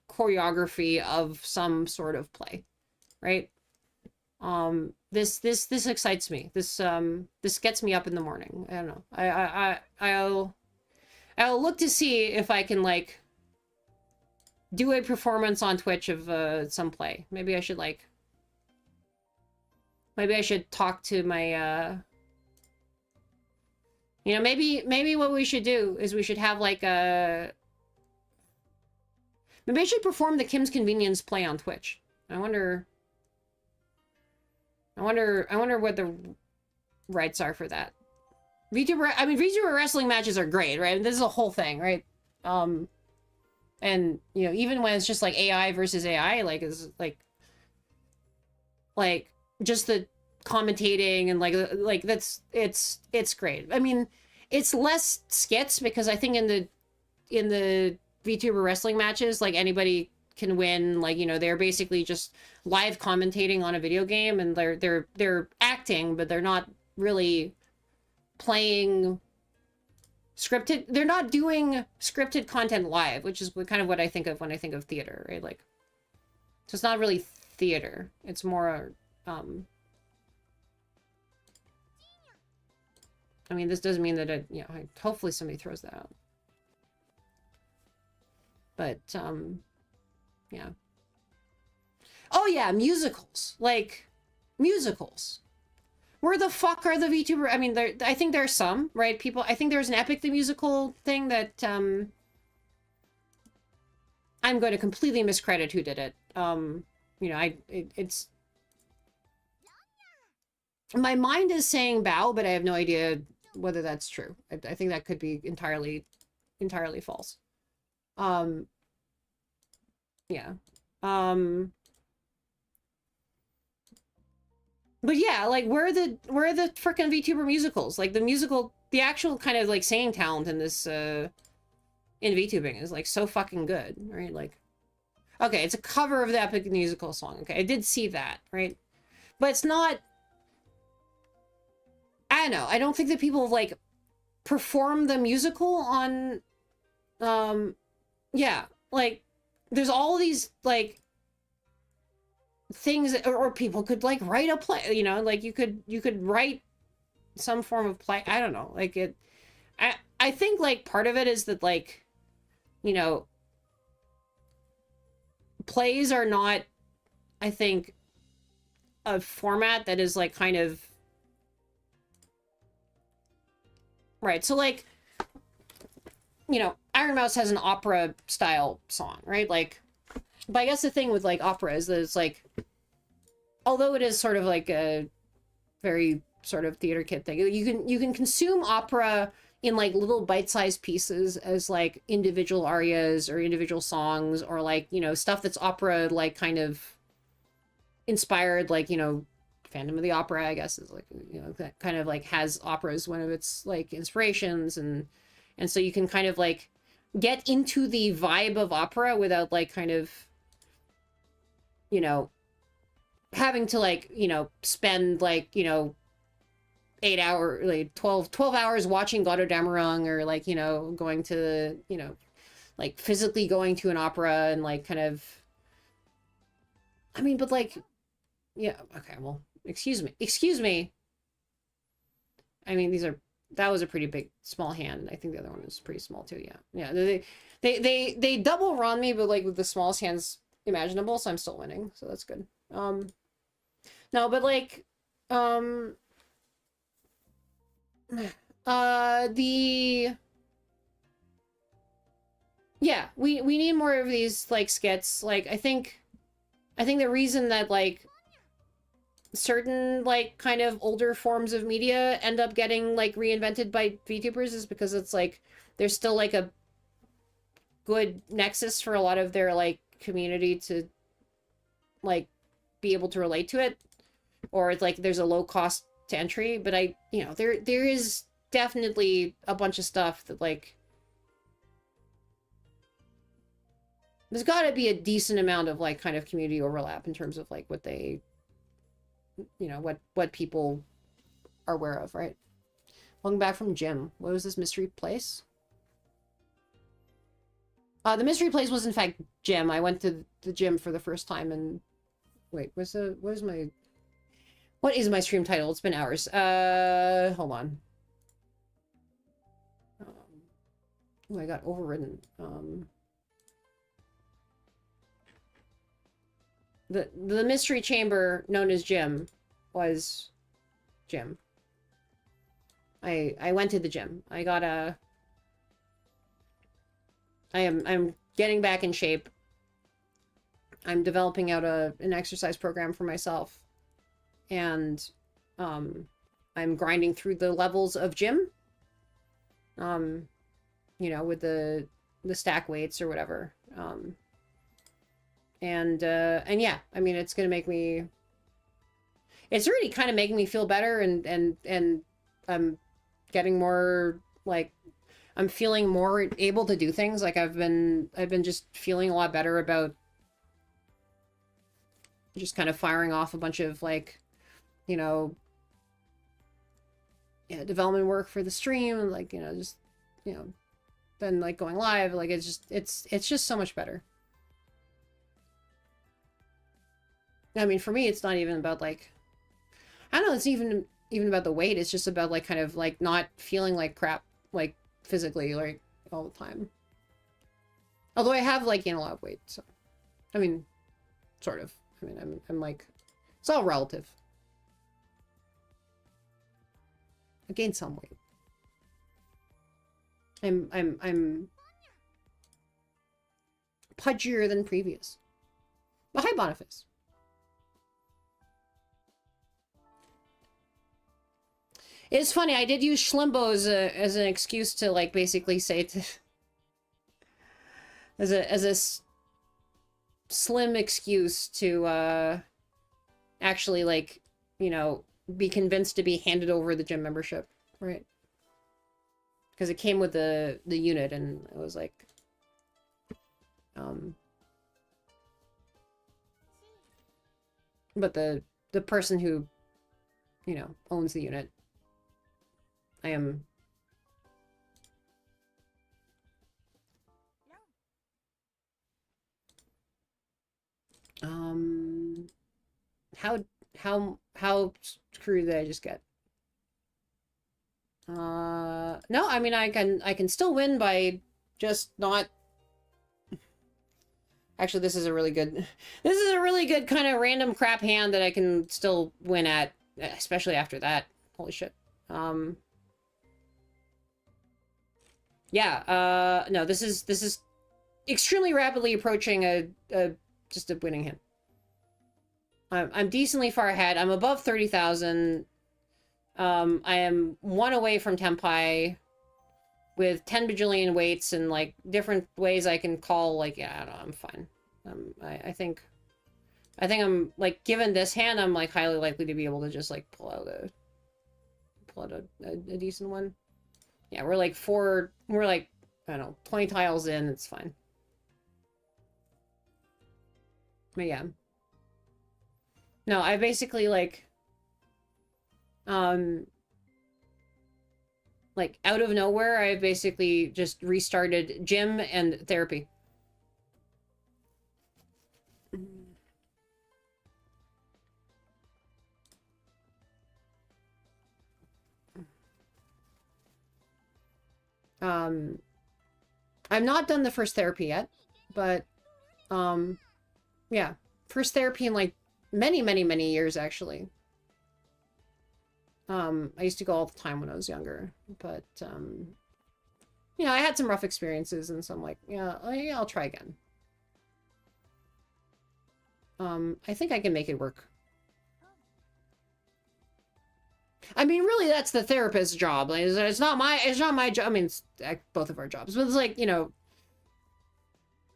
choreography of some sort of play, right? This excites me. This gets me up in the morning. I don't know. I'll look to see if I can like do a performance on Twitch of some play. Maybe I should talk to my you know, maybe what we should do is we should have like a, maybe I should perform the Kim's Convenience play on Twitch. I wonder what the rights are for that. VTuber wrestling matches are great, right? This is a whole thing, right? And you know, even when it's just like AI versus AI, like is like just the commentating and like that's it's great. I mean, it's less skits because I think in the VTuber wrestling matches, like anybody can win, like, you know, they're basically just live commentating on a video game, and they're acting, but they're not really playing scripted, they're not doing scripted content live, which is kind of what I think of when I think of theater, right? Like, so it's not really theater, it's more I mean, this doesn't mean that it, you know, hopefully somebody throws that out, but yeah. Oh yeah, musicals. Like, musicals. Where the fuck are the VTuber? I mean, I think there's some, right? People, I think there's an Epic the Musical thing that, I'm going to completely miscredit who did it. You know, it's... My mind is saying bow, but I have no idea whether that's true. I think that could be entirely false. Yeah. But yeah, like where are the frickin' VTuber musicals? Like the actual kind of like singing talent in this in VTubing is like so fucking good, right? Like, Okay, it's a cover of the epic musical song. Okay, I did see that, right? But it's not... I don't know. I don't think that people, like, perform the musical on... Yeah, like, there's all these, like, things... Or people could, like, write a play, you know? Like, you could write some form of play. I don't know. Like, it... I think, like, part of it is that, like, you know... Plays are not, I think, a format that is, like, kind of... Right, so, like, you know, Iron Mouse has an opera-style song, right? Like, but I guess the thing with, like, opera is that it's, like, although it is sort of, like, a very sort of theater kid thing, you can consume opera in, like, little bite-sized pieces as, like, individual arias or individual songs, or, like, you know, stuff that's opera, like, kind of inspired, like, you know, Phantom of the Opera, I guess, is, like, you know, that kind of, like, has opera as one of its, like, inspirations, and so you can kind of, like, get into the vibe of opera without, like, kind of, you know, having to, like, you know, spend, like, you know, 12 hours watching Gotterdammerung, or, like, you know, going to, you know, like, physically going to an opera and, like, kind of, I mean, but, like, yeah, okay, well, excuse me. I mean, that was a pretty big, small hand. I think the other one was pretty small too, yeah. Yeah, they double run me, but, like, with the smallest hands imaginable, so I'm still winning, so that's good. No, but, like, yeah, we need more of these, like, skits. Like, I think the reason that, like, certain, like, kind of older forms of media end up getting, like, reinvented by VTubers is because it's, like, there's still, like, a good nexus for a lot of their, like, community to, like, be able to relate to it, or it's, like, there's a low cost to entry. But you know, there is definitely a bunch of stuff that, like, there's got to be a decent amount of, like, kind of community overlap in terms of, like, what they, you know, what people are aware of, right? Welcome back from gym. What was this mystery place? The mystery place was, in fact, gym. I went to the gym for the first time, and wait, what is my stream title? It's been hours. Hold on. Oh, I got overridden. The mystery chamber known as gym was gym. I went to the gym. I got a... I'm getting back in shape. I'm developing out an exercise program for myself. And I'm grinding through the levels of gym. You know, with the stack weights or whatever. And yeah, I mean, it's gonna make me... It's already kind of making me feel better, and I'm getting more, like, I'm feeling more able to do things. Like, I've been just feeling a lot better about just kind of firing off a bunch of, like, you know, yeah, development work for the stream, like, you know, just, you know, then, like, going live, like, it's just so much better. I mean, for me, it's not even about, like, I don't know, it's even about the weight. It's just about, like, kind of, like, not feeling like crap, like, physically, like, all the time. Although I have, like, gained a lot of weight, so, I mean, sort of. I mean, I'm like, it's all relative. I gained some weight. I'm pudgier than previous. But hi, Boniface. It's funny, I did use Schlimbo as an excuse to, like, basically say to... as a slim excuse to, actually, like, you know, be convinced to be handed over the gym membership, right? Because it came with the unit, and it was like... But the person who, you know, owns the unit, I am... How screwed did I just get? No, I mean, I can still win by just not... Actually, this is a really good kind of random crap hand that I can still win at, especially after that. Holy shit. Yeah, no, this is extremely rapidly approaching just a winning hand. I'm decently far ahead. I'm above 30,000. I am 1 away from Tempai with 10 bajillion weights and like different ways I can call, like, yeah, I don't know, I'm fine. I think I'm like, given this hand, I'm like highly likely to be able to just like pull out a decent one. Yeah, we're like I don't know, 20 tiles in, it's fine. But yeah. No, I basically like out of nowhere, I basically just restarted gym and therapy. I'm not done the first therapy yet, but yeah, first therapy in like many years actually. I used to go all the time when I was younger, but you know, I had some rough experiences, and so I'm like, yeah, I'll try again. I think I can make it work. I mean, really, that's the therapist's job. Like, it's not my job. I mean, it's both of our jobs, but it's like, you know,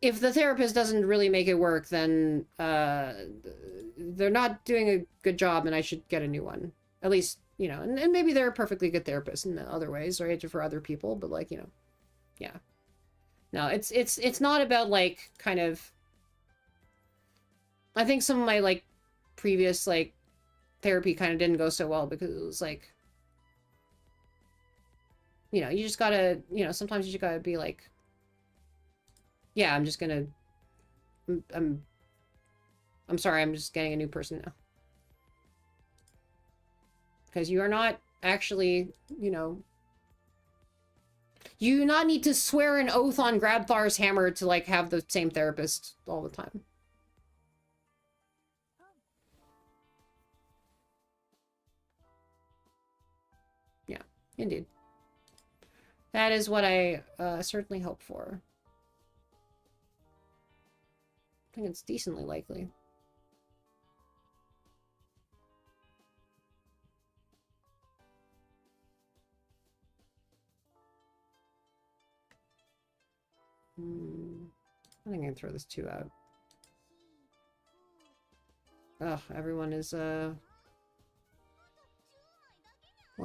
if the therapist doesn't really make it work, then they're not doing a good job, and I should get a new one. At least, you know, and maybe they're a perfectly good therapist in other ways, right, for other people, but like, you know, yeah. No, it's not about like kind of. I think some of my like previous like therapy kind of didn't go so well because it was like, you know, you just gotta, you know, sometimes you just gotta be like, yeah, I'm just gonna, I'm sorry, I'm just getting a new person now. Because you are not actually, you know, you do not need to swear an oath on Grabthar's hammer to like have the same therapist all the time. Yeah, indeed. That is what I certainly hope for. I think it's decently likely. I think I can throw this 2 out. Ugh, everyone is only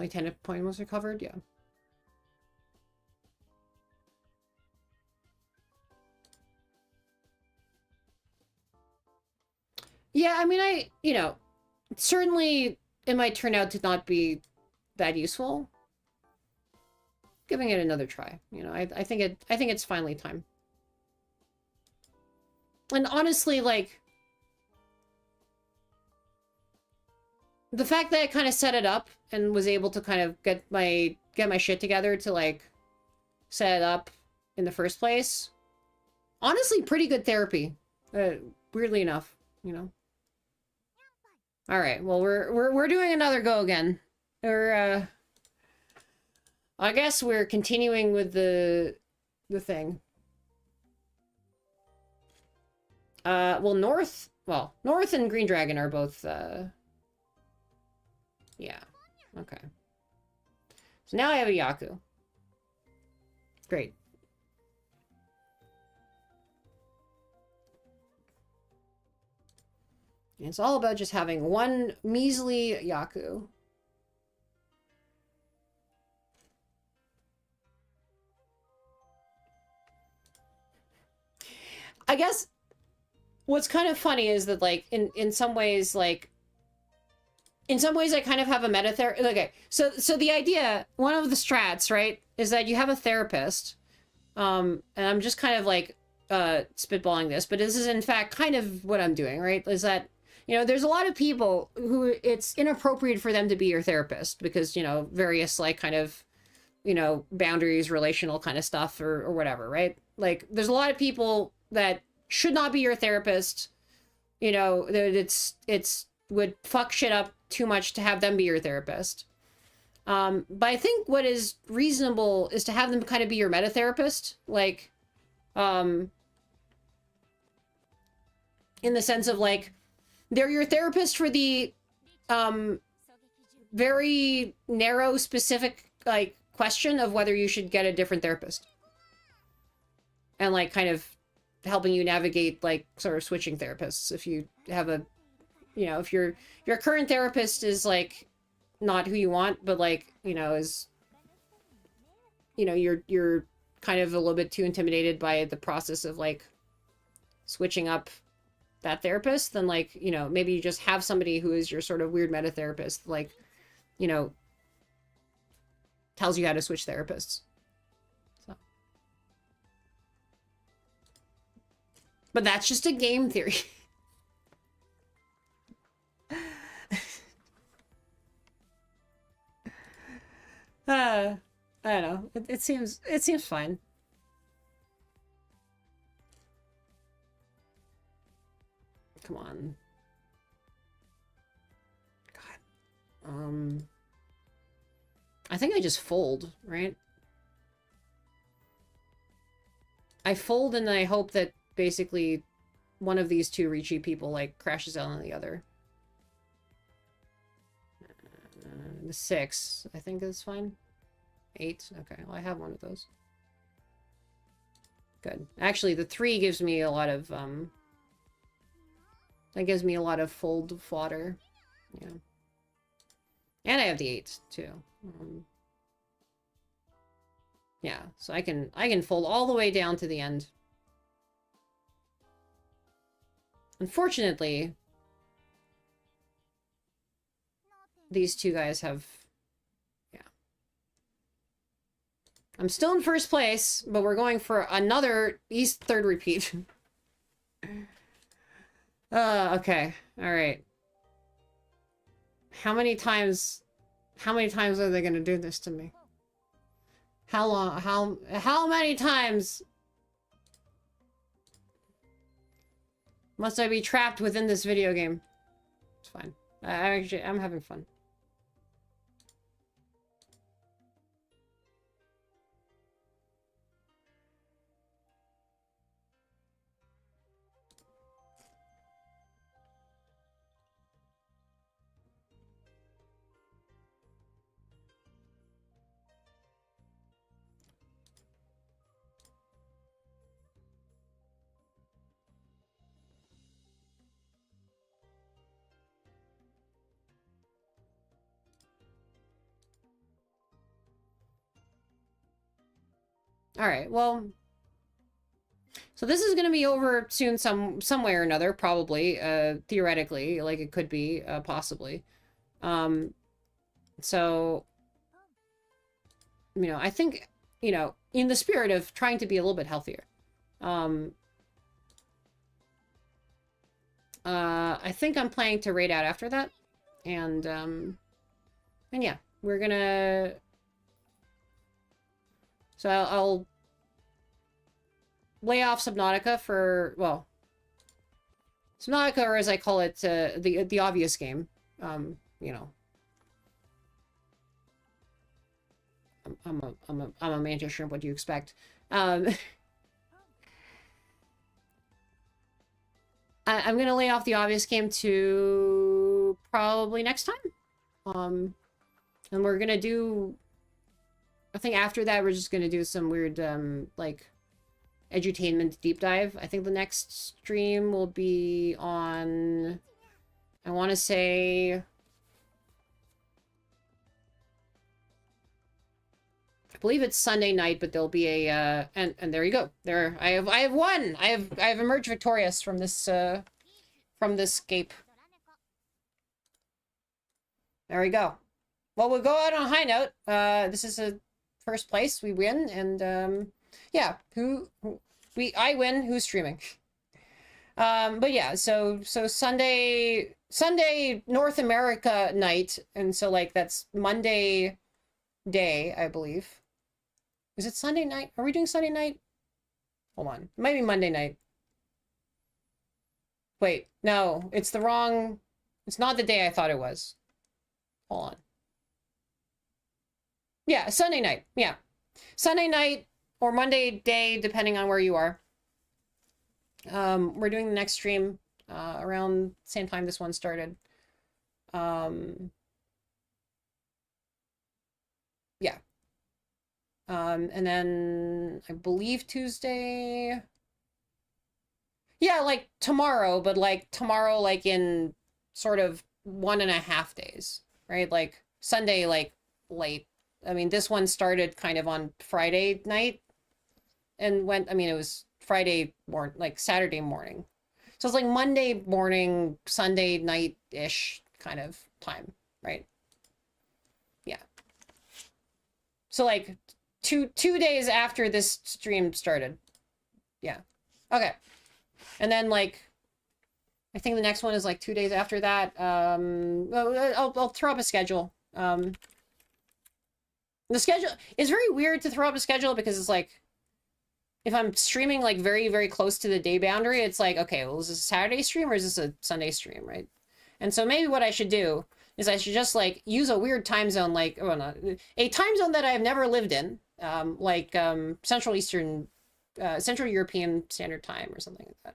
10 point was recovered, yeah. Yeah, I mean, you know, certainly it might turn out to not be that useful. Giving it another try, you know, I think it's finally time. And honestly, like, the fact that I kind of set it up and was able to kind of get my shit together to like set it up in the first place, honestly, pretty good therapy. Weirdly enough, you know. All right, well, we're doing another go again. Or I guess we're continuing with the thing. Well, North and Green Dragon are both yeah. Okay. So now I have a Yaku. Great. And it's all about just having one measly Yaku. I guess what's kind of funny is that, like, in some ways, like, in some ways I kind of have a meta therapist. Okay, so the idea, one of the strats, right, is that you have a therapist, and I'm just kind of like spitballing this, but this is in fact kind of what I'm doing, right? Is that, you know, there's a lot of people who it's inappropriate for them to be your therapist because, you know, various like kind of, you know, boundaries, relational kind of stuff or whatever, right? Like there's a lot of people that should not be your therapist, you know, that it's would fuck shit up too much to have them be your therapist. But I think what is reasonable is to have them kind of be your meta therapist, like, in the sense of like, they're your therapist for the, very narrow, specific, like, question of whether you should get a different therapist. And like, kind of helping you navigate, like, sort of switching therapists if you have a, you know, if your current therapist is like not who you want, but like, you know, is, you know, you're kind of a little bit too intimidated by the process of like switching up that therapist, then like, you know, maybe you just have somebody who is your sort of weird meta therapist, like, you know, tells you how to switch therapists. So. But that's just a game theory. I don't know. It seems fine. Come on. God. I think I just fold, right? I fold and I hope that basically one of these two Ricci people like crashes out on the other. The 6, I think is fine. 8, okay, well I have one of those. Good. Actually, the 3 gives me a lot of, that gives me a lot of fold fodder. Yeah. And I have the 8, too. Yeah, so I can fold all the way down to the end. Unfortunately, these two guys have... Yeah. I'm still in first place, but we're going for another East third repeat. Okay. Alright. How many times are they gonna do this to me? How long? How many times must I be trapped within this video game? It's fine. I'm having fun. All right, well, so this is going to be over soon some way or another, probably, theoretically, like it could be, possibly. So, you know, I think, you know, in the spirit of trying to be a little bit healthier, I think I'm planning to raid out after that, and yeah, we're gonna... So I'll lay off Subnautica for, well, Subnautica, or as I call it, the obvious game. You know, I'm a mantis shrimp. What do you expect? I'm gonna lay off the obvious game to probably next time. And we're gonna do... I think after that, we're just gonna do some weird, like, edutainment deep dive. I think the next stream will be on... I want to say... I believe it's Sunday night, but there'll be a and there you go. There I have won. I have emerged victorious from this escape. There we go. Well, we'll go out on a high note. This is a first place. We win, and yeah, I win. Who's streaming? But yeah, so Sunday North America night, and so like that's Monday day, I believe. Is it Sunday night? Are we doing Sunday night? Hold on. It might be Monday night. Wait, no, it's the wrong... It's not the day I thought it was. Hold on. Yeah, Sunday night. Yeah. Sunday night or Monday day, depending on where you are. We're doing the next stream around the same time this one started. Yeah. And then I believe Tuesday. Yeah, like tomorrow, but like tomorrow, like in sort of 1.5 days, right? Like Sunday, like late. I mean, this one started kind of on Friday night and went, I mean, it was Friday morning, like Saturday morning. So it's like Monday morning, Sunday night-ish kind of time, right? Yeah. So like two days after this stream started. Yeah. Okay. And then like I think the next one is like 2 days after that. I'll throw up a schedule. The schedule is very weird to throw up a schedule because it's like if I'm streaming like very, very close to the day boundary, it's like, okay, well, is this a Saturday stream or is this a Sunday stream, right? And so maybe what I should do is I should just like use a weird time zone, like, oh, no, a time zone that I've never lived in, like Central European Standard Time or something like that.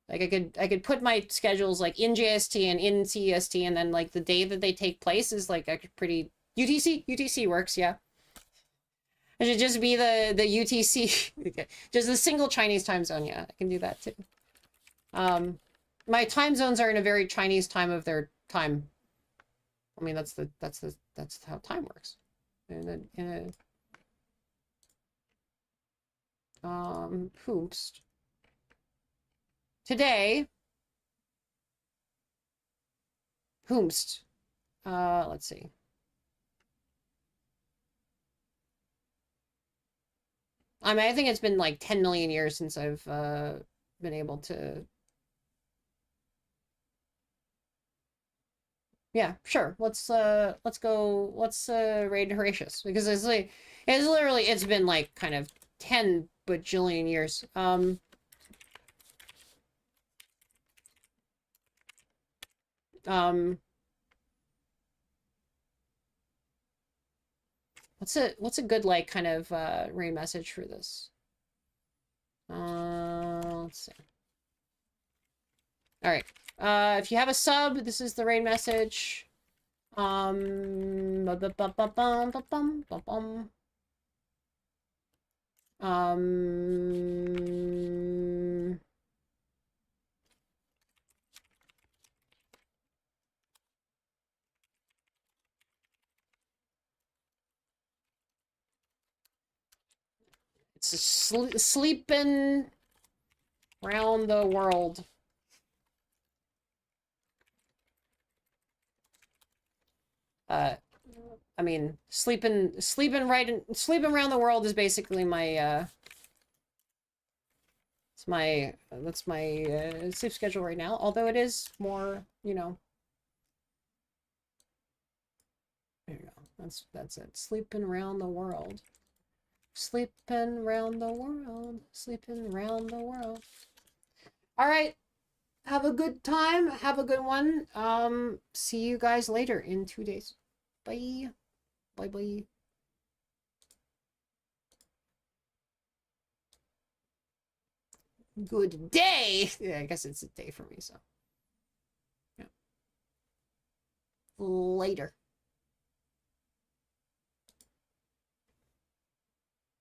Like I could put my schedules like in JST and in CEST, and then like the day that they take place is like a pretty UTC works, yeah. It should just be the UTC, okay. Just a single Chinese time zone, yeah. I can do that too. My time zones are in a very Chinese time of their time. I mean, that's how time works. Oops. Today, let's see. I mean, I think it's been like 10 million years since I've been able to. Yeah, sure. Let's go. Let's raid Horatius because it's been like kind of 10 bajillion years. What's a good like kind of raid message for this? Let's see. All right. If you have a sub, this is the raid message. It's sleeping around the world. I mean, sleeping around the world is basically my that's my sleep schedule right now. Although it is more, you know. There you go. That's it. Sleeping around the world. Sleeping around the world. Sleeping around the world. All right. Have a good time. Have a good one. See you guys later in 2 days. Bye. Bye bye. Good day. Yeah, I guess it's a day for me, so. Yeah. Later.